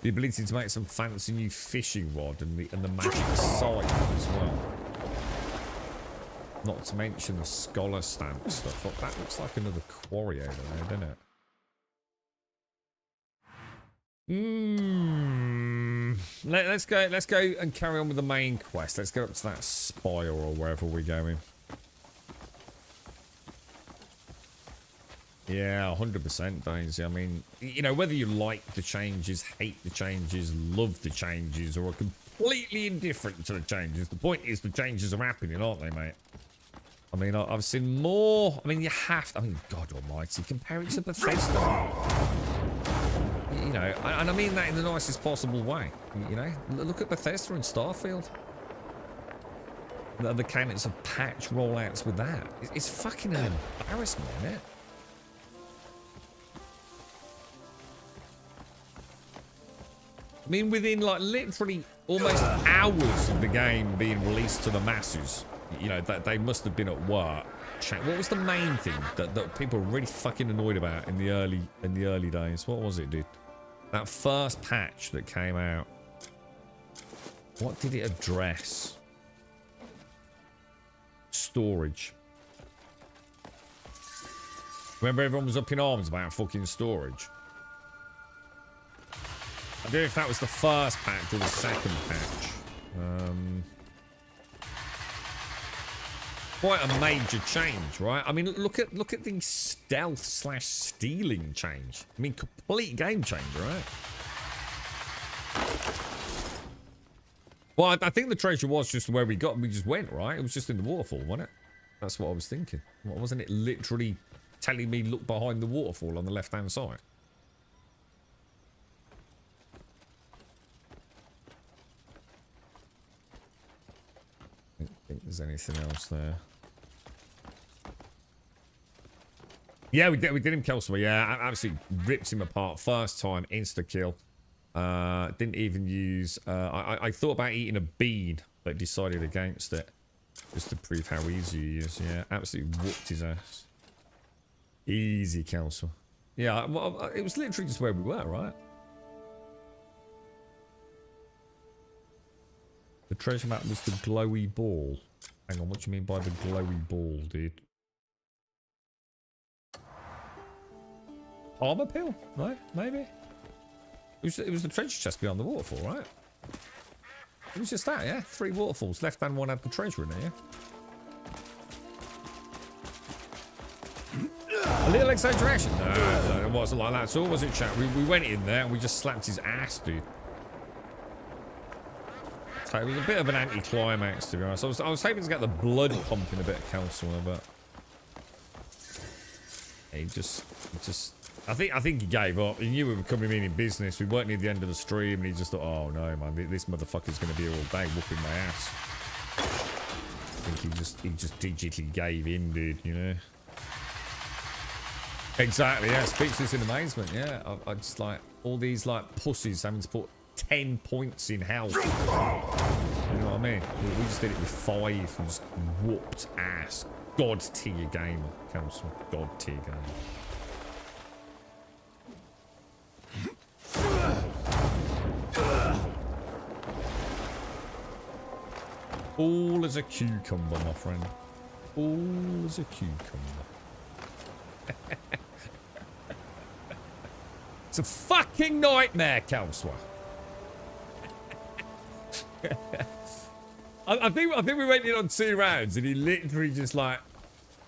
B: The ability to make some fancy new fishing rod and the magic sight as well. Not to mention the scholar stamp stuff. Look, that looks like another quarry over there, doesn't it? Let's go and carry on with the main quest. Let's go up to that spire or wherever we're going. Yeah, 100%, Daisy. I mean, you know, whether you like the changes, hate the changes, love the changes, or are completely indifferent to the changes, the point is the changes are happening, aren't they, mate? I mean, I've seen more. I mean, you have to. I mean, God almighty, compare it to Bethesda. You know, and I mean that in the nicest possible way. You know, look at Bethesda and Starfield. The mechanics of patch rollouts with that. It's fucking an embarrassment, isn't it? I mean, within like literally almost hours of the game being released to the masses, you know, that they must have been at work. What was the main thing that people were really fucking annoyed about in the early days? What was it, dude? That first patch that came out. What did it address? Storage. Remember everyone was up in arms about fucking storage? I don't know if that was the first patch or the second patch. Quite a major change, right? I mean, look at the stealth / stealing change. I mean, complete game changer, right? Well, I think the treasure was just where we just went, right? It was just in the waterfall, wasn't it? That's what I was thinking. Wasn't it literally telling me look behind the waterfall on the left-hand side? I don't think there's anything else there. Yeah, we did him kill someone. Yeah, absolutely ripped him apart. First time, insta kill. Didn't even use. I thought about eating a bean, but decided against it, just to prove how easy he is. Yeah, absolutely whooped his ass. Easy, Kelso. Yeah, well, it was literally just where we were, right? The treasure map was the glowy ball. Hang on, what do you mean by the glowy ball, dude? Armor pill? No, maybe. It was the treasure chest beyond the waterfall, right? It was just that, yeah. 3 waterfalls. Left hand one had the treasure in there, yeah. A little exaggeration. No, it wasn't like that at all, was it, chat? We went in there and we just slapped his ass, dude. So it was a bit of an anti-climax, to be honest. I was hoping to get the blood pumping a bit of counsel, but he just I think he gave up. He knew we were coming in business. We weren't near the end of the stream, and he just thought, "Oh no, man, this motherfucker's going to be here all day whooping my ass." I think he just digitally gave in, dude. You know. Exactly. Yeah. Speechless in amazement. Yeah. I just like all these like pussies having to put 10 points in health. You know what I mean? We just did it with 5 and just whooped ass. God tier gamer. Comes from God tier gamer. All as a cucumber, my friend. All as a cucumber. It's a fucking nightmare, Counselor. I think we went in on 2 rounds and he literally just like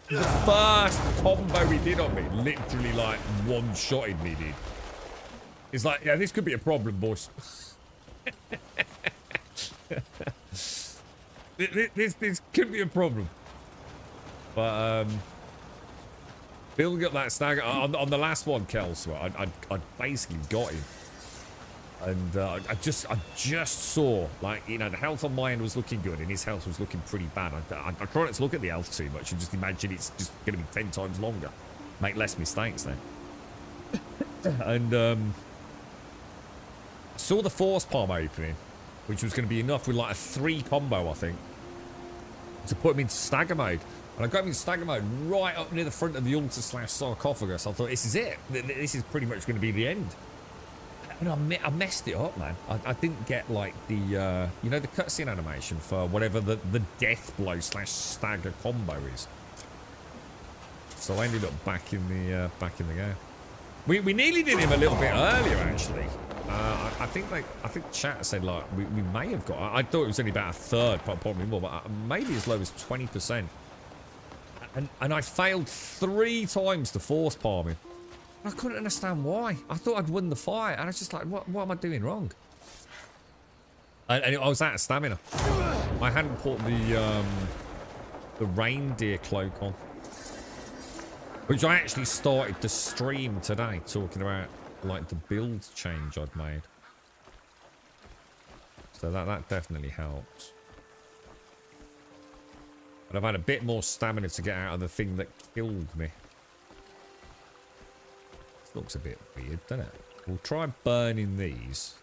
B: the first combo he did on me literally like one-shotted me, dude. It's like, yeah, this could be a problem, boss. This could be a problem. But building up that stagger on the last one, Kelsey, I basically got him. And I just saw, like, you know, the health on my end was looking good and his health was looking pretty bad. I try not to look at the health too much and just imagine it's just going to be 10 times longer. Make less mistakes then. And I saw the force palm opening, which was going to be enough with like a 3 combo, I think, to put him into stagger mode. And I got him in stagger mode right up near the front of the altar/sarcophagus. I thought, this is it. This is pretty much going to be the end. And I messed it up, man. I didn't get like the, you know, the cutscene animation for whatever the death blow/stagger combo is. So I ended up back in the game. We nearly did him a little bit earlier, actually. I think chat said like we may have got. I thought it was only about a third, probably more, but maybe as low as 20%. And I failed 3 times to force palm him. I couldn't understand why. I thought I'd won the fight, and I was just like, what am I doing wrong? And I was out of stamina. I hadn't put the reindeer cloak on, which I actually started to stream today, talking about like the build change I'd made. So that definitely helps. But I've had a bit more stamina to get out of the thing that killed me. This looks a bit weird, doesn't it? We'll try burning these.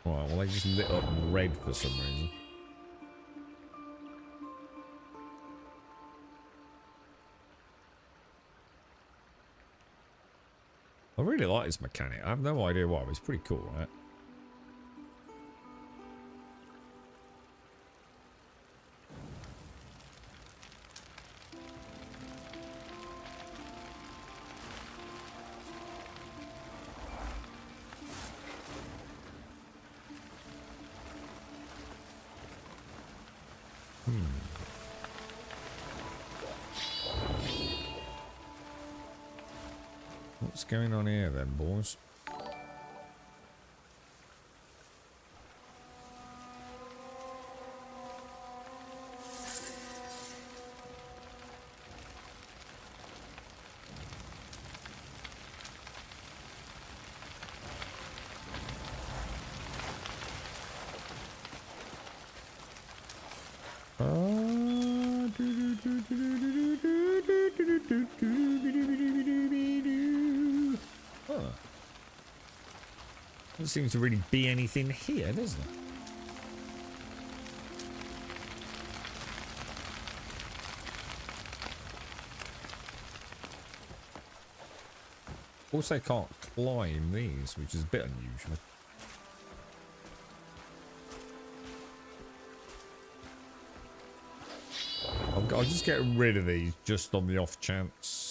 B: Alright, well they just lit up red for some reason. I really like this mechanic. I have no idea why, but it's pretty cool, right? What's going on here then, boys? Doesn't seem to really be anything here, does there? Also can't climb these, which is a bit unusual. I'll just get rid of these just on the off chance.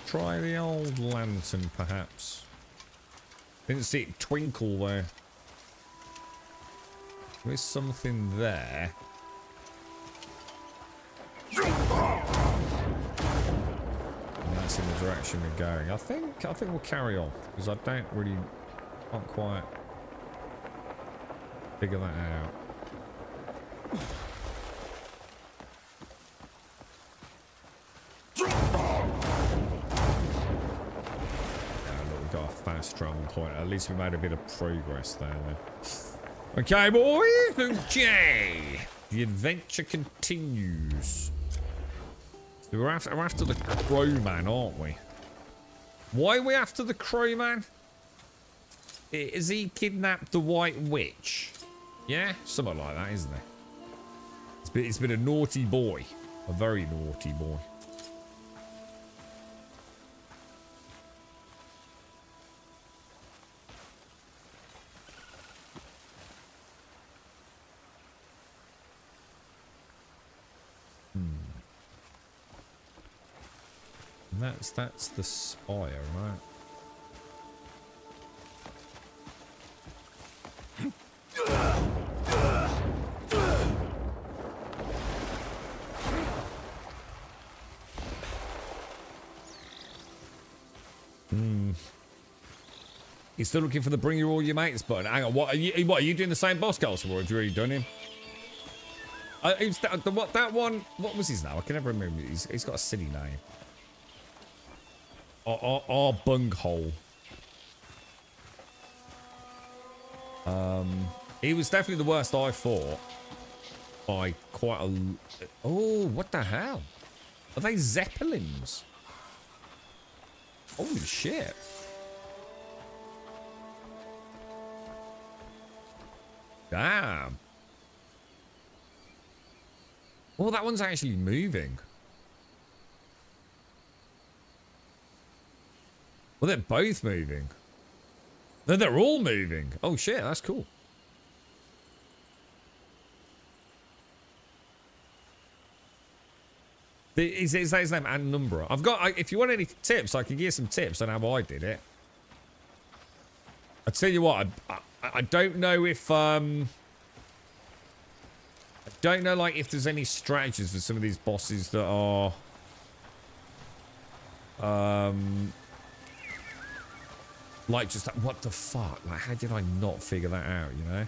B: Try the old lantern, perhaps. Didn't see it twinkle there. There's something there. progress in the direction we're going. I think we'll carry on because I can't quite figure that out. We've got a fast travel point. At least we made a bit of progress there. Okay, boys. Okay. The adventure continues. So we're after the Crowman, aren't we? Why are we after the Crowman? Has he kidnapped the White Witch? Yeah? Something like that, isn't it? It's been a naughty boy. A very naughty boy. That's the spire, right? You're still looking for the bring you all your mates button. Hang on, what are you doing the same boss, Kelsey, or have you already done him? That one, what was his name? I can never remember. He's got a silly name. Our bunghole. He was definitely the worst I fought by quite a... Oh, what the hell? Are they Zeppelins? Holy shit. Damn. Oh, that one's actually moving. Well, they're both moving. No, they're all moving. Oh, shit. That's cool. Is that his name? And number. I've got... if you want any tips, I can give you some tips on how I did it. I tell you what, I don't know if... I don't know, like, if there's any strategies for some of these bosses that are... like, just like, what the fuck? Like, how did I not figure that out, you know?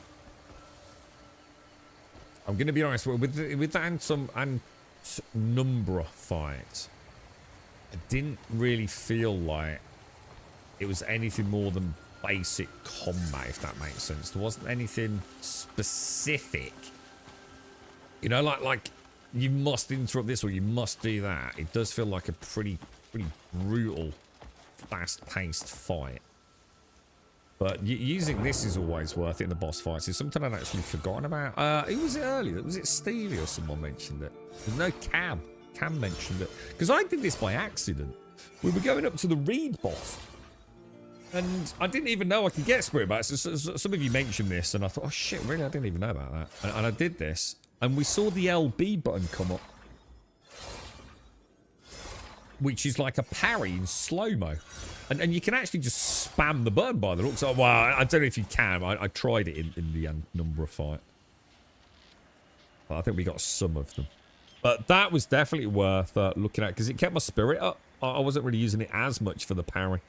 B: I'm going to be honest, with that Numbra fight, I didn't really feel like it was anything more than basic combat, if that makes sense. There wasn't anything specific. You know, like you must interrupt this or you must do that. It does feel like a pretty brutal, fast-paced fight. But using this is always worth it in the boss fights. It's something I'd actually forgotten about. Who was it earlier? Was it Stevie or someone mentioned it? No, Cam. Cam mentioned it. Because I did this by accident. We were going up to the Reed boss. And I didn't even know I could get Spirit Bats. So some of you mentioned this, and I thought, oh shit, really? I didn't even know about that. And I did this, and we saw the LB button come up. Which is like a parry in slow-mo. And you can actually just spam the button by the looks of it. Well, I don't know if you can. I tried it in the Numbra fight. But I think we got some of them. But that was definitely worth looking at, because it kept my spirit up. I wasn't really using it as much for the parry.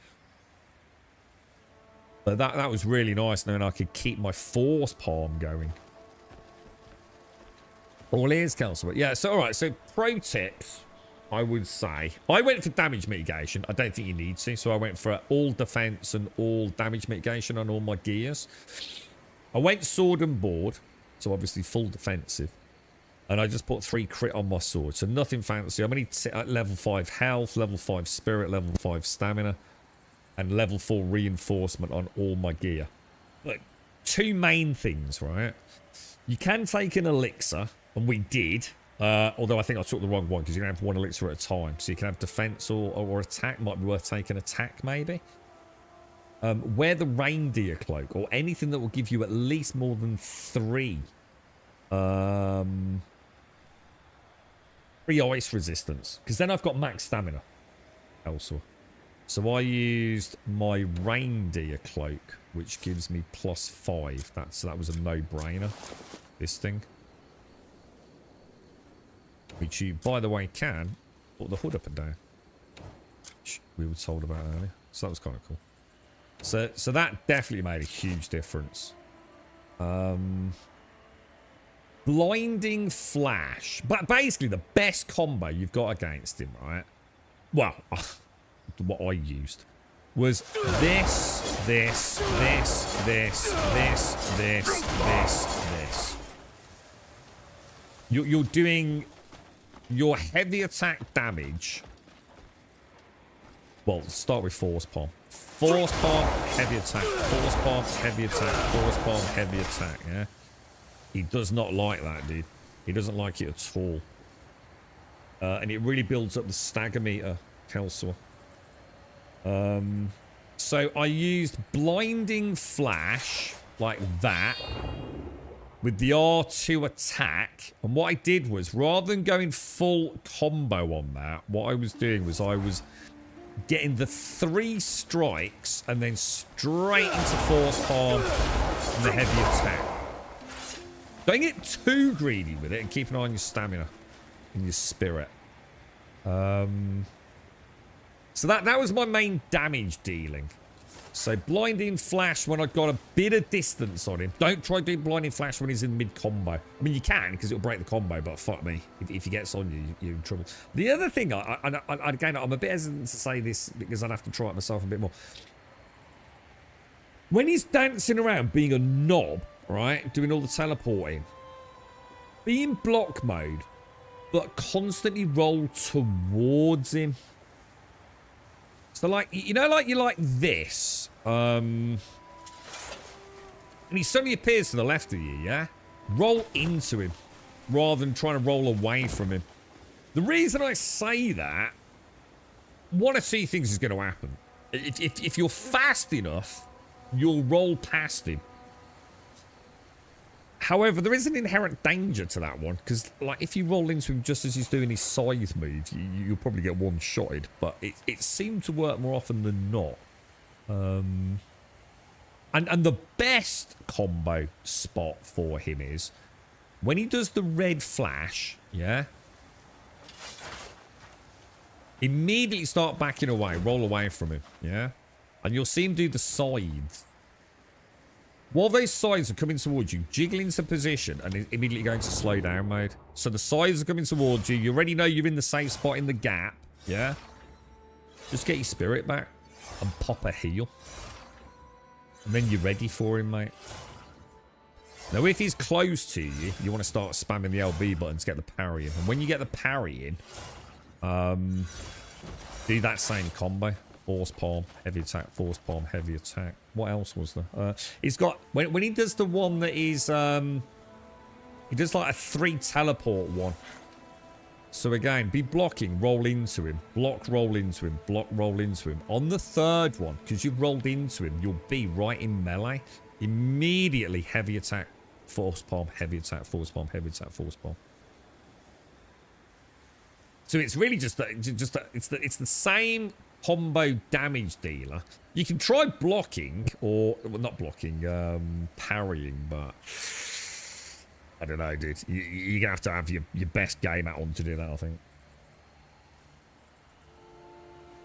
B: But that was really nice, knowing I could keep my force palm going. All ears, Council. Yeah, so alright, so pro tips, I would say. I went for damage mitigation. I don't think you need to, so I went for all defense and all damage mitigation on all my gears. I went sword and board, so obviously full defensive. And I just put 3 crit on my sword, so nothing fancy. I'm only at level 5 health, level 5 spirit, level 5 stamina, and level 4 reinforcement on all my gear. But 2 main things, right? You can take an elixir, and we did. Although I think I took the wrong one, because you can have 1 elixir at a time. So you can have defense or attack. Might be worth taking attack, maybe. Wear the reindeer cloak, or anything that will give you at least more than 3. 3 ice resistance, because then I've got max stamina also. So I used my reindeer cloak, which gives me +5. That was a no-brainer, this thing. Which you, by the way, can put the hood up and down. we were told about earlier. So that was kind of cool. So that definitely made a huge difference. Blinding Flash. But basically the best combo you've got against him, right? Well, what I used was this. You're doing your heavy attack damage. Well, start with Force Palm. Force Palm, heavy attack. Force Palm, heavy attack. Force Palm, heavy attack, yeah? He does not like that, dude. He doesn't like it at all. And it really builds up the stagger meter, Kelso. So I used Blinding Flash, like that, with the R2 attack. And what I did was, rather than going full combo on that, what I was doing was I was getting the 3 strikes and then straight into Force Palm and the heavy attack. Don't get too greedy with it and keep an eye on your stamina and your spirit. So that was my main damage dealing. So Blinding Flash when I got a bit of distance on him. Don't try doing Blinding Flash when he's in mid-combo. I mean, you can because it'll break the combo, but fuck me. If he gets on you, you're in trouble. The other thing, again, I'm a bit hesitant to say this because I'd have to try it myself a bit more. When he's dancing around being a knob, right, doing all the teleporting, be in block mode, but constantly roll towards him. So, like, you know, like you're like this, and he suddenly appears to the left of you, yeah? Roll into him, rather than trying to roll away from him. The reason I say that, one of 2 things is going to happen. If you're fast enough, you'll roll past him. However, there is an inherent danger to that one, because like if you roll into him just as he's doing his scythe move, you'll probably get one-shotted, but it seemed to work more often than not. And the best combo spot for him is when he does the red flash, yeah? Immediately start backing away, roll away from him, yeah? And you'll see him do the scythe. While those sides are coming towards you, jiggle into position and immediately go into slow down mode. So the sides are coming towards you. You already know you're in the safe spot in the gap. Yeah? Just get your spirit back and pop a heal. And then you're ready for him, mate. Now, if he's close to you, you want to start spamming the LB button to get the parry in. And when you get the parry in, do that same combo. Force Palm, heavy attack, Force Palm, heavy attack. What else was there? He's got, when he does the one that is, he does like a 3 teleport one. So again, be blocking, roll into him, block, roll into him, block, roll into him. On the 3rd one, because you've rolled into him, you'll be right in melee. Immediately heavy attack, Force Palm, heavy attack, Force Palm, heavy attack, Force Palm. So it's really it's the same combo damage dealer. You can try blocking or well, not blocking, parrying, but I don't know, dude. You're gonna have your best game at on to do that, I think.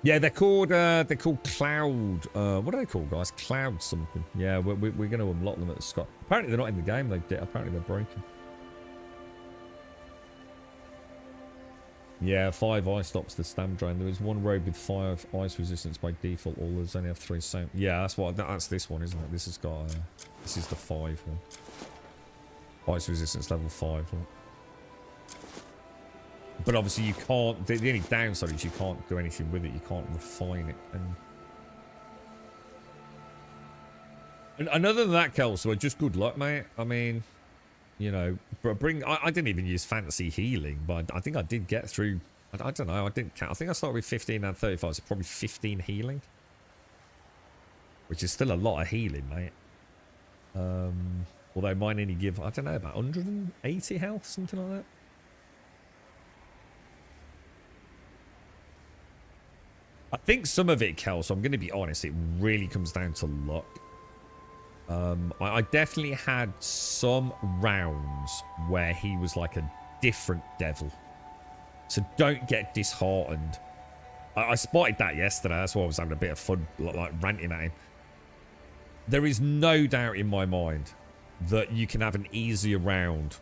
B: Yeah, they're called Cloud. What are they called, guys? Cloud something. Yeah, we're going to unlock them at the Scott. Apparently they're not in the game. Apparently they're broken. Yeah, 5 ice stops the stamina drain. There is one road with 5 ice resistance by default. All others only have 3 same. Yeah, that's this one, isn't it? This has got this is the 5 one. Ice resistance level 5 one. But obviously you can't. The only downside is you can't do anything with it. You can't refine it. And other than that, Kelso, just good luck, mate. I mean, you know, I didn't even use fantasy healing, but I think I did get through. I don't know. I didn't count. I think I started with 15 and 35, so probably 15 healing, which is still a lot of healing, mate. Although mine only give, I don't know, about 180 health, something like that. I think some of it, Kel, so I'm going to be honest, it really comes down to luck. I definitely had some rounds where he was like a different devil. So don't get disheartened I spotted that yesterday. That's why I was having a bit of fun, like ranting at him. There is no doubt in my mind that you can have an easier round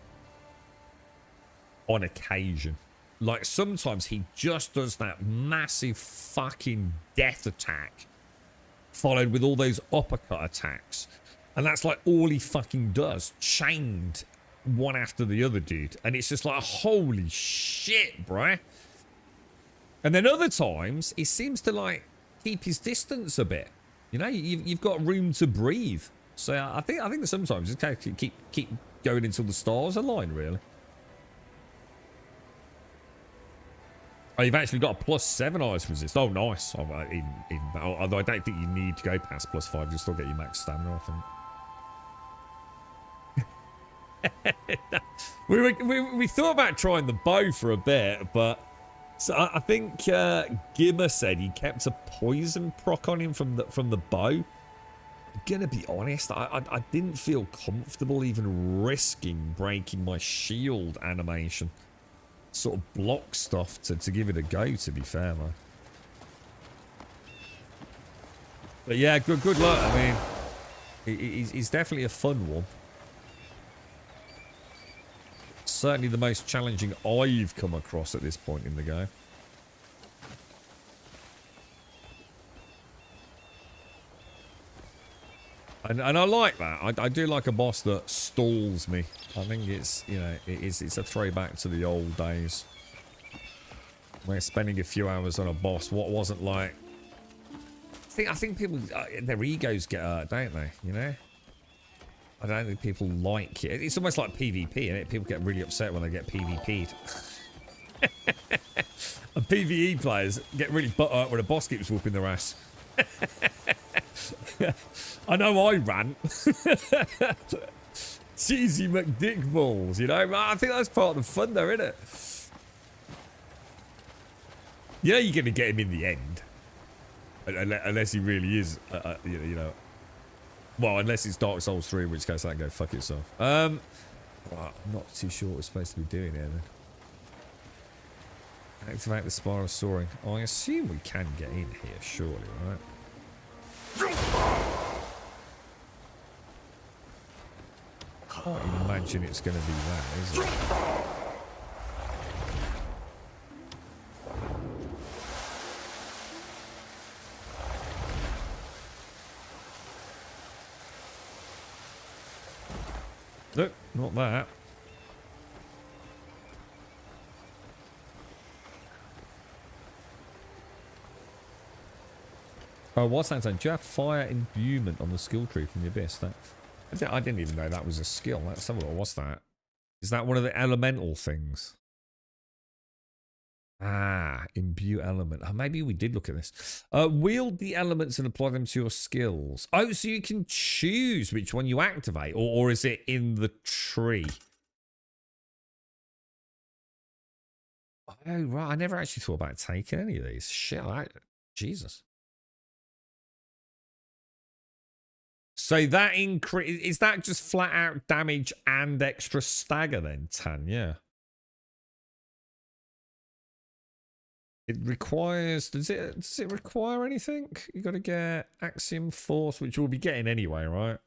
B: on occasion. Like, sometimes he just does that massive fucking death attack followed with all those uppercut attacks. And that's like all he fucking does. Chained one after the other, dude. And it's just like, holy shit, bruh. And then other times, he seems to, like, keep his distance a bit. You know, you've got room to breathe. So I think that sometimes you kind of keep going until the stars align, really. Oh, you've actually got a +7 ice resist. Oh, nice. Although I don't think you need to go past +5. You'll still get your max stamina, I think. we thought about trying the bow for a bit, but so I think Gimmer said he kept a poison proc on him from the bow. I'm gonna be honest, I didn't feel comfortable even risking breaking my shield animation. Sort of block stuff to give it a go, to be fair, man. But yeah, good luck. I mean, he's definitely a fun one. Certainly the most challenging I've come across at this point in the game. And I like that. I do like a boss that stalls me. I think it's, you know, it's a throwback to the old days. Where spending a few hours on a boss, what wasn't like... I think people, their egos get hurt, don't they? You know? I don't think people like it. It's almost like PvP, isn't it? People get really upset when they get PvP'd. And PvE players get really butthurt when a boss keeps whooping their ass. I know I rant. Cheesy McDickballs, you know? I think that's part of the fun though, isn't it? You know you're going to get him in the end. Unless he really is, you know. Well, unless it's Dark Souls 3, in which case I can go fuck itself. Well, I'm not too sure what we're supposed to be doing here then. Activate the Spiral Soaring. I assume we can get in here, surely, right? I can't imagine it's going to be that, is it? Nope, not that. Oh, what's that saying? Do you have fire imbuement on the skill tree from the abyss? I didn't even know that was a skill. Let's have a look. What's that? Is that one of the elemental things? Ah, imbue element. Oh, maybe we did look at this. Wield the elements and apply them to your skills. Oh, so you can choose which one you activate, or is it in the tree? Oh, right. I never actually thought about taking any of these. Shit, Jesus. So that increase, is that just flat out damage and extra stagger then, Tanya? It requires, does it require anything? You got to get Axiom Force, which we'll be getting anyway, right?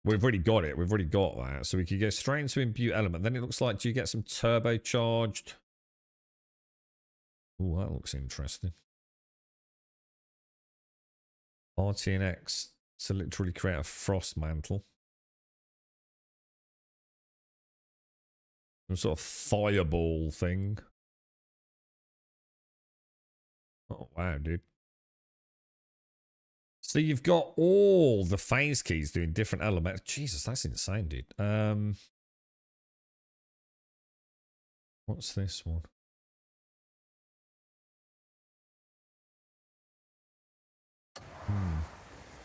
B: We've already got it. We've already got that. So we could go straight into Imbue Element. Then it looks like, do you get some turbocharged? Oh, that looks interesting. RTNX to literally create a frost mantle. Some sort of fireball thing. Oh, wow, dude. So you've got all the phase keys doing different elements. Jesus, that's insane, dude. What's this one?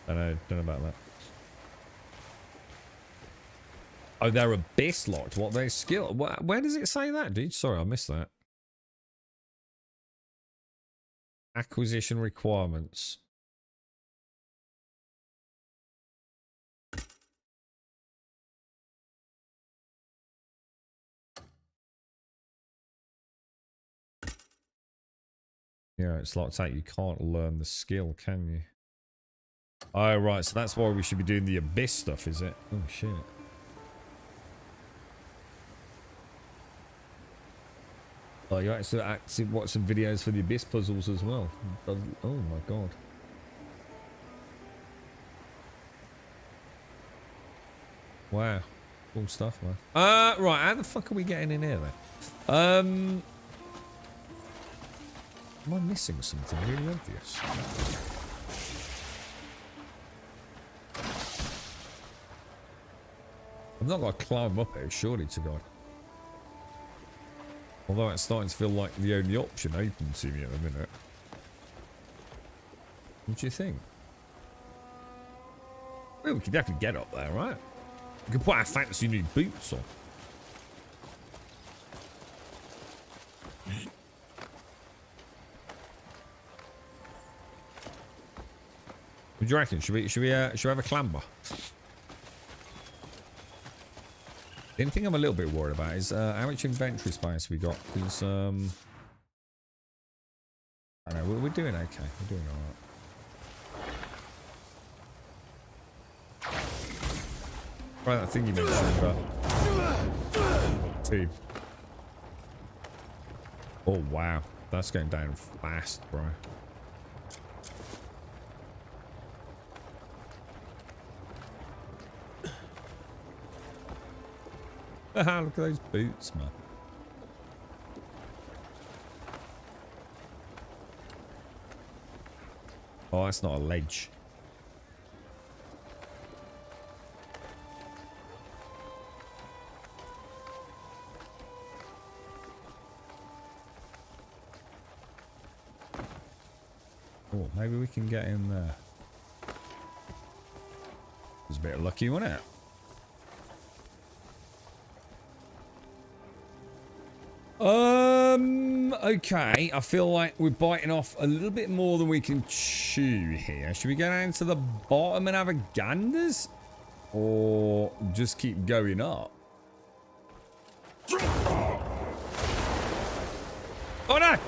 B: I don't know about that. Oh, they're abyss locked. What they skill? Where does it say that, dude? Sorry, I missed that. Acquisition requirements. Yeah, it's like that. You can't learn the skill, can you? Oh, right. So that's why we should be doing the abyss stuff, is it? Oh, shit. Oh, you actually watch some videos for the abyss puzzles as well. Oh, my God. Wow. Cool stuff, man. Right. How the fuck are we getting in here, then? Am I missing something really obvious? I've not got to climb up it, surely to God. Although it's starting to feel like the only option open to me at the minute. What do you think? Well, we could definitely get up there, right? We could put our fancy new boots on. What do you reckon? Should we have a clamber? The only thing I'm a little bit worried about is how much inventory space we got. Because I don't know, we're doing okay. We're doing alright. Right, that thing you mentioned, but 2. Oh wow, that's going down fast, bro. Look at those boots, man. Oh, that's not a ledge. Oh, maybe we can get in there. It was a bit lucky, wasn't it? Okay. I feel like we're biting off a little bit more than we can chew here. Should we go down to the bottom and have a ganders? Or just keep going up? Oh no!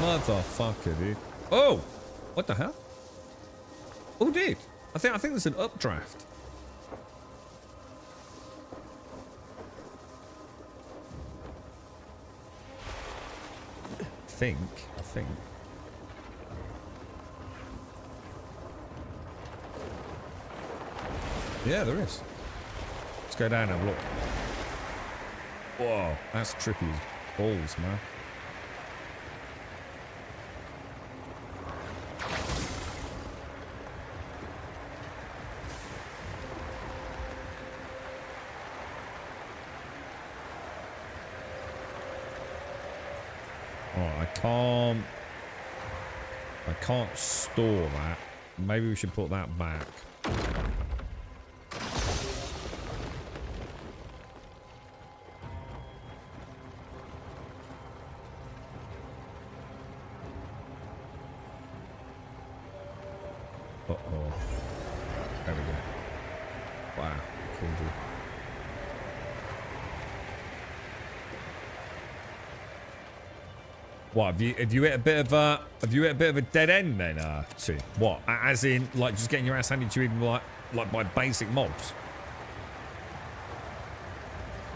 B: Motherfucker, dude. Oh! What the hell? Oh, dude. I think there's an updraft. I think. Yeah, there is. Let's go down and have a look. Whoa, that's trippy as balls, man. I can't store that. Maybe we should put that back. Uh-oh. There we go. Wow. Cool, dude. What have you hit a bit of a dead end then, see? What? As in like just getting your ass handed to you even like by basic mobs?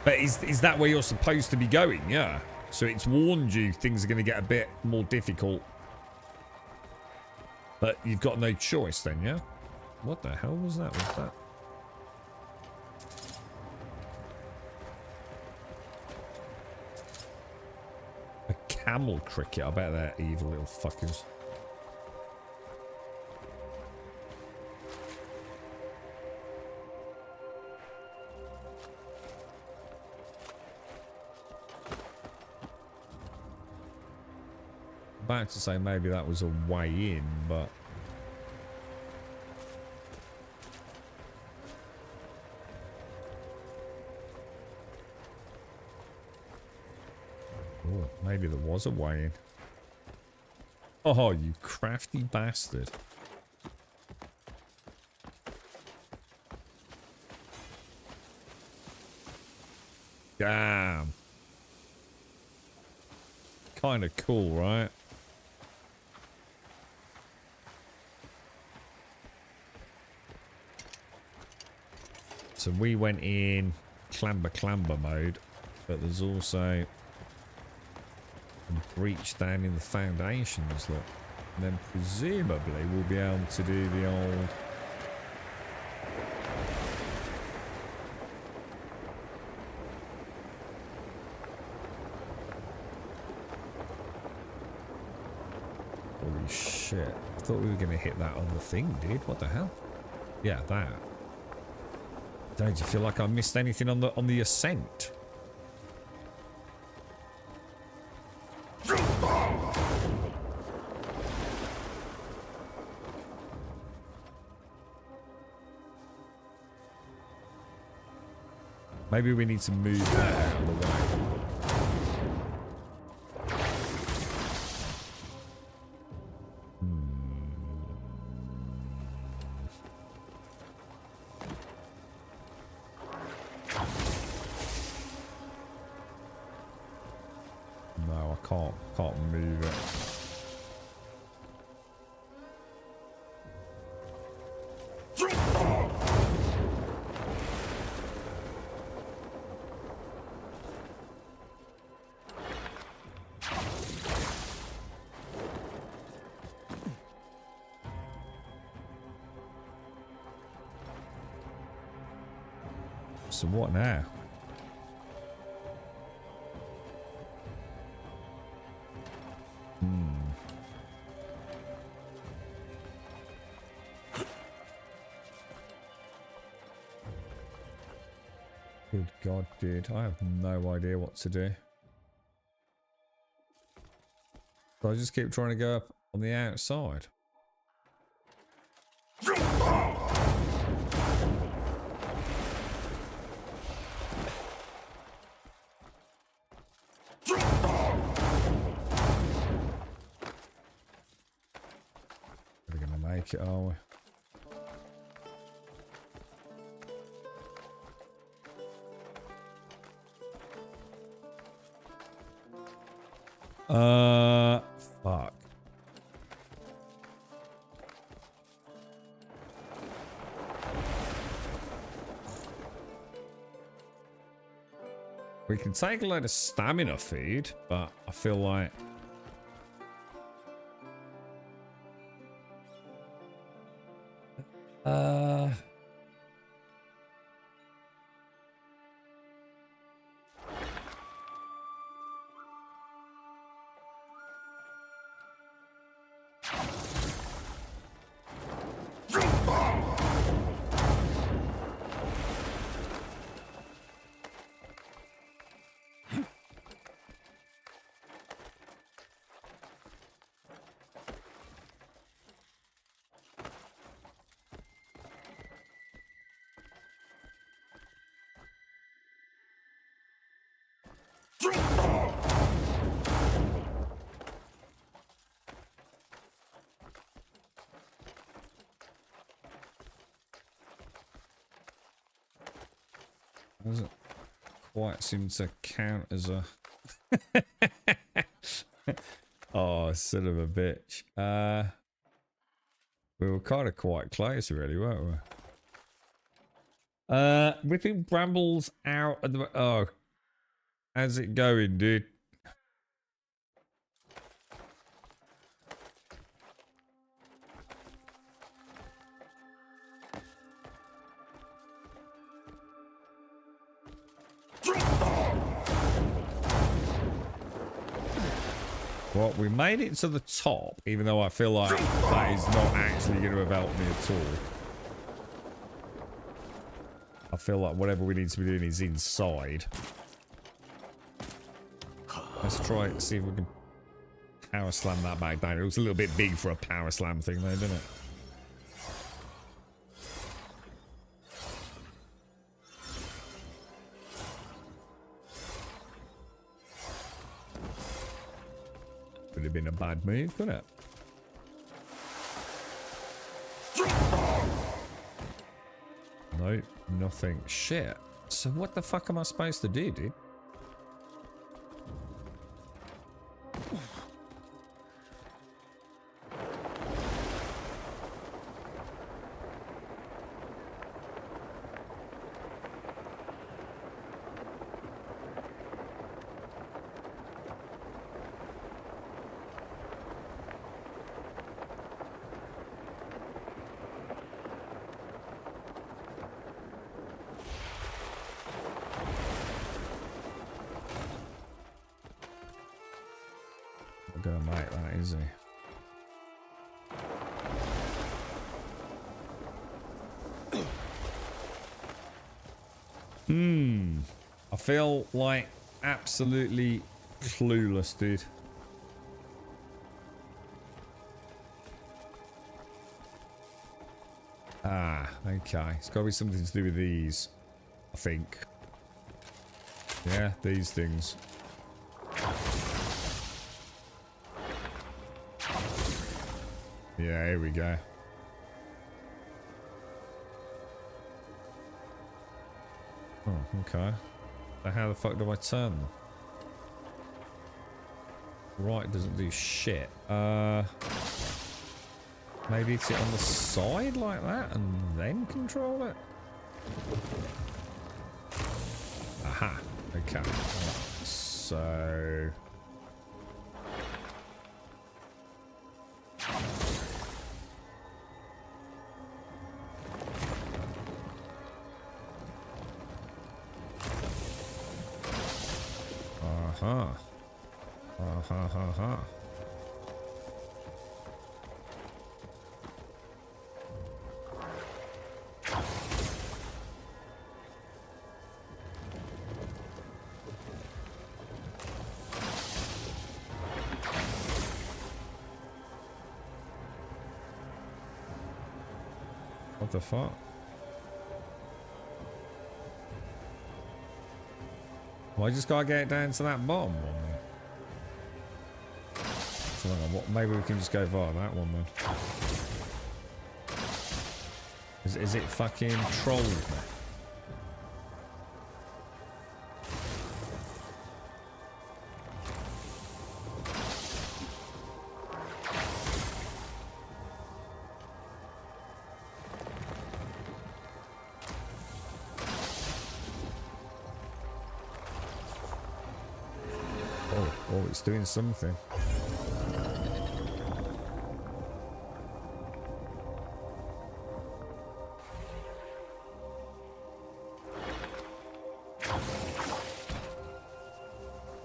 B: But is that where you're supposed to be going? Yeah. So it's warned you things are gonna get a bit more difficult. But you've got no choice then, yeah? What the hell was that? Was that? Camel cricket. I bet they're evil little fuckers. About to say maybe that was a way in, but oh, maybe there was a way in. Oh, you crafty bastard. Damn. Kind of cool, right? So we went in clamber mode, but there's also a breach down in the foundations, look. And then presumably we'll be able to do the old... Holy shit. I thought we were going to hit that on the thing, dude. What the hell? Yeah, that. Don't you feel like I missed anything on the ascent? Maybe we need to move that out of the way. No, I can't move it. So what now? Good God, dude. I have no idea what to do. So I just keep trying to go up on the outside. We're gonna make it, are we? Fuck. We can take a load of stamina feed, but I feel like... Doesn't quite seem to count as a... Oh, son of a bitch. We were kind of quite close, really, weren't we? Whipping brambles out at the... Oh. How's it going, dude? Well, we made it to the top, even though I feel like that is not actually going to have helped me at all. I feel like whatever we need to be doing is inside. Let's try it, see if we can power slam that back down. It looks a little bit big for a power slam thing though, doesn't it? Would have been a bad move, couldn't it? No, nothing. Shit. So what the fuck am I supposed to do, dude? like that, is he? I feel like absolutely clueless, dude. Ah, okay. It's got to be something to do with these, I think. Yeah, these things. Yeah, here we go. Oh, okay. So how the fuck do I turn them? Right, doesn't do shit. Maybe it's it on the side like that and then control it? Aha. Okay. So... Uh-huh. Uh-huh. What the fuck? Well, I just gotta get it down to that bottom one then. So hang on, what, maybe we can just go via that one then. Is it fucking trolled me? Oh, it's doing something.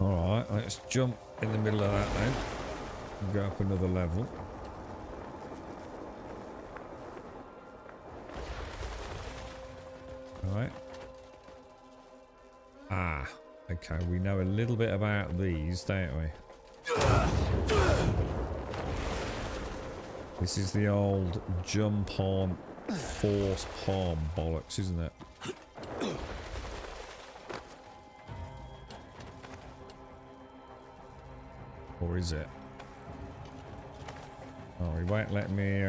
B: Alright, let's jump in the middle of that then. And go up another level. Alright. Ah. Okay, we know a little bit about these, don't we? This is the old jump on force palm bollocks, isn't it? Or is it? Oh, he won't let me,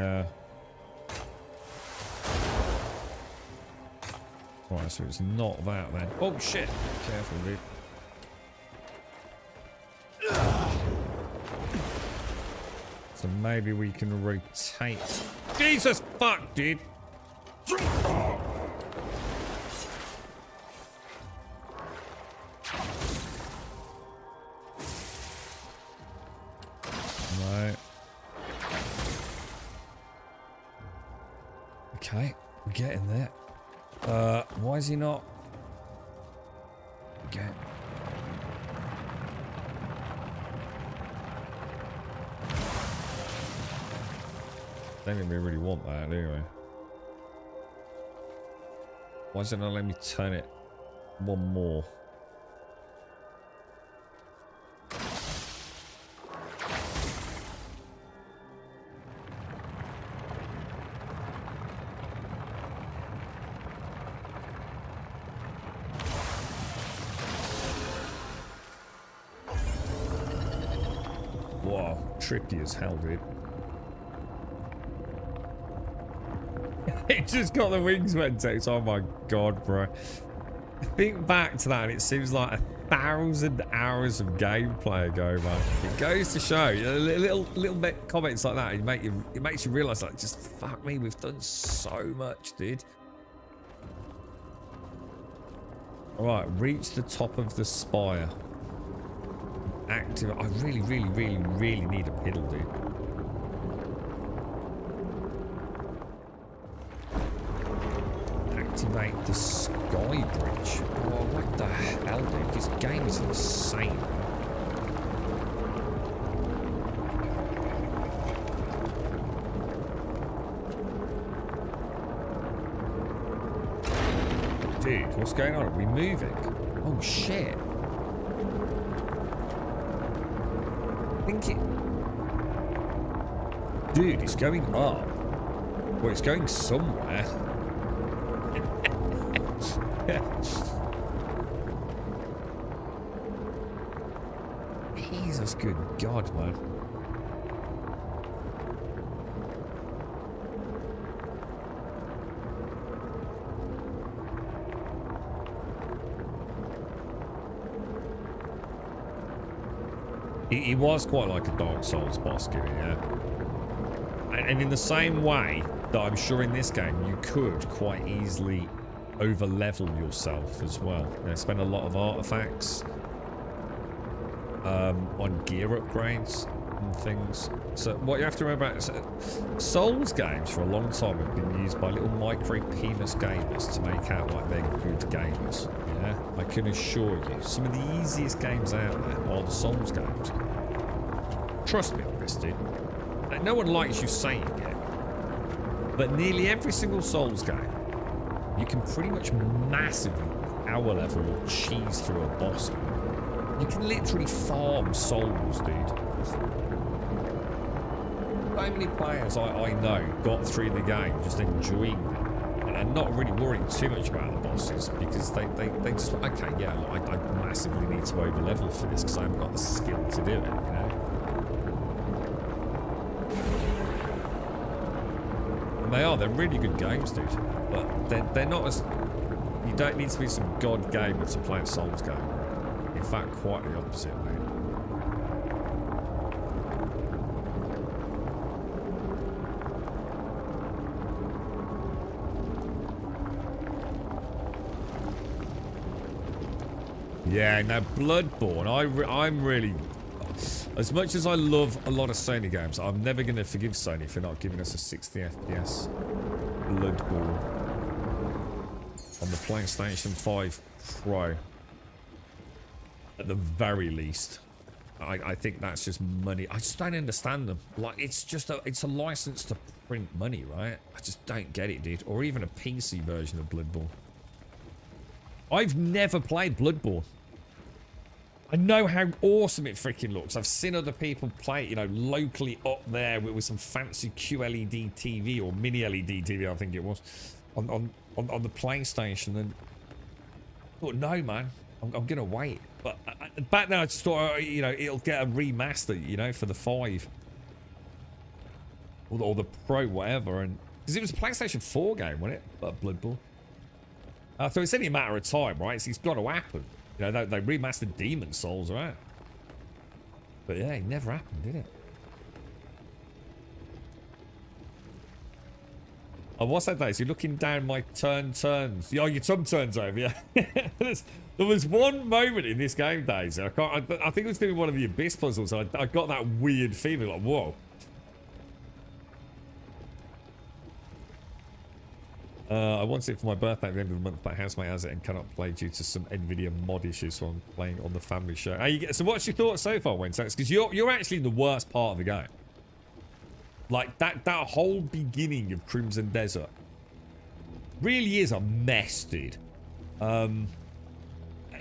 B: Right, so it's not that then. Oh shit! Careful, dude. So maybe we can rotate. Jesus fuck, dude! No. Okay, we're getting there. Why is he not? Okay. I don't think we really want that, anyway. Why does it not let me turn it one more? Whoa, tricky as hell, dude. It just got the wings text. Oh my god, bro. Think back to that and it seems like 1,000 hours of gameplay ago, man. It goes to show, you know, little bit comments like that, it makes you realise, like, just fuck me, we've done so much, dude. Alright, reach the top of the spire. Active. I really need a piddle, dude. Activate the sky bridge. Oh, what the hell, dude? This game is insane. Dude, what's going on? Are we moving? Oh, shit. I think it... Dude, it's going up. Well, it's going somewhere. Jesus, good God, man. He was quite like a Dark Souls boss, Gibby, yeah. And in the same way that I'm sure in this game you could quite easily over-level yourself as well. You know, spend a lot of artifacts on gear upgrades and things. So what you have to remember is Souls games for a long time have been used by little micro-penis gamers to make out like they're good gamers. Yeah, I can assure you, some of the easiest games out there are the Souls games. Trust me on this, dude. Like, no one likes you saying it, but nearly every single Souls game, you can pretty much massively power level or cheese through a boss. You can literally farm souls, dude. So many players I know got through the game just enjoying them and not really worrying too much about the bosses because they just, okay, yeah, look, I massively need to over level for this because I haven't got the skill to do it, you know? And they're really good games, dude. But they're not as, you don't need to be some god gamer to play a Souls game. In fact, quite the opposite, mate. Yeah, now Bloodborne, I'm really... As much as I love a lot of Sony games, I'm never going to forgive Sony for not giving us a 60 FPS Bloodborne on the PlayStation 5 Pro. At the very least. I think that's just money. I just don't understand them. Like, it's a license to print money, right? I just don't get it, dude. Or even a PC version of Bloodborne. I've never played Bloodborne. I know how awesome it freaking looks. I've seen other people play it, you know, locally up there with some fancy QLED TV or mini LED TV, I think it was, on the PlayStation. And but no, man, I'm gonna wait. But back then I just thought, you know, it'll get a remaster, you know, for the 5 or the Pro, whatever. And because it was a PlayStation 4 game, wasn't it? Bloodborne. So it's only a matter of time, right? It's got to happen. You know, they remastered Demon Souls, right? But yeah, it never happened, did it? Oh, what's that, Daisy? You're looking down my turns. Oh, your thumb turns over, yeah. There was one moment in this game, Daisy. I think it was doing one of the Abyss puzzles. I got that weird feeling, like, whoa. I want it for my birthday at the end of the month, but housemate has it and cannot play due to some NVIDIA mod issues, so I'm playing on the family show. So what's your thoughts so far, Wednesday? Because you're actually in the worst part of the game. Like, that whole beginning of Crimson Desert really is a mess, dude.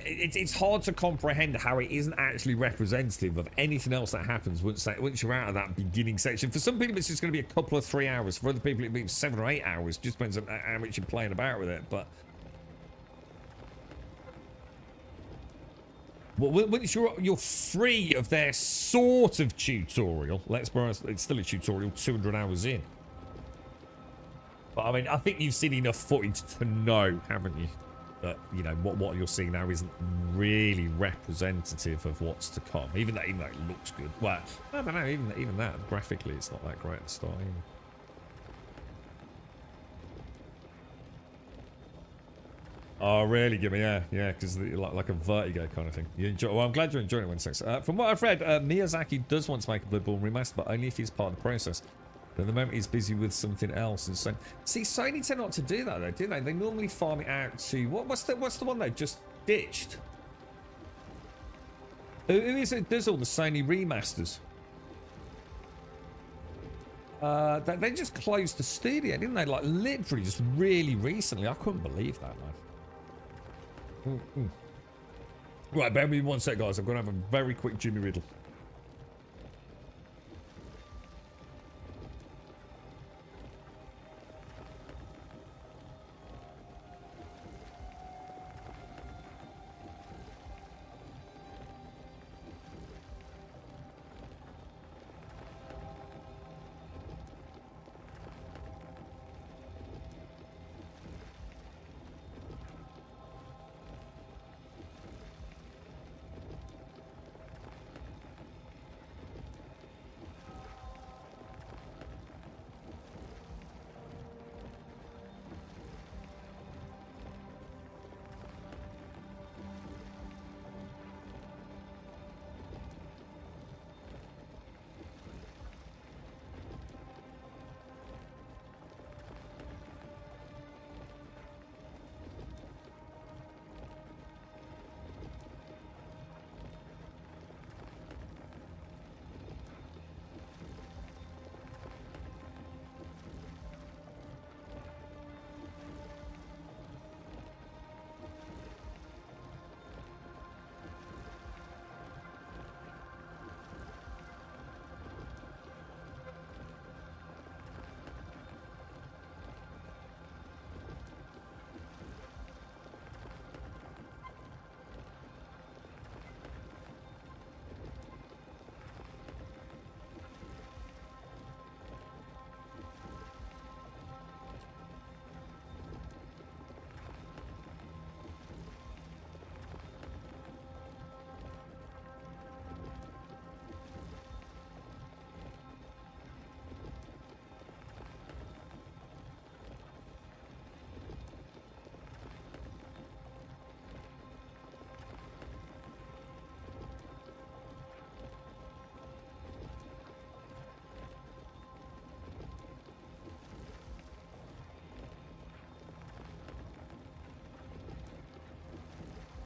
B: It's hard to comprehend how it isn't actually representative of anything else that happens once you're out of that beginning section. For some people, it's just going to be a couple of 3 hours. For other people, it'll be 7 or 8 hours. Just depends on how much you're playing about with it. But once you're free of their sort of tutorial, let's be honest, it's still a tutorial 200 hours in. But I mean, I think you've seen enough footage to know, haven't you? That, you know, what you're seeing now isn't really representative of what's to come. Even though it looks good. Well, I don't know, even that, graphically, it's not that great at the start either. Oh, really? Give me, yeah, because like a Vertigo kind of thing. You enjoy? Well, I'm glad you're enjoying it. 1 second. From what I've read, Miyazaki does want to make a Bloodborne remaster, but only if he's part of the process. At the moment, he's busy with something else. And so, see, Sony tend not to do that, though, do they? They normally farm it out to what's the one they just ditched? Who is it? Does all the Sony remasters? They just closed the studio, didn't they? Like literally, just really recently. I couldn't believe that, man. Right, bear with me 1 sec, guys. I'm going to have a very quick Jimmy Riddle.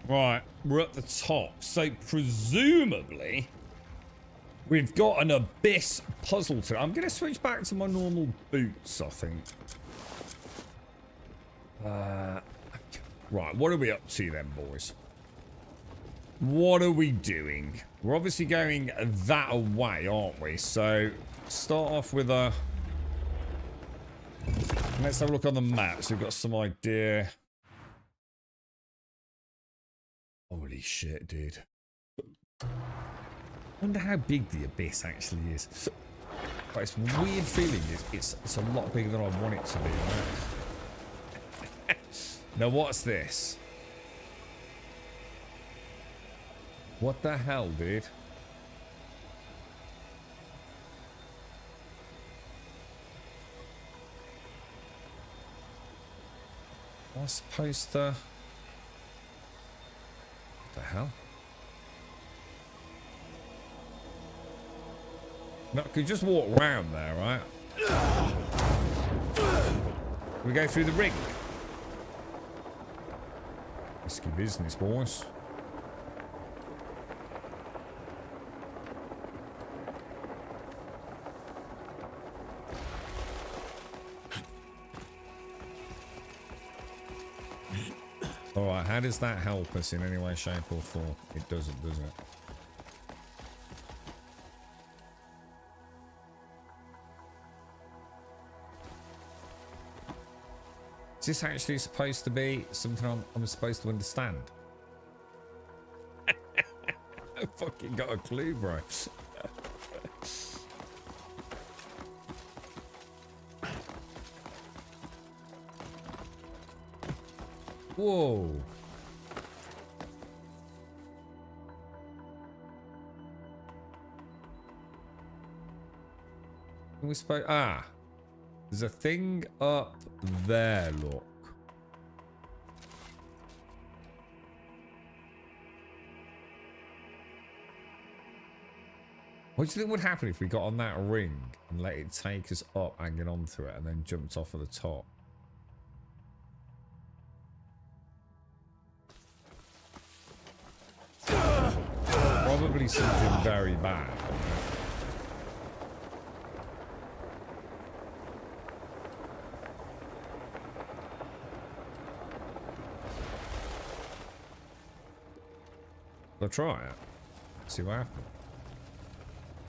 B: Right, we're at the top. So presumably, we've got an abyss puzzle to. I'm going to switch back to my normal boots, I think. Right, what are we up to then, boys? What are we doing? We're obviously going that way, aren't we? So, start off with a... Let's have a look on the map so we've got some idea. Holy shit, dude. Wonder how big the abyss actually is. But it's weird feeling it's a lot bigger than I want it to be, right? Now what's this? What the hell, dude? I'm supposed to... What the hell? No, I could just walk round there, right? We go through the ring. Risky business, boys. Alright, how does that help us in any way, shape or form? It doesn't, does it? Is this actually supposed to be something I'm supposed to understand? I fucking got a clue, bro. Whoa. We spoke. Ah. There's a thing up there, look. What do you think would happen if we got on that ring and let it take us up, hanging onto it, and then jumped off of the top? Probably something very bad. I'll try it. See what happens.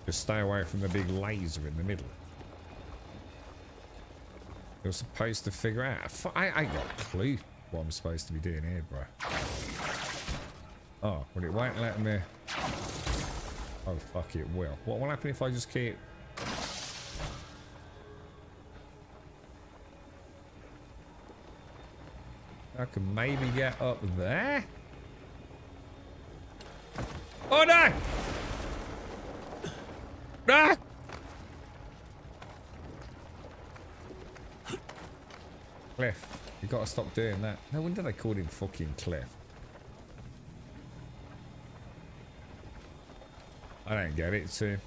B: Just stay away from the big laser in the middle. You're supposed to figure out. I ain't got a clue what I'm supposed to be doing here, bro. Oh, well, it won't let me. Oh, fuck, it will. What will happen if I just keep. I can maybe get up there. Oh no! Ah! Cliff, you gotta stop doing that. No wonder they called him fucking Cliff. I don't get it, too.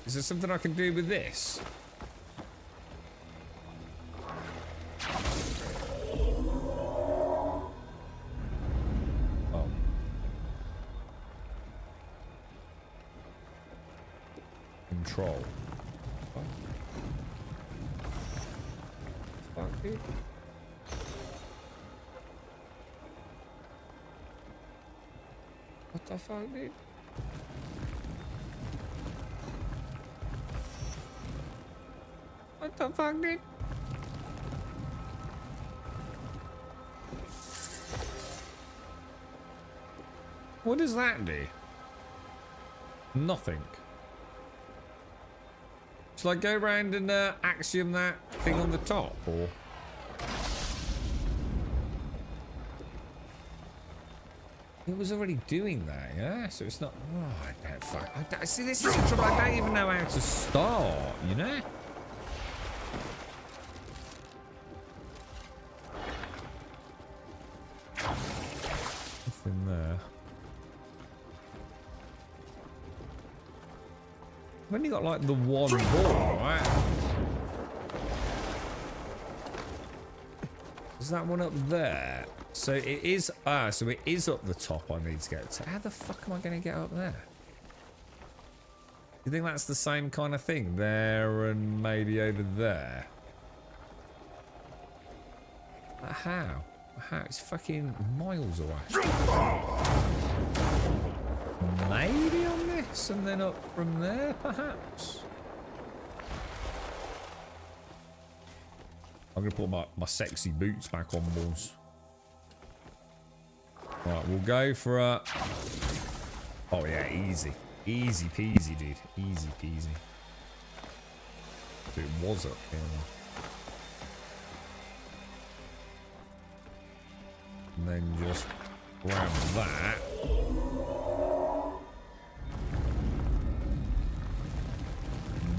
B: Is there something I can do with this? Control. Fuck, dude. What the fuck, dude? What the fuck, dude? What does that do? Nothing. Shall I go around and axiom that thing on the top, or? It was already doing that, yeah? So it's not. Oh, I don't fuck. See, this is the trouble. I don't even know how to start, you know? Nothing there. I've only got like the one ball, right? Is that one up there? So it is, so it is up the top I need to get to. How the fuck am I going to get up there? You think that's the same kind of thing? There and maybe over there? How? How? It's fucking miles away. Maybe on this and then up from there, perhaps? I'm going to put my sexy boots back on, boys. Right, we'll go for a... Oh, yeah, easy. Easy peasy, dude. Easy peasy. So it was up here. And then just grab that.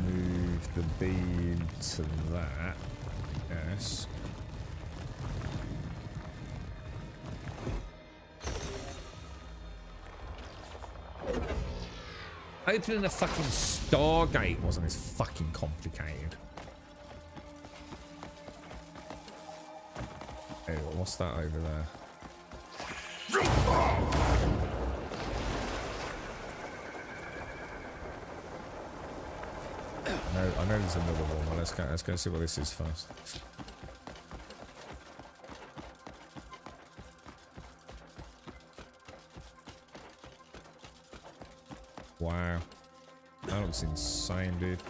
B: Move the beam to that. Yes. Opening a fucking Stargate wasn't as fucking complicated. Hey, what's that over there? No, I know there's another one, but let's go see what this is first. Wow. That looks insane, dude.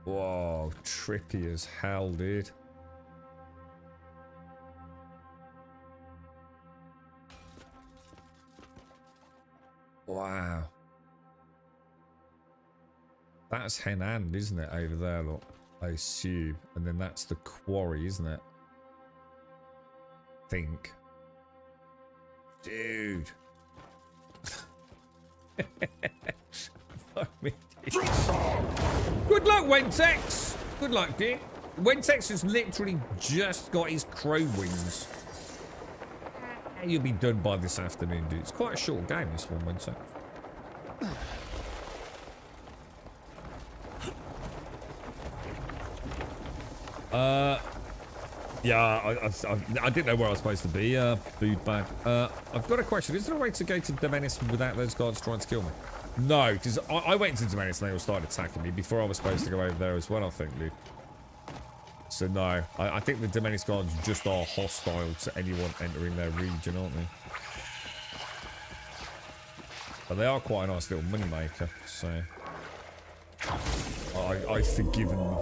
B: Whoa, trippy as hell, dude. Wow. That's Henand, isn't it, over there, look. I assume. And then that's the quarry, isn't it? Think. Dude. Fuck me. Good luck, Wentex. Good luck, dude. Wentex has literally just got his crow wings. You'll be done by this afternoon, dude. It's quite a short game, this one, Wentex. Yeah, I didn't know where I was supposed to be, food bag. I've got a question. Is there a way to go to Demenis without those guards trying to kill me? No, because I went to Demenis and they all started attacking me before I was supposed to go over there as well, I think, dude. So no, I think the Domenis guards just are hostile to anyone entering their region, aren't they? But they are quite a nice little money maker, so I've forgiven them.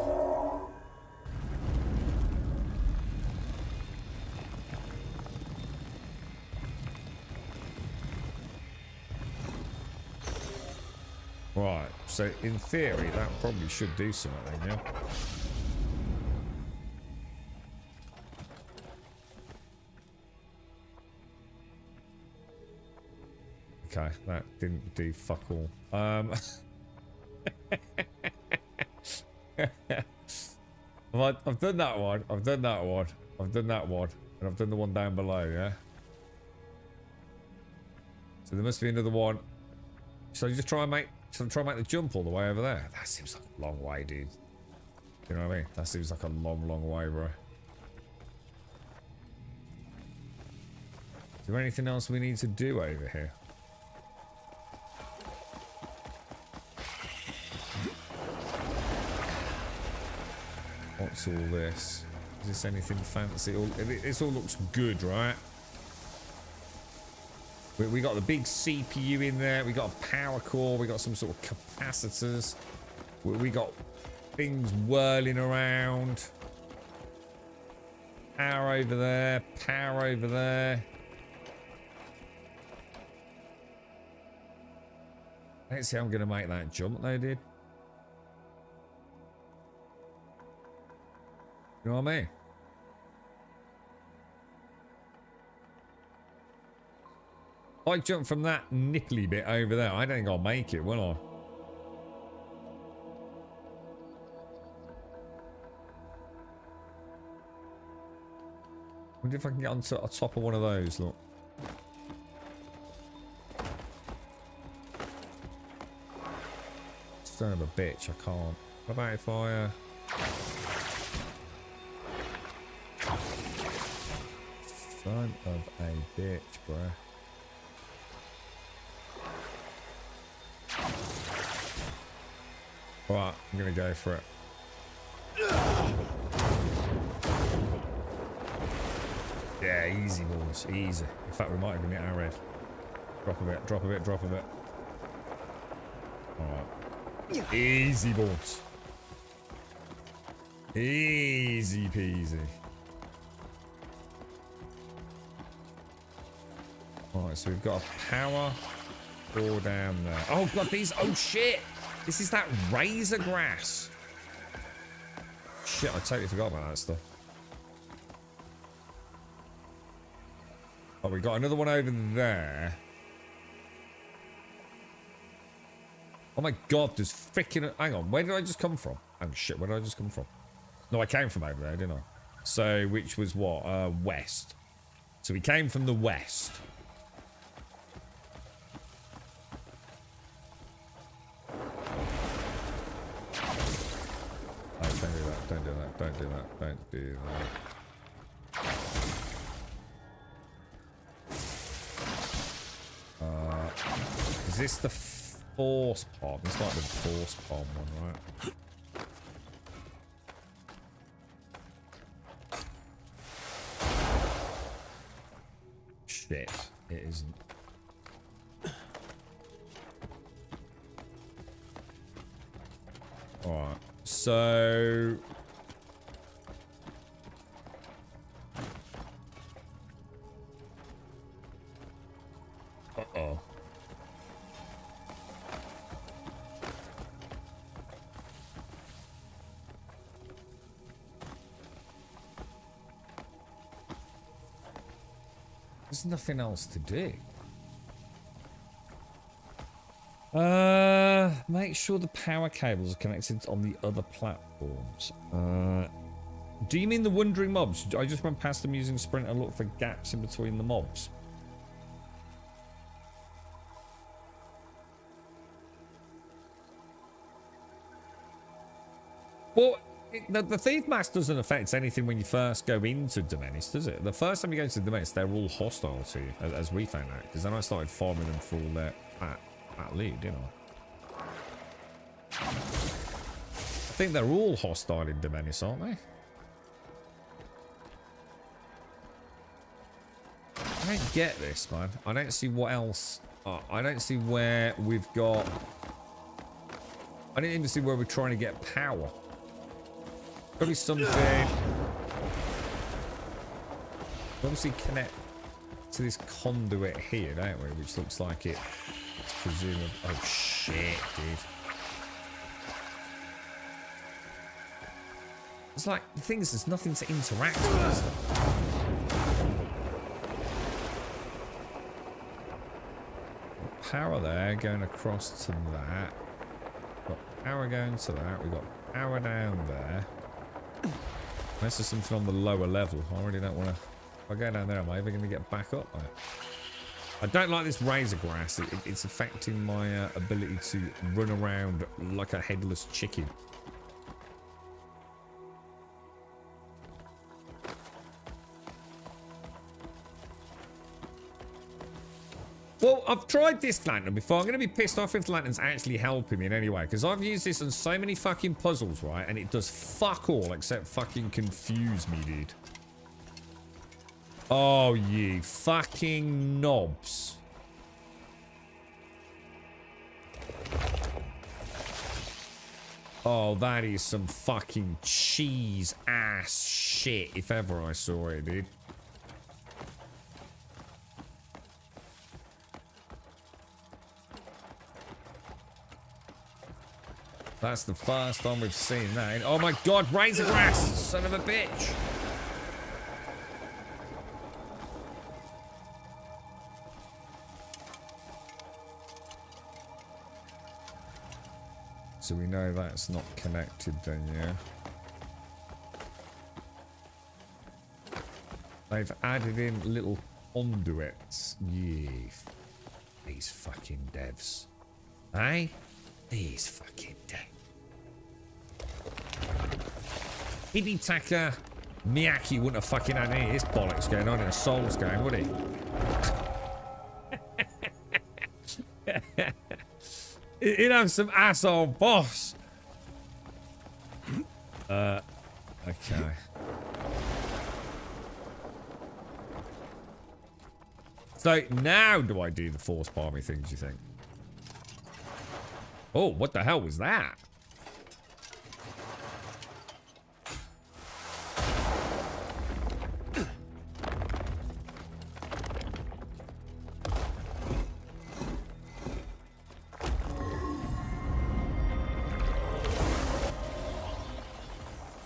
B: Right, so in theory that probably should do something, yeah. Okay, that didn't do fuck all. I've done that one. I've done that one. I've done that one, and I've done the one down below. Yeah. So there must be another one. So you just try and make. So try and make the jump all the way over there. That seems like a long way, dude. You know what I mean? That seems like a long, long way, bro. Is there anything else we need to do over here? What's all this? Is this anything fancy? This all looks good, right? We got the big CPU in there. We got a power core. We got some sort of capacitors. We got things whirling around. Power over there. Power over there. Let's see how I'm going to make that jump though, dude. You know what I mean? I jump from that nipply bit over there. I don't think I'll make it, will I? Wonder if I can get on top of one of those, look. Son of a bitch, I can't. What about if I... Son of a bitch, bruh. Alright, I'm gonna go for it. Yeah, easy boys, easy. In fact, we might even hit our red. Drop a bit, drop a bit, drop a bit. Alright. Easy boys. Easy peasy. Alright, so we've got a power core down there. Oh god, these, oh shit! This is that razor grass. Shit, I totally forgot about that stuff. Oh, we got another one over there. Oh my god, there's freaking... Hang on, where did I just come from? Oh shit, where did I just come from? No, I came from over there, didn't I? So, which was what? West. So we came from the west. Don't do that, don't do that, don't do that. Is this the force palm? This might be the force palm one, right? Shit, it isn't. Alright, so... Uh-oh. There's nothing else to do. Make sure the power cables are connected on the other platforms. Do you mean the wandering mobs? I just went past them using sprint and look for gaps in between the mobs. Well, the Thief Mask doesn't affect anything when you first go into Domenis, does it? The first time you go into Domenis, they're all hostile to you, as we found out. Because then I started farming them for all their at lead, didn't I? I think they're all hostile in Domenis, aren't they? don't get this, man. I don't see what else. I don't see where we've got. I don't even see where we're trying to get power. Probably something. Obviously connect to this conduit here, don't we? Which looks like it's presumably. Oh shit, dude. It's like the thing is, there's nothing to interact with. Power there going across to that. Got power going to that. We've got power down there. Unless there's something on the lower level. I already don't want to. If I go down there, am I ever going to get back up there? I don't like this razor grass. It's affecting my ability to run around like a headless chicken. Well, I've tried this lantern before. I'm going to be pissed off if the lantern's actually helping me in any way. Because I've used this on so many fucking puzzles, right? And it does fuck all except fucking confuse me, dude. Oh, you fucking knobs. Oh, that is some fucking cheese ass shit if ever I saw it, dude. That's the first time we've seen that. Oh my god, razor grass! Son of a bitch! So we know that's not connected then, yeah? They've added in little conduits. Yeah. These fucking devs. Eh? These fucking devs. Hidetaka Miyake wouldn't have fucking had any of this bollocks going on in a Souls game, would he? He'd have some asshole boss. Okay. So now do I do the force palmy things, you think? Oh, what the hell was that?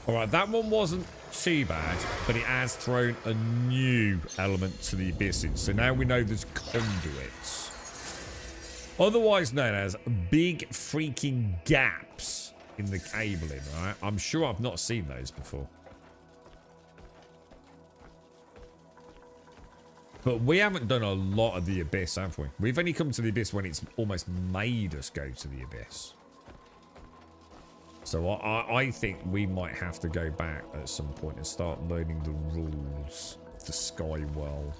B: Alright, that one wasn't too bad, but it has thrown a new element to the abysses. So now we know there's conduits. Otherwise known as big freaking gaps in the cabling, right? I'm sure I've not seen those before. But we haven't done a lot of the abyss, have we? We've only come to the abyss when it's almost made us go to the abyss. So I think we might have to go back at some point and start learning the rules of the Sky World.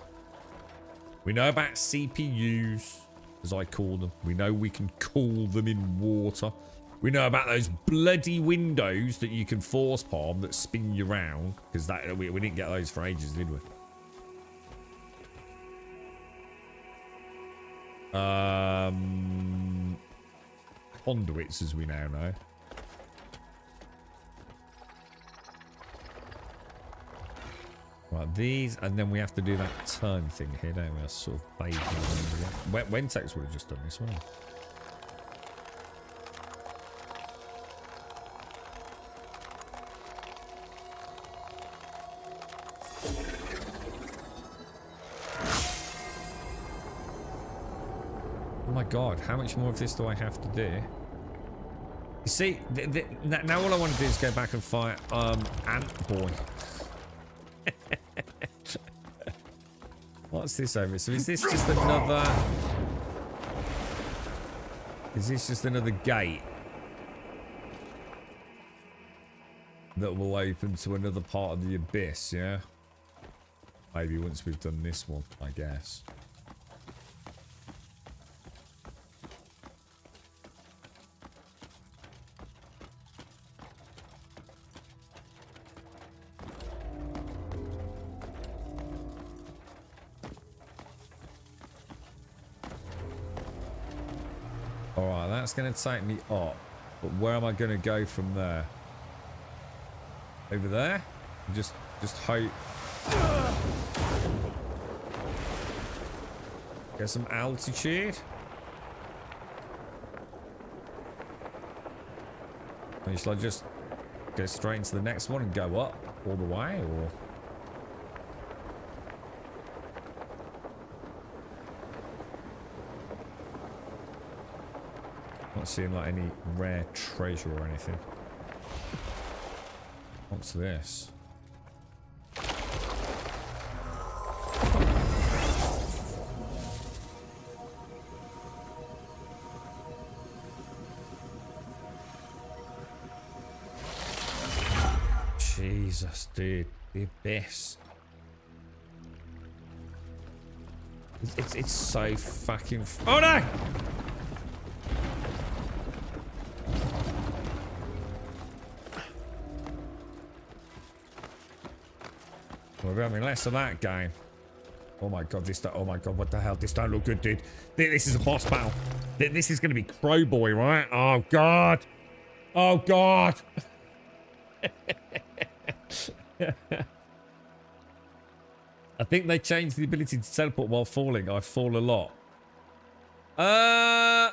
B: We know about CPUs, as I call them. We know we can cool them in water. We know about those bloody windows that you can force palm that spin you around. Because that we didn't get those for ages, did we? Conduits, as we now know. Right, these, and then we have to do that turn thing here, don't we? Sort of baby. Wentex would have just done this one. Oh my god, how much more of this do I have to do? You see, now all I want to do is go back and fight Ant Boy. What's this over? So is this just another... Is this just another gate that will open to another part of the abyss, yeah? Maybe once we've done this one, I guess. Alright, that's going to take me up. But where am I going to go from there? Over there? Just hope. Get some altitude. Or shall I just go straight into the next one and go up all the way, or? Not seeing like any rare treasure or anything. What's this? Jesus, dude, the abyss. It's so fucking. Oh no! We're having less of that game. Oh my god, oh my god, what the hell? This don't look good, dude. This is a boss battle. This is gonna be Crowboy, right? Oh god. Oh god. I think they changed the ability to teleport while falling. I fall a lot. Oh,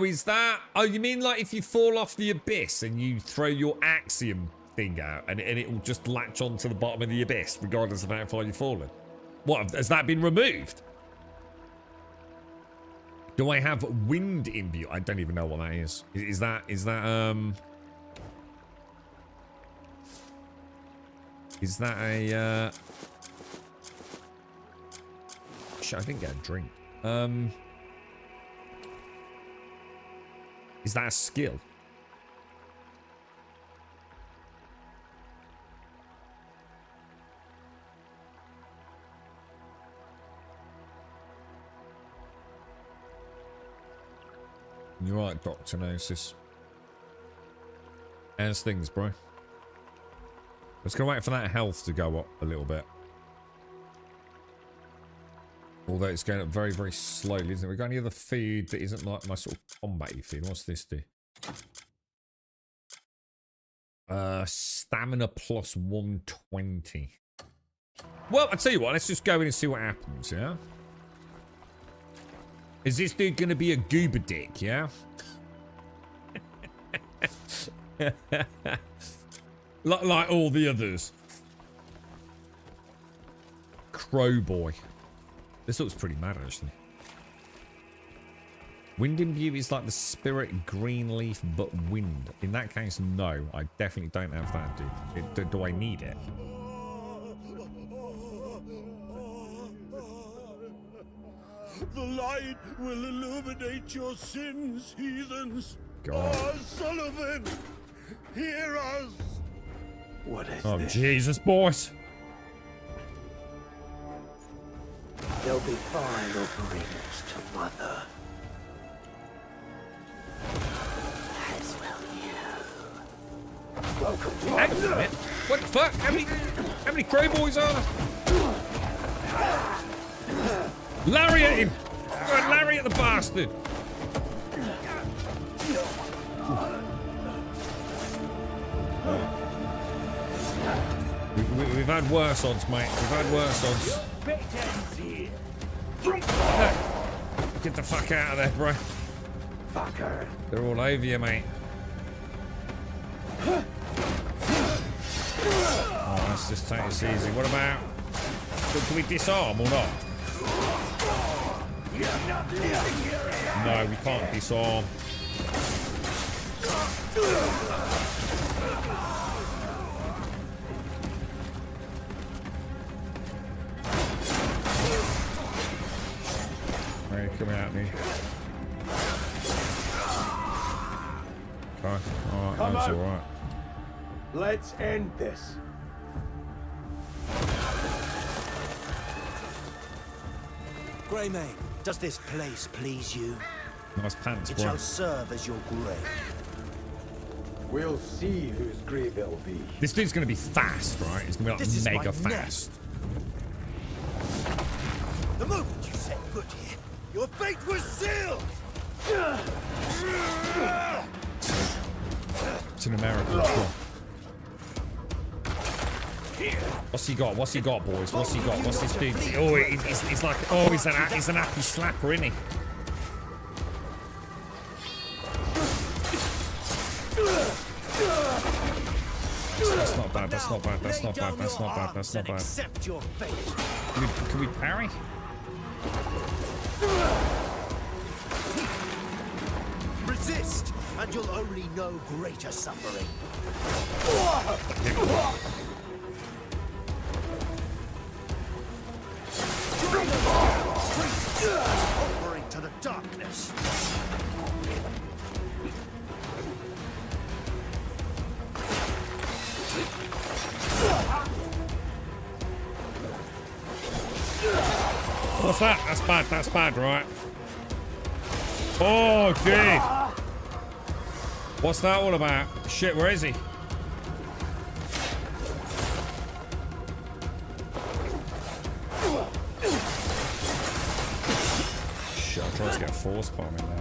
B: is that? Oh, you mean like if you fall off the abyss and you throw your axiom thing out and it will just latch onto the bottom of the abyss regardless of how far you've fallen? What, has that been removed? Do I have wind in view? I don't even know what that is. Is that Is that a shit, I didn't get a drink. Is that a skill? You're right, Dr. Gnosis. How's things, bro? Let's go wait for that health to go up a little bit. Although it's going up very, very slowly, isn't it? We've got any other food that isn't like my sort of combat-y food. What's this do? Stamina plus 120. Well, I'll tell you what. Let's just go in and see what happens, yeah? Is this dude going to be a goober dick, yeah? like all the others. Crowboy. This looks pretty mad, actually. Wind imbue is like the spirit green leaf, but wind. In that case, no. I definitely don't have that, dude. Do I need it?
O: The light will illuminate your sins, heathens.
B: God.
O: Oh, Sullivan, hear us.
E: What is
B: Oh,
E: this?
B: Jesus, boys.
E: There'll be 5 offerings to Mother. As will you. Welcome to
B: Hang on a minute. What the fuck? How many crow boys are there? Lariat him! Go and lariat the bastard! We've had worse odds, mate. We've had worse odds. Get the fuck out of there, bro.
E: Fucker.
B: They're all over you, mate. Oh, let's just take this easy. What about... Can we disarm or not? No, we can't disarm. Hey, come at me. Okay, alright, that's alright.
E: Let's end this.
D: Greymane, does this place please you?
B: Nice pants,
D: It
B: bro.
D: shall serve as your grave.
E: We'll see whose grave it'll be.
B: This dude's gonna be fast, right? He's gonna be
D: This is
B: like
D: my
B: mega fast.
D: The moment you set foot here, your fate was sealed!
B: It's in America. Sure. What's he got? What's he got, boys? What's he got? What's this big? Oh, he's like, oh, he's an happy slapper, isn't he? That's not bad. That's not bad. That's not bad. That's not bad. That's not bad.
D: Accept your fate.
B: Can we parry?
D: Resist, and you'll only know greater suffering. Offering to the darkness.
B: What's that? That's bad. That's bad, right? Oh, dude. What's that all about? Shit, where is he? Shit, I'm trying to get a force bomb in there.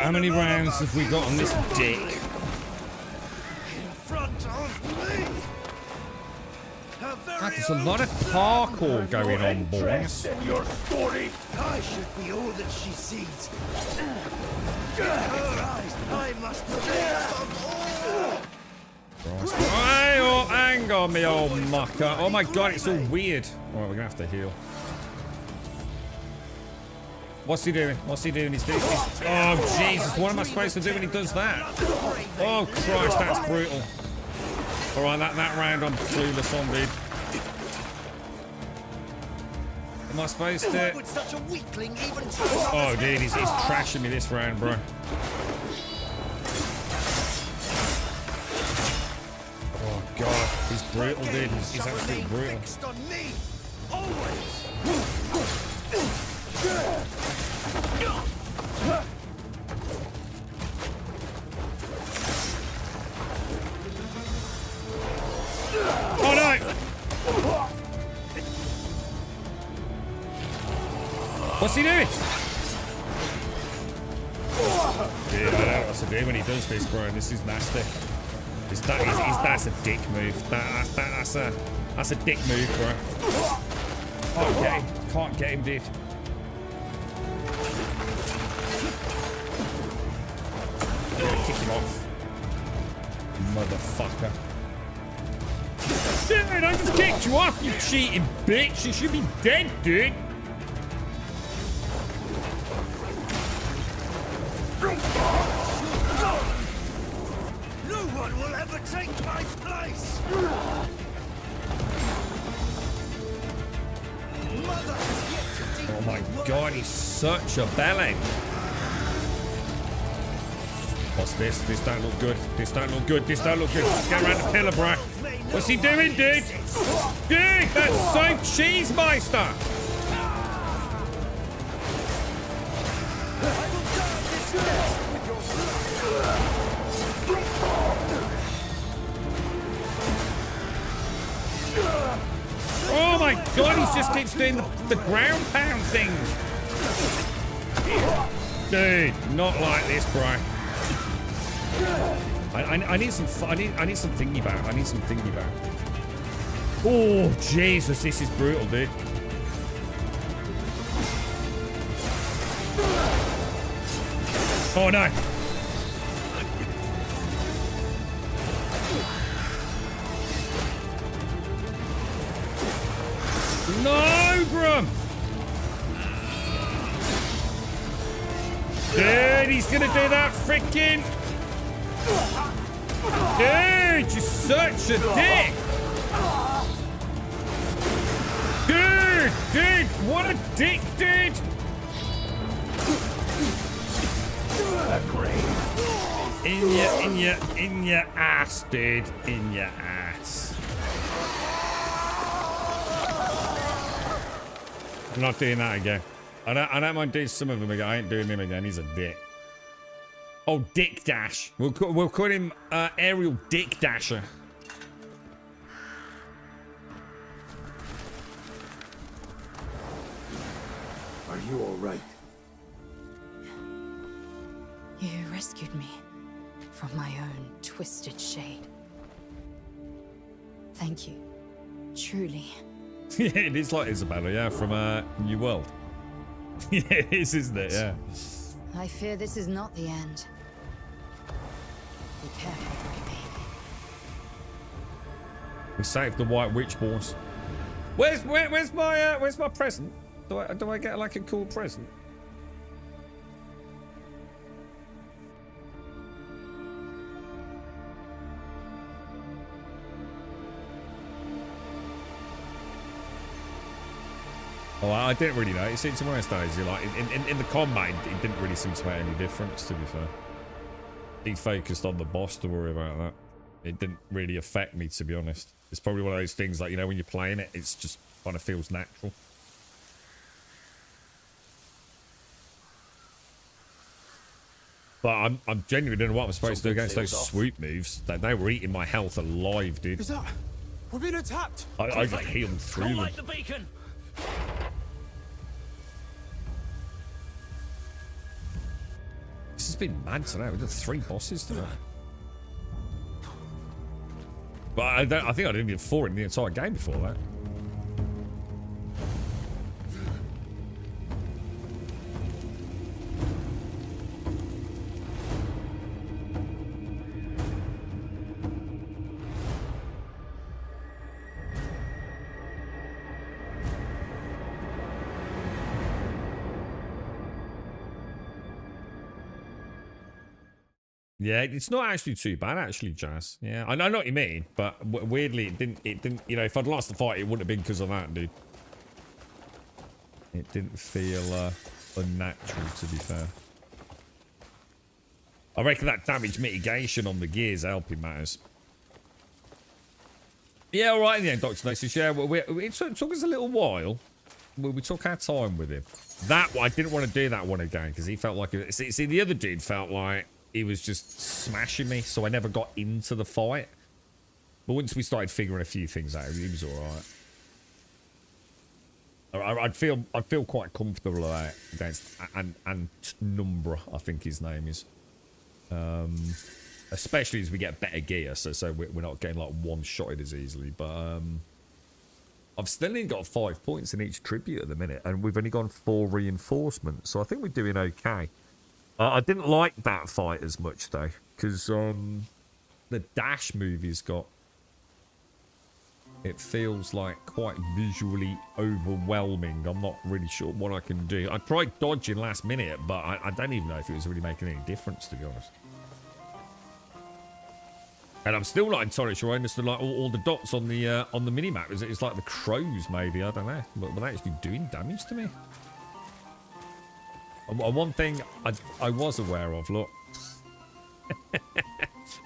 B: How many rounds have we got on this dick?
O: In front of me.
B: There's a lot of parkour going on, boys.
O: Your story. I should be all that she sees. In her eyes, I must remain above all.
B: Hey, oh, hang on, me old mucker. Oh my god, it's all weird. Alright, we're gonna have to heal. What's he doing? What's he doing? He's doing this. Oh, Jesus. What am I supposed to do when he does that? Oh, Christ. That's brutal. All right, that round I'm clueless on, dude. Am I supposed to... Oh, dude. He's trashing me this round, bro. Oh, God. He's brutal, dude. He's absolutely brutal. Oh no! What's he doing? Dude, I don't know what to do when he does this, bro. This is nasty. That's a dick move. That's a dick move, bro. Okay, can't get him, dude. Kick him off. Motherfucker. Dude, I just kicked you off, you cheating bitch. You should be dead, dude.
O: No one will ever take my place.
B: Oh my god, he's such a bellend. What's this? This don't look good. This don't look good. This don't look good. Let's get around the pillar, bro. What's he doing, dude? Dude, that's so cheesemeister. Oh my god, he just keeps doing the ground pound thing. Dude, not like this, bro. I need some thingy back. I need some thingy back. Oh Jesus, this is brutal, dude. Oh no. No, Grum. Dude, he's gonna do that freaking. Dude, you're such a dick. Dude, what a dick, dude. In your ass, dude. In your ass. I'm not doing that again. I don't mind doing some of them again. I ain't doing him again. He's a dick. Oh, Dick Dash. We'll call him Aerial Dick Dasher.
O: Are you all right?
L: You rescued me from my own twisted shade. Thank you. Truly.
B: Yeah, it is like Isabella, yeah, from New World. Yeah, it is, isn't it? Yeah.
L: I fear this is not the end. Be careful, my baby.
B: We saved the White Witch, boys. Where's my present? Do I get like a cool present? Oh, I didn't really know. It seemed to most days, like in the combat, it didn't really seem to make any difference. To be fair, he focused on the boss to worry about that. It didn't really affect me, to be honest. It's probably one of those things like, you know, when you're playing it, it's just kind of feels natural. But I'm genuinely don't know what I'm supposed to do against those swoop moves. They were eating my health alive, dude.
F: Is that? We're being attacked.
B: I just healed through them.
M: Light the beacon.
B: This has been mad today. We've done 3 bosses today. But I think I didn't get 4 in the entire game before that. Yeah, it's not actually too bad, actually, Jazz. Yeah, I know what you mean, but weirdly, it didn't. You know, if I'd lost the fight, it wouldn't have been because of that, dude. It didn't feel unnatural, to be fair. I reckon that damage mitigation on the gears helping matters. Yeah, all right in the end, Dr. Nexus. Yeah, it took us a little while. We took our time with him. That I didn't want to do that one again because he felt like see, the other dude felt like he was just smashing me, so I never got into the fight. But once we started figuring a few things out, he was all right. I'd feel quite comfortable against Numbra, I think his name is. Especially as we get better gear, so we're not getting like one-shotted as easily. But I've still only got 5 points in each tribute at the minute, and we've only gone 4 reinforcements, so I think we're doing okay. I didn't like that fight as much though, because the dash move he's got, it feels like quite visually overwhelming. I'm not really sure what I can do. I tried dodging last minute, but I don't even know if it was really making any difference, to be honest. And I'm still not entirely sure I understood like all the dots on the minimap. It's like the crows, maybe, I don't know. But were they actually doing damage to me? One thing I was aware of, look.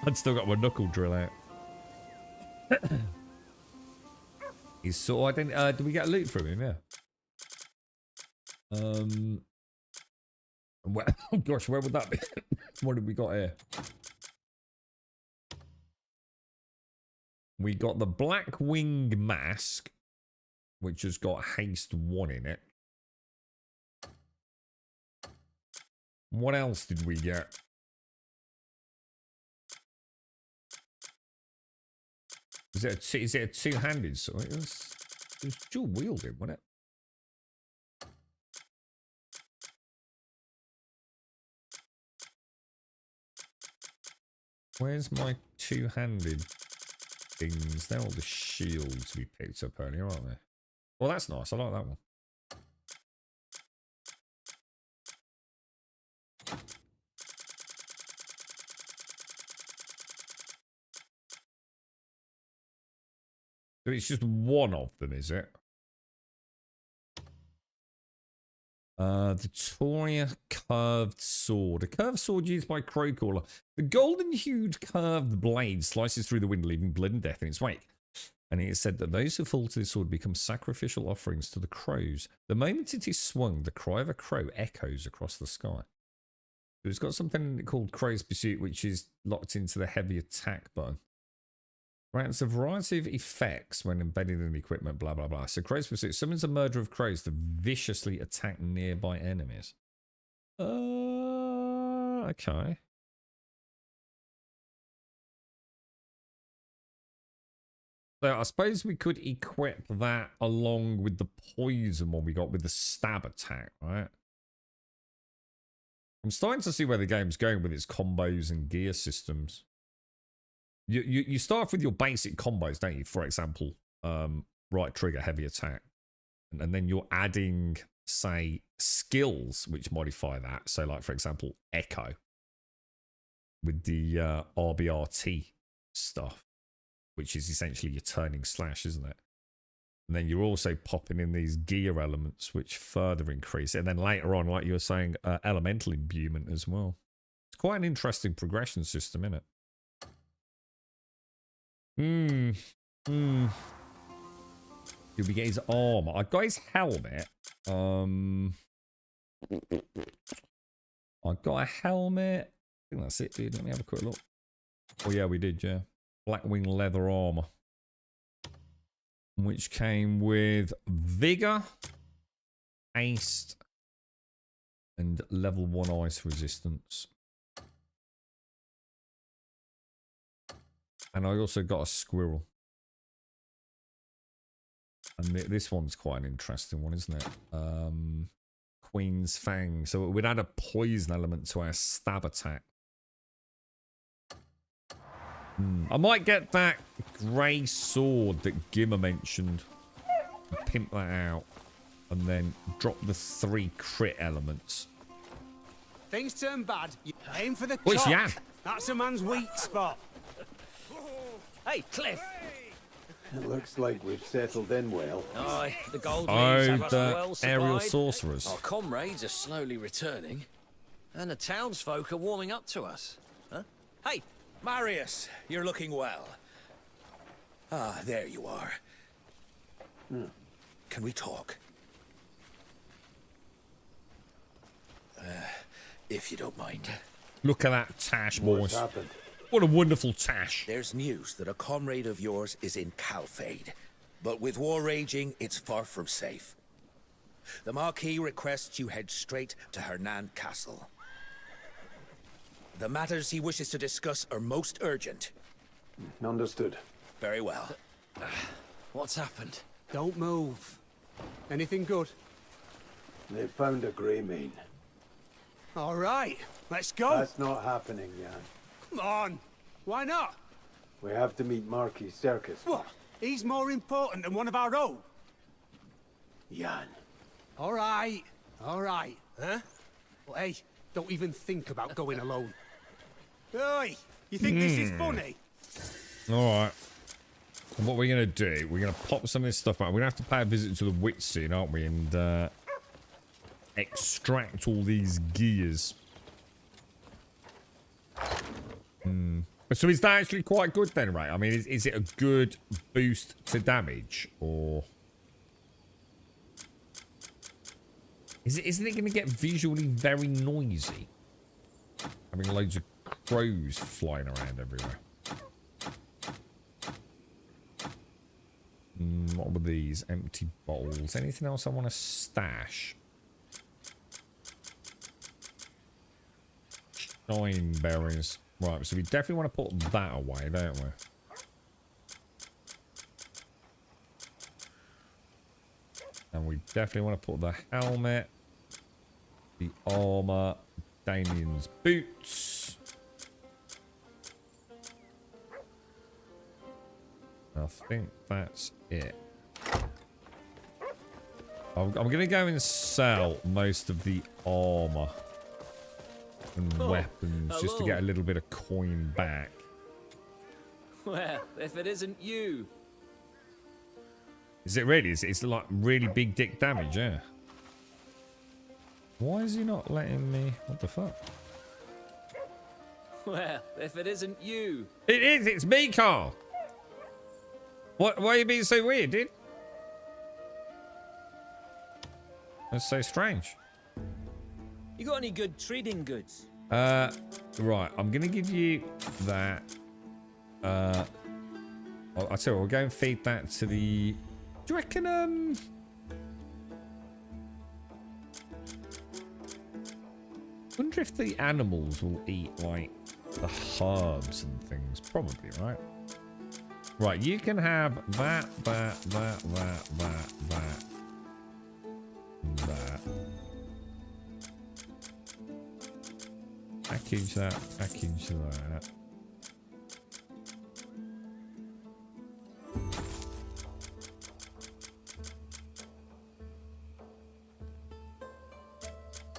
B: I'd still got my knuckle drill out. He's so I didn't did we get loot from him, yeah? Well, oh gosh, where would that be? What have we got here? We got the Black Wing Mask, which has got haste 1 in it. What else did we get? Is it a two-handed sword? It was dual wielded, wasn't it? Where's my two-handed things? They're all the shields we picked up earlier, aren't they? Well, that's nice. I like that one. So it's just one of them, is it? The Toria curved sword. A curved sword used by Crowcaller. The golden-hued curved blade slices through the wind, leaving blood and death in its wake. And it is said that those who fall to this sword become sacrificial offerings to the crows. The moment it is swung, the cry of a crow echoes across the sky. So it's got something called Crow's Pursuit, which is locked into the heavy attack button. Grants a variety of effects when embedded in equipment, blah, blah, blah. So Crow's Pursuit summons a murder of crows to viciously attack nearby enemies. Okay. So I suppose we could equip that along with the poison one we got with the stab attack, right? I'm starting to see where the game's going with its combos and gear systems. You start off with your basic combos, don't you? For example, right trigger, heavy attack. And then you're adding, say, skills which modify that. So like, for example, Echo with the RBRT stuff, which is essentially your turning slash, isn't it? And then you're also popping in these gear elements, which further increase it. And then later on, like you were saying, elemental imbuement as well. It's quite an interesting progression system, isn't it? Did we get his armor? I got his helmet. I got a helmet. I think that's it, dude. Let me have a quick look. Oh, yeah, we did, yeah. Blackwing leather armor. Which came with vigor, haste, and level 1 ice resistance. And I also got a squirrel. And this one's quite an interesting one, isn't it? Queen's Fang. So we'd add a poison element to our stab attack. I might get that grey sword that Gimmer mentioned. Pimp that out. And then drop the 3 crit elements.
F: Things turn bad. You aim for the
B: Where's
F: top.
B: Jan?
F: That's a man's weak spot.
M: Hey, Cliff.
G: It looks like we've settled in well.
M: Aye, the gold leaves have us well
B: the aerial
M: supplied.
B: sorcerers.
M: Our comrades are slowly returning, and the townsfolk are warming up to us. Huh? Hey,
F: Marius, you're looking well.
J: Ah, there you are. Can we talk? If you don't mind.
B: Look at that tash, boys.
G: What's happened?
B: What a wonderful tash.
J: There's news that a comrade of yours is in Calfade. But with war raging, it's far from safe. The Marquis requests you head straight to Hernan Castle. The matters he wishes to discuss are most urgent.
G: Understood.
J: Very well.
M: what's happened?
F: Don't move. Anything good?
G: They found a grey mane.
F: All right, let's go.
G: That's not happening, Jan.
F: Come on. Why not?
G: We have to meet Marquis Circus.
F: What? He's more important than one of our own.
G: Jan.
F: All right. Huh? Well, hey, don't even think about going alone. Oi, you think this is funny?
B: All right. And what we're going to do, we're going to pop some of this stuff out. We're going to have to pay a visit to the wit scene, aren't we? And extract all these gears. So is that actually quite good then, right? I mean, is it a good boost to damage, or isn't it going to get visually very noisy? Having loads of crows flying around everywhere. What were these? Empty bowls. Anything else I want to stash? Shine berries. Right, so we definitely want to put that away, don't we? And we definitely want to put the helmet, the armor, Damien's boots. I think that's it. I'm going to go and sell most of the armor and weapons just to get a little bit of coin back.
M: Well, if it isn't you.
B: Is it really? It's like really big dick damage, yeah. Why is he not letting me? What the fuck?
M: Well, if it isn't you.
B: It is, it's me, Carl. What? Why are you being so weird, dude? That's so strange.
M: You got any good trading goods?
B: Right. I'm gonna give you that. I'll tell you what, we'll go and feed that to the... Do you reckon, wonder if the animals will eat, like, the herbs and things. Probably, right? Right, you can have that. Package that, package that.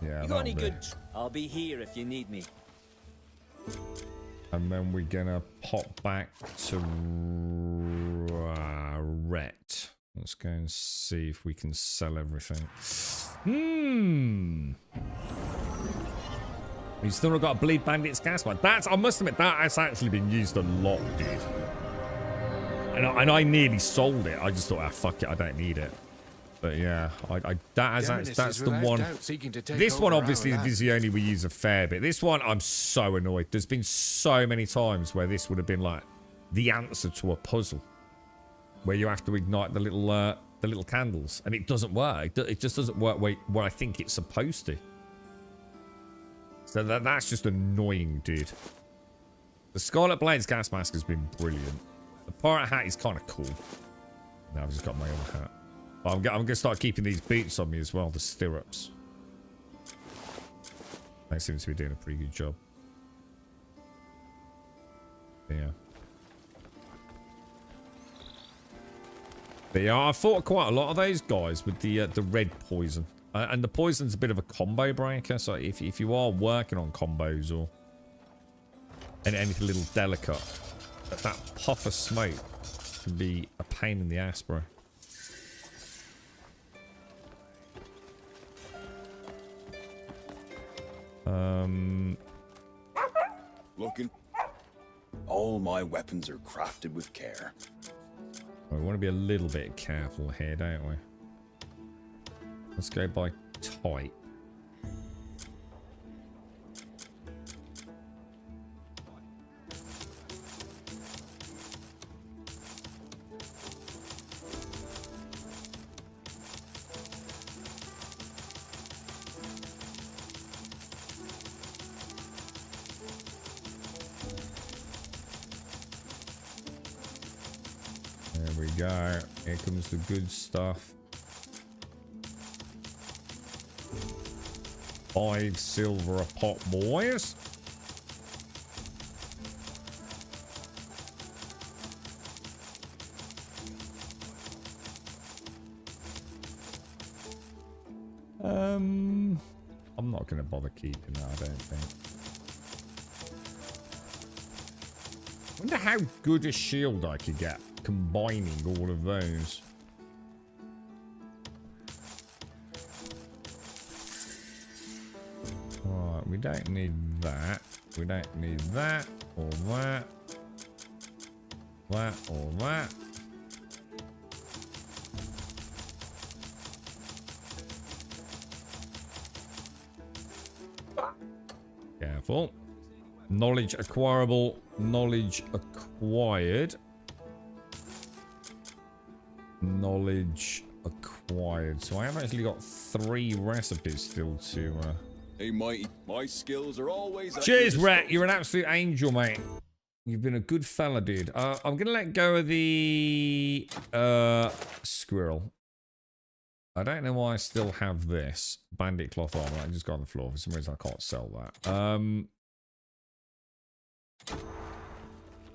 B: Yeah,
M: You got any good? I'll be here if you need me.
B: And then we're gonna pop back to Rhett. Let's go and see if we can sell everything. We've still not got a Bleed Bandits gas one. That's, I must admit, that has actually been used a lot, dude. And I nearly sold it. I just thought, ah, fuck it, I don't need it. But yeah, that's the one. This one obviously is the only we use a fair bit. This one, I'm so annoyed. There's been so many times where this would have been like the answer to a puzzle, where you have to ignite the little candles, and it doesn't work. It just doesn't work where I think it's supposed to. So that's just annoying, dude. The Scarlet Blades gas mask has been brilliant. The pirate hat is kind of cool. Now I've just got my own hat. But I'm going to start keeping these boots on me as well, the stirrups. They seem to be doing a pretty good job. Yeah. But yeah, I fought quite a lot of those guys with the red poison. And the poison's a bit of a combo breaker, so if you are working on combos or anything a little delicate, that puff of smoke can be a pain in the ass, bro.
P: Looking. All my weapons are crafted with care.
B: We want to be a little bit careful here, don't we? Let's go by type. There we go. Here comes the good stuff. 5 silver a pop, boys. I'm not going to bother keeping that, I don't think. I wonder how good a shield I could get combining all of those. Right, we don't need that. We don't need that or that. That or that. Careful. Knowledge acquirable. Knowledge acquired. Knowledge acquired. So I have actually got 3 recipes still to...
P: Hey, mighty, my skills are always...
B: Cheers, Rat. You're an absolute angel, mate. You've been a good fella, dude. I'm going to let go of the squirrel. I don't know why I still have this. Bandit cloth armor. I just got on the floor. For some reason, I can't sell that.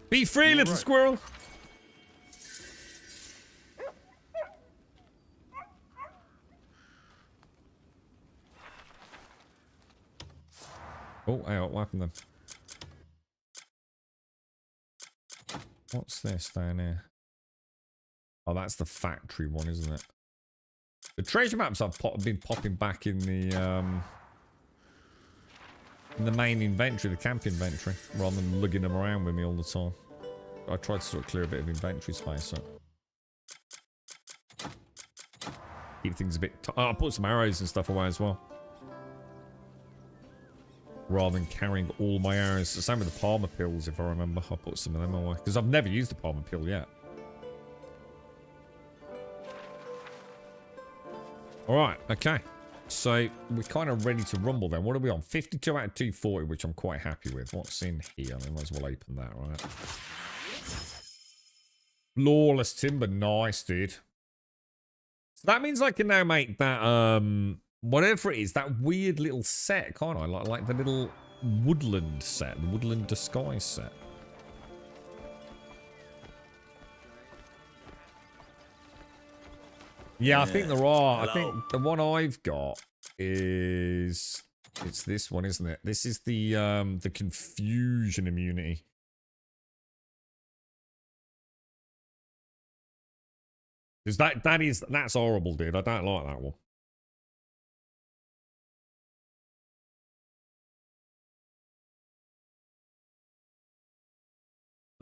B: Be free, little squirrel. Oh, hang on, what happened then? What's this down here? Oh, that's the factory one, isn't it? The treasure maps I've been popping back in the main inventory, the camp inventory, rather than lugging them around with me all the time. I tried to sort of clear a bit of inventory space up. Keep things a bit... I'll put some arrows and stuff away as well. Rather than carrying all my arrows. The same with the Palmer pills, if I remember. I'll put some of them away. Because I've never used the Palmer pill yet. Alright, okay. So, we're kind of ready to rumble then. What are we on? 52 out of 240, which I'm quite happy with. What's in here? I might as well open that, right? Flawless timber. Nice, dude. So that means I can now make that, whatever it is, that weird little set, can't I? Like the little woodland set, the woodland disguise set. Yeah, I think there are. Hello. I think the one I've got is... It's this one, isn't it? This is the confusion immunity. Because that's horrible, dude. I don't like that one.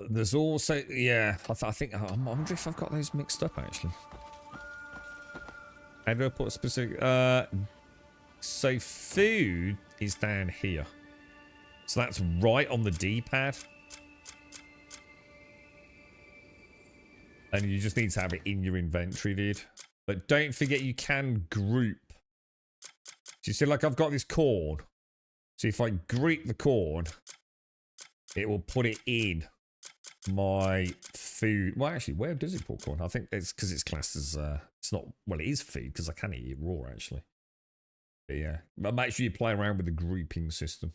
B: There's also, yeah, I think, I wonder if I've got those mixed up, actually. How do I put a specific, so food is down here. So that's right on the D-pad. And you just need to have it in your inventory, dude. But don't forget you can group. So you see, like, I've got this corn. So if I group the corn, it will put it in my food. Well, actually, where does it put corn? I think it's because it's classed as, it's not, well, it is food because I can eat it raw, actually. But yeah, but make sure you play around with the grouping system.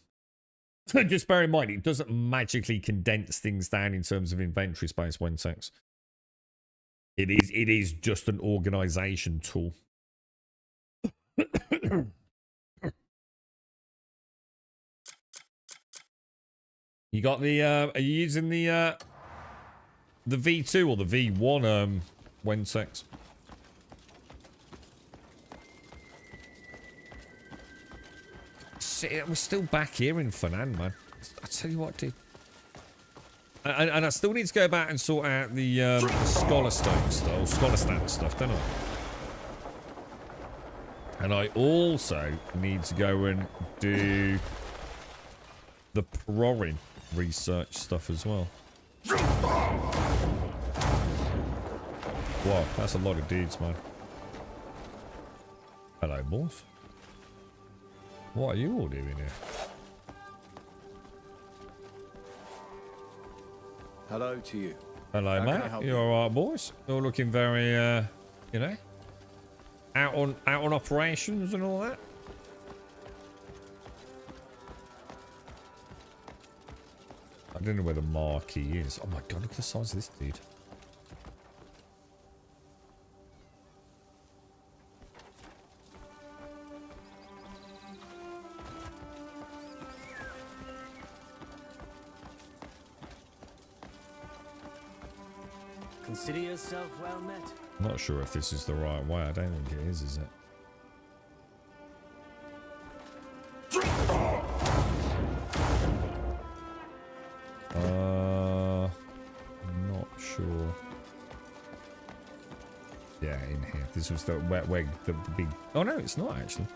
B: Just bear in mind, it doesn't magically condense things down in terms of inventory space when sex. It is just an organization tool. You got the are you using the V2 or the V1 Wensex? See, we're still back here in Fanan, man. I tell you what, dude. And I still need to go back and sort out the Scholar Stone stuff, or Scholar Stat stuff, don't I? And I also need to go and do the Prorin research stuff as well. Wow, that's a lot of dudes, man. Hello, boss. What are you all doing here?
P: Hello to you.
B: Hello, mate. You alright, boys? You're looking very, you know, out on operations and all that. I don't know where the marquee is. Oh my god, look at the size of this dude.
M: Consider yourself well met.
B: I'm not sure if this is the right way. I don't think it is it? I'm not sure. Yeah, in here. This was the where the big. Oh no, it's not actually.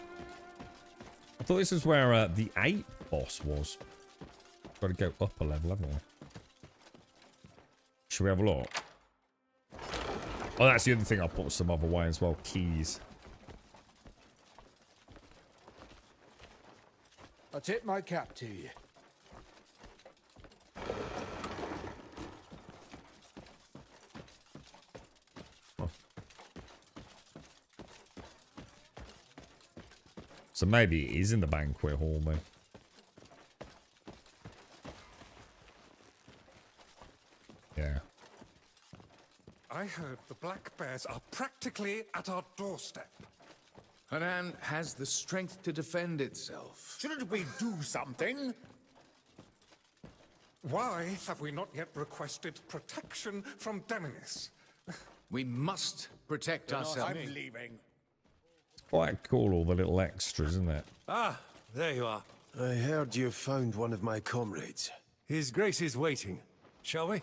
B: I thought this was where the ape boss was. Got to go up a level, haven't we? Should we have a look? Oh, that's the other thing I'll put some other way as well. Keys.
D: I tip my cap to you.
B: Oh. So maybe it is in the banquet hall, man. Yeah.
Q: I heard the black bears are practically at our doorstep.
J: Hanan has the strength to defend itself.
D: Shouldn't we do something?
Q: Why have we not yet requested protection from Deminis?
J: We must protect ourselves.
D: I'm leaving.
B: It's quite cool, all the little extras, isn't it?
R: Ah, there you are.
O: I heard you found one of my comrades.
R: His Grace is waiting. Shall we?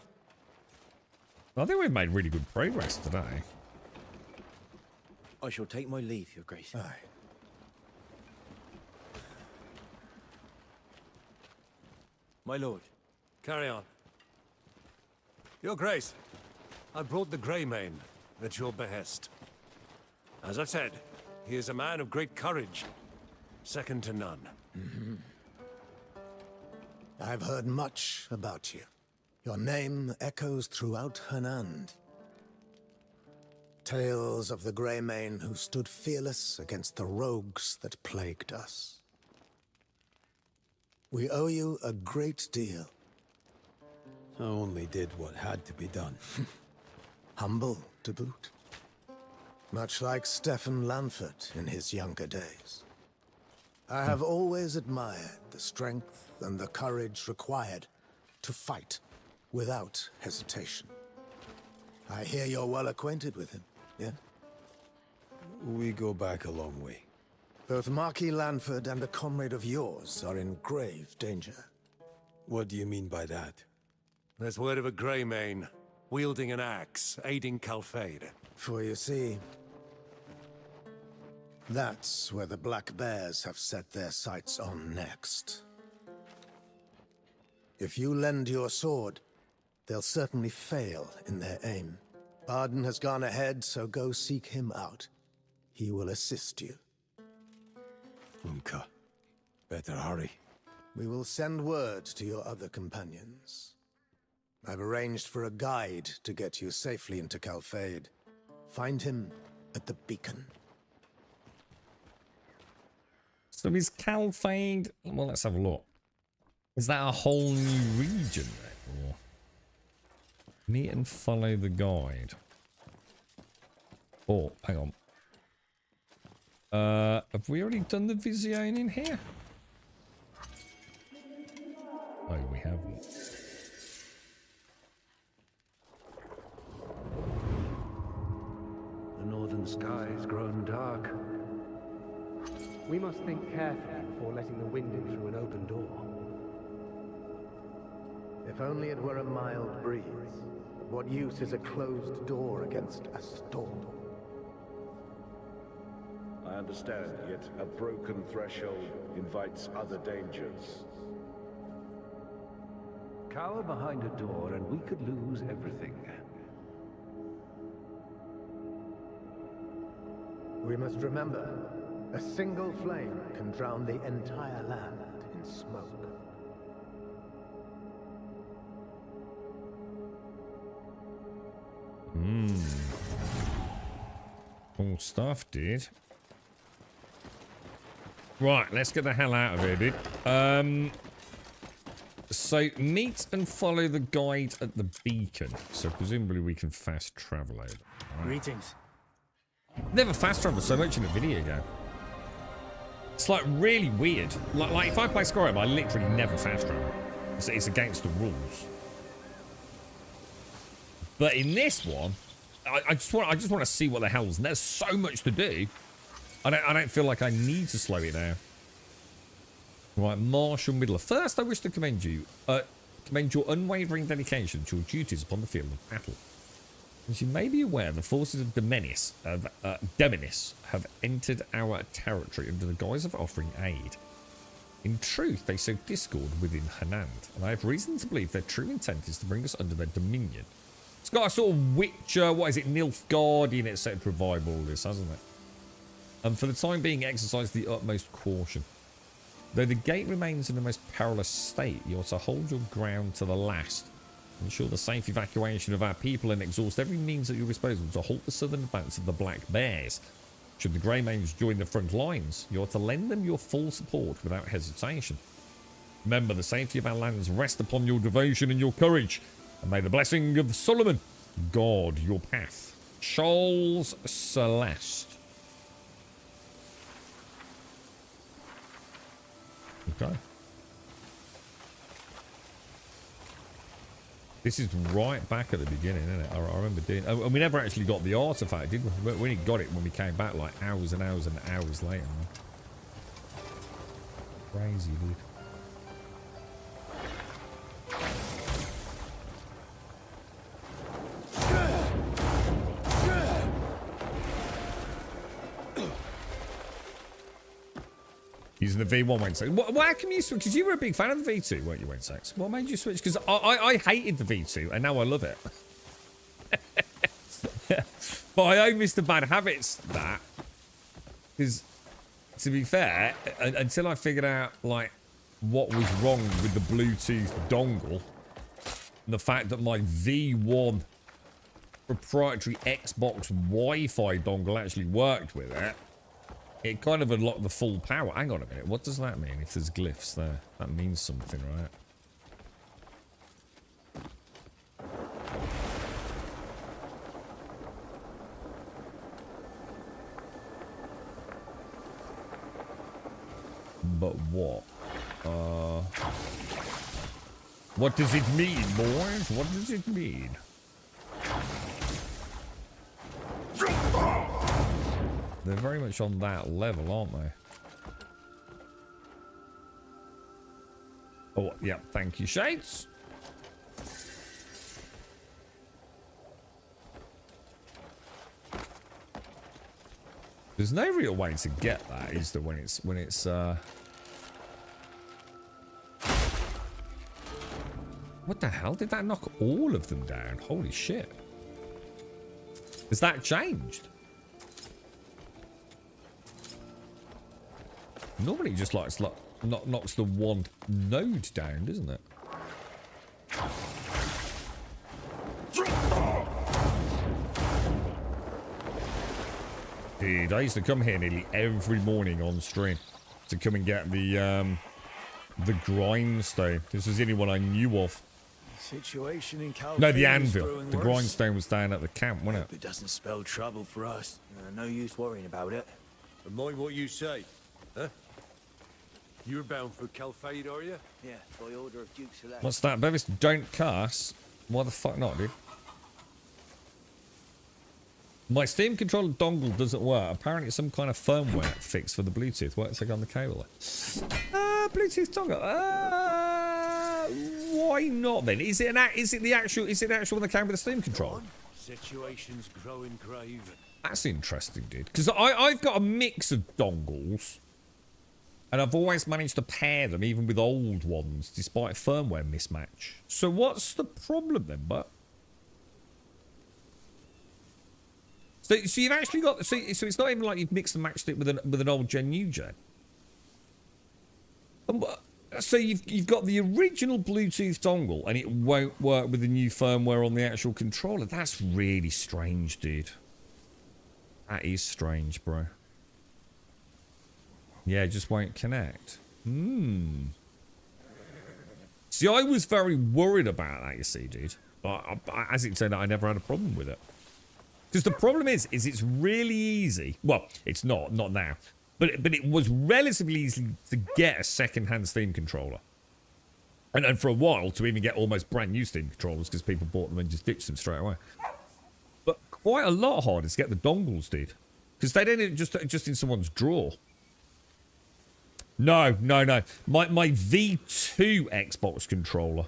B: I think we've made really good progress today.
D: I shall take my leave, Your Grace.
O: Aye.
D: My lord.
R: Carry on. Your Grace, I brought the Greymane at your behest. As I said, he is a man of great courage, second to none.
O: I've heard much about you. Your name echoes throughout Hernand. Tales of the Greymane who stood fearless against the rogues that plagued us. We owe you a great deal.
D: I only did what had to be done.
O: Humble to boot. Much like Stefan Lanford in his younger days. I have always admired the strength and the courage required to fight without hesitation. I hear you're well acquainted with him, yes?
D: We go back a long way.
O: Both Marquis Lanford and a comrade of yours are in grave danger.
D: What do you mean by that?
R: There's word of a Greymane, wielding an axe, aiding Calfade.
O: For you see, that's where the Black Bears have set their sights on next. If you lend your sword, they'll certainly fail in their aim. Arden has gone ahead, so go seek him out. He will assist you.
D: Umka, better hurry.
O: We will send word to your other companions. I've arranged for a guide to get you safely into Calfade. Find him at the beacon.
B: So is Calfade... Well, let's have a look. Is that a whole new region there? Or... Meet and follow the guide. Oh, hang on. Have we already done the Vision in here? Oh, we haven't.
G: The northern sky has grown dark.
F: We must think carefully before letting the wind in through an open door.
O: If only it were a mild breeze. What use is a closed door against a storm?
S: I understand, yet a broken threshold invites other dangers.
G: Cower behind a door and we could lose everything.
O: We must remember, a single flame can drown the entire land in smoke.
B: Cool stuff, dude. Right, let's get the hell out of here, dude. So meet and follow the guide at the beacon. So presumably we can fast travel over. Right.
N: Greetings.
B: Never fast travel so much in a video game. It's like really weird. Like if I play Skyrim, I literally never fast travel. It's against the rules. But in this one, I just want to see what the hell's. And there's so much to do. I don't feel like I need to slow it down. Right, Marshal Middler. First, I wish to commend your unwavering dedication to your duties upon the field of battle. As you may be aware, the forces of Demenis have entered our territory under the guise of offering aid. In truth, they sow discord within Hernand, and I have reason to believe their true intent is to bring us under their dominion. It's got a sort of Witcher, what is it, Nilfgaardian, etc. vibe, all this, hasn't it? And for the time being, exercise the utmost caution. Though the gate remains in the most perilous state, you are to hold your ground to the last. Ensure the safe evacuation of our people and exhaust every means at your disposal to halt the southern advance of the Black Bears. Should the Greymanes join the front lines, you are to lend them your full support without hesitation. Remember, the safety of our lands rests upon your devotion and your courage, and may the blessing of Solomon guard your path. Charles Celeste. Okay. This is right back at the beginning, isn't it? I remember doing... And we never actually got the artifact, did we? We only got it when we came back, like, hours and hours and hours later. Crazy, dude. using the V1 Wednesday. Why can you switch? Because you were a big fan of the V2, weren't you, Wednesday? What made you switch? Because I hated the V2, and now I love it. But I owe Mr. Bad Habits that. Because, to be fair, until I figured out, like, what was wrong with the Bluetooth dongle, and the fact that my V1 proprietary Xbox Wi-Fi dongle actually worked with it, it kind of unlocked the full power. Hang on a minute, what does that mean if there's glyphs there? That means something, right? But what? What does it mean, boys? What does it mean? They're very much on that level, aren't they? Oh, yeah, thank you, Shades. There's no real way to get that, is there, when it's What the hell? Did that knock all of them down? Holy shit. Has that changed? Normally it just knocks the one node down, doesn't it? Dude, I used to come here nearly every morning on stream to come and get the grindstone. This was the only one I knew of.
J: Situation in Calvary.
B: No, the anvil. The grindstone was down at the camp, wasn't it?
J: It doesn't spell trouble for us. No use worrying about it.
R: And mind what you say, huh? You're bound for Calfade, are you?
J: Yeah, by order of Duke Select.
B: What's that, Bevis? Don't cuss. Why the fuck not, dude? My Steam controller dongle doesn't work. Apparently it's some kind of firmware fix for the Bluetooth. Works like on the cable. Bluetooth dongle. Why not then? Is it the actual one that came with the Steam controller?
R: Situation's growing grave.
B: That's interesting, dude. Because I've got a mix of dongles, and I've always managed to pair them, even with old ones, despite firmware mismatch. So what's the problem then, but? So you've actually got so it's not even like you've mixed and matched it with an old gen, new gen. So you've got the original Bluetooth dongle, and it won't work with the new firmware on the actual controller. That's really strange, dude. That is strange, bro. Yeah, it just won't connect. See, I was very worried about that, you see, dude. But as it turned out, I never had a problem with it. Because the problem is it's really easy. Well, it's not now. But it was relatively easy to get a second-hand Steam controller. And for a while, to even get almost brand new Steam controllers, because people bought them and just ditched them straight away. But quite a lot harder to get the dongles, dude. Because they didn't just in someone's drawer. No. My V2 Xbox controller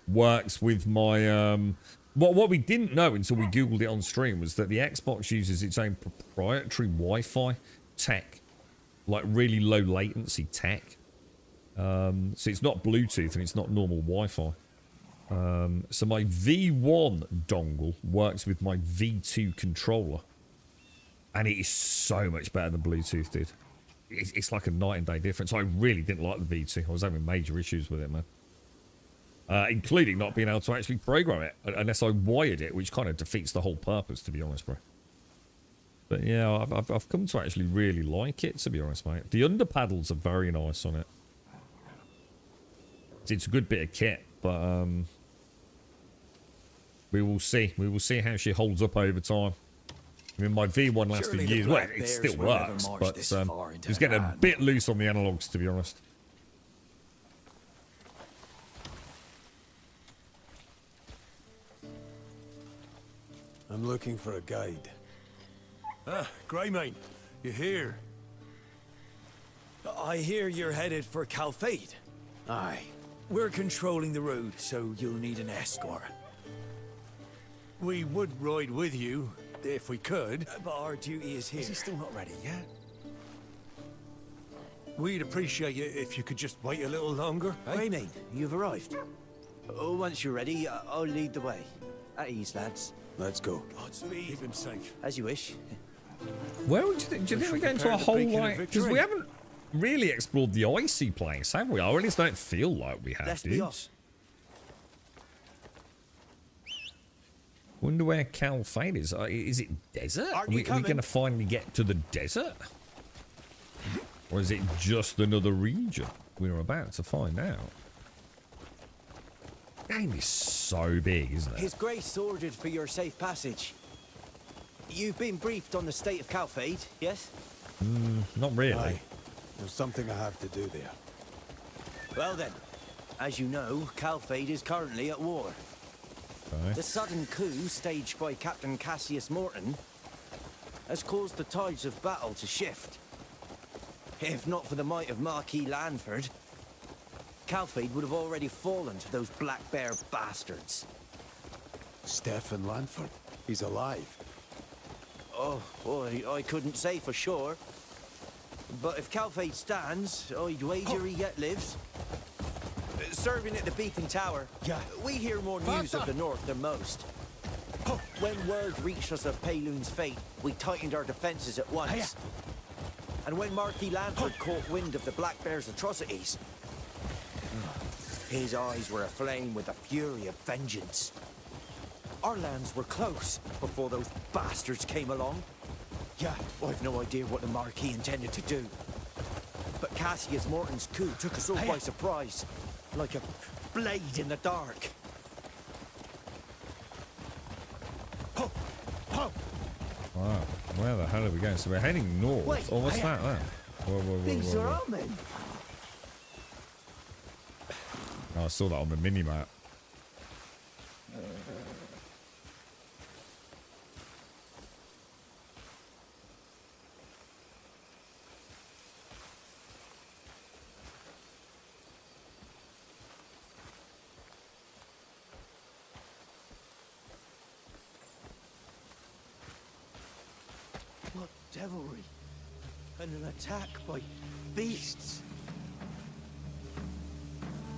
B: works with my... What we didn't know until we Googled it on stream was that the Xbox uses its own proprietary Wi-Fi tech. Like really low latency tech. So it's not Bluetooth and it's not normal Wi-Fi. So my V1 dongle works with my V2 controller. And it is so much better than Bluetooth did. It's like a night and day difference. I really didn't like the V2. I was having major issues with it, man. Including not being able to actually program it unless I wired it, which kind of defeats the whole purpose, to be honest, bro. But yeah, I've come to actually really like it, to be honest, mate. The under paddles are very nice on it. It's a good bit of kit, but we will see. We will see how she holds up over time. I mean, my V1 lasted years. Well, it still works, but it was getting a bit loose on the analogs, to be honest.
N: I'm looking for a guide.
R: Ah, Greymane, you're here.
J: I hear you're headed for Calfade. Aye. We're controlling the road, so you'll need an escort.
R: We would ride with you, if we could.
J: But our duty is here.
D: Is he still not ready yet?
R: We'd appreciate it if you could just wait a little longer. Eh?
D: Greymane, you've arrived. Oh, once you're ready, I'll lead the way. At ease, lads.
O: Let's go.
R: Godspeed. Keep him safe.
D: As you wish.
B: Where would do you think we're going to a whole like? Because we haven't really explored the icy place, have we? I at least don't feel like we have.
D: Let's be off.
B: Wonder where Calfade is. Is it desert? Are we going to finally get to the desert? Or is it just another region? We're about to find out. The game is so big, isn't it?
D: His Grace ordered for your safe passage. You've been briefed on the state of Calfade, yes?
B: Not really.
O: Aye. There's something I have to do there.
D: Well then, as you know, Calfade is currently at war.
B: Okay.
D: The sudden coup staged by Captain Cassius Morton has caused the tides of battle to shift. If not for the might of Marquis Lanford, Calfade would have already fallen to those Black Bear bastards.
O: Stefan Lanford? He's alive.
D: Oh, boy, I couldn't say for sure. But if Calfade stands, I'd wager he yet lives. Serving at the Beacon Tower, we hear more news of the North than most. When word reached us of Payloon's fate, we tightened our defenses at once. And when Marquis Lanford caught wind of the Black Bear's atrocities, his eyes were aflame with the fury of vengeance. Our lands were close before those bastards came along. I've no idea what the Marquis intended to do. But Cassius Morton's coup took us all by surprise, like a blade in the dark.
B: Wow, where the hell are we going? So we're heading north.
D: Wait,
B: oh, what's that then? Whoa,
D: These are our men.
B: Oh, I saw that on the mini-map.
D: What devilry! And an attack by beasts!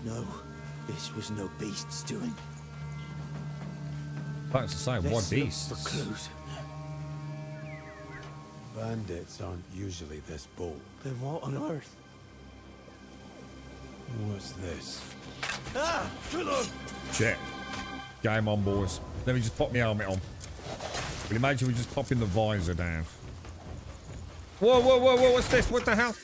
D: No, this was no beast's doing.
B: That's to say, what
D: Let's look
B: beasts?
D: for clues.
O: Bandits aren't usually this bold.
D: Then what on earth?
O: What's this?
D: Ah!
B: Check. Game on, boys. Let me just pop my helmet on. Will you imagine we just popping the visor down? Whoa, whoa, whoa, whoa, what's this? What the hell?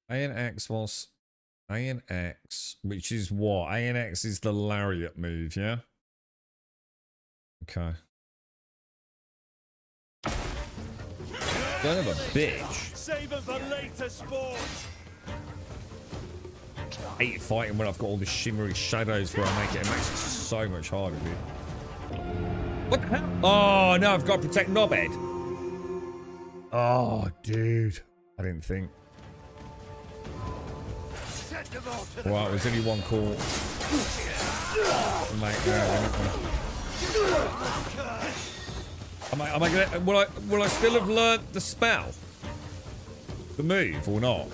B: A and X was A and X, which is what? A and X is the lariat move, yeah? Okay. Son of a bitch.
E: Save it for later, sport.
B: I hate fighting when I've got all the shimmery shadows where I make it. It makes it so much harder, dude. What the hell? Oh, no, I've got to protect Knobhead. Oh, dude. I didn't think. Right, there's only one call. Am I gonna? Will I still have learnt the spell? The move or not?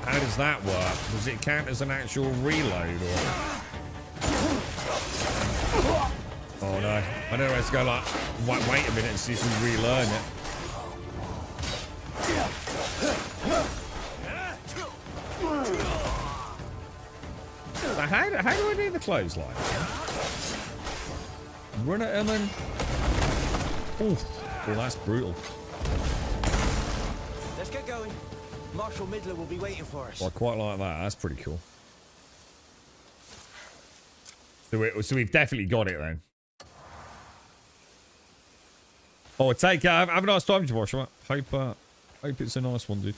B: How does that work? Does it count as an actual reload or? Oh no! I know where to go. Like, wait a minute and see if we relearn it. So how do I do the clothesline? Run at him and... Oof. Well, that's brutal.
D: Let's get going. Marshal Midler will be waiting for us.
B: Well, I quite like that. That's pretty cool. So we've definitely got it then. Oh, take care. Have a nice time, Joshua. Hope it's a nice one, dude.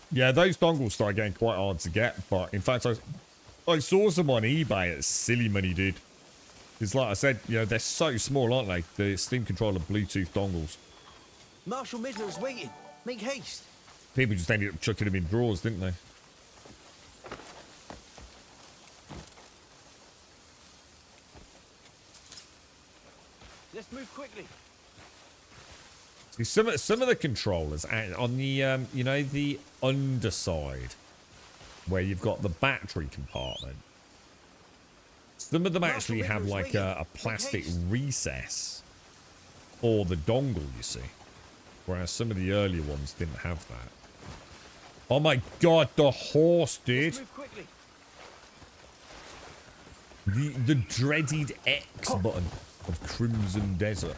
B: Yeah, those dongles start getting quite hard to get, but in fact, I saw some on eBay at silly money, dude. It's like I said, you know, they're so small, aren't they? The Steam controller Bluetooth dongles.
D: Marshal Midler's waiting. Make haste.
B: People just ended up chucking them in drawers, didn't they?
D: Just move quickly.
B: See, some of the controllers on the you know, the underside where you've got the battery compartment. Some of them actually have like a plastic recess for the dongle, you see, whereas some of the earlier ones didn't have that. Oh my god, the horse, dude!
D: Just move quickly.
B: The dreaded X button of Crimson Desert.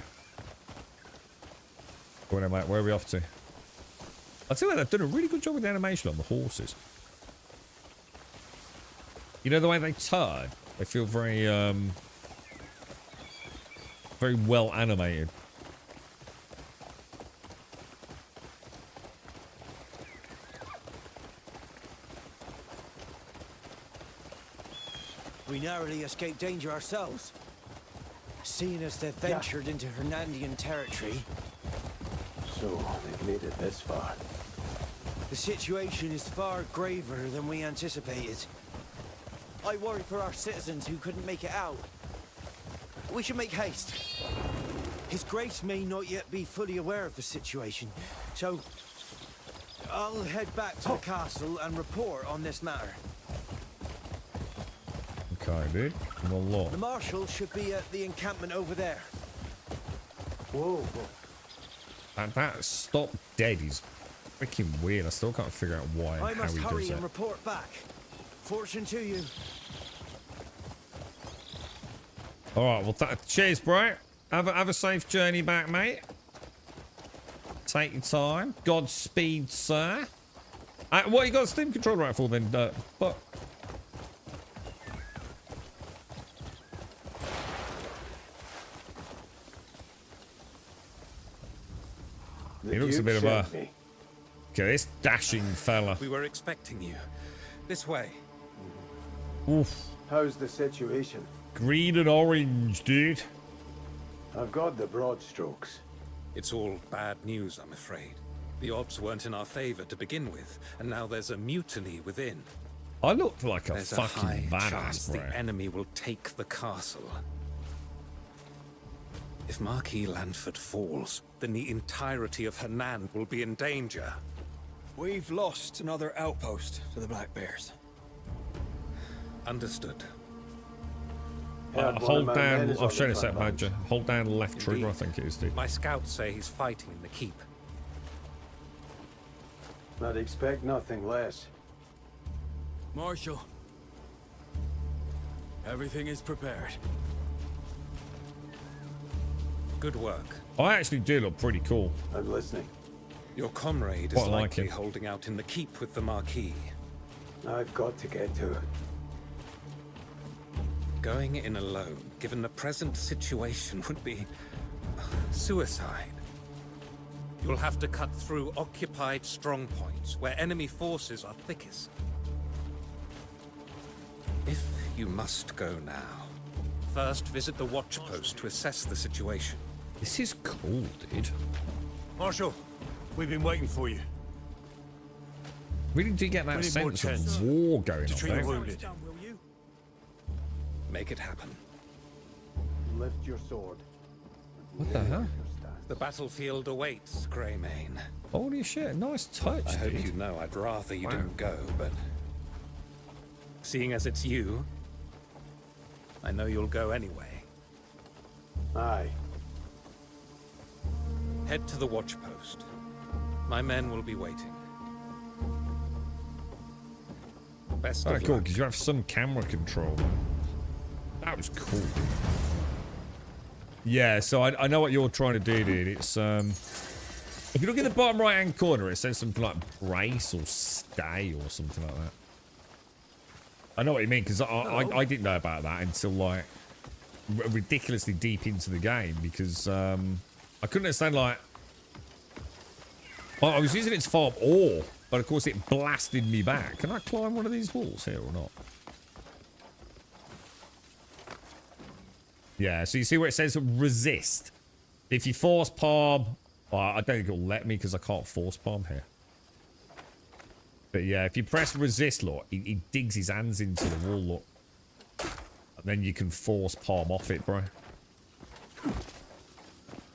B: Go on, mate. Where are we off to? I'll tell you what, they've done a really good job with the animation on the horses. You know the way they turn? They feel very, very well animated.
D: We narrowly escaped danger ourselves. Seeing as they've ventured into Hernandian territory.
N: So, they've made it this far.
D: The situation is far graver than we anticipated. I worry for our citizens who couldn't make it out. We should make haste. His Grace may not yet be fully aware of the situation, so I'll head back to the castle and report on this matter.
B: Okay, dude. Come on, Lord.
D: The Marshal should be at the encampment over there.
N: Whoa.
B: And that stop dead is freaking weird. I still can't figure out why and
D: I
B: how
D: must
B: he
D: hurry
B: does
D: and
B: it.
D: report back. Fortune to you.
B: All right, well, cheers, bro. Have a safe journey back, mate. Take your time. Godspeed, sir. What you got a Steam controller out for then? But he looks a bit of a... Okay, this dashing fella.
Q: We were expecting you. This way.
B: Oof.
N: How's the situation?
B: Green and orange, dude.
N: I've got the broad strokes.
Q: It's all bad news, I'm afraid. The odds weren't in our favor to begin with, and now there's a mutiny within.
B: I look like a
Q: There's
B: fucking
Q: a high chance
B: badass, bro.
Q: the enemy will take the castle. If Marquis Lanford falls, then the entirety of Hernan will be in danger.
J: We've lost another outpost to the Black Bears.
Q: Understood.
B: Hold down. I've shown us that badger. Hold down the left trigger, I think it is, dude.
Q: My scouts say he's fighting in the keep.
N: I'd expect nothing less.
T: Marshal, everything is prepared.
Q: Good work.
B: I actually do look pretty cool.
N: I'm listening.
Q: Your comrade
B: Quite
Q: is
B: like
Q: likely
B: him.
Q: holding out in the keep with the Marquis.
N: I've got to get to it.
Q: Going in alone, given the present situation, would be suicide. You'll have to cut through occupied strongpoints, where enemy forces are thickest. If you must go now, first visit the watch post to assess the situation.
B: This is cool, dude.
R: Marshal, we've been waiting for you.
B: Really do get that
R: We need more
B: sense
R: tents
B: of war going
R: to
B: on
R: treat the
B: there.
R: wounded.
Q: Make it happen.
N: Lift your sword.
B: What the hell?
Q: The battlefield awaits, Greymane.
B: Holy shit, nice touch,
Q: I hope
B: dude.
Q: you know I'd rather you
B: Wow.
Q: didn't go, but seeing as it's you, I know you'll go anyway.
N: Aye.
Q: Head to the watch post. My men will be waiting. Best
B: Alright,
Q: of
B: cool,
Q: luck.
B: because you have some camera control. That was cool. Yeah, so I know what you're trying to do, dude. It's, if you look in the bottom right-hand corner, it says something like brace or stay or something like that. I know what you mean, because I didn't know about that until, like, ridiculously deep into the game, because I couldn't understand, like... I was using it to farm ore, but of course it blasted me back. Can I climb one of these walls here or not? Yeah, so you see where it says resist. If you force palm... Well, I don't think it'll let me because I can't force palm here. But yeah, if you press resist, look, he digs his hands into the wall, look. And then you can force palm off it, bro.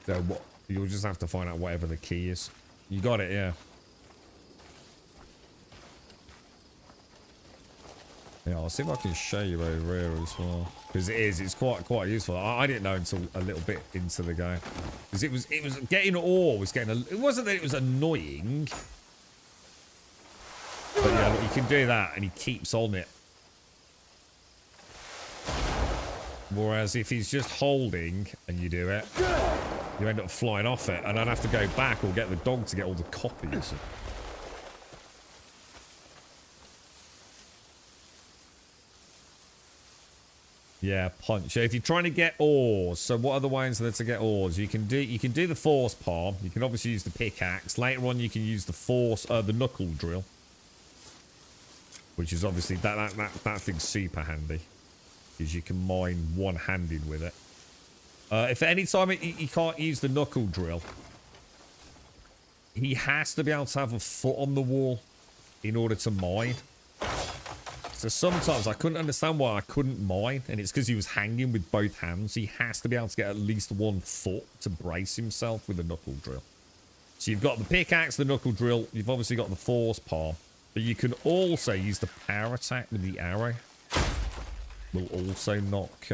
B: So what? You'll just have to find out whatever the key is. You got it, yeah. Yeah, I'll see if I can show you over here as well, because it's quite useful. I didn't know until a little bit into the game, because it was getting ore was getting it wasn't that it was annoying, but yeah, look, you can do that and he keeps on it. Whereas if he's just holding and you do it, you end up flying off it, and I'd have to go back or get the dog to get all the copies. Yeah, punch. If you're trying to get ores, so what are the ways there to get ores? You can do the force palm. You can obviously use the pickaxe. Later on, you can use the knuckle drill, which is obviously that thing's super handy, because you can mine one-handed with it. If at any time he can't use the knuckle drill, he has to be able to have a foot on the wall in order to mine. So sometimes I couldn't understand why I couldn't mine, and it's because he was hanging with both hands. He has to be able to get at least 1 foot to brace himself with a knuckle drill. So you've got the pickaxe, the knuckle drill, you've obviously got the force palm, but you can also use the power attack with the arrow. Will also knock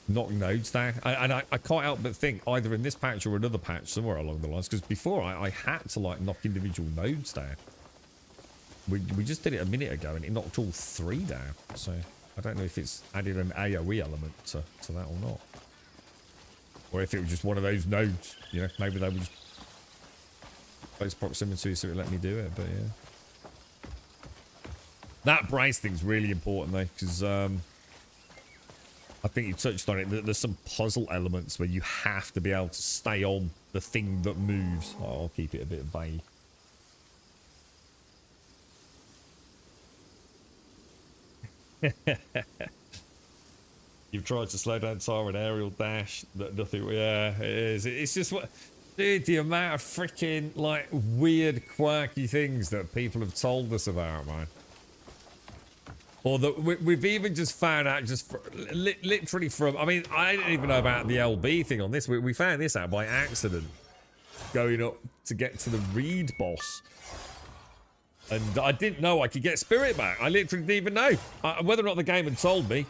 B: nodes down. And I can't help but think either in this patch or another patch somewhere along the lines, because before I had to like knock individual nodes down. We just did it a minute ago and it knocked all 3 down. So I don't know if it's added an AoE element to that or not. Or if it was just one of those nodes, you know, maybe they were just close proximity so it let me do it, but yeah. That brace thing's really important though, because I think you touched on it. There's some puzzle elements where you have to be able to stay on the thing that moves. I'll keep it a bit vague. You've tried to slow down time and aerial dash. Nothing. Yeah, it is. It's just what, dude. The amount of freaking like weird, quirky things that people have told us about, man. Or that we've even just found out literally from. I mean, I didn't even know about the LB thing on this. We found this out by accident, going up to get to the Reed boss. And I didn't know I could get spirit back. I literally didn't even know. Whether or not the game had told me,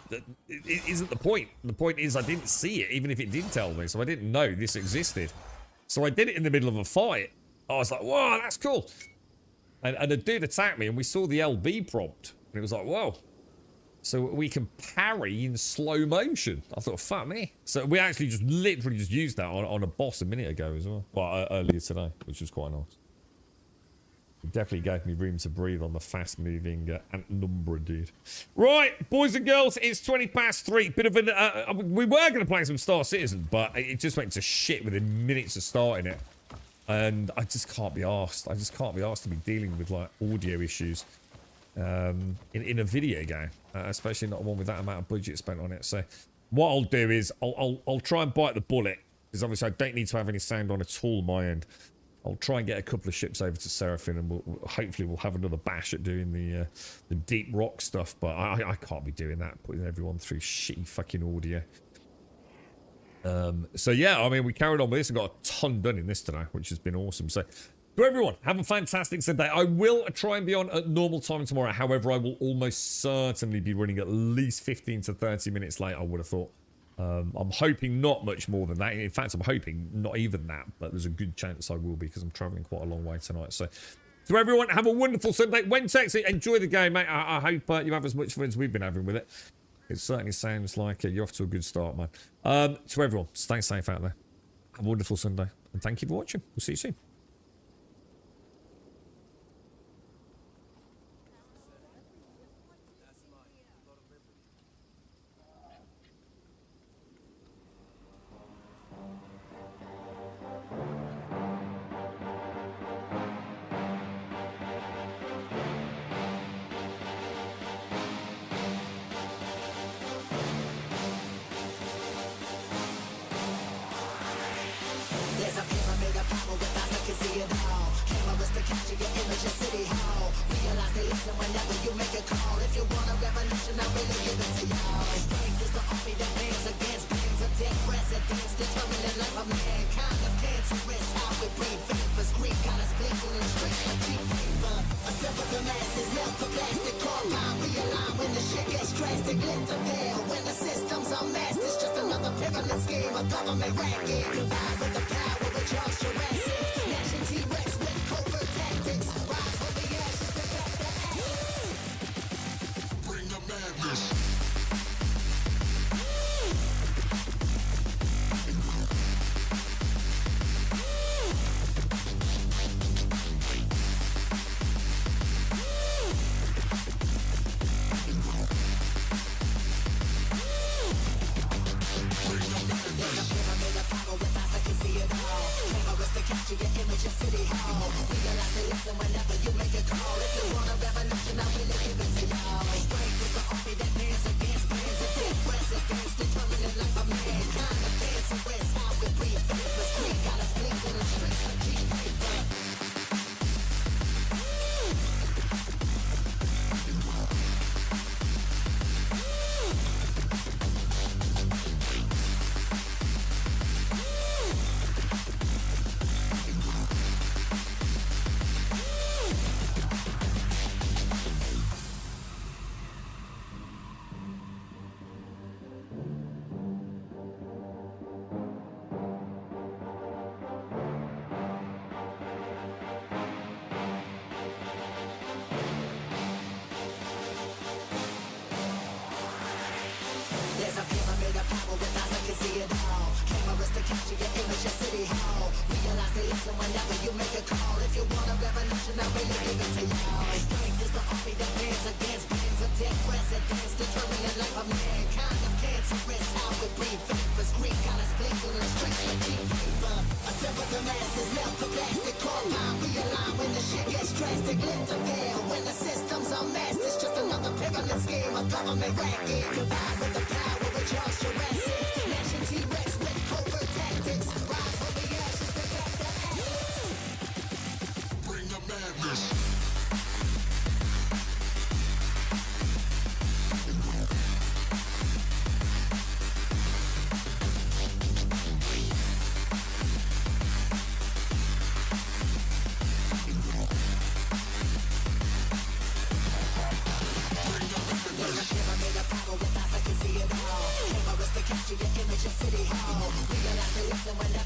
B: it isn't the point. The point is I didn't see it, even if it did tell me. So I didn't know this existed. So I did it in the middle of a fight. I was like, whoa, that's cool. And the dude attacked me, and we saw the LB prompt. And it was like, whoa. So we can parry in slow motion. I thought, fuck me. So we actually just literally just used that on a boss a minute ago as well. Well, earlier today, which was quite nice. Definitely gave me room to breathe on the fast-moving Antnumbra dude. Right, boys and girls, it's 3:20. Bit of an... we were going to play some Star Citizen, but it just went to shit within minutes of starting it. And I just can't be arsed. I just can't be arsed to be dealing with, like, audio issues in a video game. Especially not one with that amount of budget spent on it. So what I'll do is I'll try and bite the bullet. Because obviously I don't need to have any sound on at all on my end. I'll try and get a couple of ships over to Seraphim, and hopefully we'll have another bash at doing the deep rock stuff. But I can't be doing that, putting everyone through shitty fucking audio. So yeah, I mean, we carried on with this and got a ton done in this today, which has been awesome. So to everyone, have a fantastic Sunday. I will try and be on at normal time tomorrow. However, I will almost certainly be running at least 15 to 30 minutes late, I would have thought. I'm hoping not much more than that. In fact, I'm hoping not even that, but there's a good chance I will be, because I'm traveling quite a long way tonight. So to everyone, have a wonderful Sunday. When texting, enjoy the game, mate. I hope you have as much fun as we've been having with it. It certainly sounds like you're off to a good start, man. To everyone, stay safe out there. Have a wonderful Sunday, and thank you for watching. We'll see you soon.
A: There's a pyramid of power with us. government racket. Combined with the power of Charles Jurassic. Gnashing T-Rex with covert tactics. Rise from the ashes to back the ashes. Bring the madness. Capture your image in City Hall. Realize they listen whenever you make a call. If you want a revolution, I really give it to y'all. Strength is the army that bands against bands and big presidents. Determining life of mankind. The fancy rest, how we breathe. Faithless creed, got us blinking in streets like cheap paper. There's a pyramid of power with eyes that can see it all. Cameras to capture your image in City Hall. Realize they listen whenever you make a call. If you want a revolution, I really give it to y'all. Strength is the army that bands against bands of dead presidents. Determining life of mankind. Of cancerous, how we breathe. Vapors, Greek got us blinking in the streets like cheap paper. I said with the masses, melt the plastic carbine. Realign when the shit gets drastic. Lift the veil when the systems are masked. It's just another pyramid scheme, a government racket. Combined with the power of Charles Jurassic. Gnashing T-Rex with covert tactics. Rise from the ashes to back the ashes. Bring the madness. Capture your image in City Hall. Realize they listen whenever